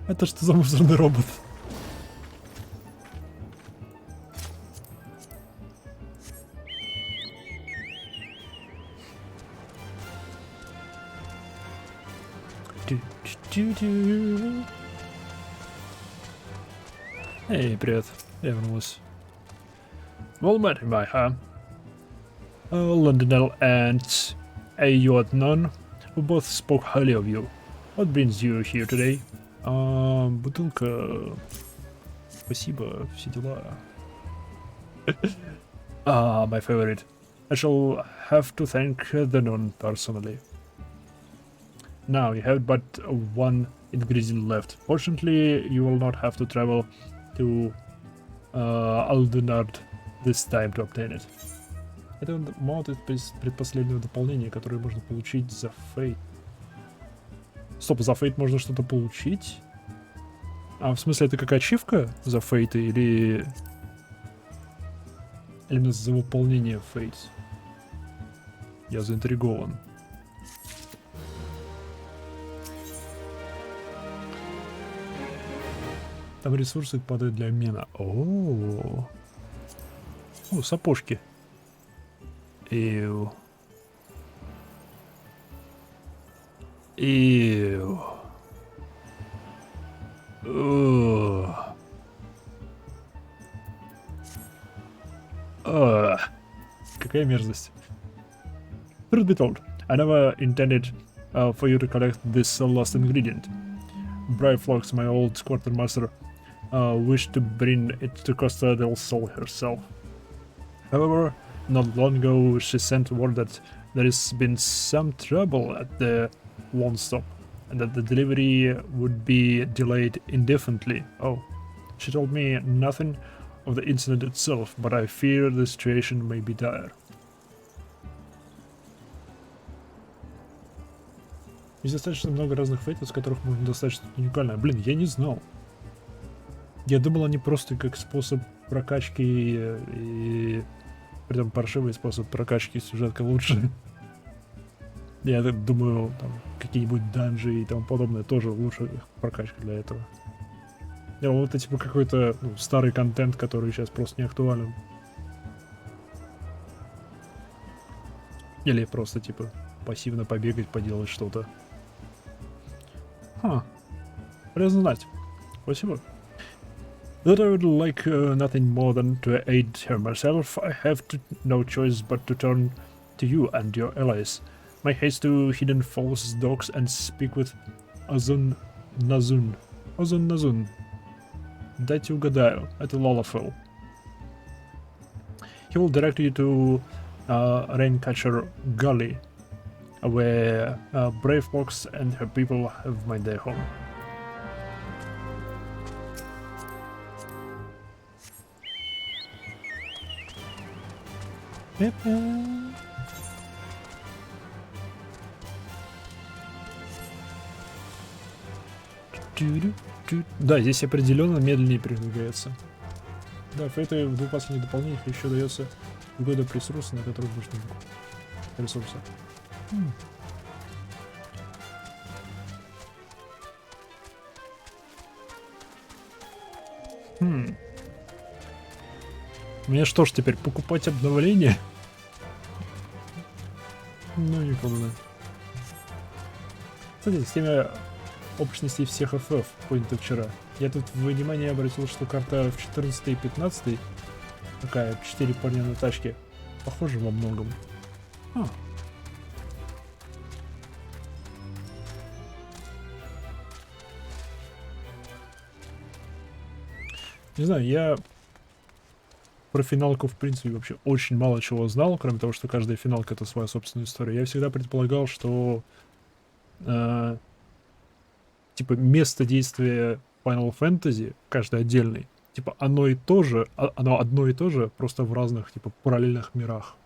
Это что за мусорный робот? Эй, привет. Я вернулась. Well met, Mhigo. Londonel and Ayotnon, who both spoke highly of you. What brings you here today? Бутылка. Спасибо, все дела. My favorite. I shall have to thank the nun personally. Now you have but one ingredient left. Fortunately, you will not have to travel to Aldunard this time to obtain it. Это мод из предпоследнего дополнения, которое можно получить за фейт. Стоп, за фейт можно что-то получить? А, в смысле, это как ачивка за фейты или... Именно за выполнение фейт? Я заинтригован. Там ресурсы падают для обмена. О, сапожки. Ew. Ew. Какая мерзость. Truth be told, I never intended for you to collect this lost ingredient. Brave Flocks, my old quartermaster, wished to bring it to Costa del Sol herself. However, not long ago she sent word that there has been some trouble at the One Stop, and that the delivery would be delayed indefinitely. Oh, she told me nothing of the incident itself, but I fear the situation may be dire. Есть достаточно много разных фейтов, с которых можно достать что-то уникальное. Блин, я не знал. Я думал, они просто как способ прокачки и... Притом паршивый способ прокачки сюжетка лучше. Я думаю, там какие-нибудь данжи и тому подобное тоже лучше прокачка для этого. Я думал, это типа какой-то старый контент, который сейчас просто не актуален. Или просто типа пассивно побегать, поделать что-то. Полезно знать. Спасибо. That I would like nothing more than to aid her myself, I have no choice but to turn to you and your allies. My haste to hidden falls docks and speak with Ozun Nazun. Ozun Nazun. Дайте угадаю, это Lolafel. He will direct you to Raincatcher Gully, where Brave Fox and her people have made their home. Да, здесь определенно медленнее передвигается. Да, в этой в двух последних дополнениях еще дается угода ресурсы, на которых нужны ресурсы. Мне что ж теперь покупать обновление? Ну, не помню. Кстати, с теми общностей всех FF поняты вчера. Я тут внимание обратил, что карта в 14 и 15 такая 4 парня на тачке похожа во многом. Не знаю, я про финалку, в принципе, вообще очень мало чего знал, кроме того, что каждая финалка — это своя собственная история. Я всегда предполагал, что э, типа место действия Final Fantasy, каждый отдельный, типа оно и то же, оно одно и то же, просто в разных, типа, параллельных мирах.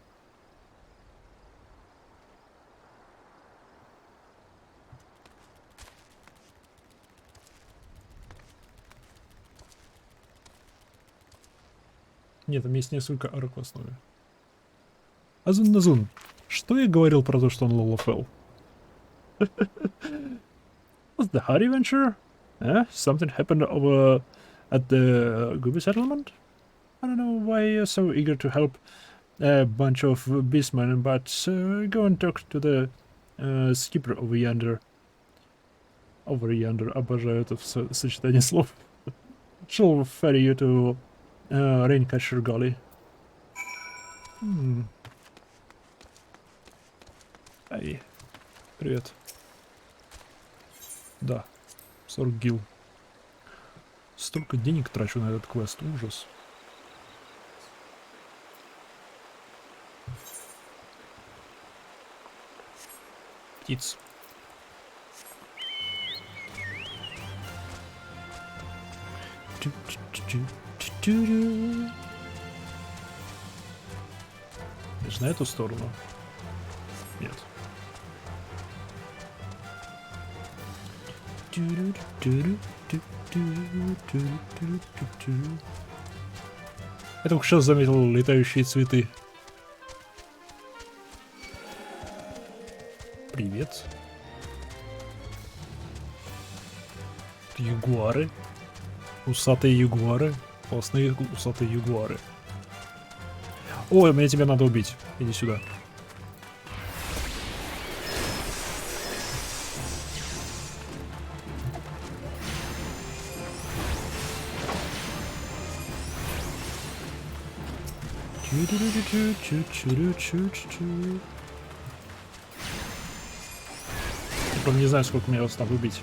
Нет, там есть несколько арок в основе. Азун-назун, что я говорил про то, что он LOL? Was the Hardy venture? Something happened over at the Gooby settlement? I don't know why you're so eager to help a bunch of beastmen, but go and talk to the skipper over yonder. Over yonder, обожаю это сочетание слов. She'll ferry you to Raincatcher Gully. Ай, привет. Да, 40 гил. Столько денег трачу на этот квест, ужас. Птиц. Значит, на эту сторону? Нет. Я только сейчас заметил летающие цветы. Привет. Ягуары. Усатые ягуары. Классные усатые ягуары. Ой, мне тебя надо убить. Иди сюда. Я правда не знаю, сколько мне вас надо убить.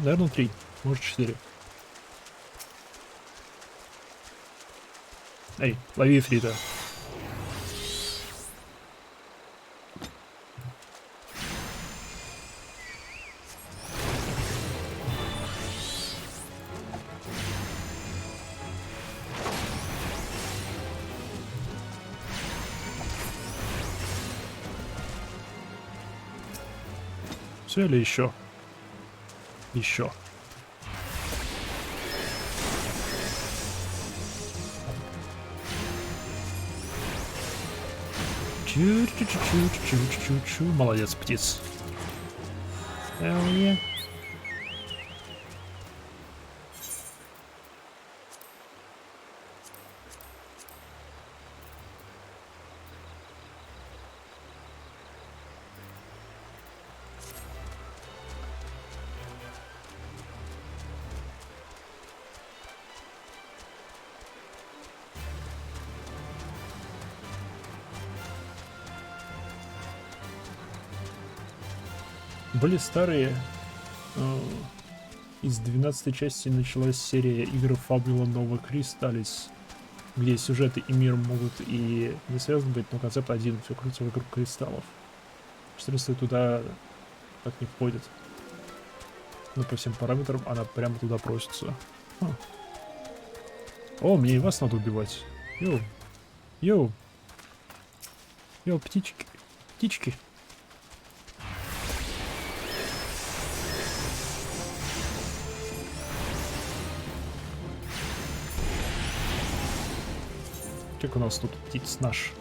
Наверное, 3, может 4. Эй, лови фрита. Все или еще? Еще. Чу-чу-чу-чу-чу-чу-чу. Молодец, птиц. Hell yeah. Были старые. Из 12 части началась серия игр Фабула Нова Кристаллис, где сюжеты и мир могут и не связаны быть, но концепт один, все крутится вокруг кристаллов. 14 туда так не входит. Но по всем параметрам она прямо туда просится. О, мне и вас надо убивать. Йоу. Йоу. Йоу, птички. Птички. Как у нас тут птиц наш?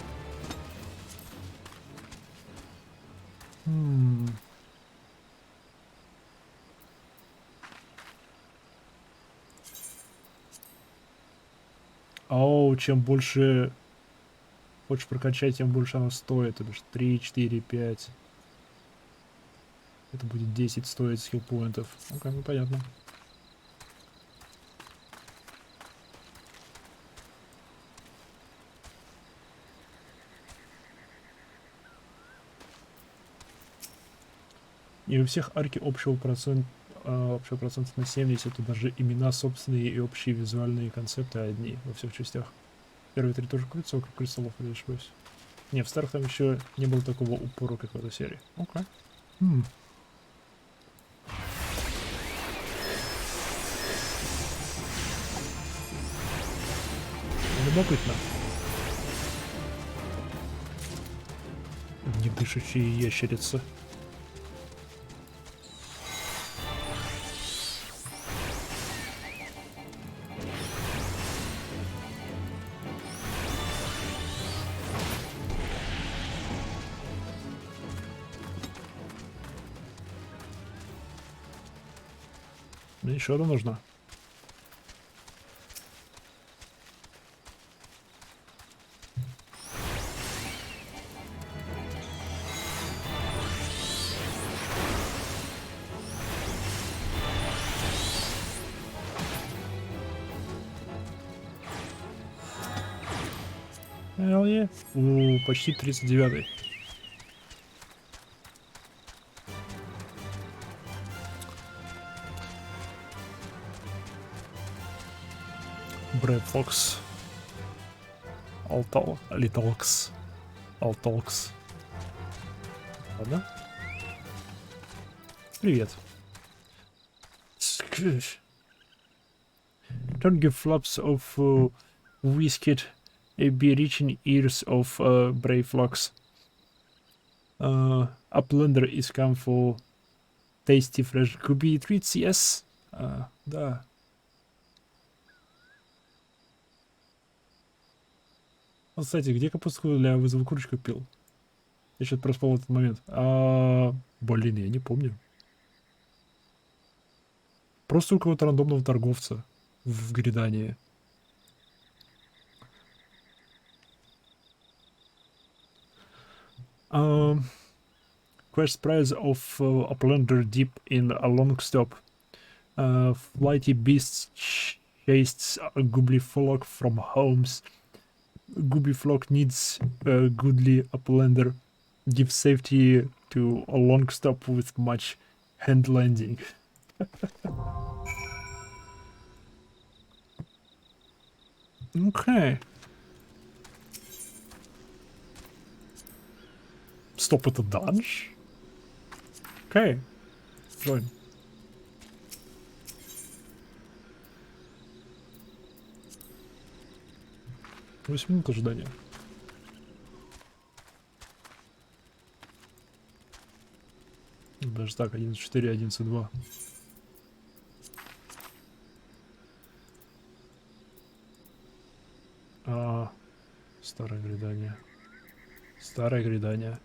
Оу, чем больше хочешь прокачать, тем больше она стоит. То бишь 3, 4, 5. Это будет 10 стоить скиллпоинтов. Ну, как бы понятно. И у всех арки общего процента на 70, тут даже имена собственные и общие визуальные концепты одни во всех частях. Первые 3 тоже крутятся вокруг кристаллов, или ошибаюсь? Не, в старых там еще не было такого упора, как в этой серии. Окей. Любопытно. Недышащие ящерицы. Мне еще одна нужна. Hell yeah. Почти 39-й. Brave Fox. Altalx. Ладно. Привет. Don't give flaps of whisket be reaching ears of Brave Fox. Uplander is come for tasty fresh goopy treats, yes? Да. Вот, кстати, где капустку для вызова курочку пил? Я что-то проспал этот момент. Блин, я не помню. Просто у кого-то рандомного торговца в Гридании. Quest prize of Uplander deep in a long stop. Flighty beasts chased a goobly flock from homes. Goobly flock needs a goodly Uplander. Give safety to a long stop with much hand landing. Okay. Стоп, это данж? Окей. Join. Восемь минут ожидания. Даже так, 11.4, 11.2. Старое грядание. Старое грядание.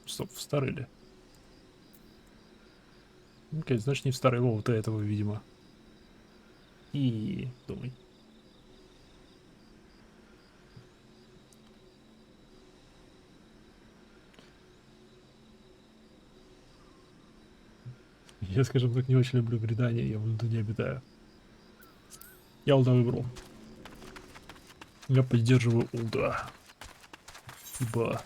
Стоп, в старый ли? Окей, значит не в старый лов, до этого, видимо. И думай. Я, скажем так, не очень люблю грядание, я в Улду не обитаю. Я Улда выбрал. Я поддерживаю Улда. Ибо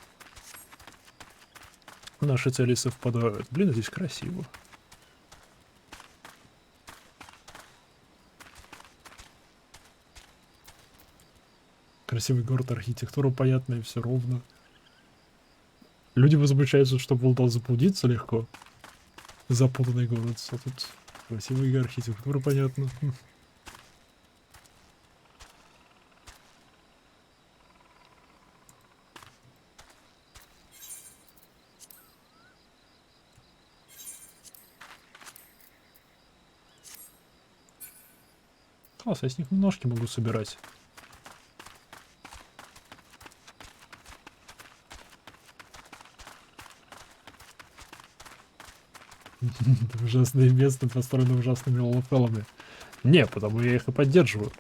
наши цели совпадают. Блин, здесь красиво. Красивый город, архитектура понятная, все ровно. Люди возмущаются, что Улда заблудиться легко. Запутанный город, а тут красивая архитектура, понятно. Класс, я с них ножки могу собирать. Это ужасное место, построено ужасными лофелами. Не, потому я их и поддерживаю.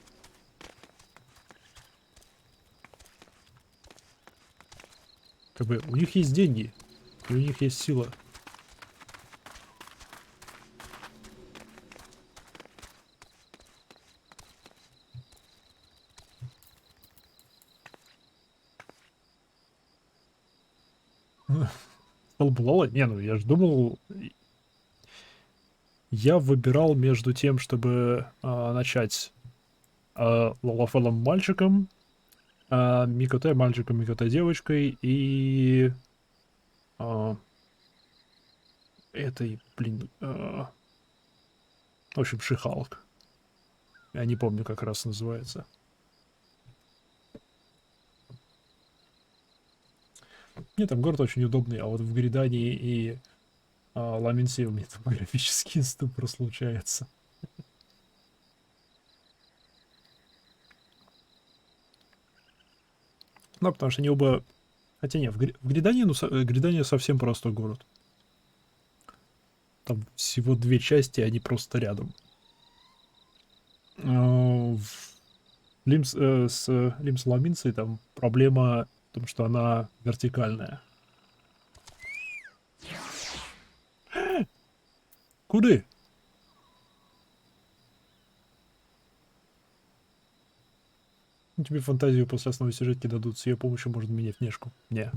Как бы у них есть деньги, и у них есть сила. Столбулала? Не, ну я же думал... Я выбирал между тем, чтобы начать Лалафелом мальчиком, Микоте мальчиком, Микоте девочкой и этой, блин, в общем, Шихалк. Я не помню, как раз называется. Нет, там город очень удобный, а вот в Гридании и Ламенсе у меня там графический ступор случается. Ну, потому что они оба... Хотя нет, в Гридании, ну, Гридания совсем простой город. Там всего 2 части, они просто рядом. С Лимс Ламинцей там проблема в том, что она вертикальная. Куды? Ну, тебе фантазию после основной сюжетки дадут, с ее помощью можно менять внешку. Не.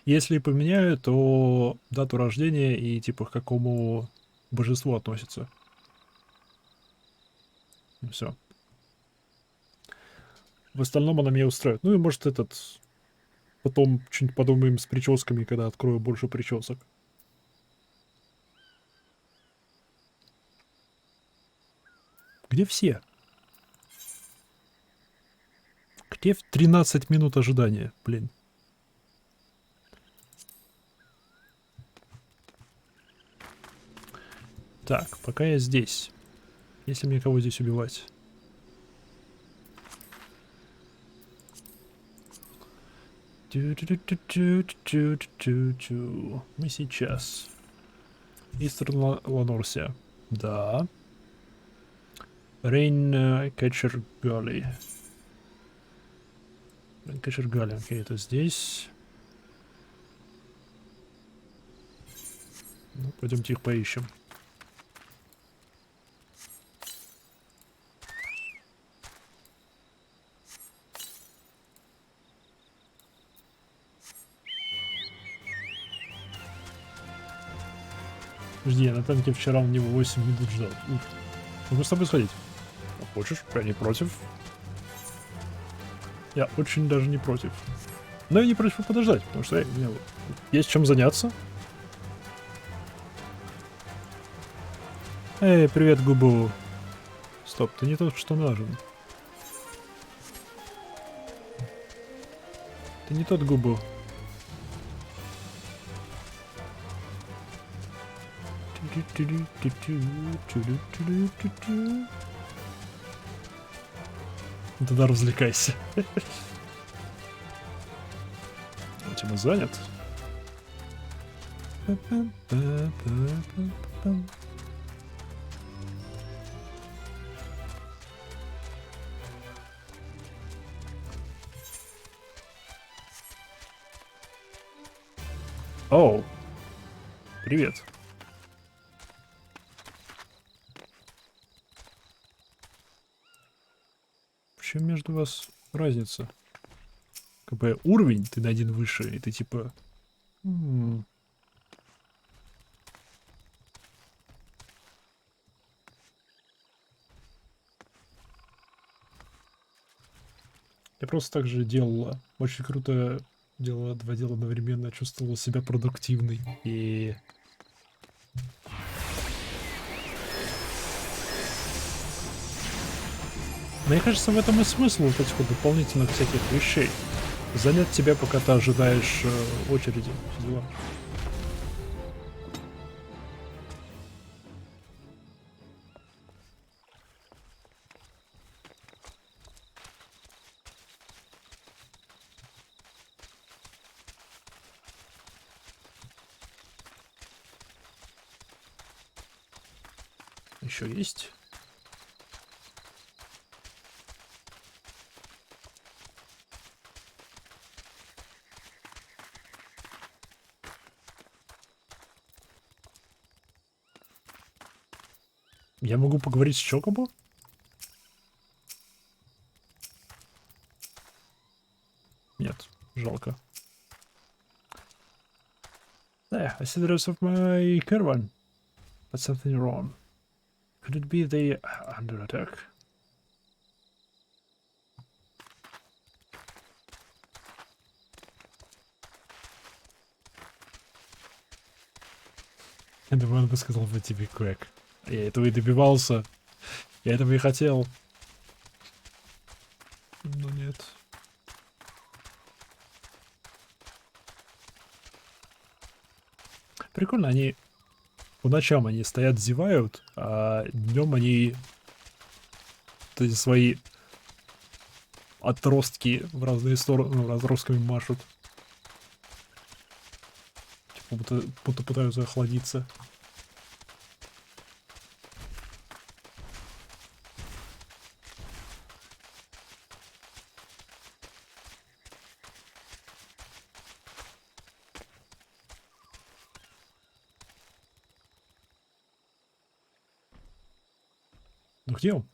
Если поменяю, то дату рождения и типа к какому божеству относится. И все. В остальном она меня устраивает. Ну и может этот... Потом что-нибудь подумаем с прическами, когда открою больше причесок. Где все? Где в 13 минут ожидания? Блин. Так, пока я здесь. Если мне кого здесь убивать? Мы сейчас. Истерн Ланорсия. Да. Рейн Кетчер Галли. Рейн Кетчер Галли. Окей, это здесь. Ну, пойдемте их поищем. Жди, я на танке вчера у него 8 минут ждал. Уф. Могу с тобой сходить? Хочешь? Я не против. Я очень даже не против. Но я не против подождать, потому что мне есть чем заняться. Эй, привет, Губу. Стоп, ты не тот, что нужен. Ты не тот, Губу. Тогда развлекайся. Тема занят. Оу. Привет. В чем между вас разница? КП уровень, ты на 1 выше, и ты типа... Я просто так же делала. Очень круто делала 2 дела одновременно, чувствовала себя продуктивной. И... Мне кажется, в этом и смысл вот этих вот дополнительных всяких вещей. Занять тебя, пока ты ожидаешь очереди. Все дела. Еще есть? Я могу поговорить с Чокобо? Нет, жалко. I see the rest of my caravan. But something wrong. Could it be they are under attack? Я думаю, он бы сказал бы тебе квек. Я этого и добивался. Я этого и хотел. Но нет. Прикольно, они по ночам они стоят, зевают, а днем они вот эти свои отростки в разные стороны, ну, отростками машут. Типа будто пытаются охладиться. Ну где он?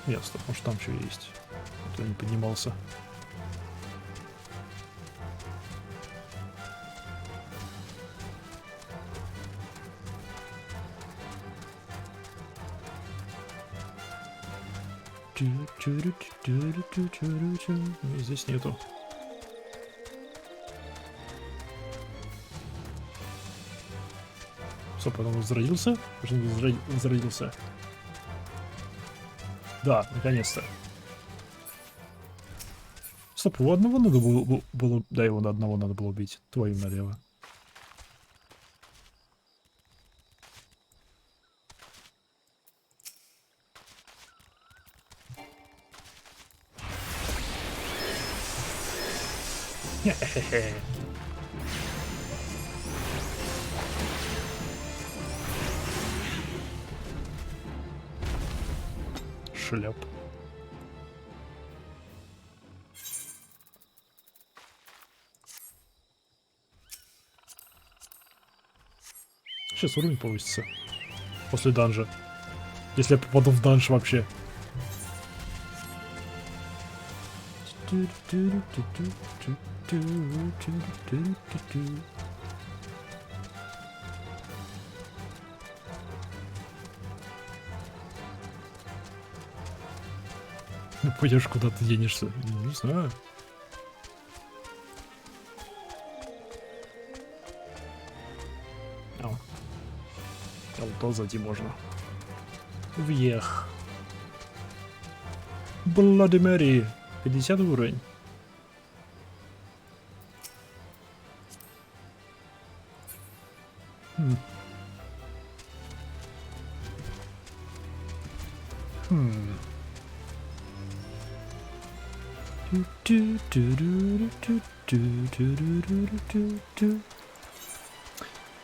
Ясно, может там что есть. А то не поднимался. Здесь нету. Стоп, он возродился? Возродился. Да, наконец-то. Стоп, его одного надо было... Да, его одного надо было убить. Твою налево. Хе-хе-хе. Шляп. Сейчас уровень повысится. После данжа. Если я попаду в данж вообще. Ну пойдешь куда ты денешься? Не знаю. То зайти можно. Вверх. Bloody Mary. 50 уровень.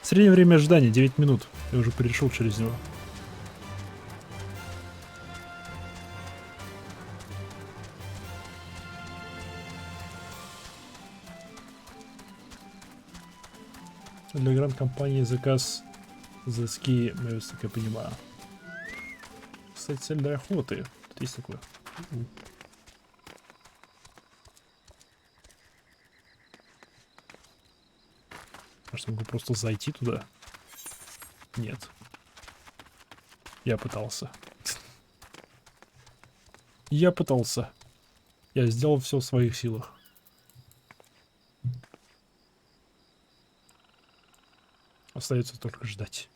Среднее время ожидания 9 минут. Я уже перешел через него. Для гранд-компании заказ за ски, как я понимаю. Кстати, цель для охоты. Тут есть такое. Может, могу просто зайти туда? Нет. Я пытался. Я пытался. Я сделал все в своих силах. Остается только ждать.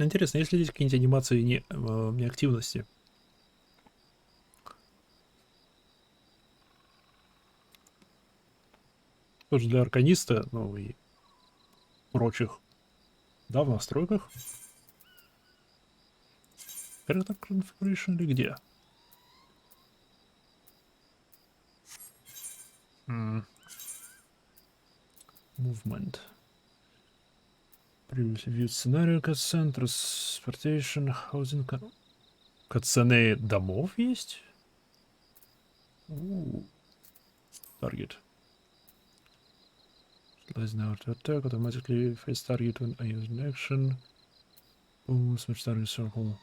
Интересно, есть ли здесь какие-нибудь анимации неактивности? Тоже для арканиста, ну и прочих. Да, в настройках. Character Configuration или где? Movement. Previously viewed scenario cutscene, transportation, housing... Cutsceны домов есть? Target. Slice now to attack, automatically face target when I use an action. Boom, switch target circle.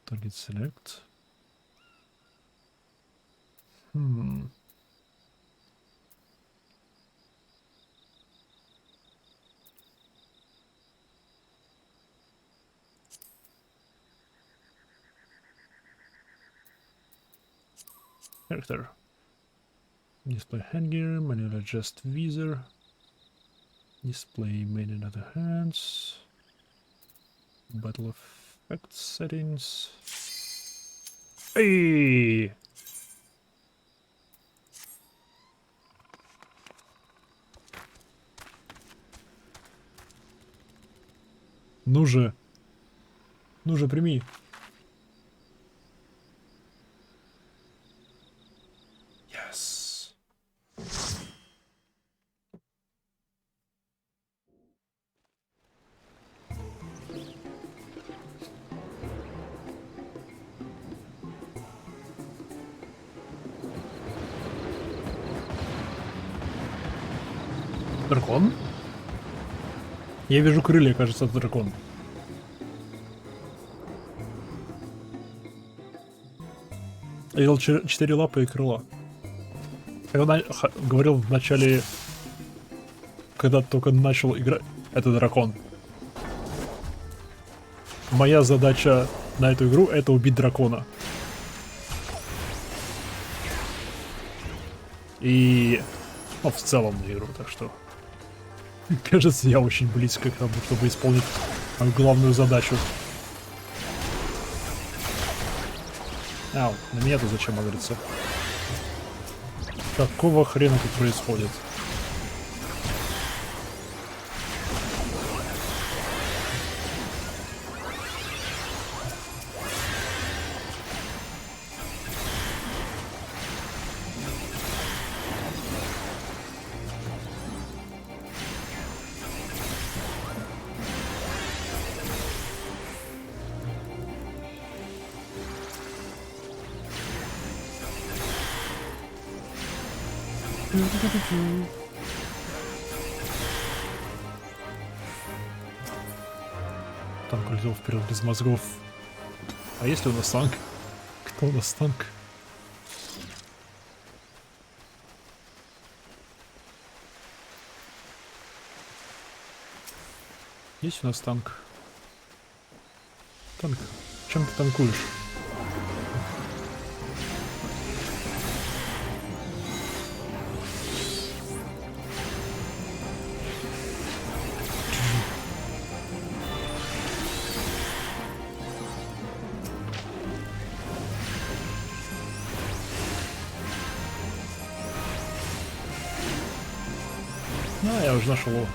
Target select. Character. Display handgear, manual adjust visor. Display main and other hands. Battle effect settings. Hey! Ну же! Ну же, прими! Yes! Дракон? Я вижу крылья, кажется, это дракон. Я видел 4 лапы и крыла. Я говорил в начале, когда только начал играть, это дракон. Моя задача на эту игру — это убить дракона. И... ну, в целом на игру, так что... кажется, я очень близко к тому, чтобы исполнить главную задачу. Ау, на меня-то зачем агриться? Какого хрена тут происходит? Танк улетел вперед без мозгов. А если у нас танк? Кто у нас танк? Есть у нас танк? Танк. Чем ты танкуешь? А, я уже нашел его.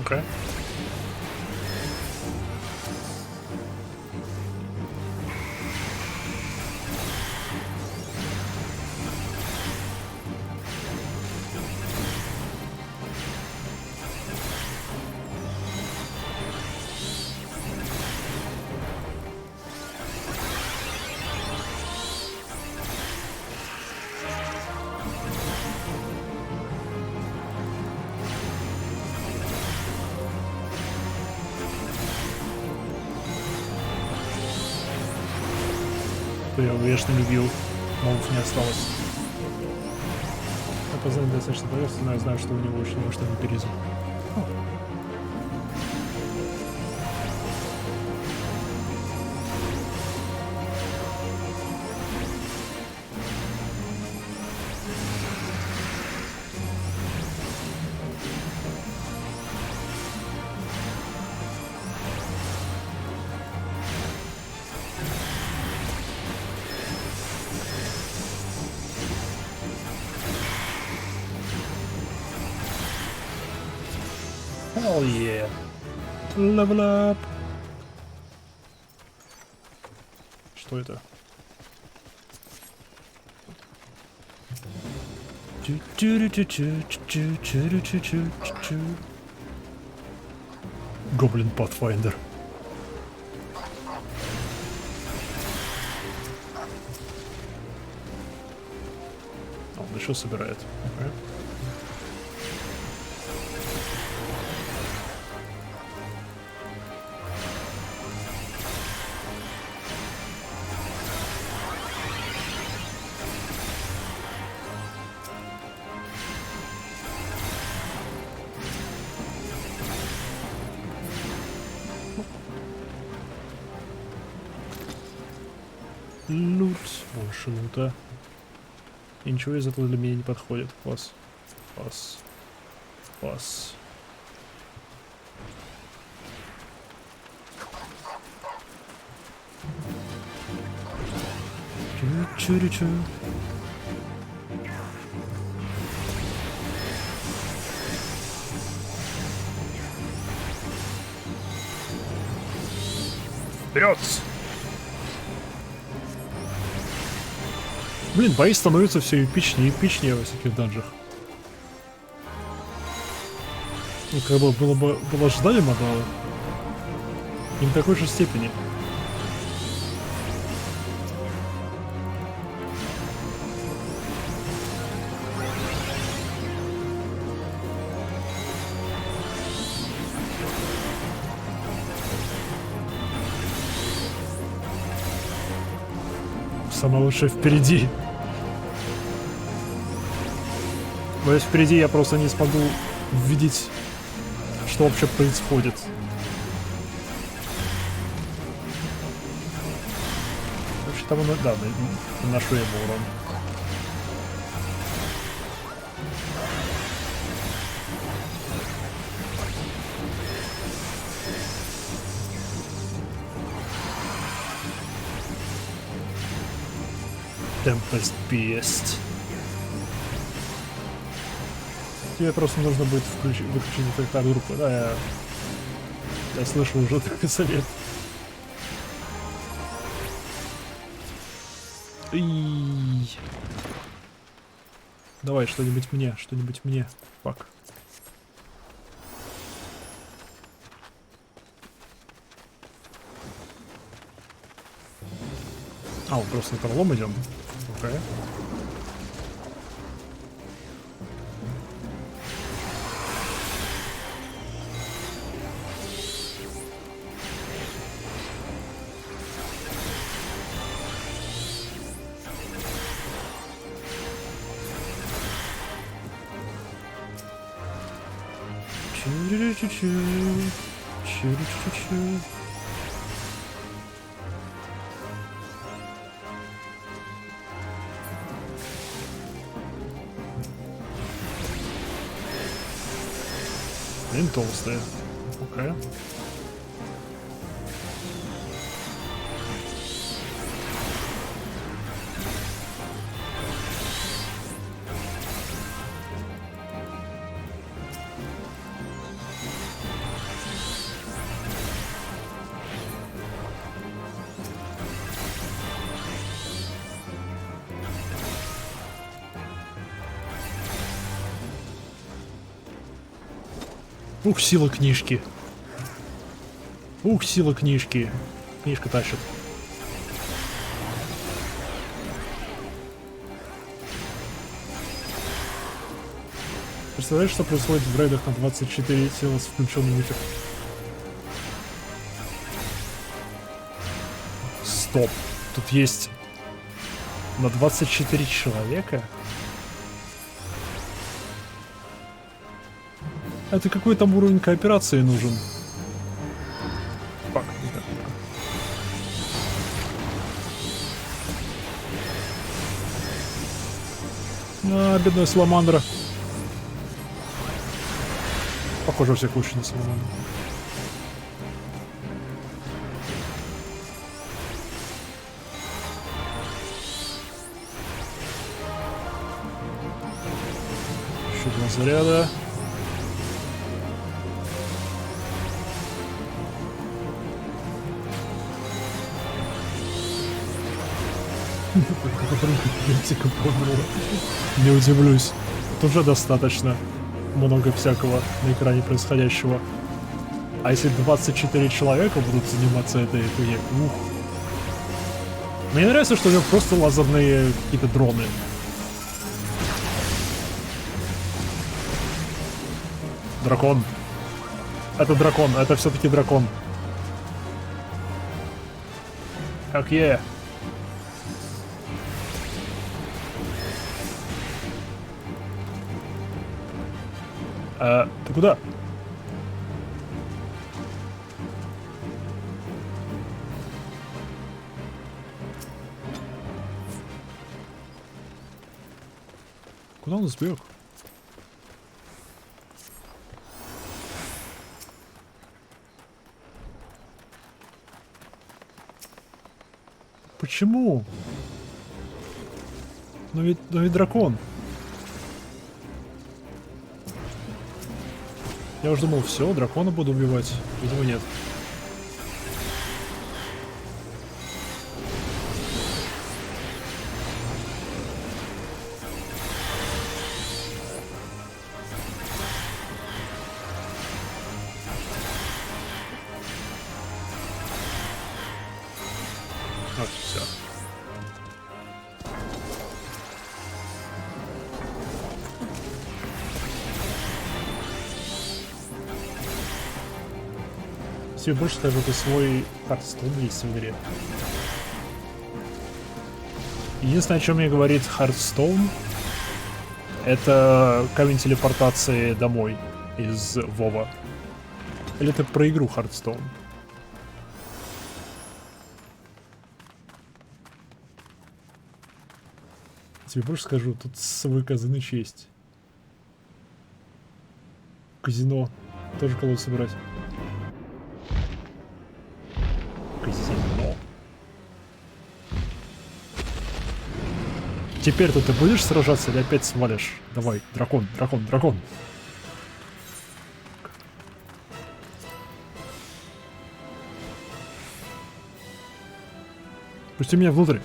Окей. Я вечно любил, мобов не осталось. Опознание достаточно поверхностно, но я знаю, что у него очень мощный вампиризм. Hell yeah. Level up. Что это? Гоблин Pathfinder. Он еще собирает. Okay. Лут. Больше лута. И ничего из этого для меня не подходит. Пас. Пас. Пас. Чу-чу-чу. Вперед! Блин, бои становятся все эпичнее и эпичнее во всяких данжах. Ну, как бы было ожидаемо, но не в такой же степени. Самое лучшее впереди. Боюсь, впереди я просто не смогу увидеть, что вообще происходит. Вообще там, да, наношу ему урон. Tempest Beast. Тебе просто нужно будет выключить эффект группы. Да, я слышал уже такой совет. Давай, что-нибудь мне, что-нибудь мне. Фак. А, вот просто на пролом идем. Окей. Чу-чу-чу-чу. Чу-чу-чу-чу. Блин, толстые. Окей. Ух, сила книжки. Ух, сила книжки. Книжка тащит. Представляешь, что происходит в рейдах на 24 тела с включенным мифом? Стоп. Тут есть на 24 человека? Это какой там уровень кооперации нужен? Фак, а, бедная саламандра. Похоже, всех лучше на саламандру. Еще 2 заряда. Критика полного. Не удивлюсь. Тут уже достаточно много всякого на экране происходящего. А если 24 человека будут заниматься этой хуйней? Ух. Мне нравится, что у него просто лазерные какие-то дроны. Дракон. Это дракон, это все-таки дракон. Как я. Ты куда? Куда он сбег? Почему? Но ведь дракон. Я уже думал, все, дракона буду убивать. Видимо, нет. Вот, все. Тебе больше скажу, ты свой Хардстоун есть в игре. Единственное, о чем мне говорит Хардстоун, это камень телепортации домой из Вова. Или ты про игру Хардстоун? Тебе больше скажу, тут свой Казаныч есть. Казино. Тоже колоду собирать. Казино. Теперь-то ты будешь сражаться или опять свалишь? Давай, дракон, дракон, дракон. Пусти меня внутрь.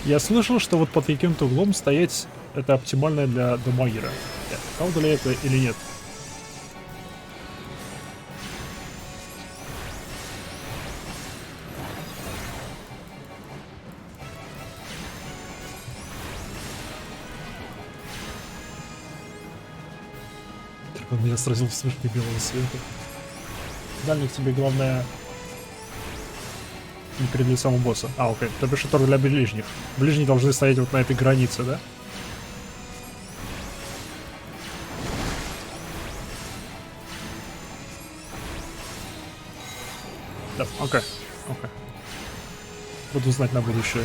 Я слышал, что вот под каким-то углом стоять это оптимально для дамагера. Правда ли это или нет? Он меня сразил в вспышке белого света. Дальник тебе главное не перед лицом босса. А, окей. То бишь это для ближних. Ближние должны стоять вот на этой границе, да? Да, окей. Окей. Буду знать на будущее.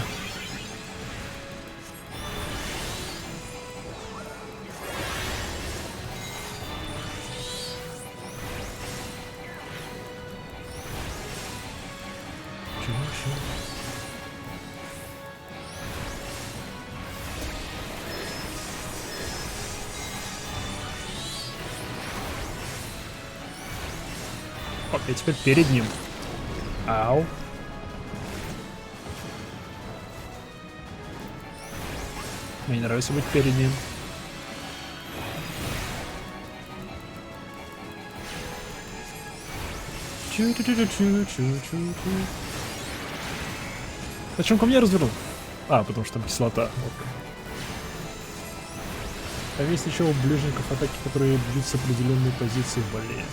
Окей, теперь перед ним. Ау. Мне не нравится быть перед ним. Зачем ко мне развернул? А, потому что там кислота. Там есть еще у ближников атаки, которые бьют с определенной позиции более.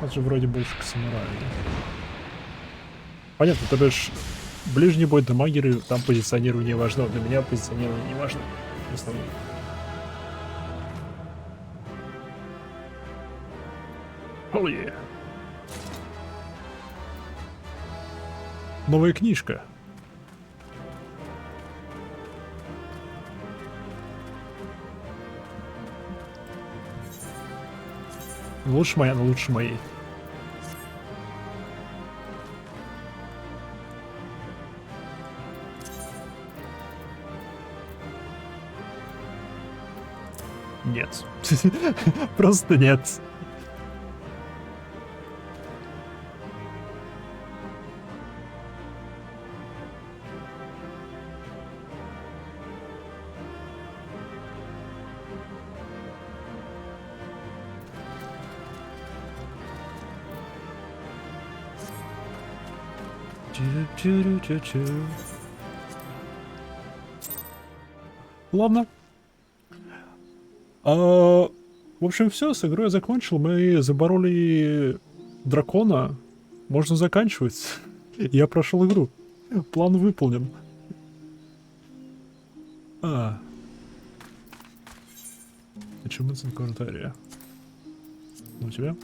Это же вроде больше к самураю. Понятно, то бишь ближний бой дамагеры, там позиционирование важно. Для меня позиционирование не важно. В основном. Oh yeah. Новая книжка. Лучше моя, но лучше моей. Нет. Просто нет. Ладно. В общем, все, с игрой я закончил. Мы забороли дракона. Можно заканчивать. Я прошел игру. План выполнен. Achievements in current area. У тебя?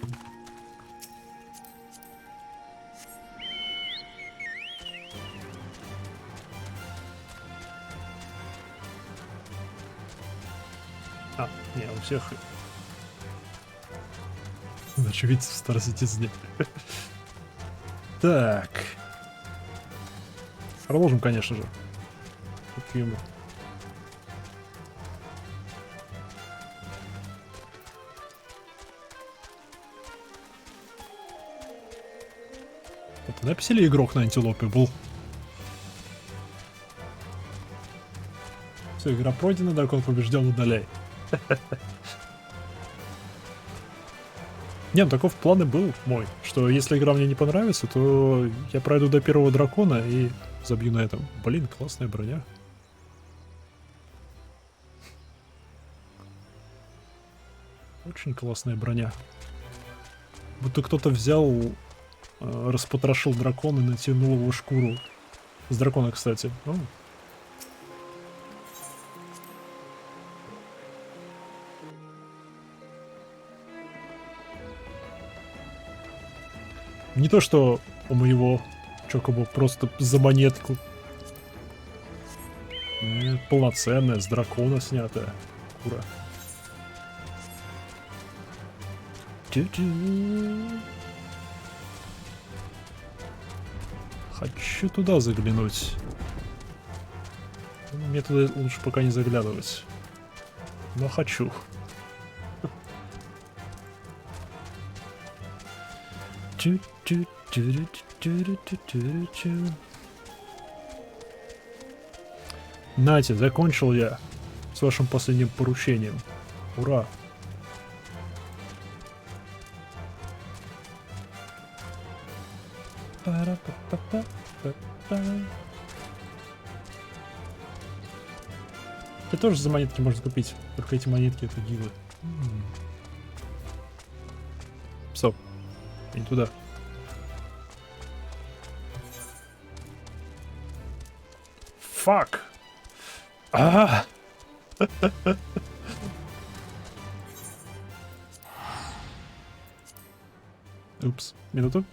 Не, у всех... Очевидцы в Star Citizen. Так. Продолжим, конечно же. Каким... Это написи ли игрок на антилопе был? Все, игра пройдена, дракон побежден, удаляй. Не, ну таков план и был мой, что если игра мне не понравится, то я пройду до первого дракона и забью на этом. Блин, классная броня. Очень классная броня. Будто кто-то взял, распотрошил дракона и натянул его шкуру. С дракона, кстати. Ну. Не то, что у моего Чокобо просто за монетку. Нет, полноценная, с дракона снятая. Ура. Хочу туда заглянуть. Мне туда лучше пока не заглядывать. Но хочу. Нате, закончил я с вашим последним поручением. Ура! Это тоже за монетки можно купить. Только эти монетки это гилы. Стоп. Не туда. Фак! Упс. Минуту.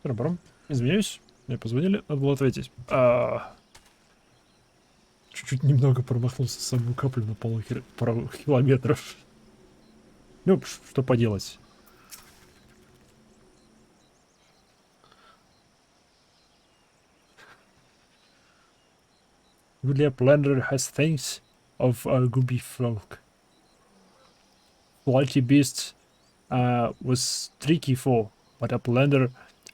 Трабаром. Извиняюсь, мне позвонили, надо было ответить. Чуть-чуть немного промахнулся самую каплю на пару километров. Ну, что поделать. Julia Blender has things of Gooby folk. Flighty Beast was tricky for, but a Blender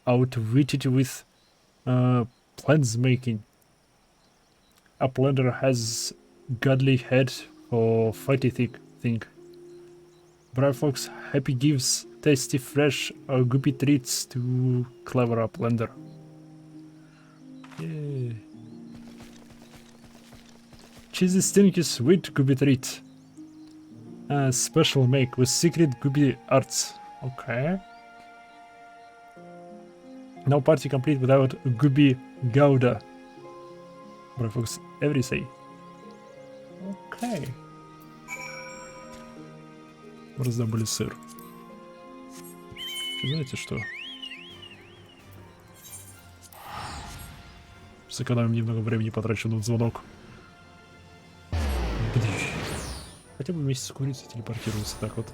outwitted with plans making. A Blender has godly head for fighty thing. Fox happy gives tasty fresh Gooby treats to clever Blender. Yay. Cheesy stinky sweet Gooby treat. Special make with secret Gooby arts. Okay. No party complete without Gooby Gouda. Fox every say. Okay. Раздобыли сыр. Знаете что? Сэкономим немного времени, потраченного на звонок. Хотя бы вместе с курицей телепортируется так вот.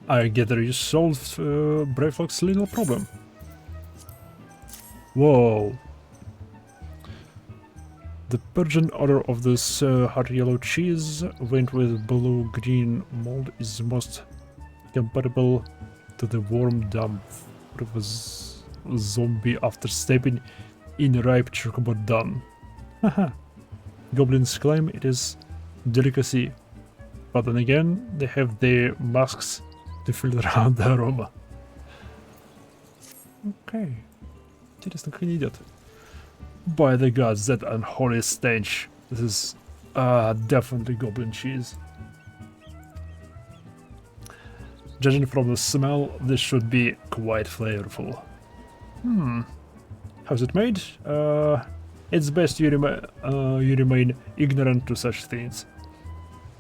I gather you solved Brayfox's little problem. Whoa. The Persian order of this hot yellow cheese, went with blue-green mold, is most compatible to the warm dump of a zombie after stepping in ripe chocobo done. Haha. Goblins claim it is delicacy, but then again, they have their masks to filter out the aroma. Okay. Интересно, как они едят. By the gods, that unholy stench. This is definitely goblin cheese. Judging from the smell, this should be quite flavorful. How's it made? It's best you remain ignorant to such things.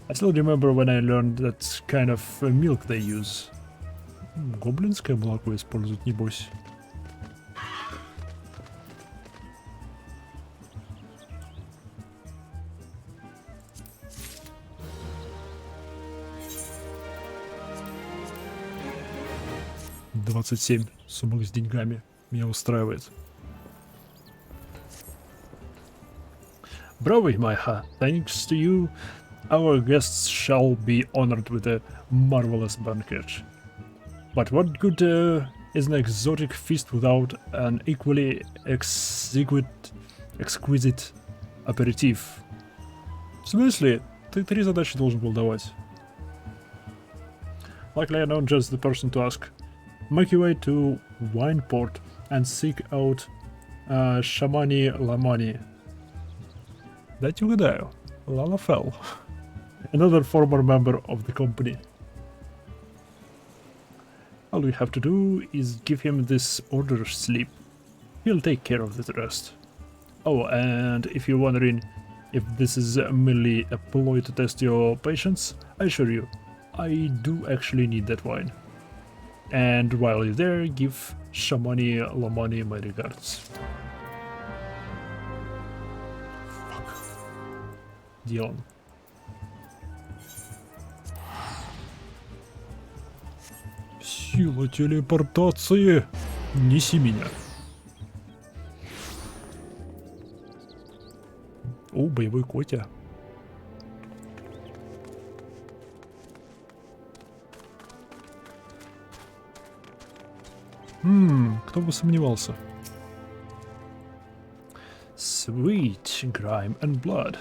I still remember when I learned that kind of milk they use. Гоблинское молоко используют, небось. $27 сумок с деньгами. Меня устраивает. Bravo, Maiha. Thanks to you, our guests shall be honored with a marvelous banquet. But what good is an exotic feast without an equally exquisite aperitif? В смысле? Ты 3 задачи должен был давать. Luckily, I'm not just the person to ask. Make your way to Wineport and seek out Shamani Lamani. Дайте угадаю. Lalafell. Another former member of the company. All we have to do is give him this order slip. He'll take care of the rest. Oh, and if you're wondering if this is merely a ploy to test your patience, I assure you, I do actually need that wine. And while you're there, give Shamani Lamani my regards. Fuck. Делан. Сила телепортации! Неси меня. О, боевой котя. Кто бы сомневался. Sweet grime and blood.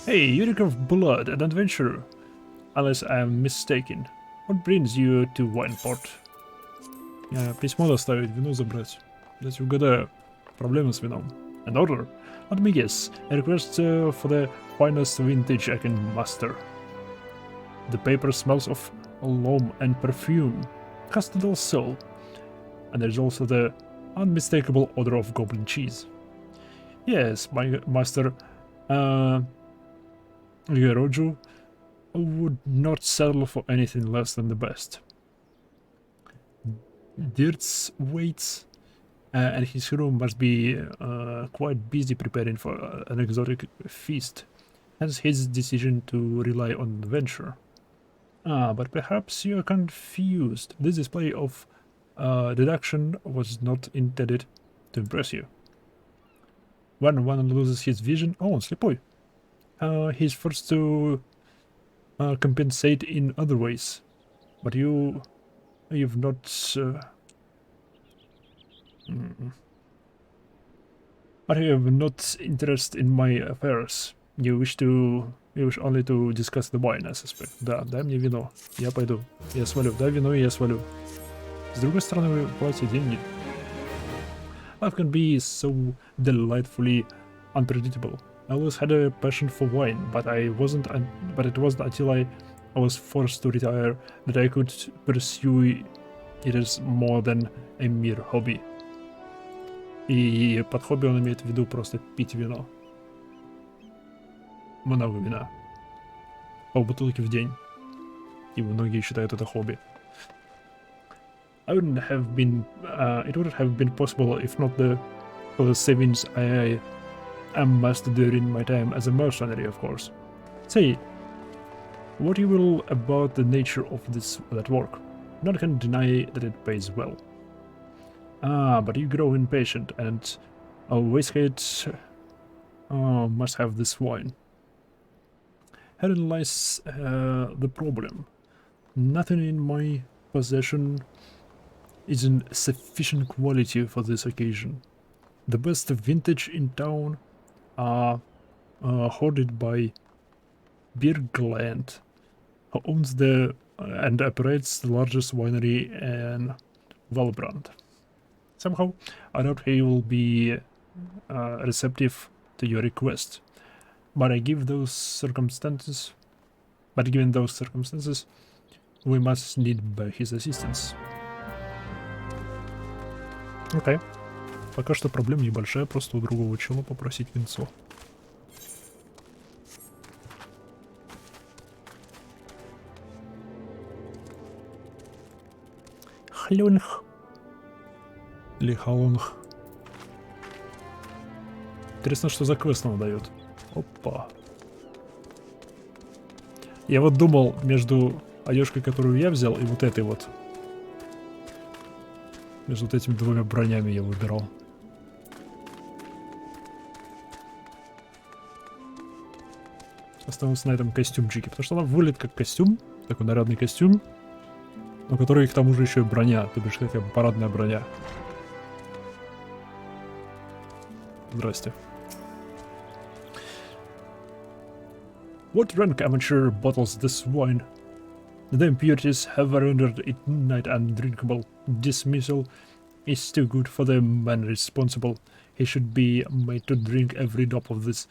Hey, Eureka of blood and adventure. Unless I am mistaken. What brings you to Wineport? Письмо доставить, вино забрать. Дайте угадаю. Проблемы с вином. An order? Let me guess. A request for the finest vintage I can muster. The paper smells of loam and perfume. custodial soul. And there's also the unmistakable odor of goblin cheese. Yes, my master, Yeroju would not settle for anything less than the best. Dirt's waits, and his crew must be quite busy preparing for an exotic feast, hence his decision to rely on adventure. But perhaps you are confused. This display of deduction was not intended to impress you. When one loses his vision, oh, слепой, he's forced to compensate in other ways. But you've not. But you have not interest in my affairs. You wish only to discuss the wine, I suspect. Да, дай мне вино. Я пойду. Я свалю. Дай вино, и я свалю. С другой стороны, вы платите деньги. Life can be so delightfully unpredictable. I always had a passion for wine, but it wasn't until I was forced to retire that I could pursue it as more than a mere hobby. И под хобби он имеет в виду просто пить вино. Много вина. Полбутылки в день. И многие считают это хобби. It wouldn't have been possible if not for the savings I amassed during my time as a mercenary, of course. Say, what you will about the nature of that work? None can deny that it pays well. But you grow impatient, and Wastehead must have this wine. Herein lies the problem. Nothing in my possession is in sufficient quality for this occasion. The best vintage in town are hoarded by Birgland, who owns and operates the largest winery in Valbrand. Somehow, I doubt he will be receptive to your request, but given those circumstances, we must need his assistance. Окей. Пока что проблема небольшая, просто у другого чела попросить винцо. Хлюнх. Или халунх. Интересно, что за квест нам дает. Опа. Я вот думал между одежкой, которую я взял, и вот этой вот. Между вот этими двумя бронями я выбирал. Остановился на этом костюмчике, потому что она выглядит как костюм, такой нарядный костюм, но который к тому же еще и броня, то бишь такая парадная броня. Здрасте. What rank amateur bottles this wine? The impurities have rendered it nigh undrinkable. Dismissal is too good for the man responsible. He should be made to drink every drop of this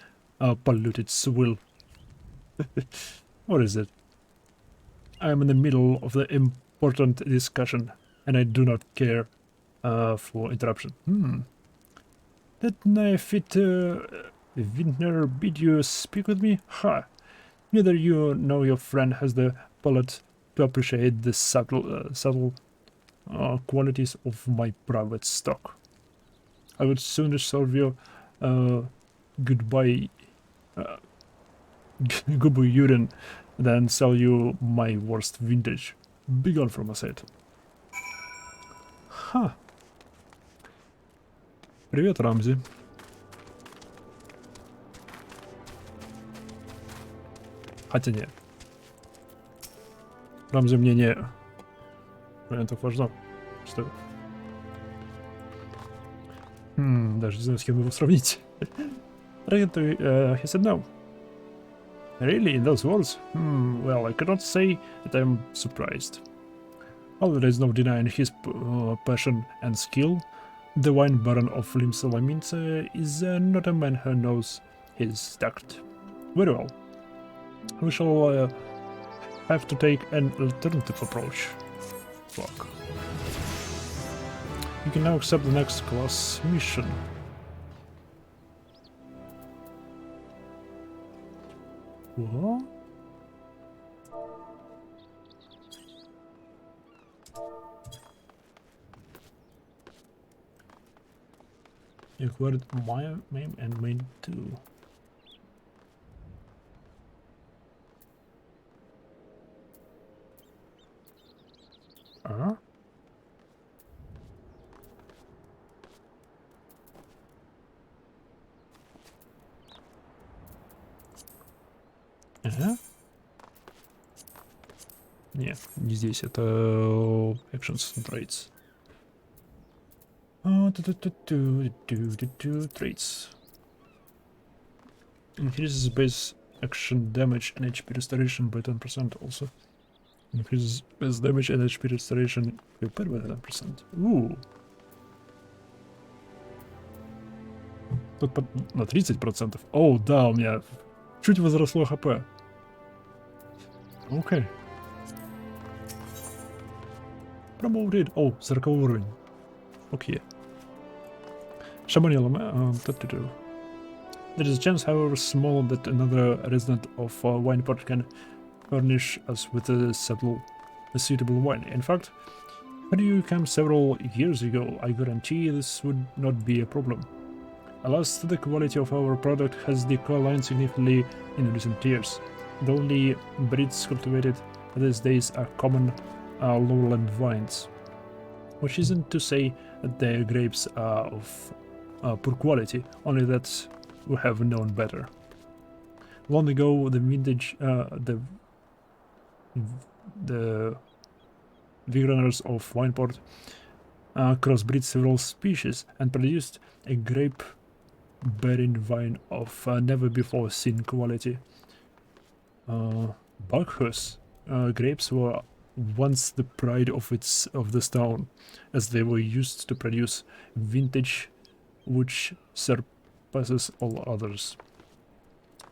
polluted swill. What is it? I am in the middle of the important discussion, and I do not care for interruption. Didn't I fit Vintner bid you speak with me? Ha! Neither you nor your friend has the palate to appreciate the subtle qualities of my private stock. I would sooner serve you goodbye urine than sell you my worst vintage. Begone from my set. Ха. Привет, Рамзи. Хотя нет. Рамзи мне не... Блин, так важно. Что? Даже не знаю, с кем его сравнить. He said no. Really, in those words? Well, I cannot say that I'm surprised. Although there is no denying his passion and skill, the wine baron of Limsa is not a man who knows his tact. Very well. We shall have to take an alternative approach. fuck. You can now accept the next class mission. What? You acquired my main and main 2. Ага. Не, не здесь, это actions and traits. Traits. Increases base action damage and HP restoration by 10% also. Increases base damage and HP restoration by 10%. Тут на 30%. О, да, у меня чуть возросло хп. Окей. Promoted. О, 40 уровень. Окей. Шаманил, there is a chance, however small, that another resident of Wineport can furnish us with a suitable wine. In fact, had you come several years ago, I guarantee this would not be a problem. Alas, the quality of our product has declined significantly in recent years. The only breeds cultivated these days are common lowland vines, which isn't to say that their grapes are of poor quality, only that we have known better. Long ago, the vintage, the vigorous of Wineport crossbreed several species and produced a grape-bearing vine of never before seen quality. Bacchus grapes were once the pride of this town, as they were used to produce vintage which surpasses all others.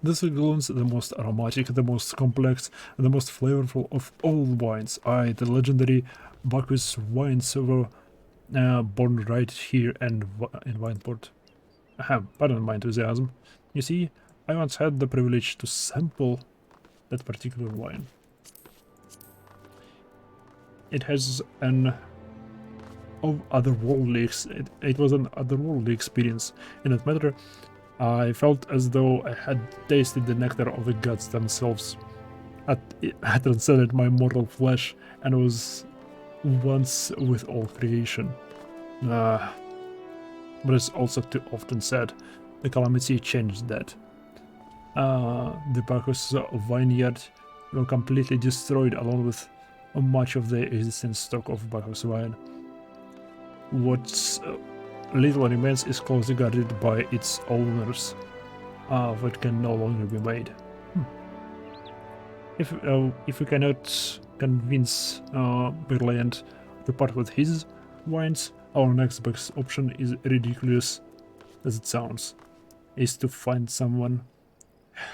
This includes the most aromatic, the most complex, and the most flavorful of all wines. The legendary Bacchus wines were born right here in Wineport. Pardon my enthusiasm. You see, I once had the privilege to sample that particular wine. It has an otherworldly it was an otherworldly experience. In that matter, I felt as though I had tasted the nectar of the gods themselves. I transcended my mortal flesh and was once with all creation. But it's also too often said, the calamity changed that. The Bacchus vineyard were completely destroyed along with much of the existing stock of Bacchus wine. What little remains is closely guarded by its owners, but can no longer be made. If we cannot convince Berland to part with his wines, our next best option is ridiculous as it sounds, is to find someone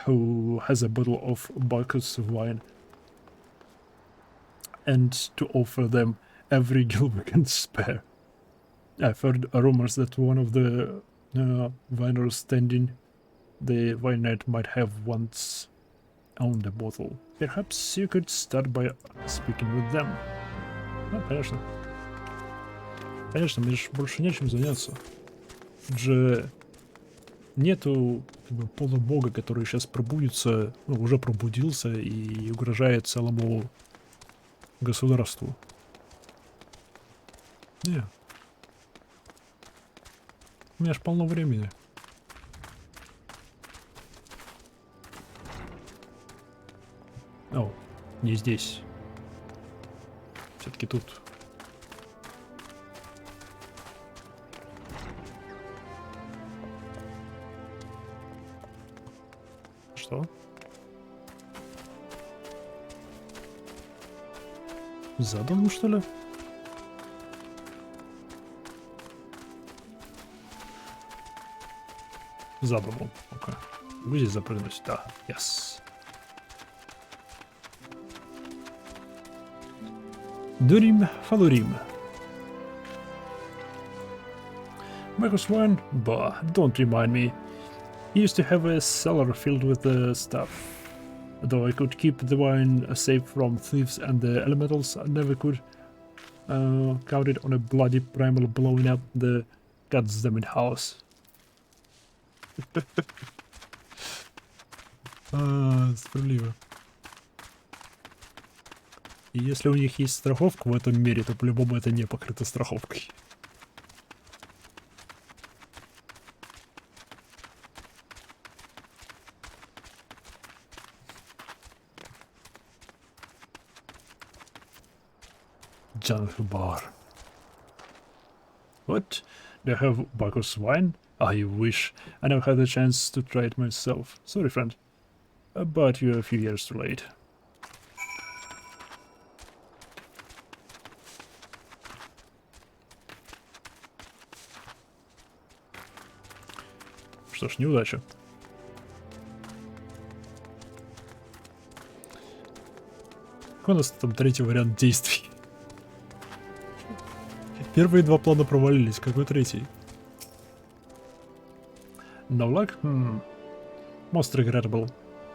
who has a bottle of Bacchus wine and to offer them every gil we can spare. I've heard rumors that one of the viners standing the vineyard might have once owned a bottle. Perhaps you could start by speaking with them. Ну, конечно. Конечно, мне же больше нечем заняться. Тут же нету полубога, который сейчас пробудится, ну, уже пробудился и угрожает целому государству. Не. У меня ж полно времени. О, не здесь. Все-таки тут. Что? Задал, что ли? Задумал. Окей. Могу здесь запрыгнуть? Да. Yes. Durim Falurim. Mhigo's wine? Bah, don't remind me. He used to have a cellar filled with stuff. Though I could keep the wine safe from thieves and the elementals, I never could count it on a bloody primal blowing up the goddamn house. Справедливо. И если у них есть страховка в этом мире, то по-любому это не покрыто страховкой. Junk bar. What? They have Bacchus wine? I wish I never had the chance to try it myself. Sorry, friend. But you're a few years too late. Что ж, неудача. Какой у нас там третий вариант действий? Первые два плана провалились, какой третий? No luck? Most regrettable,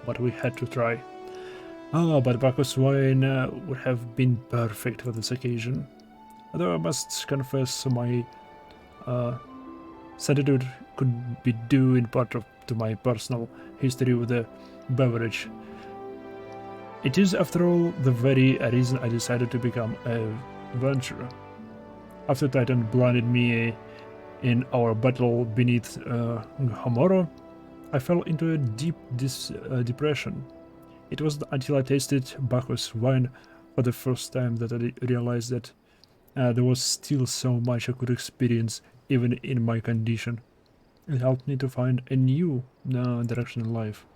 but we had to try. But Bacchus wine would have been perfect for this occasion. Although I must confess my certitude could be due in part to my personal history with the beverage. It is, after all, the very reason I decided to become an adventurer. After Titan blinded me in our battle beneath Homoro, I fell into a deep depression. It wasn't until I tasted Bacchus wine for the first time that I realized that there was still so much I could experience even in my condition. It helped me to find a new direction in life.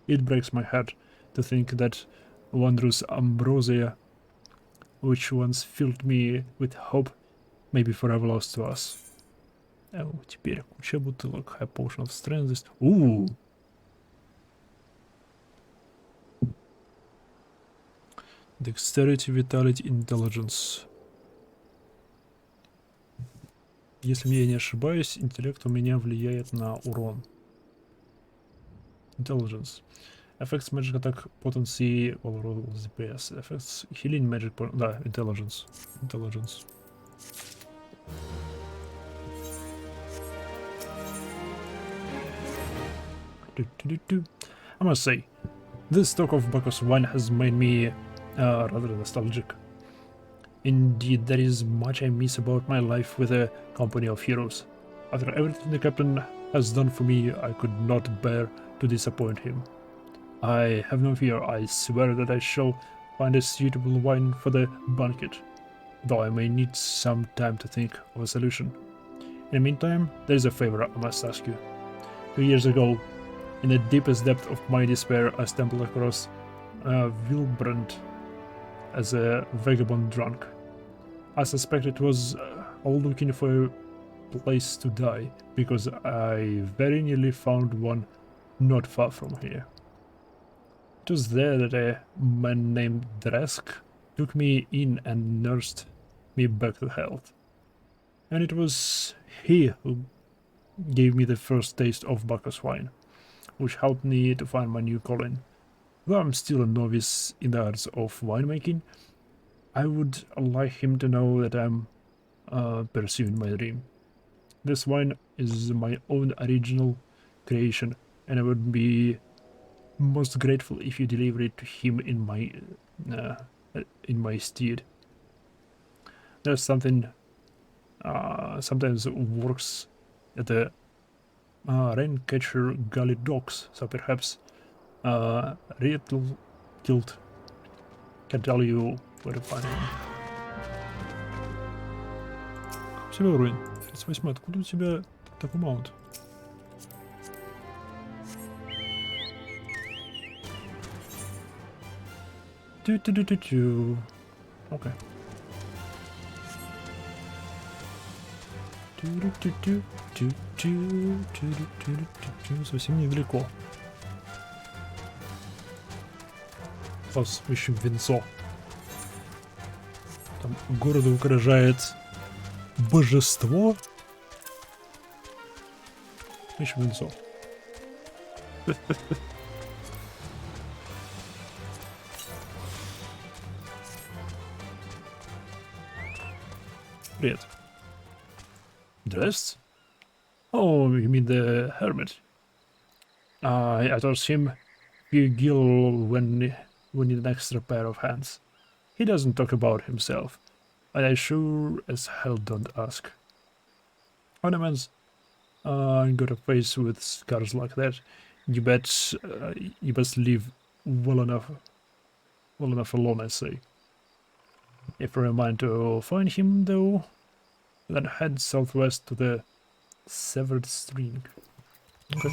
It breaks my heart to think that wondrous ambrosia, which once filled me with hope, may be forever lost to us. Теперь куча бутылок. High potion of strength. Dexterity, vitality, intelligence. Если я не ошибаюсь, интеллект у меня влияет на урон. Intelligence. Affects magic attack potency overall DPS. Affects healing magic да, intelligence. Intelligence. I must say, this talk of Bacchus wine has made me rather nostalgic. Indeed, there is much I miss about my life with a company of heroes. After everything the captain has done for me, I could not bear to disappoint him. I have no fear, I swear that I shall find a suitable wine for the banquet, though I may need some time to think of a solution. In the meantime, there is a favor I must ask you. 2 years ago, in the deepest depth of my despair, I stumbled across Wilbrand as a vagabond drunk. I suspect it was all looking for a place to die, because I very nearly found one not far from here. It was there that a man named Dresk took me in and nursed me back to health. And it was he who gave me the first taste of Bacchus wine, which helped me to find my new calling. Though I'm still a novice in the arts of winemaking, I would like him to know that I'm pursuing my dream. This wine is my own original creation, and I would be most grateful if you deliver it to him in my stead. There's something sometimes works at the Raincatcher Gully docks, so perhaps Rietl Guild can tell you where to find him. У тебя уровень 38, откуда у тебя такой маунт? Окей. Совсем недалеко. Сейчас ищем винцо. городу угрожает божество. Еще лицо. Привет. Dressed? Oh, you mean the hermit? I told him you Gil when we need an extra pair of hands. He doesn't talk about himself, and I sure as hell don't ask. Ornaments got a face with scars like that. You bet you must live well enough alone, I say. If you're in mind to find him, though, then head southwest to the severed string. Okay.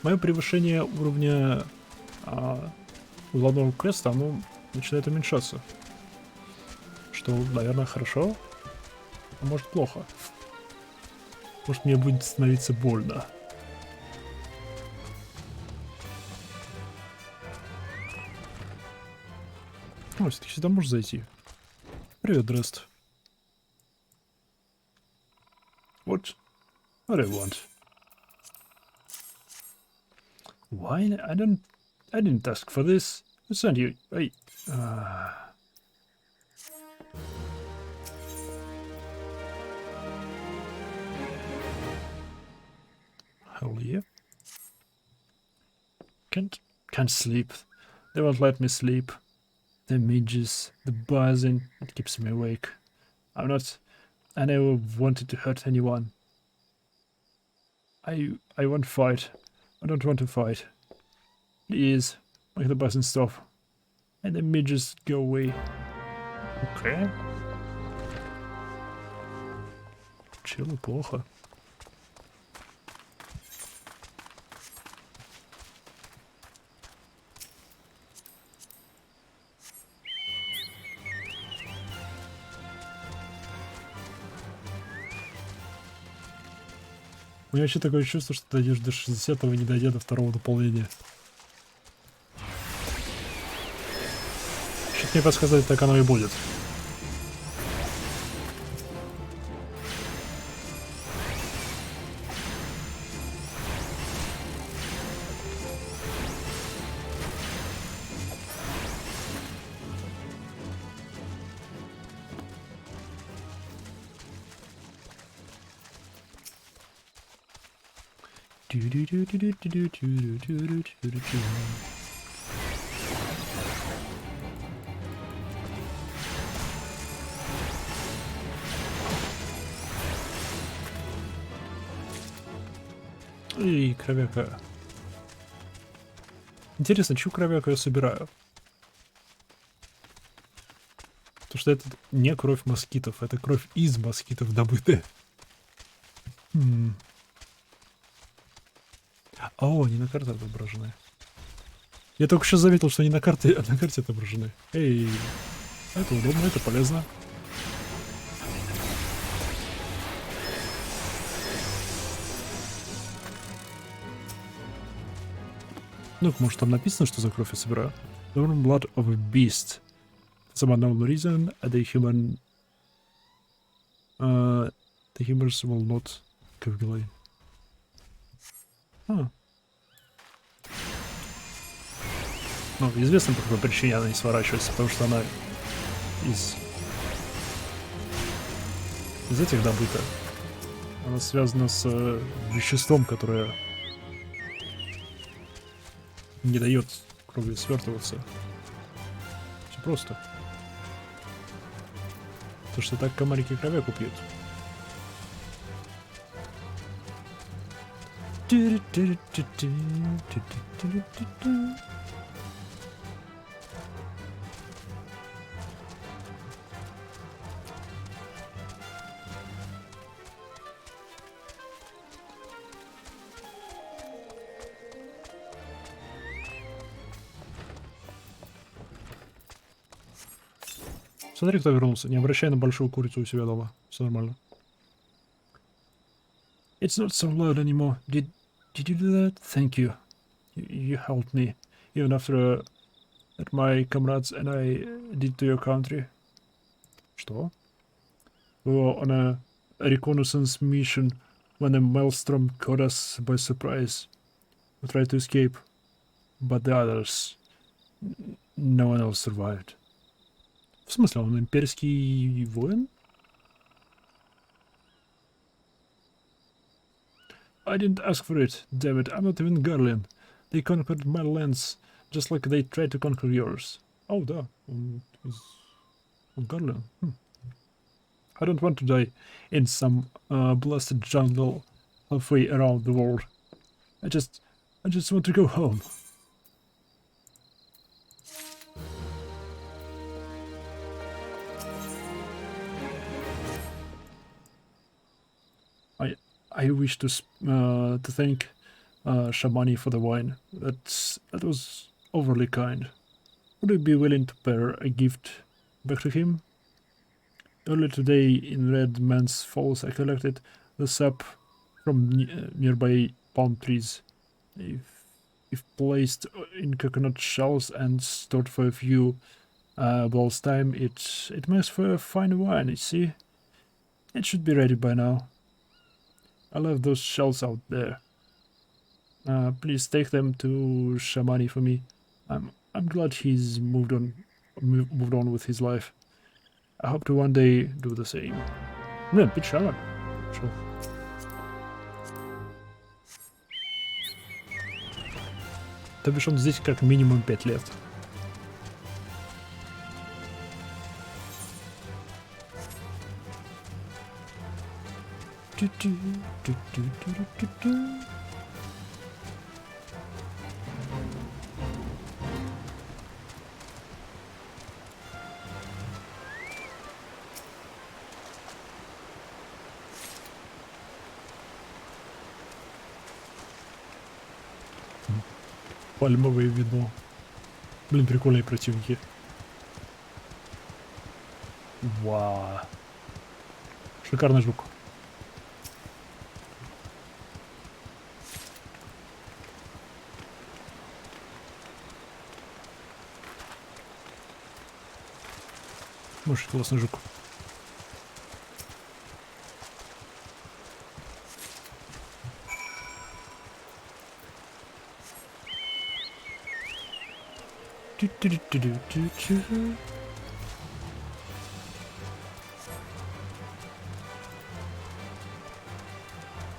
Мое превышение уровня главного квеста, оно начинает уменьшаться. Что, наверное, хорошо, а может плохо. Может, мне будет становиться больно. Ой, ты сюда можешь зайти? Привет, Дрест. What do you want? Why? I didn't ask for this. Who sent you? Hey. Hell yeah. Can't sleep. They won't let me sleep. The midges, the buzzing, it keeps me awake. I never wanted to hurt anyone. I won't fight. I don't want to fight. Please, make the buzzing stop. And the midges go away. Okay. Челу плохо. У меня вообще такое чувство, что ты дойдешь до 60-го и не дойдя до второго дополнения. Что-то мне подсказать, так оно и будет. И кровяка. Интересно, чью кровяку я собираю? Потому что это не кровь москитов, это кровь из москитов добытая. О, они на карте отображены. Я только что заметил, что они на карте отображены. Эй, это удобно, это полезно. Ну, может там написано, что за кровь я собираю? The blood of a beast. For some unknown reason, the humans will not coagulate. Ну, известно, по какой причине она не сворачивается, потому что она из этих добыта. Она связана с веществом, которое не дает крови свертываться. Все просто. То, что так комарики кровяку пьют. Смотри, кто вернулся. Не обращай на большую курицу у себя дома. Все нормально. It's not so loud anymore. Did you do that? Thank you. You helped me, even after that my comrades and I did to your country. Что? We were on a reconnaissance mission when a maelstrom caught us by surprise. We tried to escape, but the others... No one else survived. В смысле, он имперский воин? I didn't ask for it, damn it, I'm not even Garlean. They conquered my lands, just like they tried to conquer yours. Oh, да, он Garlean. I don't want to die in some blasted jungle halfway around the world. I just want to go home. I wish to thank Shamani for the wine. That was overly kind. Would you be willing to pair a gift back to him? Earlier today in Red Man's Falls I collected the sap from nearby palm trees. If placed in coconut shells and stored for a few bowls time, it makes for a fine wine, you see? It should be ready by now. I left those shells out there. Please take them to Shamani for me. I'm glad he's moved on with his life. I hope to one day do the same. Блин, печально. Шо? То бишь он здесь как минимум 5 лет. Пальмовое вино. Блин, прикольные противники. Вау. Шикарный жук. Может, классный жук.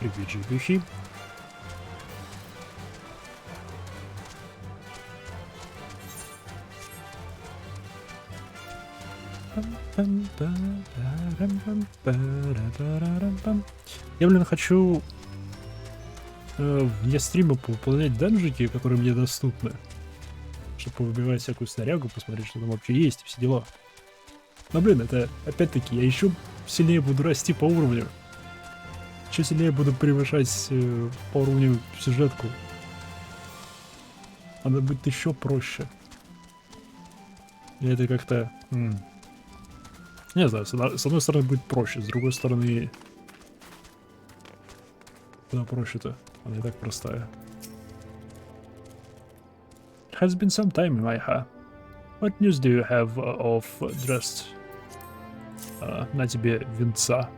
Привет, живущий. Я, блин, хочу вне стрима повыполнять данжики, которые мне доступны. Чтобы выбивать всякую снарягу, посмотреть, что там вообще есть, все дела. Но, блин, это, опять-таки, я еще сильнее буду расти по уровню. Еще сильнее буду превышать по уровню сюжетку. Она будет еще проще. И это как-то... Не знаю, с одной стороны будет проще, с другой стороны... Куда проще-то? Она и так простая. It has been some time, Майха. What news do you have of Drest? На тебе венца.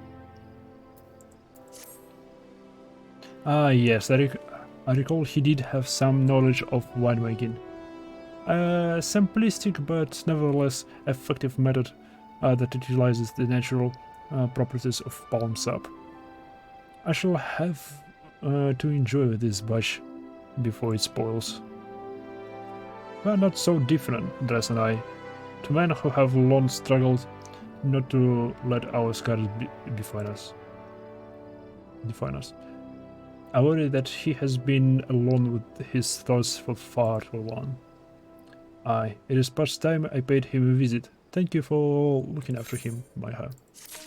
Yes, I recall he did have some knowledge of winemaking. A simplistic but nevertheless effective method that utilizes the natural properties of palm sap. I shall have to enjoy this batch before it spoils. We are not so different, Dress and I. Two men who have long struggled not to let our scars define us. I worry that he has been alone with his thoughts for far too long. Aye, it is past time I paid him a visit. Thank you for looking after him, Майха.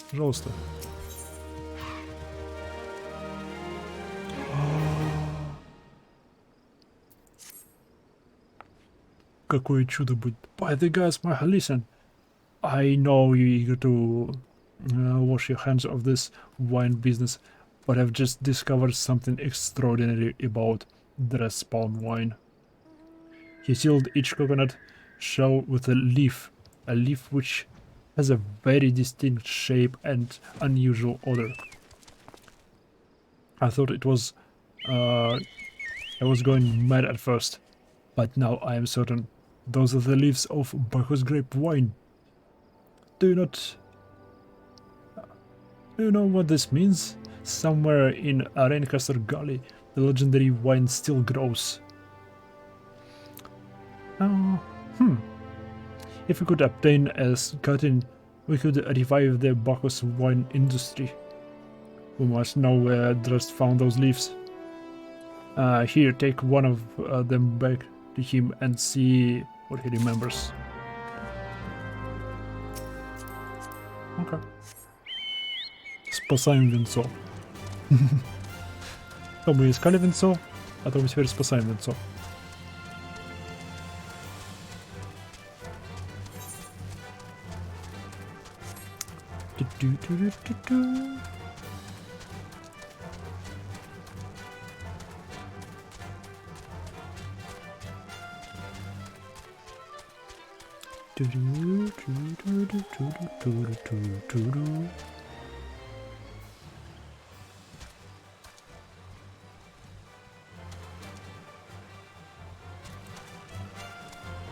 Пожалуйста. Какое чудо будет. By the gods, Майха, listen. I know you're eager to wash your hands of this wine business, but I've just discovered something extraordinary about dress palm wine. He sealed each coconut shell with a leaf which has a very distinct shape and unusual odor. I thought it was I was going mad at first, but now I am certain those are the leaves of Bacchus grape wine. Do you know what this means? Somewhere in Arencaster Gully, the legendary wine still grows. If we could obtain a cutting, we could revive the Bacchus wine industry. We must know where Drust found those leaves. Here, take one of them back to him and see what he remembers. Okay. Спасаем венцо. То мы искали венцо, а то мы теперь спасаем венцо.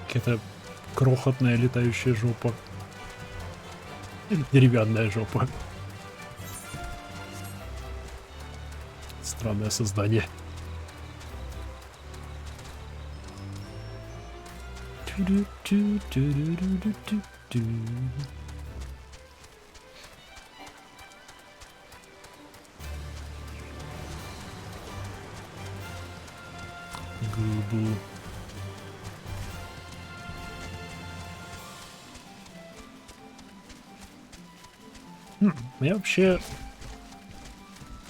Какая-то крохотная летающая жопа. Деревянная жопа. Странное создание. Губу. Я вообще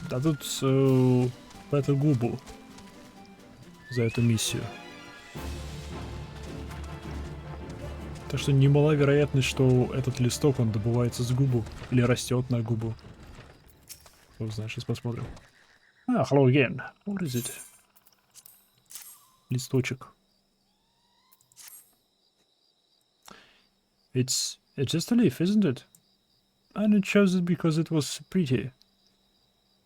дадут по эту губу за эту миссию. Так что немала вероятность, что этот листок, он добывается с губу или растет на губу. Кто знает, сейчас посмотрим. Hello again. What is it? Листочек. It's just a leaf, isn't it? And I chose it because it was pretty.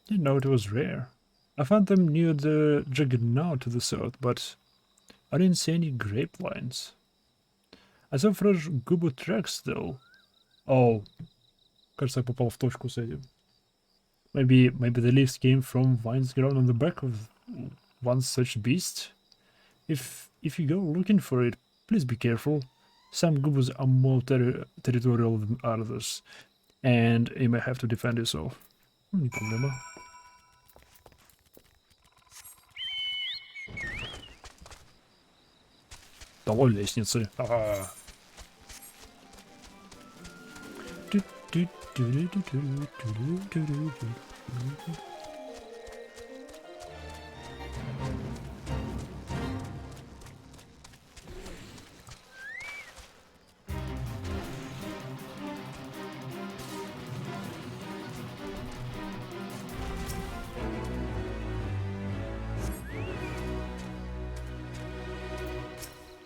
Didn't know it was rare. I found them near the Juggernaut to the south, but I didn't see any grape lines. I saw fresh gubu tracks though. Oh, кажется, я попал в точку с этим. Maybe the leaves came from vines grown on the back of one such beast. If you go looking for it, please be careful. Some gubus are more territorial than others, and you may have to defend yourself. Не проблема. Долой лестницы.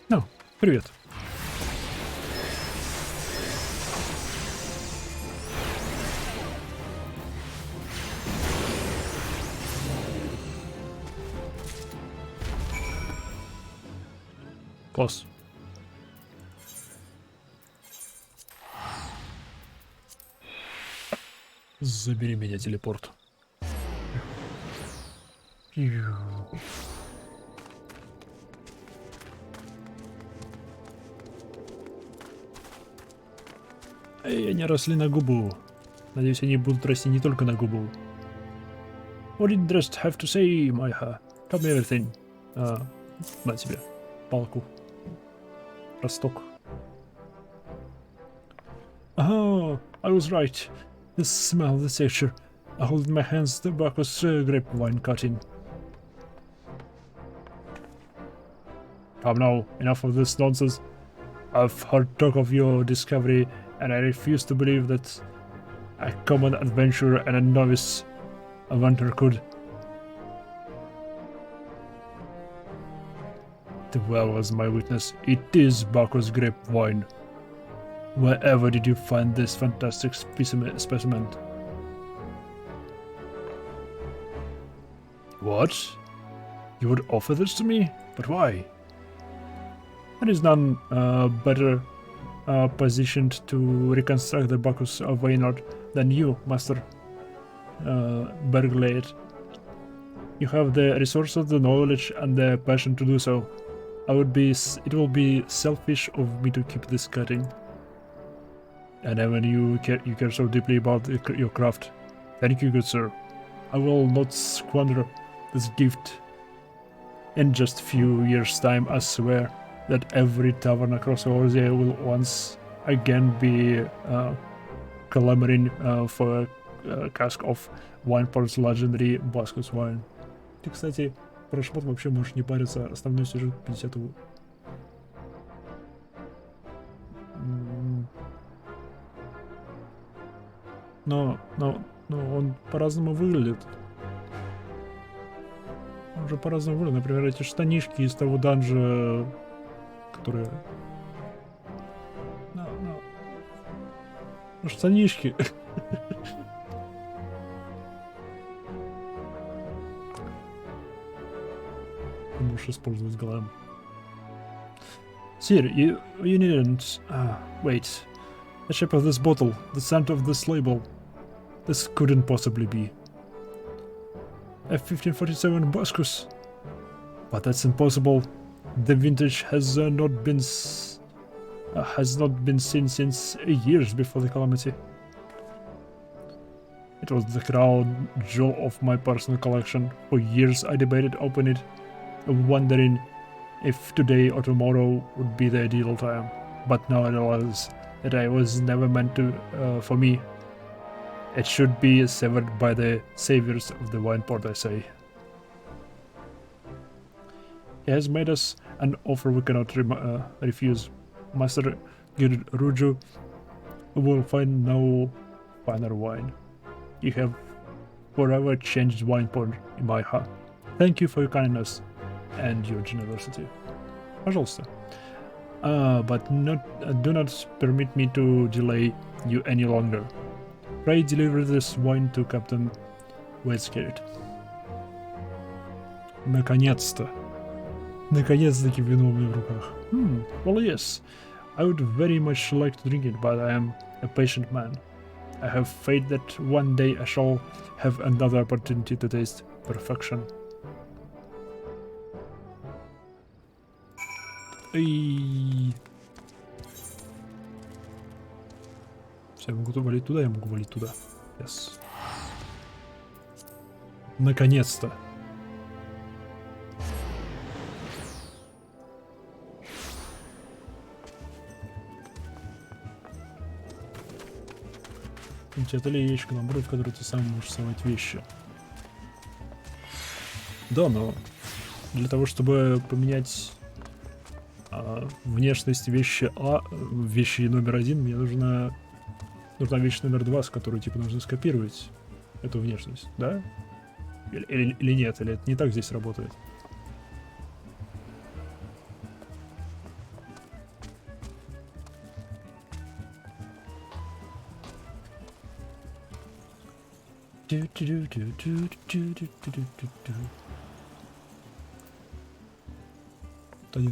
Ну, привет. Класс. Забери меня, телепорт. Эй, они росли на губу. Надеюсь, они будут расти не только на губу. What did the rest have to say, Майха? Tell me everything. На тебе. Палку. Росток. Oh, I was right. The smell, the texture. I hold in my hands the Bacchus grapevine cutting. Come now, enough of this nonsense. I've heard talk of your discovery, and I refuse to believe that a common adventurer and a novice hunter could. The well was my witness. It is Bacchus grapevine. Wherever did you find this fantastic specimen? What? You would offer this to me? But why? There is none better positioned to reconstruct the Bacchus of Waynard than you, Master Berglade. You have the resources, the knowledge, and the passion to do so. It will be selfish of me to keep this cutting. And when you care so deeply about your craft. Thank you, good sir. I will not squander this gift. In just few years' time, I swear that every tavern across Orzia will once again be clamoring for a cask of Wineport's legendary Bacchus wine. Ты, кстати, про шмот вообще можешь не париться, основной сюжет 50-го. Но он по-разному выглядит. Он же по-разному выглядит. Например, эти штанишки из того данжа, которые... Ну, штанишки. Ты можешь использовать глэм. Sir, you needn't... wait. The shape of this bottle, the scent of this label. This couldn't possibly be. F1547 Bacchus. But that's impossible. The vintage has not been seen since years before the calamity. It was the crown jewel of my personal collection. For years I debated opening it, wondering if today or tomorrow would be the ideal time. But now I realize that I was never meant to for me. It should be severed by the saviors of the wine port, I say. He has made us an offer we cannot refuse. Master Giruju will find no finer wine. You have forever changed wine port in my heart. Thank you for your kindness and your generosity. Пожалуйста. But do not permit me to delay you any longer. Pray deliver this wine to Captain Waitscarrot. Наконец-то. Наконец-таки вино у меня в руках. Well, yes. I would very much like to drink it, but I am a patient man. I have faith that one day I shall have another opportunity to taste perfection. Эй. Все, я могу валить туда, я могу валить туда. Yes. Наконец-то. Это ли яичко набор, в который ты сам можешь совать вещи? Да, но для того, чтобы поменять внешность вещи вещи номер 1, мне нужна вещь номер 2, с которой типа нужно скопировать эту внешность, да? Или нет, или это не так здесь работает? Один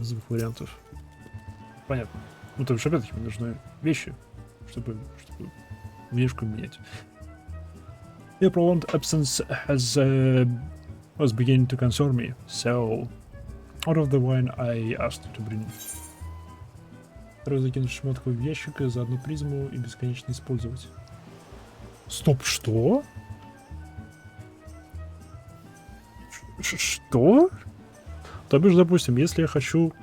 из двух вариантов. Понятно. Ну, то есть, опять-таки, мне нужны вещи, чтобы внешку менять. Your prolonged absence was beginning to concern me, so out of the wine I asked you to bring. Второй закинуть шмотку в ящик, за одну призму и бесконечно использовать. Стоп, что? Что? То бишь, допустим, если я хочу...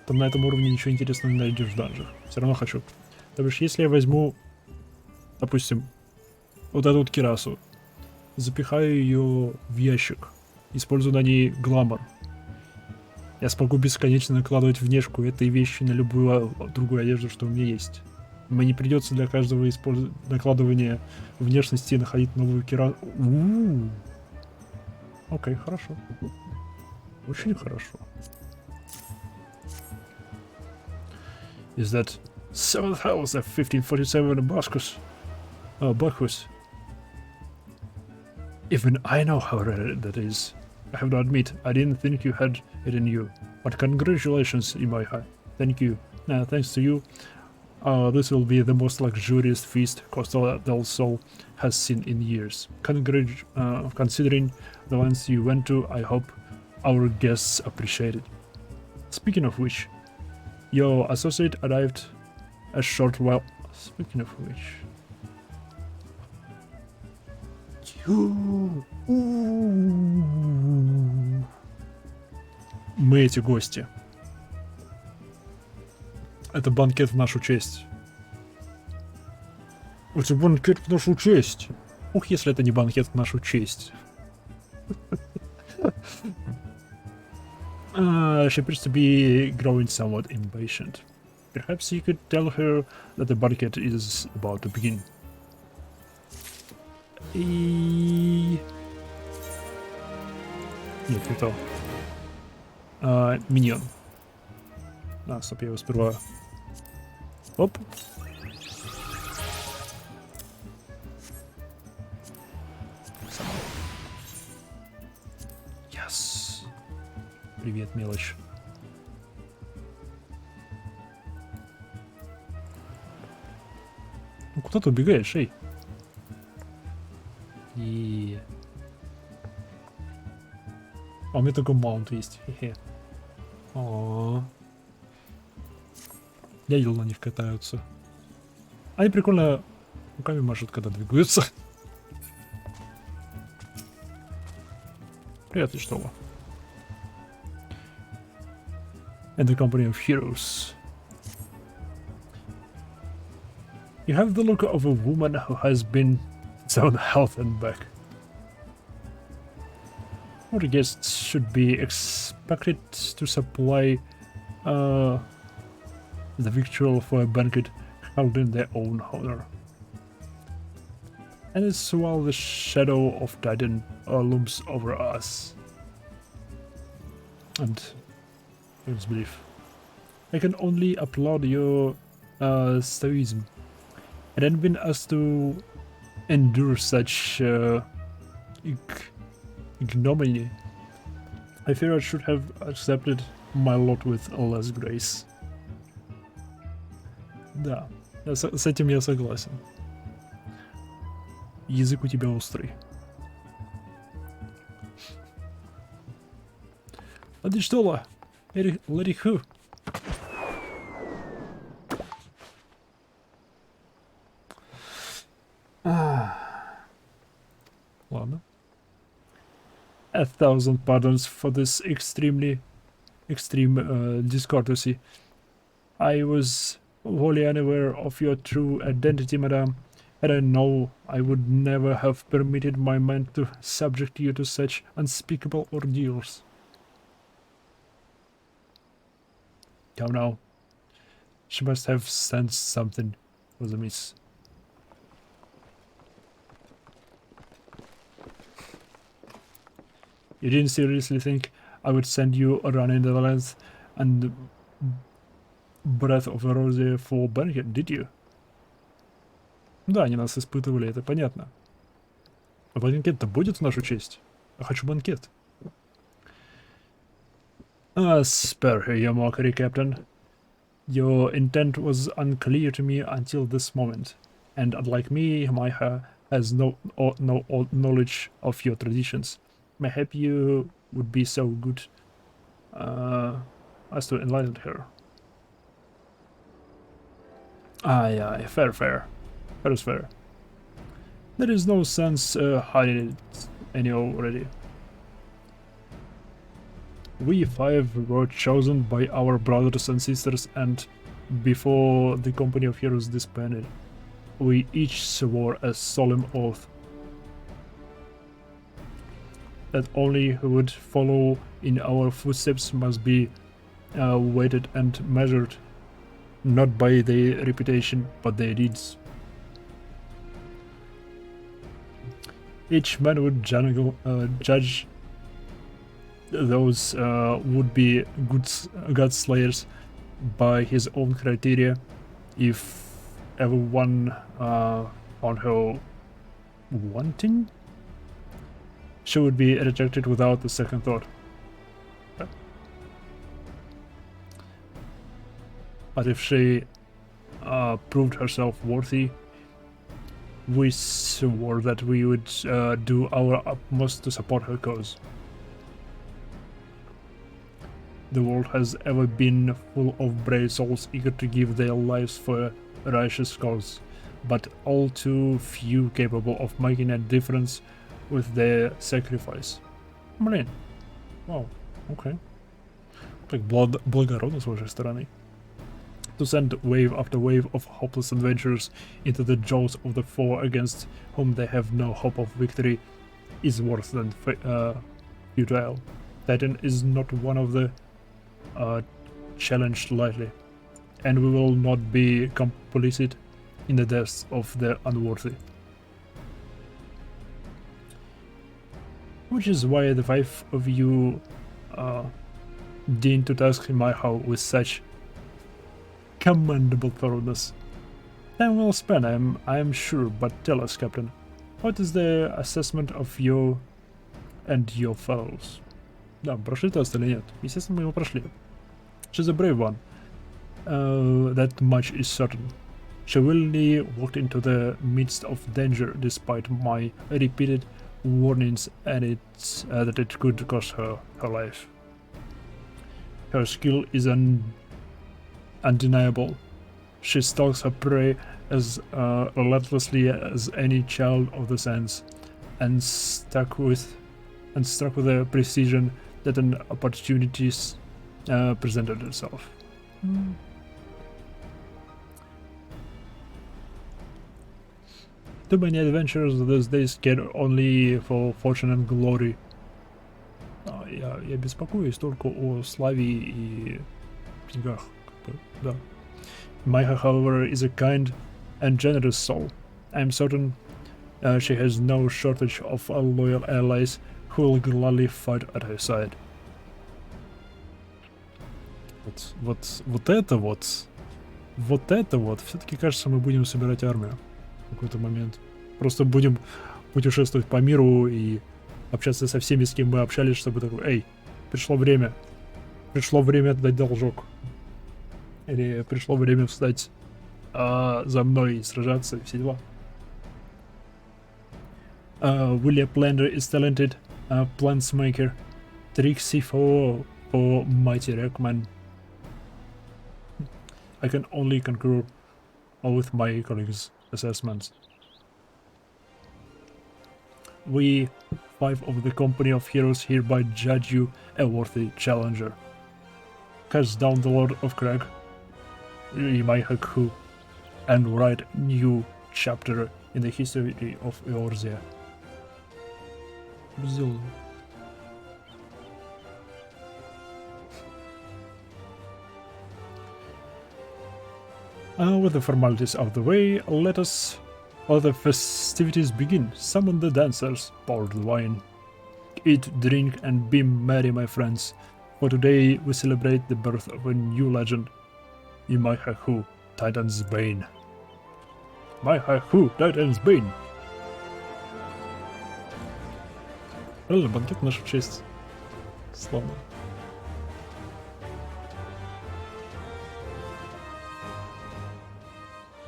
Там на этом уровне ничего интересного не найдешь в данжах. Все равно хочу. То бишь, если я возьму, допустим, вот эту вот кирасу, запихаю ее в ящик, использую на ней гламор, я смогу бесконечно накладывать внешку этой вещи на любую другую одежду, что у меня есть. Мне не придется для каждого накладывания внешности находить новую кирасу. Окей, хорошо. Очень хорошо. Is that 7th house of 1547 Bacchus? Even I know how rare that is. I have to admit, I didn't think you had it in you. But congratulations, Imaiha. Thank you. Thanks to you, this will be the most luxurious feast Costa del Sol has seen in years. Considering the lengths you went to, I hope our guests appreciate it. Speaking of which, your associate arrived a short while... Speaking of which... Мы эти гости. Это банкет в нашу честь. Это банкет в нашу честь. Ух, если это не банкет в нашу честь. She appears to be growing somewhat impatient. Perhaps you could tell her that the banquet is about to begin. И... Нет, не то. Миньон. Стоп, я его сперва... Оп. Yes. Привет, мелочь. Ну куда ты убегаешь, эй? И... А у меня такой маунт есть. Хе-хе. Я видел, на них катаются. Они прикольно руками машут, когда двигаются. Привет, и что? And the company of heroes. You have the look of a woman who has been down health and back. Our guests should be expected to supply the victual for a banquet held in their own honor. And it's while the shadow of Titan looms over us. And let's believe. I can only applaud your stoicism. It hadn't been us to endure such ignominy. I fear I should have accepted my lot with less grace. Да, с этим я согласен. Язык у тебя острый. А ты что, Лариху? Ладно. 1,000 pardons for this extreme discourtesy. I was wholly unaware of your true identity, madame. And I know I would never have permitted my mind to subject you to such unspeakable ordeals. Come now. She must have sensed something was amiss. You didn't seriously think I would send you around in the Netherlands and breath of a rose for banquet, did you? Да, они нас испытывали, это понятно. А банкет-то будет в нашу честь? Я хочу банкет. Spare her your mockery, Captain. Your intent was unclear to me until this moment. And unlike me, Mhigo has no knowledge of your traditions. Mayhap you would be so good as to enlighten her. Aye, fair. Fair is fair. There is no sense hiding it any already. We five were chosen by our brothers and sisters, and before the company of heroes disbanded, we each swore a solemn oath that only who would follow in our footsteps must be weighted and measured, not by their reputation, but their deeds. Each man would judge those would-be god slayers by his own criteria. If everyone found her wanting, she would be rejected without a second thought. But if she proved herself worthy, we swore that we would do our utmost to support her cause. The world has ever been full of brave souls eager to give their lives for a righteous cause, but all too few capable of making a difference with their sacrifice. Блин. Вау. Окей. Так благородно с вашей стороны. To send wave after wave of hopeless adventurers into the jaws of the foe against whom they have no hope of victory is worse than futile. Titan is not one of the challenged lightly, and we will not be complicit in the deaths of the unworthy. Which is why the five of you deign to task Mhigo with such commendable thoroughness. Time well spent, I am sure, but tell us, Captain, what is the assessment of you and your fellows? Да, прошли тест или нет? Естественно, мы его прошли. She's a brave one. That much is certain. She willingly walked into the midst of danger despite my repeated warnings and that it could cost her her life. Her skill is undeniable. She stalks her prey as relentlessly as any child of the sands, and struck with a precision that an opportunities presented itself. Too many adventures these days care only for fortune and glory. Я беспокоюсь только о славе и деньгах. Да. Mhigo, however, is a kind and generous soul. I am certain she has no shortage of loyal allies who will gladly fight at her side. Вот это вот. Все-таки кажется, мы будем собирать армию в какой-то момент. Просто будем путешествовать по миру и общаться со всеми, с кем мы общались, чтобы такой, эй, пришло время отдать должок. Или пришло время встать за мной и сражаться, и все дела. William Blender is talented plansmaker. Tricksy for mighty Rekman. I can only concur with my colleagues' assessments. We, five of the company of heroes, hereby judge you a worthy challenger. Cast down the Lord of Crag, Mhigo, and write new chapter in the history of Eorzea. With the formalities out of the way, let the festivities begin. Summon the dancers, pour the wine. Eat, drink, and be merry, my friends, for today we celebrate the birth of a new legend, Mhigo, Titan's Bane. Mhigo, Titan's Bane! Правильно, банкет в нашу честь. Славно.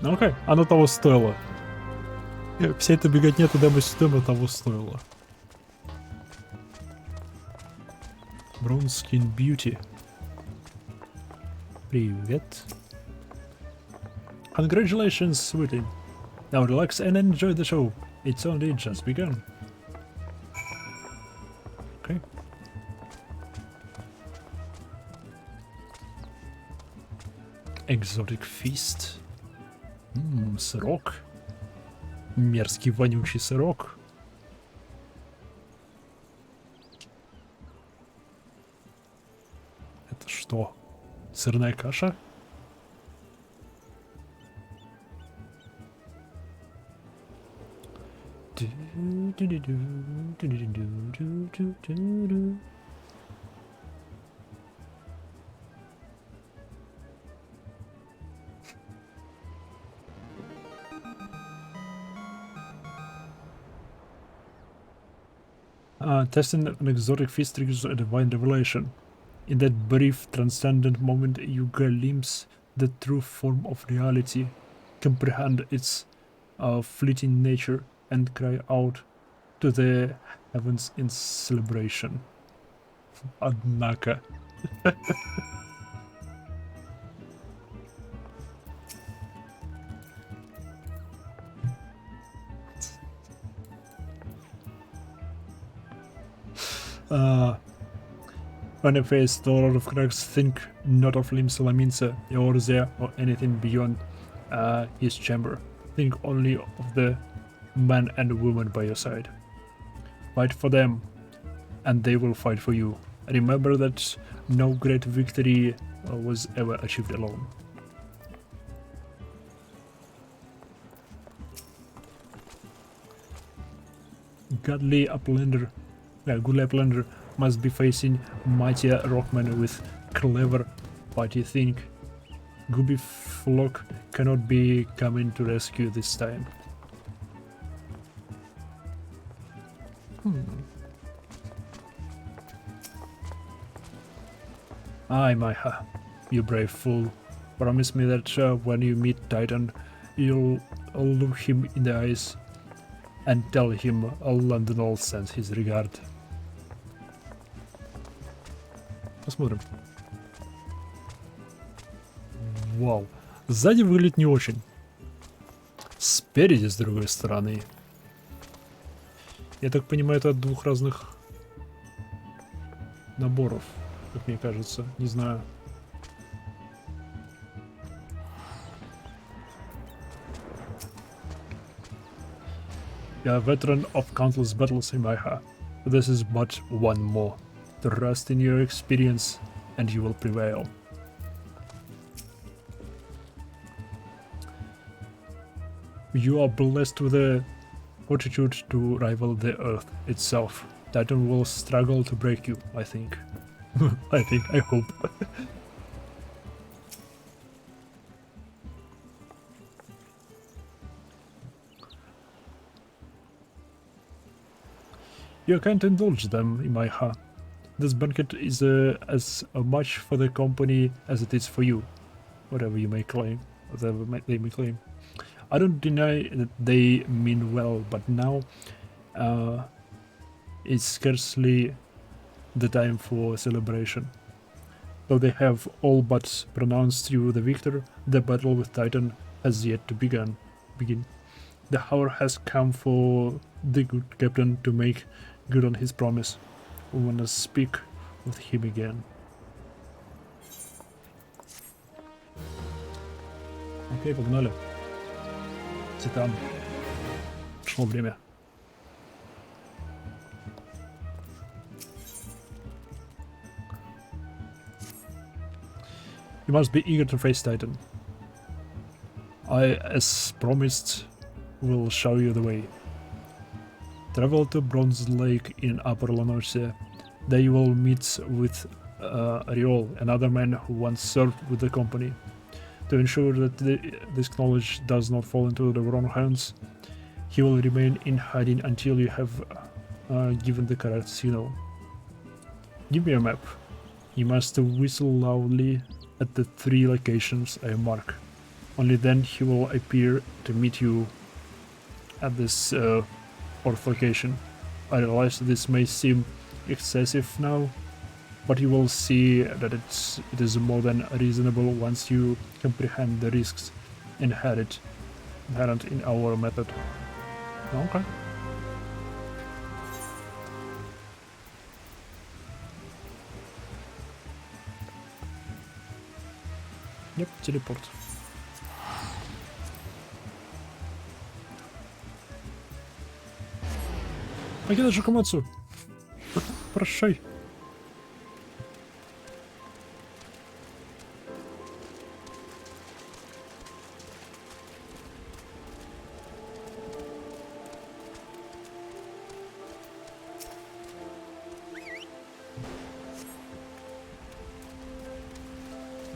Ну окей, оно того стоило. Вся эта беготня туда-сюда того стоило. Bronze Skin Beauty. Привет. Congratulations, sweetie. Now relax and enjoy the show. It's only just begun. Okay. Exotic feast. Сырок. Мерзкий вонючий сырок. Это что? Сырная каша? Testing an exotic feast triggers a divine revelation. In that brief, transcendent moment, you glimpse the true form of reality, comprehend its fleeting nature, and cry out to the heavens in celebration. Однако. When I face the Lord of Cracks, think not of Limsa or there or anything beyond his chamber. Think only of the man and woman by your side. Fight for them, and they will fight for you. Remember that no great victory was ever achieved alone. Godly uplander must be facing mightier rockmen with clever party think. Gooby Flock cannot be coming to rescue this time. Aye, Mhigo, you brave fool. Promise me that when you meet Titan, you'll look him in the eyes and tell him London all sends his regard. Посмотрим. Вау. Сзади выглядит не очень. Спереди, с другой стороны. Я так понимаю, это от двух разных наборов, как мне кажется. Не знаю. You are a veteran of countless battles, Mhigo. This is but one more. Trust in your experience, and you will prevail. You are blessed with the fortitude to rival the Earth itself. Titan will struggle to break you, I think. I hope. You can't indulge them, Mhigo. This banquet is as much for the company as it is for you, whatever you may claim, whatever they may claim. I don't deny that they mean well, but now it's scarcely the time for celebration. Though they have all but pronounced you the victor, the battle with Titan has yet to begin. The hour has come for the good captain to make good on his promise. We wanna speak with him again. Окей, погнали. Титан. Пришло время. You must be eager to face Titan. I, as promised, will show you the way. Travel to Bronze Lake in Upper Lanorcia. There you will meet with Riol, another man who once served with the company. To ensure that this knowledge does not fall into the wrong hands, he will remain in hiding until you have given the correct signal. Give me a map. You must whistle loudly at the 3 locations I mark. Only then he will appear to meet you at this 4th location. I realize this may seem excessive now, but you will see that it is more than reasonable once you comprehend the risks inherent in our method. Okay. Yep, телепорт. Покидай Жакомацу. Прощай.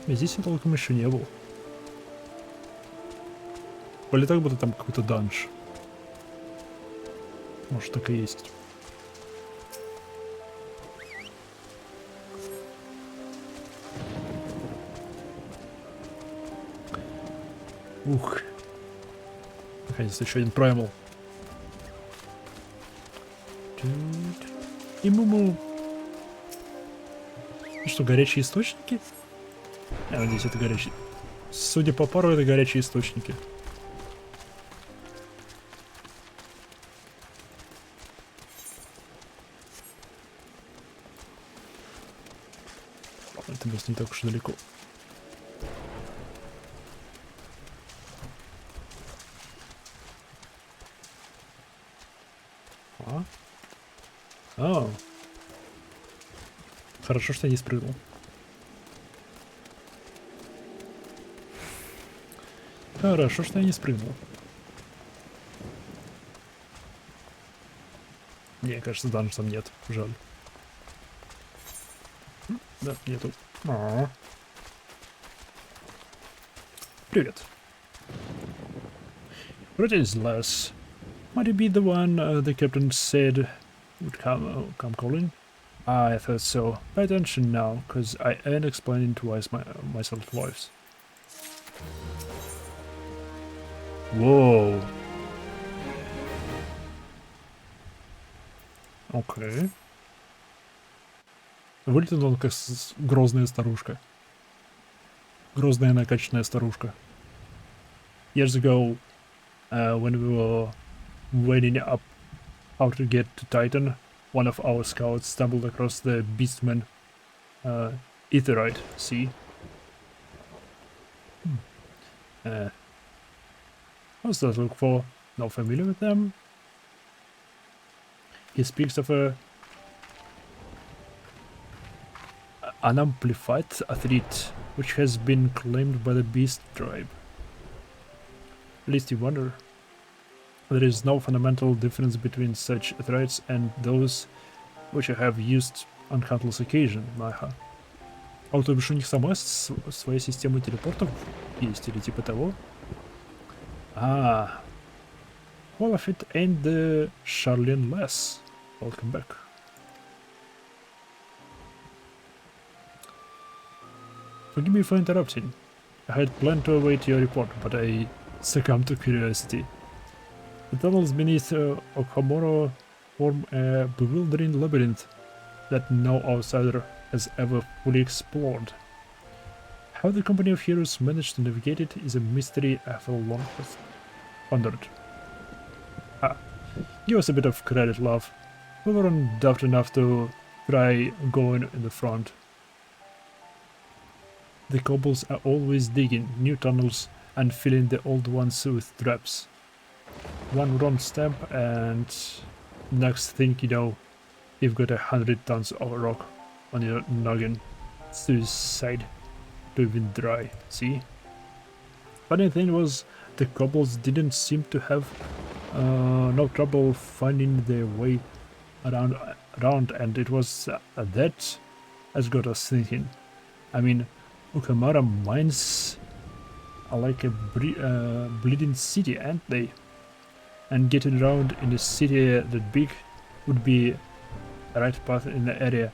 И здесь я толком еще не был. Или так будто там какой-то данж. Может, так и есть. Ух. Наконец-то еще один праймал. И муму. Что, горячие источники? Я надеюсь, это горячие. Судя по пару, это горячие источники. Это место не так уж и далеко. А. Хорошо, что я не спрыгнул. Хорошо, что я не спрыгнул. Не, кажется, данж там нет. Жаль. Да, нету. Привет. Greetings, lass. Might it be the one the captain said would come calling? I thought so. Pay attention now, cause I ain't explaining twice myself twice. Whoa. Окей. Выглядит он как грозная старушка. Грозная накачанная старушка. Years ago, when we were waiting up how to get to Titan, one of our scouts stumbled across the beastman Aetherite sea. What's that look for? Not familiar with them? He speaks of an unamplified threat, which has been claimed by the beast tribe. At least you wonder. There is no fundamental difference between such threats and those which I have used on countless occasions, Наха. А вот, то бишь, у них сама своя система телепортов есть, или типа того? Ah. Well, if it ain't the Charlene Lass. Welcome back. Forgive me for interrupting. I had planned to await your report, but I succumbed to curiosity. The tunnels beneath Okamoro form a bewildering labyrinth that no outsider has ever fully explored. How the company of heroes managed to navigate it is a mystery I have long pondered. Give us a bit of credit, love. We weren't daft enough to try going in the front. The kobolds are always digging new tunnels and filling the old ones with traps. One wrong step and next thing you know, you've got 100 tons of rock on your noggin. Suicide to even dry, see? Funny thing was, the kobolds didn't seem to have no trouble finding their way around, and it was that has got us thinking. I mean, Ukamara mines are like a bleeding city, aren't they? And getting around in a city that big would be a right path in the area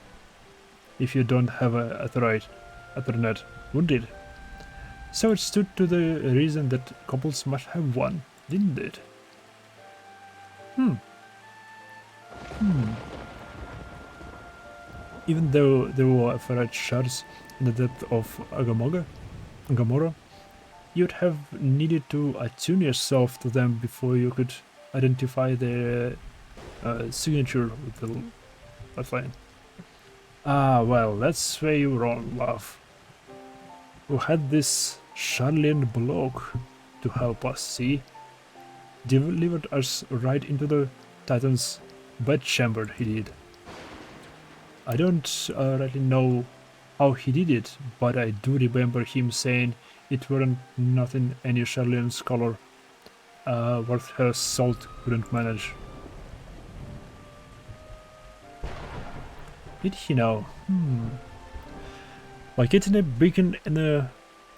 if you don't have a Ethernet, wouldn't it? So it stood to the reason that couples must have one, didn't it? Even though there were ferrite shards in the depth of Agamora, you'd have needed to attune yourself to them before you could identify the signature with the lifeline. Ah, well, that's where you're wrong, love. We had this Charlian bloke to help us, see? Delivered us right into the Titan's bedchamber, he did. I don't really know how he did it, but I do remember him saying it weren't nothing any Charlian scholar worth her salt couldn't manage. Did he know? Like getting a beacon in the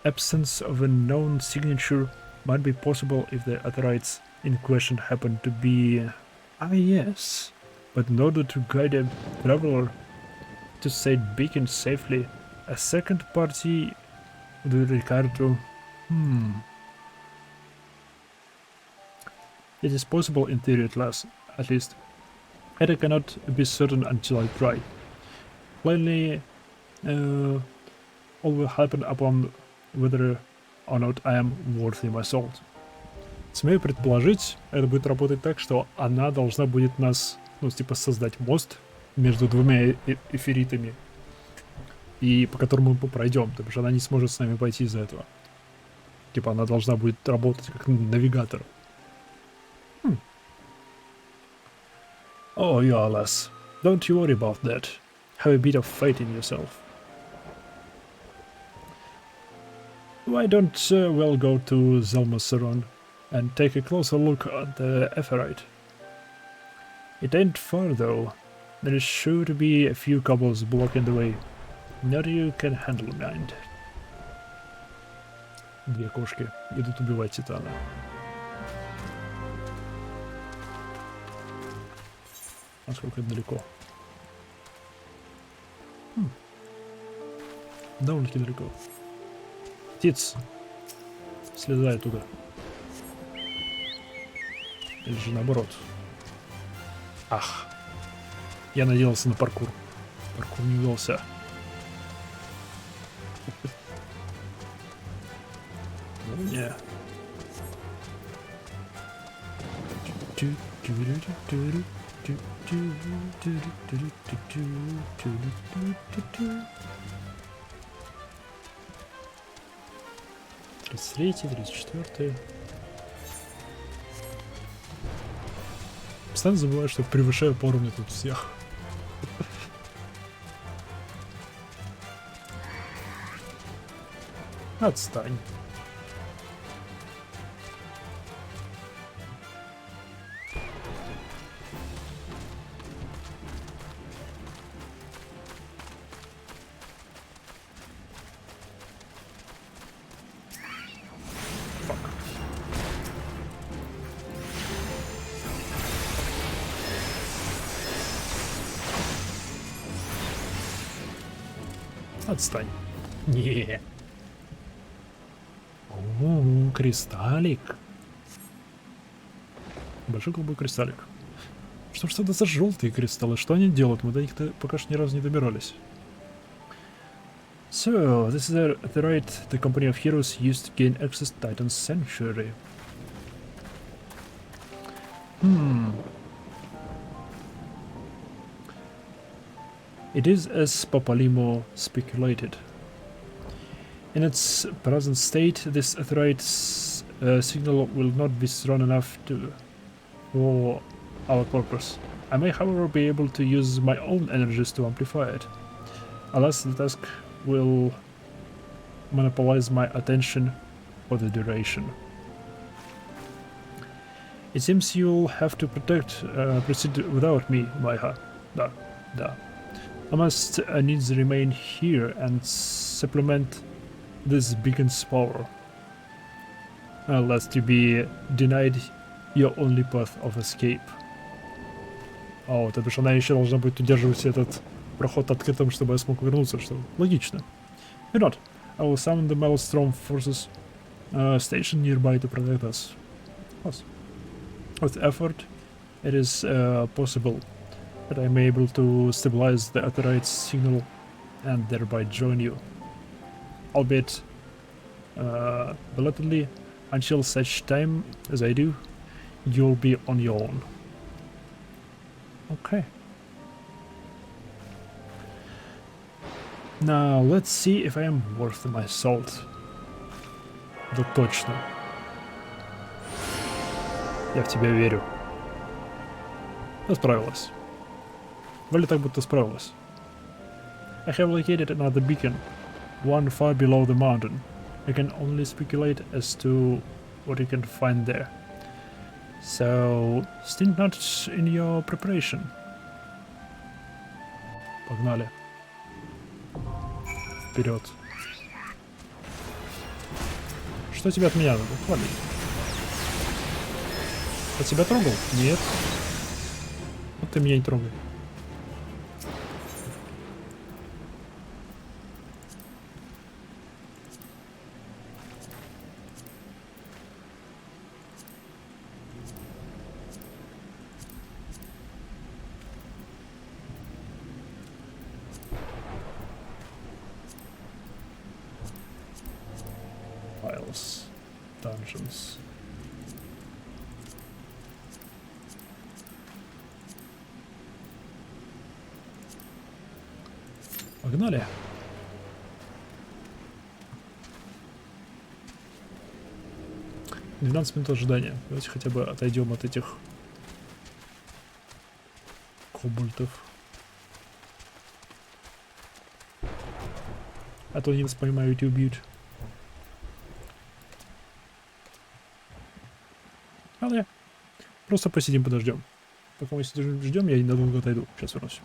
absence of a known signature might be possible if the authorities in question happen to be... Ah yes, but in order to guide a traveler to said beacon safely, a second party would require to... It is possible in theory at least. And I cannot be certain until I try. Plainly, all will happen upon whether or not I am worthy my salt. Смею предположить, это будет работать так, что она должна будет нас, ну, типа, создать мост между двумя эфиритами, и по которому мы пройдем, то бишь она не сможет с нами пойти из-за этого. Типа, она должна будет работать как навигатор. Oh, yeah, lass. Don't you worry about that. Have a bit of faith in yourself. Why don't we'll go to Zelmasaron and take a closer look at the Epherite? It ain't far though. There is sure to be a few cobbles blocking the way. Not you can handle mind. Две кошки идут убивать Титана. Насколько это далеко? Довольно-таки далеко. Птиц! Слезай туда. Или же наоборот. Ах! Я надеялся на паркур. Паркур не удался. Ну, не. Тридцать третий, 34-й. Постоянно забываю, что превышаю по уровню тут всех. Отстань. Отстань. Не. О, кристаллик. Большой голубой кристаллик. Что это за желтые кристаллы? Что они делают? Мы до них пока что ни разу не добирались. So, this is the right the company of heroes used to gain access to Titan's sanctuary. It is as Papalimo speculated. In its present state, this Aetherite signal will not be strong enough for our purpose. I may, however, be able to use my own energies to amplify it. Alas, the task will monopolize my attention for the duration. It seems you'll have to proceed without me, Maiha. Da. I must needs remain here and supplement this beacon's power, lest you be denied your only path of escape. О, то бишь она еще должна будет удерживать этот проход открытым, чтобы я смог вернуться, что логично. If not, I will summon the Maelstrom forces stationed nearby to protect us. Yes. With effort, it is possible that I may be able to stabilize the Aetherite signal and thereby join you. Albeit belatedly, until such time as I do, you'll be on your own. Okay. Now, let's see if I am worth my salt. Да точно. Я в тебя верю. Ты справилась. Вали так, будто справилась. I have located another beacon, one far below the mountain. I can only speculate as to what you can find there. So, stint not in your preparation. Погнали. Вперед. Что тебе от меня надо? Хвали. Я тебя трогал? Нет. Вот ты меня не трогай. Files. Dungeons. Погнали. — 12 минут ожидания. Давайте хотя бы отойдем от этих кобальтов. А то они нас поймают и убьют. Ладно. Просто посидим, подождем. Пока мы сидим, ждем, я ненадолго отойду. Сейчас вернусь.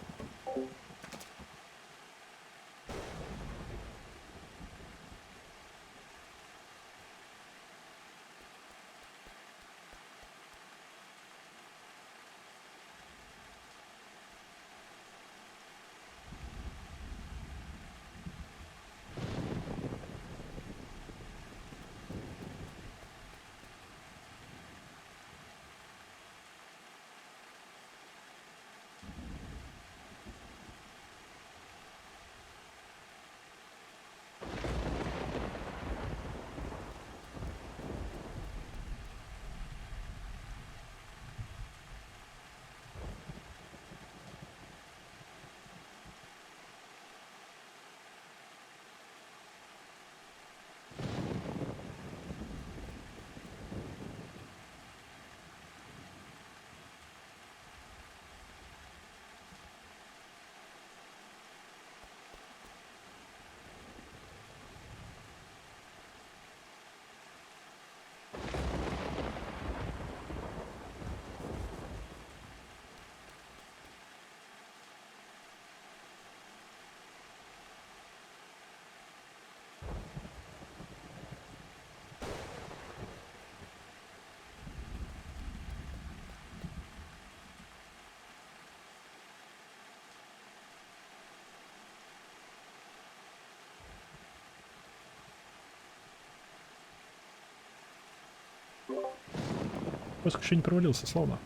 Поиск еще не провалился, славно.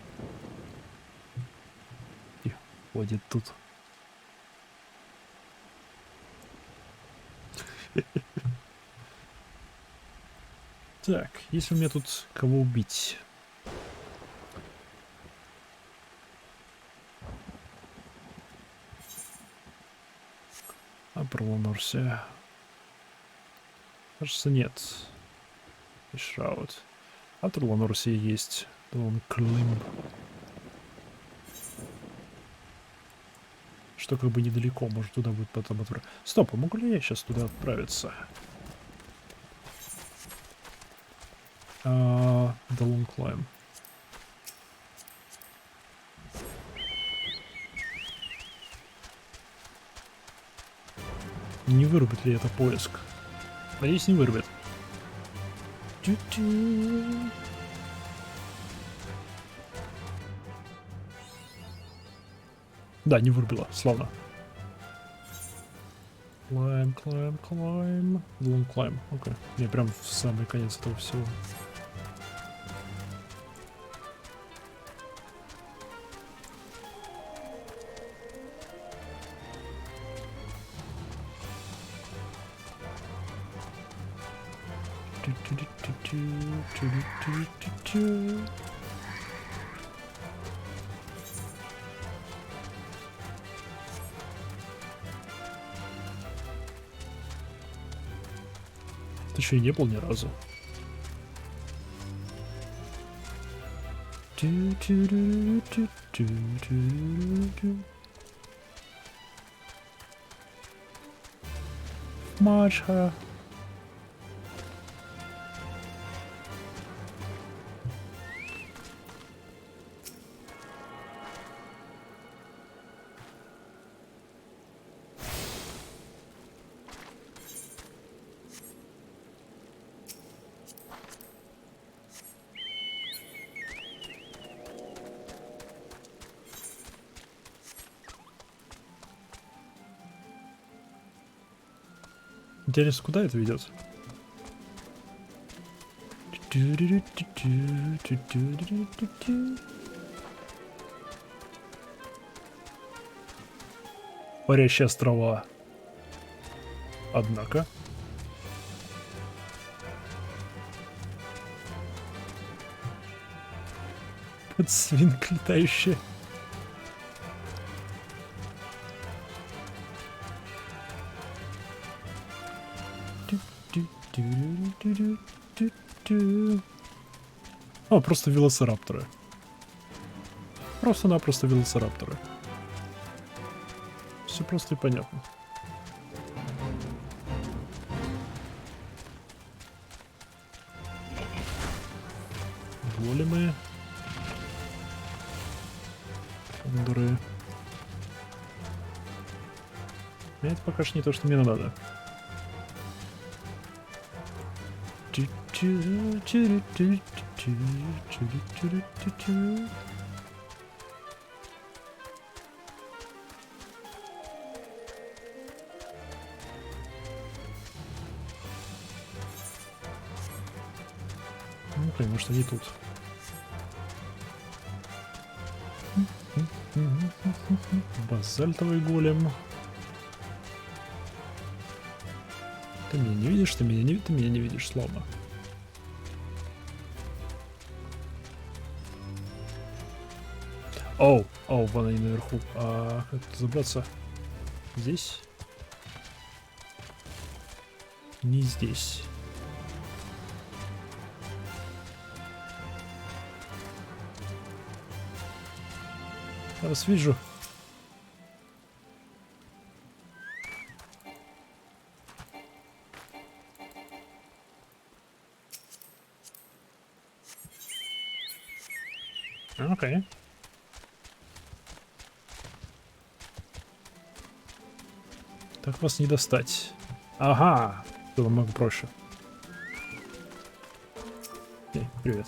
И ходит тут. Так, если у меня тут кого убить? А про Норсе? Кажется, нет. И Шраут. А тут на Руси есть. Он Клим. Что как бы недалеко, может туда будет потом отправиться. Стоп, а могу ли я сейчас туда отправиться? The Long Climb. Не вырубит ли это поиск? Надеюсь, не вырубит. Да, не вырубила, славно. Climb, climb, climb. Long climb, окей. Не, прям в самый конец этого всего. еще и не был ни разу. Мачха. Интересно, куда это ведет? Парящие острова. Однако. Свинка летающая. О, просто велоцирапторы. Просто-напросто велоцирапторы. Все просто и понятно. Големы. Фондеры. Это пока что не то, что мне надо. Ну, блин, может, они тут. Базальтовый голем. Ты меня не видишь, ты меня не видишь, славно. Оу, вон они наверху. А как тут забраться? Здесь? Не здесь. Я вас вижу. Окей. Так вас не достать. Ага, было много проще. Привет.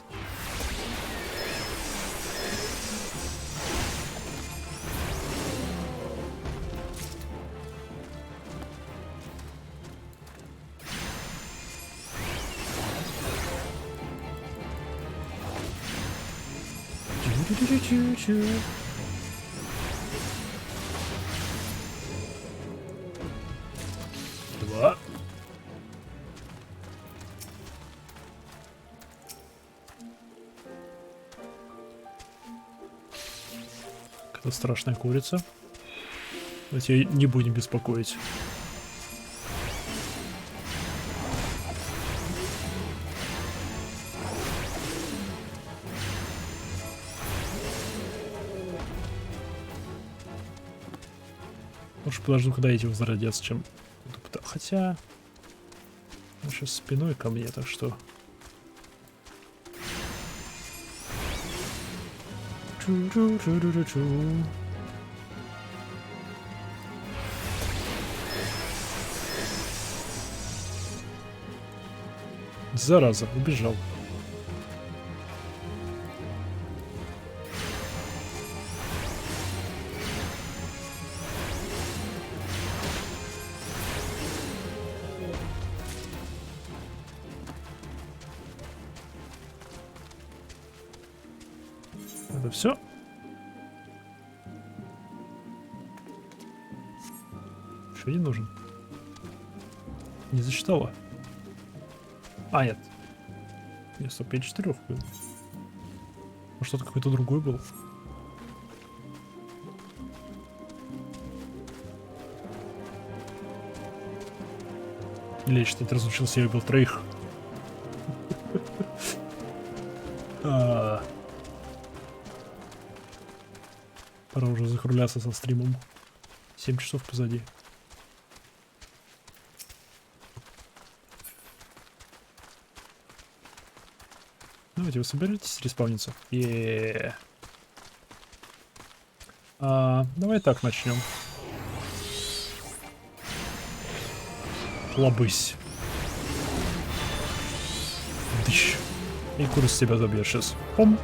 Два. Какая страшная курица. Давайте не будем беспокоить. Лучше подожду, когда эти возродятся, чем... Хотя... Он сейчас спиной ко мне, так что... Зараза, убежал. Это все? Еще один нужен. Не засчитала. А, нет. Нет, стоп, я 4 был. Может, что-то какой-то другой был. Или что-то разучился, я убил 3. Пора уже закругляться со стримом. 7 часов позади. Давайте, вы собираетесь респауниться? Давай так начнем. Лобысь. Дыщ. И курс себя забьет сейчас. Пом.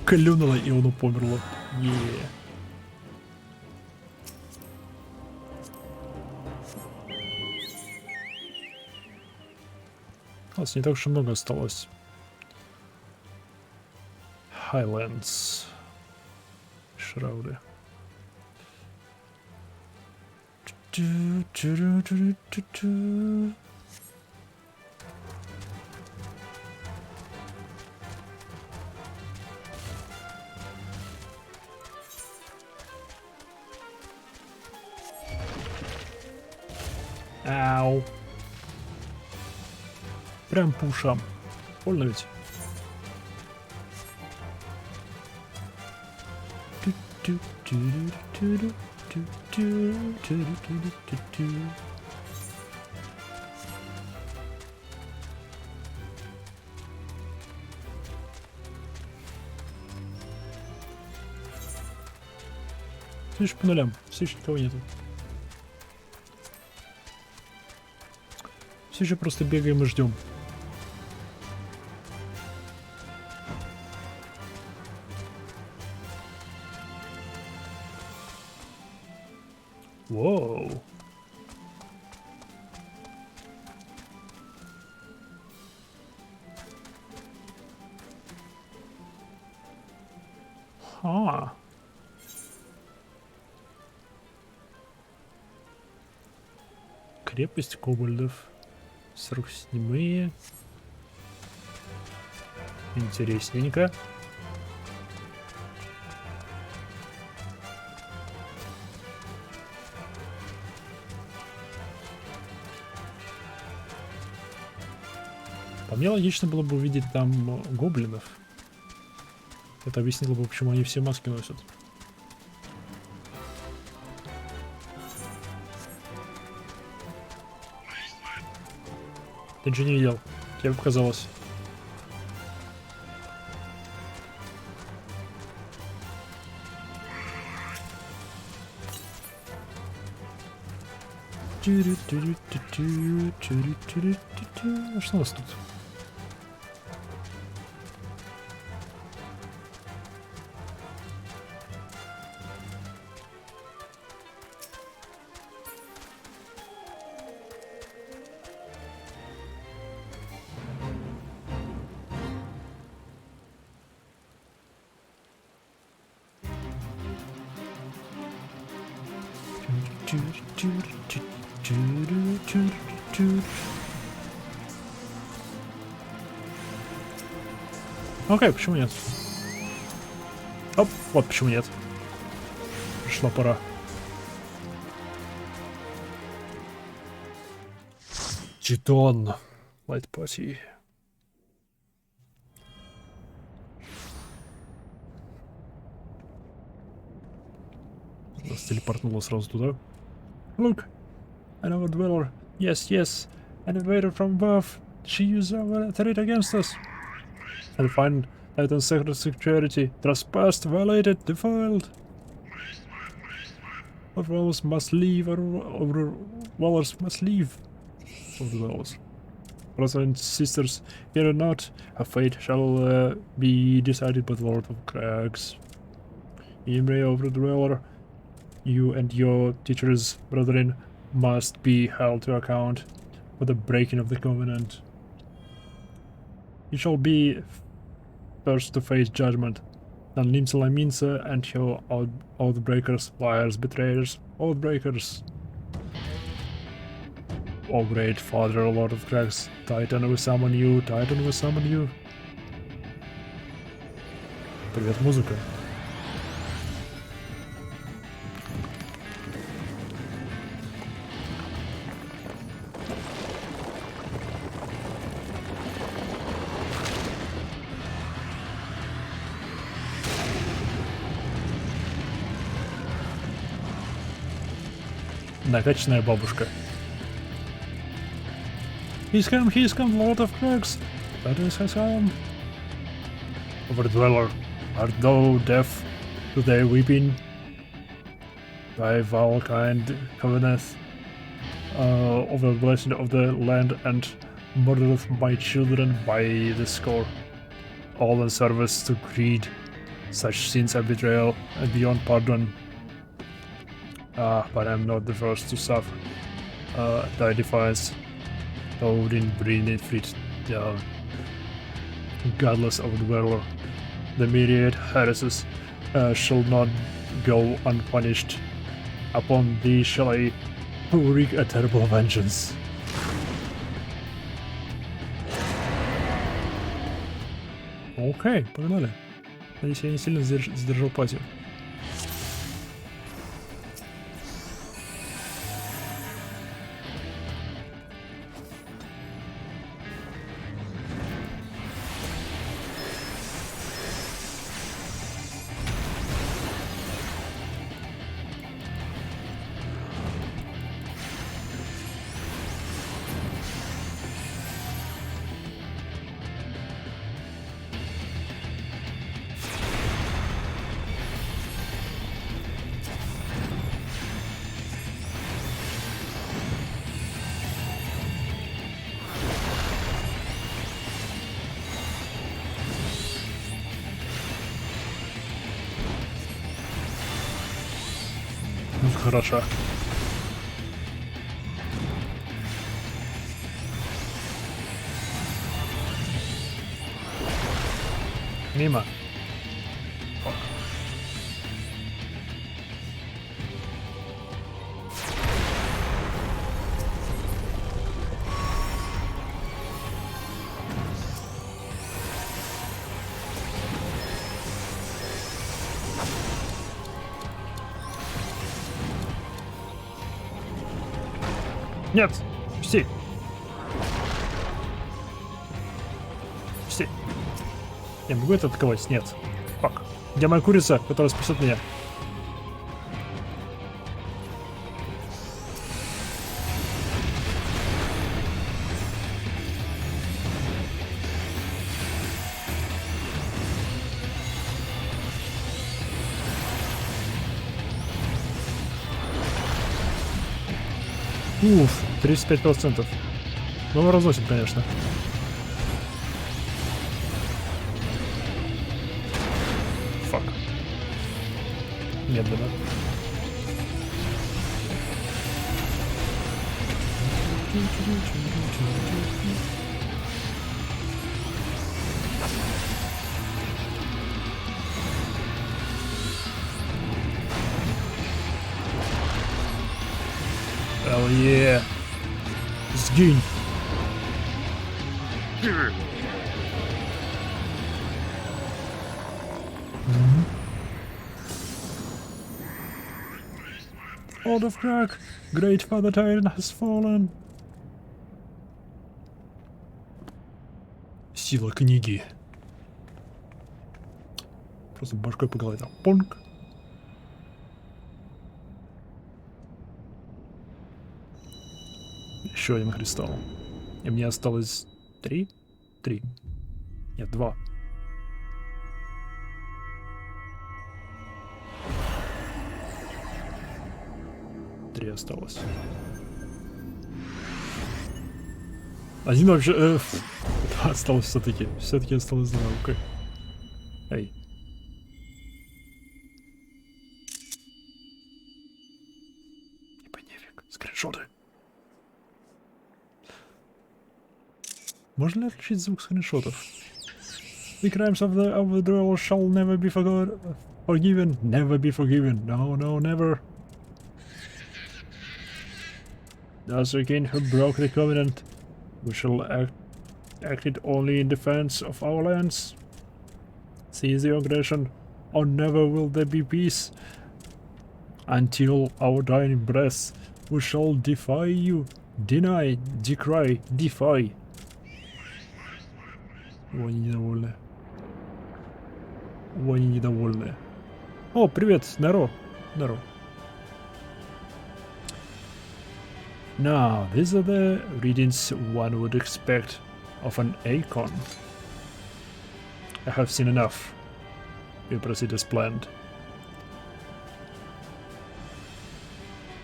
Клюнула, и оно померло. У нас не так уж и много осталось. Highlands. Шрауды. Ау. Прям по ушам. Больно ведь? Слышь, по нулям. Слышь, никого нету. Все же просто бегаем и ждем. Воу. Ха. Крепость кобальдов. Срухснемые. Интересненько. По мне логично было бы увидеть там гоблинов. Это объяснило бы, почему они все маски носят. Ты же не видел. Тебе показалось. А что у нас тут? Окей, почему нет? Оп, вот почему нет. Пришла пора. Титан. Light Party. Нас телепортнуло сразу туда. Look, another dweller. Yes, yes. An invader from above. She used our threat against us. And find Titan's sacred security. Trespassed, violated, defiled. Our dwellers must leave. Our dwellers must leave. Of the dwellers. Brothers and sisters, fear or not, her fate shall be decided by the Lord of Crags. Imre of the dweller, you and your teachers, brethren, must be held to account for the breaking of the covenant. You shall be first to face judgment. And Nimsa Laminsa and your oathbreakers, liars, betrayers, oathbreakers. O great father, Lord of Crags, Titan will summon you, Titan will summon you. Привет, музыка. Накачанная бабушка. He's come, Lord of Craigs. That is his home. Overdweller, art thou deaf to their weeping? Thy foul kind covenant of the blessing of the land and murdereth my children by the score. All in service to greed. Such sins are betrayal and beyond pardon. But I'm not the first to suffer thy defiance. Thou didn't bring it fleet down. Godless Overdweller, the myriad heresies shall not go unpunished. Upon thee shall I wreak a terrible vengeance. Окей, погнали. Надеюсь, я не сильно сдержал пассив. Хорошо. Мимо. Нет! Пусти! Пусти! Я могу это атаковать? Нет. Фак. Где моя курица, которая спасет меня? Уф, 35%. Ну, мы разносим, конечно. Фак. Медленно. Hell yeah. Сгинь. Lord of Crag, great Father Titan has fallen. Сила книги. Просто башкой по голове. Понк. Еще один кристалл. И мне осталось 3? 3. Нет, 2. Три осталось. Один вообще... 2 осталось все-таки. Все-таки осталось 2. Окей. Эй. Ебать, нефиг. Скриншоты. Можно ли отключить звук скриншотов? The crimes of the duel shall never be forgiven. Never be forgiven. No, no, never. Thus the king who broke the covenant, we shall act it only in defense of our lands. Seize the aggression, or never will there be peace. Until our dying breath, we shall defy you, deny, decry, defy. О, они недовольны. О, они недовольны. О, привет, здорово. Здорово. Now, these are the readings one would expect of an Acon. I have seen enough. We proceed as planned.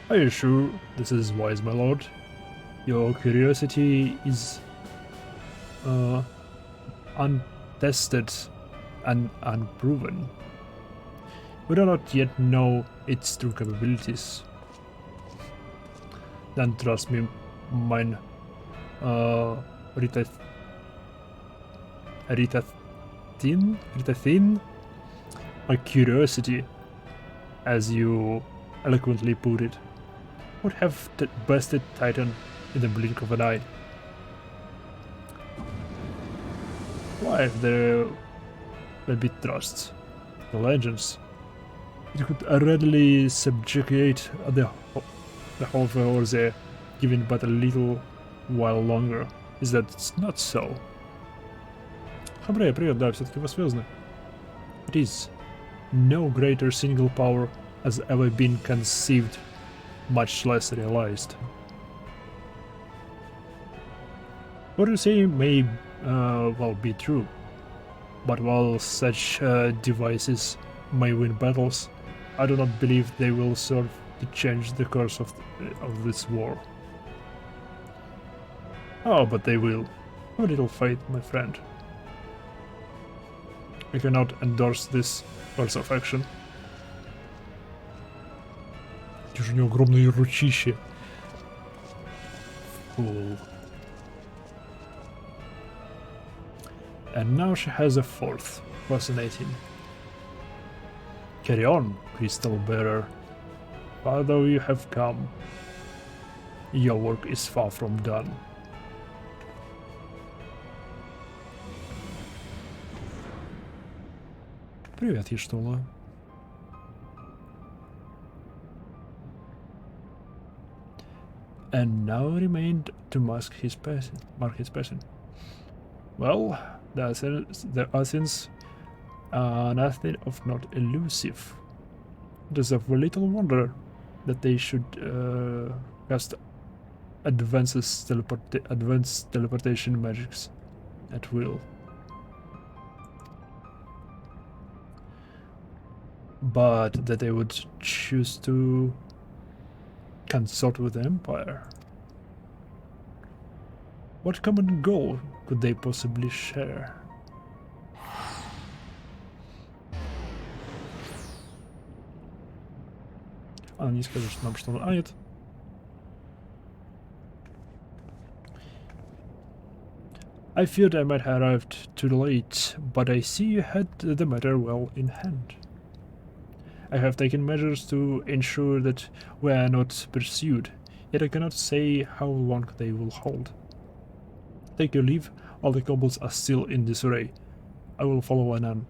Are you sure this is wise, my lord? Your curiosity is untested and unproven. We do not yet know its true capabilities. Then trust me, mine Rita thin, my curiosity, as you eloquently put it, would have bested Titan in the blink of an eye. Why, if there will be trust, the legends, it could readily subjugate the whole world there, given but a little while longer. Is that not so? Хабре, привет, да, все-таки вы связаны. It is. No greater single power has ever been conceived, much less realized. What you say may well be true, but while such devices may win battles, I do not believe they will serve to change the course of this war. Oh, but they will. Have a little faith, my friend. I cannot endorse this course of action. Это же у него огромные ручища. Fool. And now she has a fourth. Fascinating. Carry on, Crystal Bearer. Far though you have come, your work is far from done. Привет, Ештула. And now remained to mark his passing. Well, the Athens are nothing of not elusive. It is of little wonder that they should cast advanced teleportation magics at will. But that they would choose to consort with the Empire. What common goal could they possibly share? Она не скажет нам, что он... А, нет. I feared I might have arrived too late, but I see you had the matter well in hand. I have taken measures to ensure that we are not pursued, yet I cannot say how long they will hold. Take your leave, all the kobolds are still in disarray. I will follow anon.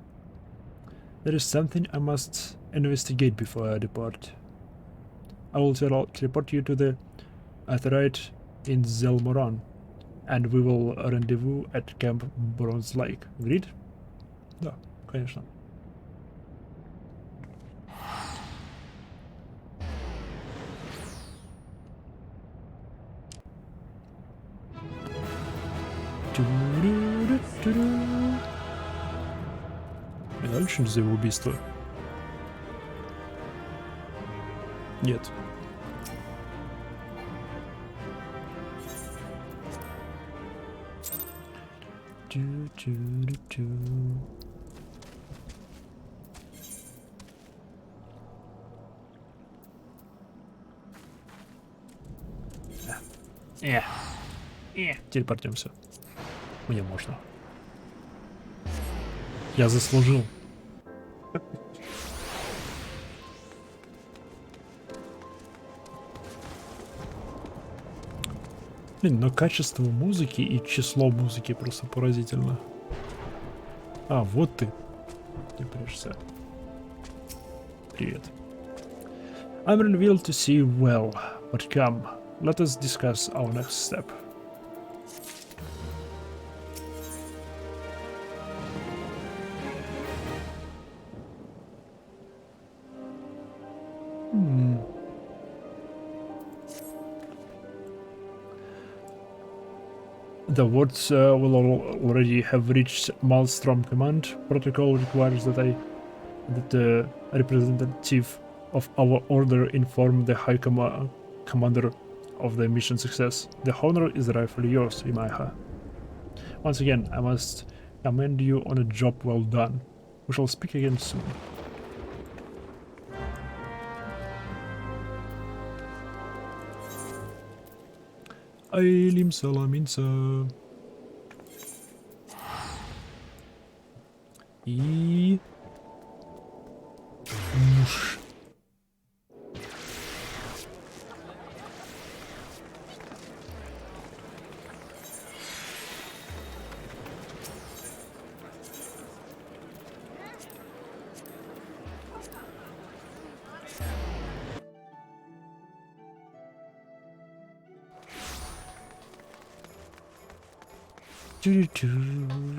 There is something I must investigate before I depart. I will teleport you to the Atheryte in Zelmoran, and we will rendezvous at Camp Bronze Lake. Agreed? Да, конечно. И дальше за его убийство. Нет. Телепортнемся. Мне можно. Я заслужил. Блин, но качество музыки и число музыки просто поразительно. А, вот ты. Где прячешься? Привет. I'm revealed to see well, but come, let us discuss our next step. The wards will already have reached Maelstrom Command. Protocol requires that the representative of our order inform the High Commander of the mission success. The honor is rightfully yours, Imaiha. Once again, I must commend you on a job well done. We shall speak again soon. Ailim Salaminsa. И... Муж.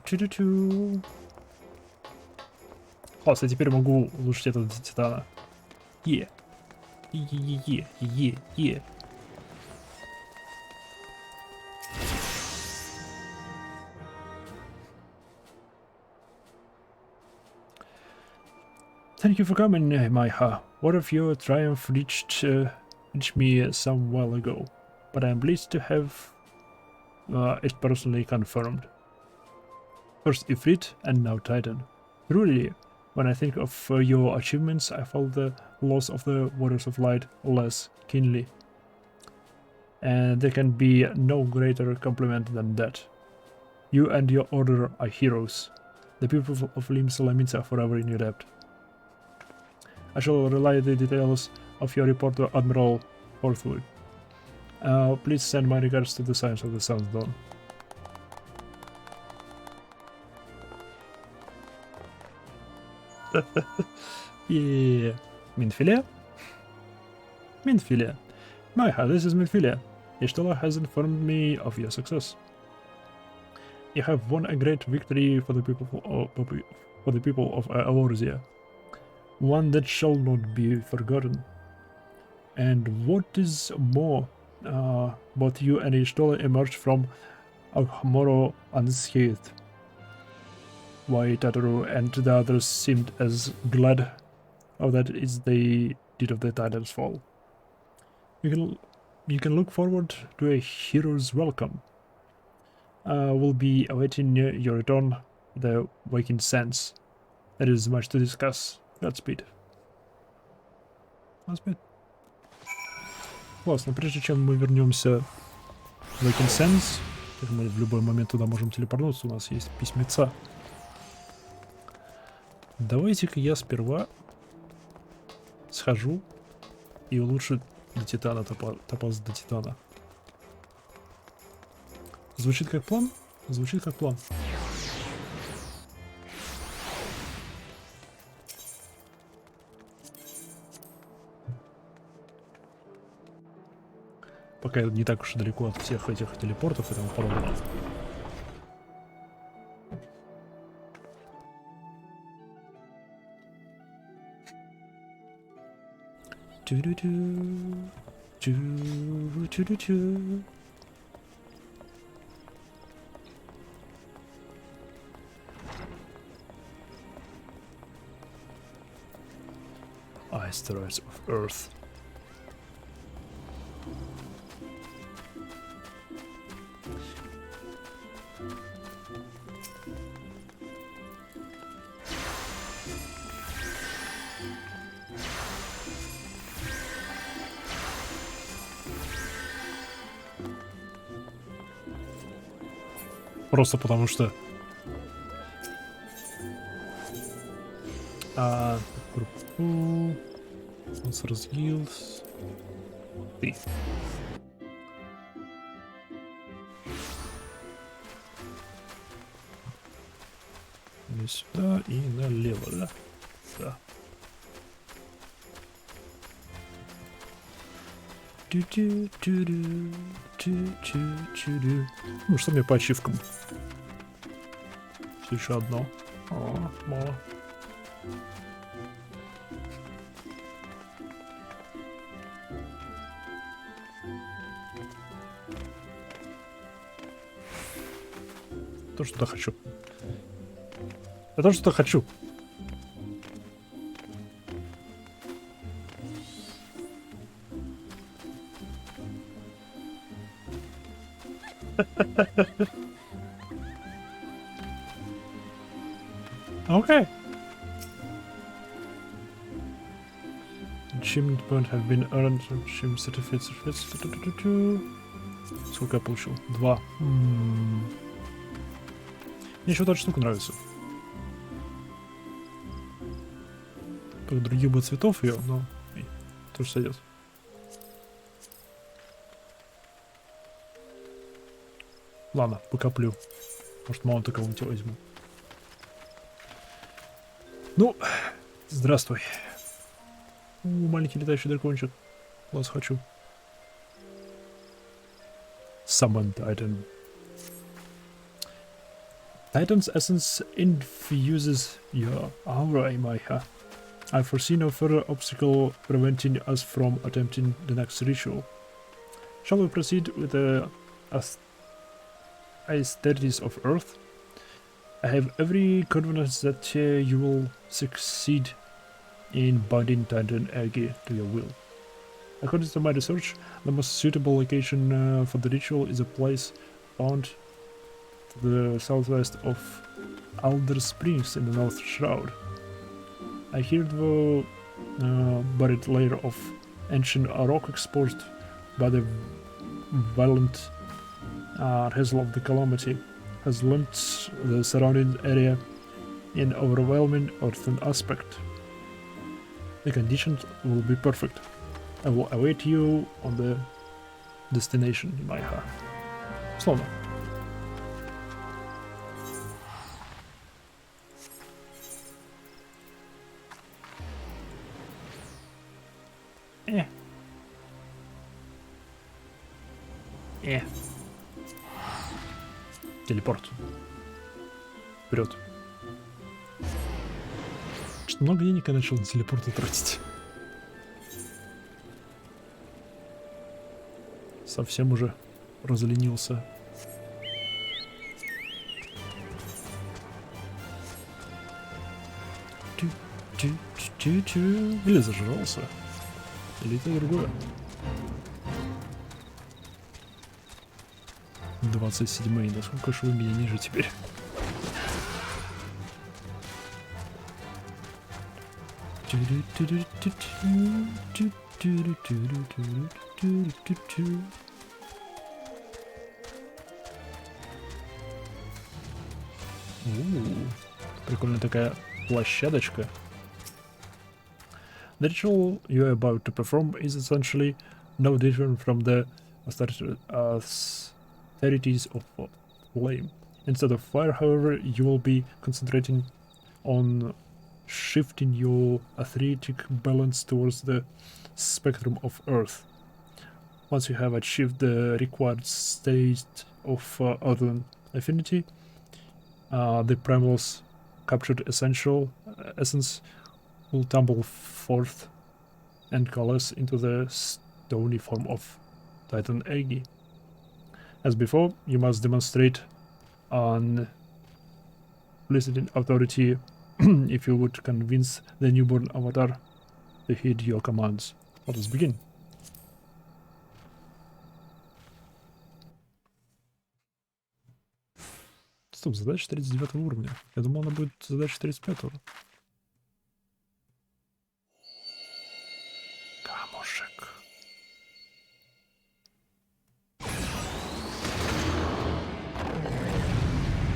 Чу-чу-чу. Класс, я теперь могу улучшить этого Титана. Е. Е. Thank you for coming, Maiha. Word of your triumph reached me some while ago, but I am pleased to have it personally confirmed. First Ifrit and now Titan. Truly, when I think of your achievements, I felt the loss of the Waters of Light less keenly. And there can be no greater compliment than that. You and your order are heroes. The people of Lim Salaminsa are forever in your debt. I shall relay the details of your report to Admiral forthwith. Please send my regards to the Science of the Sun's Dawn. Yeah. Minfilia? Minfilia. Maiha, this is Minfilia. Y'shtola has informed me of your success. You have won a great victory for the people of Alorzia. One that shall not be forgotten. And what is more, both you and Y'shtola emerged from Alhamoro unscathed. Why Tataru and the others seemed as glad of that as they did of the Titan's fall. You can look forward to a hero's welcome. We'll be awaiting your return, the Waking Sense. There is much to discuss. Godspeed. Godspeed. Классно, прежде чем мы вернемся в Waking Sense, мы в любой момент туда можем телепортнуться, у нас есть письмеца. Давайте-ка я сперва схожу и улучшу до Титана, топаз до Титана. Звучит как план? Звучит как план. Пока я не так уж и далеко от всех этих телепортов и тому подобного. Asteroids of Earth. Просто потому что разгилс. Ты. И сюда, и налево, да? Да. Ну, что мне по ачивкам? Все еще одно. О, мало. То, что-то хочу. Я тоже что-то хочу. Okay. Achievement point have been earned. Achievement certificates. Сколько я получил? 2. Мне еще вот эта штука нравится. Только других бы цветов ее, но тоже сойдет. Ладно, покоплю. Может, маунта кого-нибудь возьму. Ну, здравствуй. Маленький летающий дракончик. Вас хочу. Summon Titan. Titan's essence infuses your aura, Mhigo. I foresee no further obstacle preventing us from attempting the next ritual. Shall we proceed with the aesthetics of Earth? I have every confidence that you will succeed in binding Titan energy to your will. According to my research, the most suitable location for the ritual is a place found to the southwest of Alder Springs in the North Shroud. I hear the buried layer of ancient rock exposed by the violent hazel of the calamity has left the surrounding area in overwhelming earthen aspect. The conditions will be perfect. I will await you on the destination, Mhigo. Словно. Телепорт. Вперед. Что много денег я начал на телепорты тратить. Совсем уже разленился. Или зажрался. Или это другое. 27-й. Насколько же вы меня ниже теперь? Прикольная такая площадочка. The ritual you're about to perform is essentially no different from the austerities of flame. Instead of fire, however, you will be concentrating on shifting your athletic balance towards the spectrum of Earth. Once you have achieved the required state of Earthen affinity, the Primal's captured essence will tumble forth and coalesce into the stony form of Titan Egi. As before, you must demonstrate unsolicited authority if you would convince the newborn avatar to heed your commands. Let us begin. Стоп, задача 39 уровня. Я думал, она будет задача 35-го. Камушек.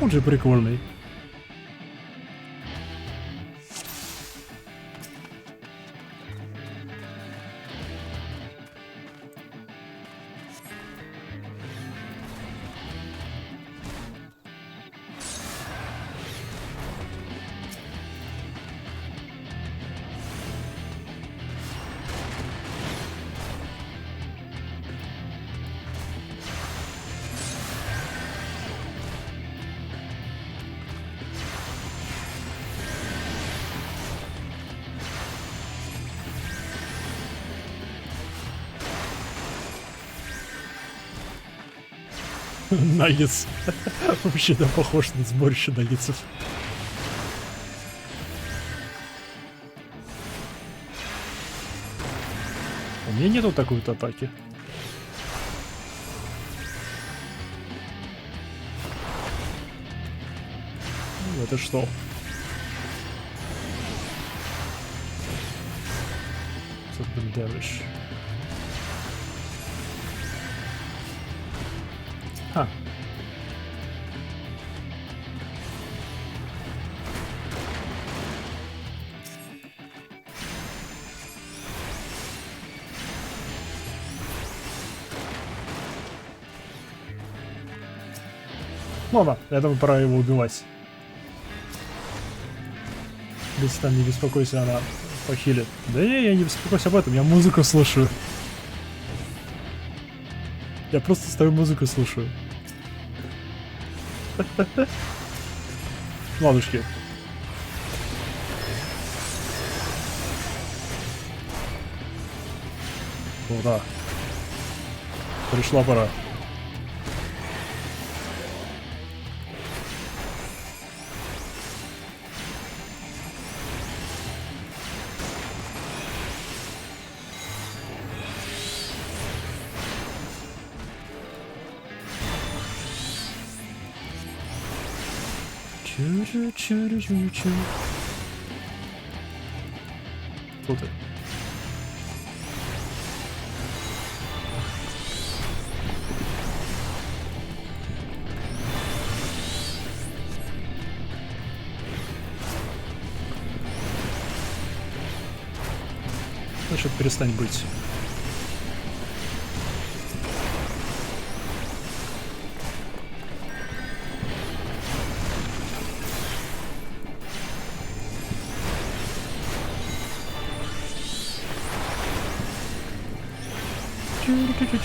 Он же прикольный. Наггетс. Вообще, да, похож на сборище наггетсов. У меня нету такой вот атаки. Ну, это что? Something damage. Ха. Ладно, я думаю, пора его убивать. Если там не беспокойся, она похилит. Да не, я не беспокойся об этом, я музыку слушаю. Я просто стою музыку слушаю. Ладушки. Ура. Пришла пора. Чу-чу-чу-чу-чу. Кто ты? Значит, перестань быть.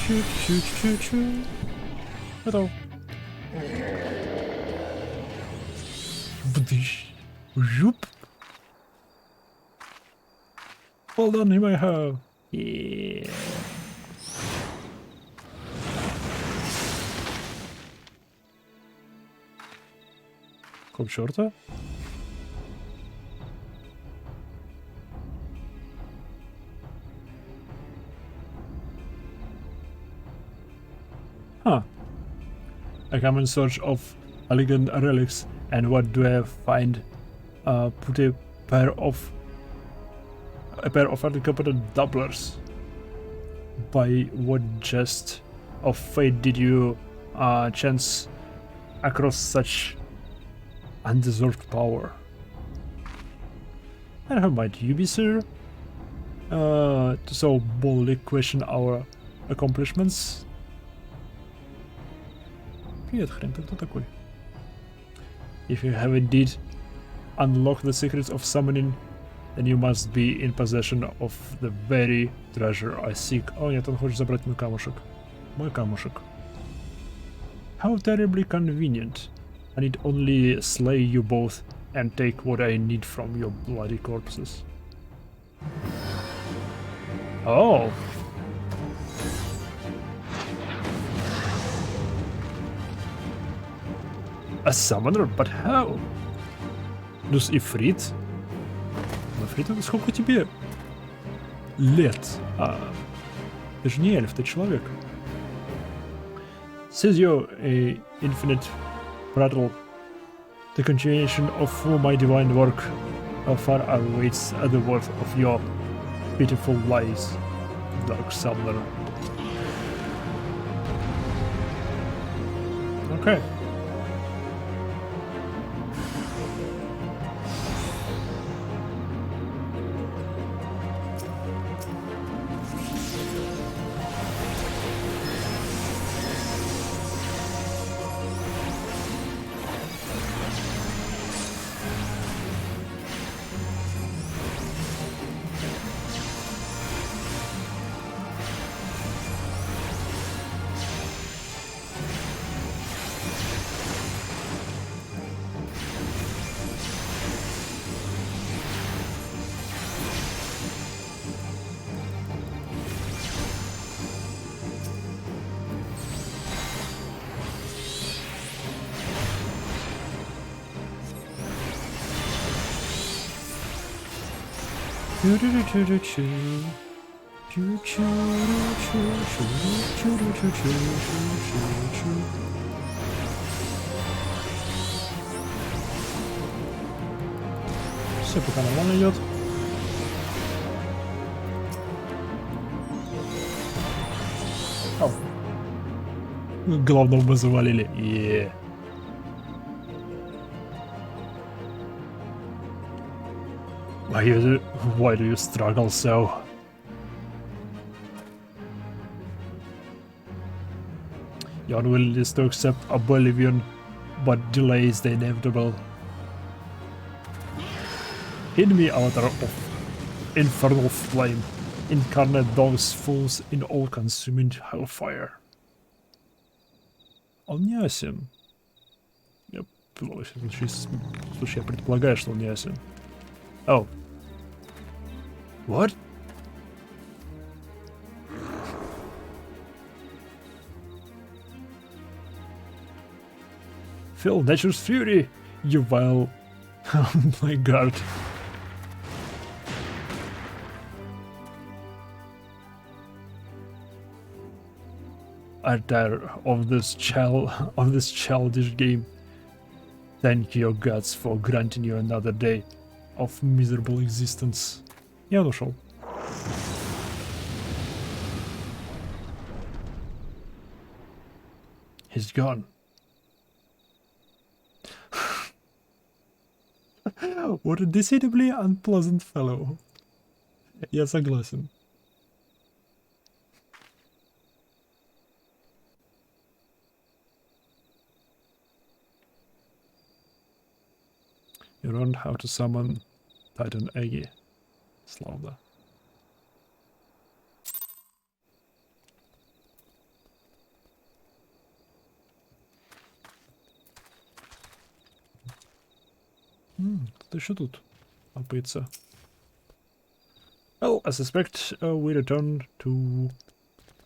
Чу-чу-чу-чу-чу-чу. Готов. Бдыщ. Жуп. Well done, Mhigo. Yeah. Какого черта? Huh. I come in search of elegant relics, and what do I find? Put a pair of incompetent doublers. By what jest of fate did you chance across such undeserved power? And how might you be, sir? To so boldly question our accomplishments? Привет, хрен, ты кто такой? If you have indeed unlocked the secrets of summoning, then you must be in possession of the very treasure I seek. О нет, он хочет забрать мой камушек. Мой камушек. How terribly convenient. I need only slay you both and take what I need from your bloody corpses. Oh. A summoner? But how? Ну, с Ифрит? Ифрит, сколько тебе лет? Ты же не эльф, ты человек. Says you, a infinite prattle. The continuation of my divine work far outweighs the worth of your pitiful lies, Dark Summoner. Okay. Все пока нормально идет. Ау. Главного мы завалили. Why do you struggle so? Your will is to accept oblivion, but delay is the inevitable. Hit me, avatar of infernal flame. Incarnate those fools in all-consuming hellfire. Он не асин. Во всяком случае, я предполагаю, что он не асин. Oh. What? Feel nature's fury, you vile... Oh my god. I'm tired of this childish game. Thank your gods for granting you another day of miserable existence. Я ушел. He's gone. What a decidedly unpleasant fellow. Я согласен. You learned how to summon Titan Agi. Slowly. Кто еще тут опыться? Well, I suspect we return to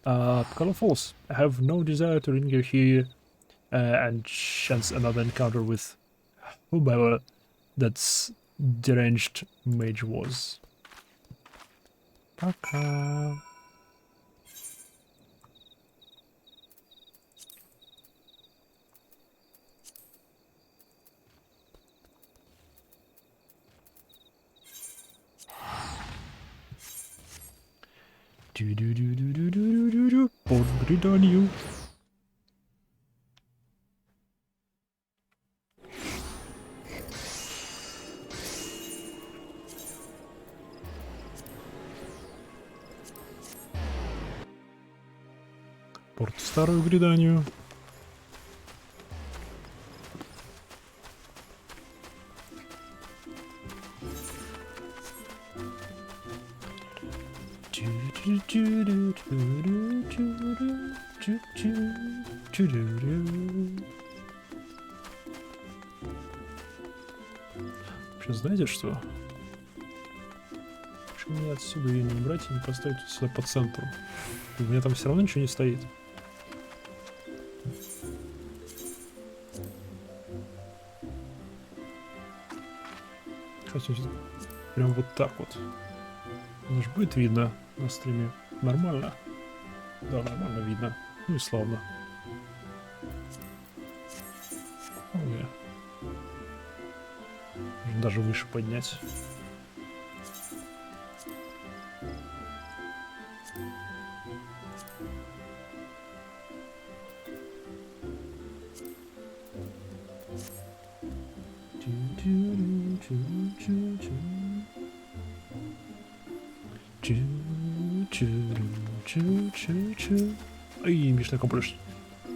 Color Falls. I have no desire to linger here and chance another encounter with whomever that deranged mage was. Пока. Порт Гриданию. Порт Старую Гриданию. Вообще, знаете что? Почему мне отсюда ее не убрать и не поставить сюда по центру? У меня там все равно ничего не стоит. Хотя прям вот так вот. Оно же будет видно на стриме. Нормально. Да, нормально видно. Ну и славно. Можно даже выше поднять.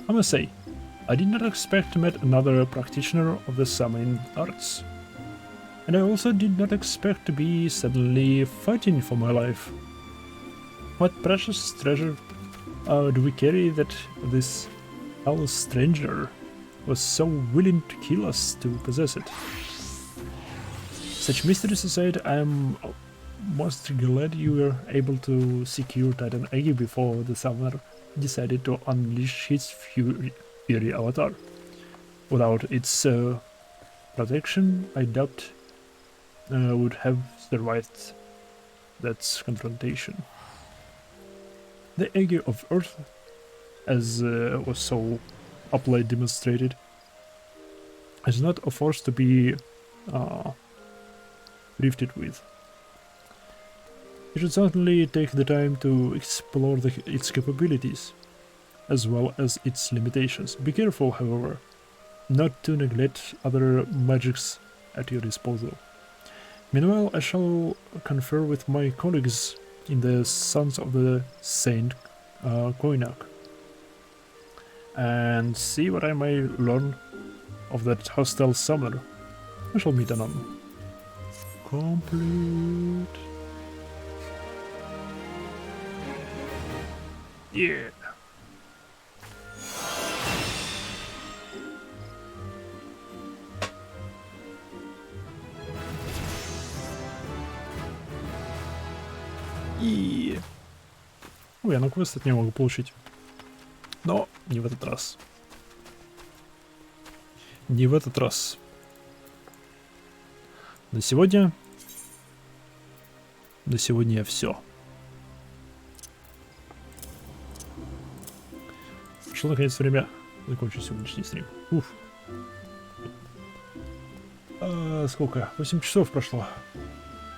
I must say, I did not expect to meet another practitioner of the summoning arts. And I also did not expect to be suddenly fighting for my life. What precious treasure do we carry that this foul stranger was so willing to kill us to possess it? Such mysteries aside, I am most glad you were able to secure Titan Agi before the summoner decided to unleash his furry avatar. Without its protection, I doubt would have survived That's confrontation. The Age of Earth, as was so aptly demonstrated, is not a force to be drifted with. You should certainly take the time to explore its capabilities, as well as its limitations. Be careful, however, not to neglect other magics at your disposal. Meanwhile, I shall confer with my colleagues in the Sons of the Saint Koinak and see what I may learn of that hostile summoner. We shall meet anon. Complete. Yeah. И... Ой, я на квест это не могу получить. Но не в этот раз. Не в этот раз. На сегодня все. Пришло наконец время закончить сегодняшний стрим. Уф. Сколько? 8 часов прошло.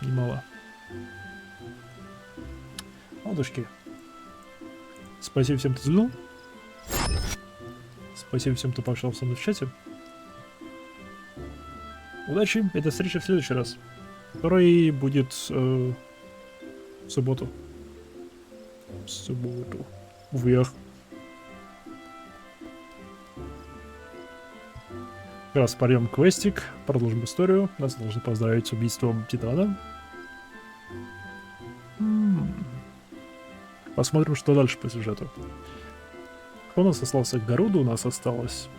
Немало. Ладушки. Спасибо всем, кто взглянул. Спасибо всем, кто пообщался со мной в чате. Удачи и до встречи в следующий раз, который будет в субботу. Вверх. Как раз пойдем квестик, продолжим историю. Нас должны поздравить с убийством Титана. Посмотрим, что дальше по сюжету. Кто у нас остался? Гаруда у нас осталось.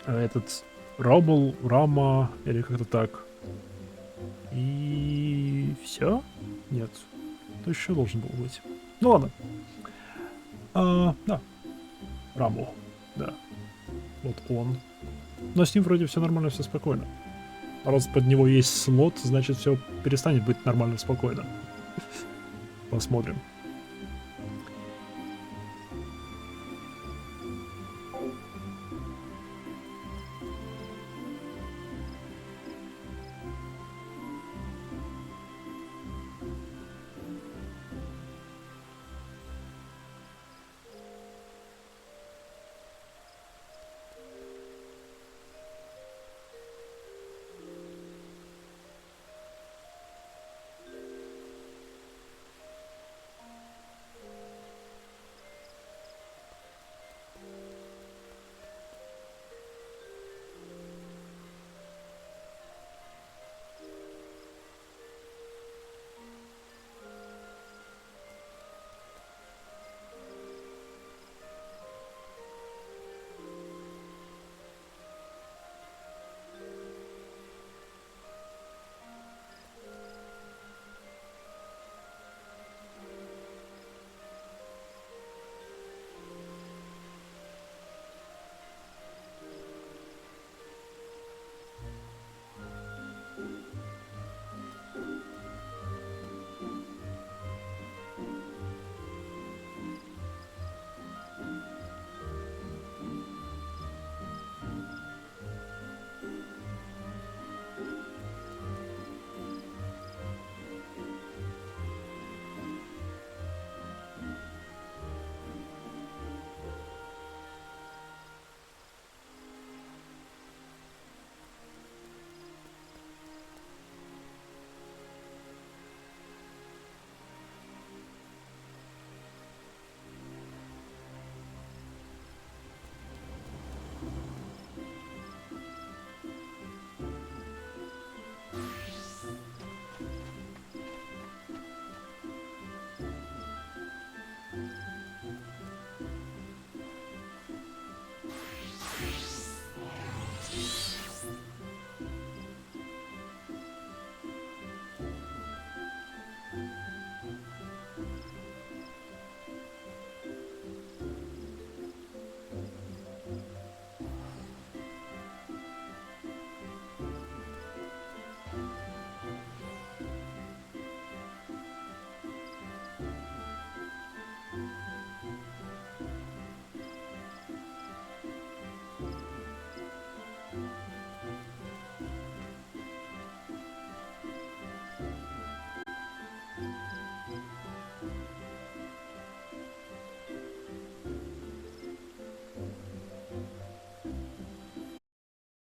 Этот Рама, или как-то так. И все? Нет. Кто еще должен был быть? Ну ладно. Да. Раму. Да. Вот он. Но с ним вроде все нормально, все спокойно. Раз под него есть слот, значит все перестанет быть нормально спокойно. Посмотрим.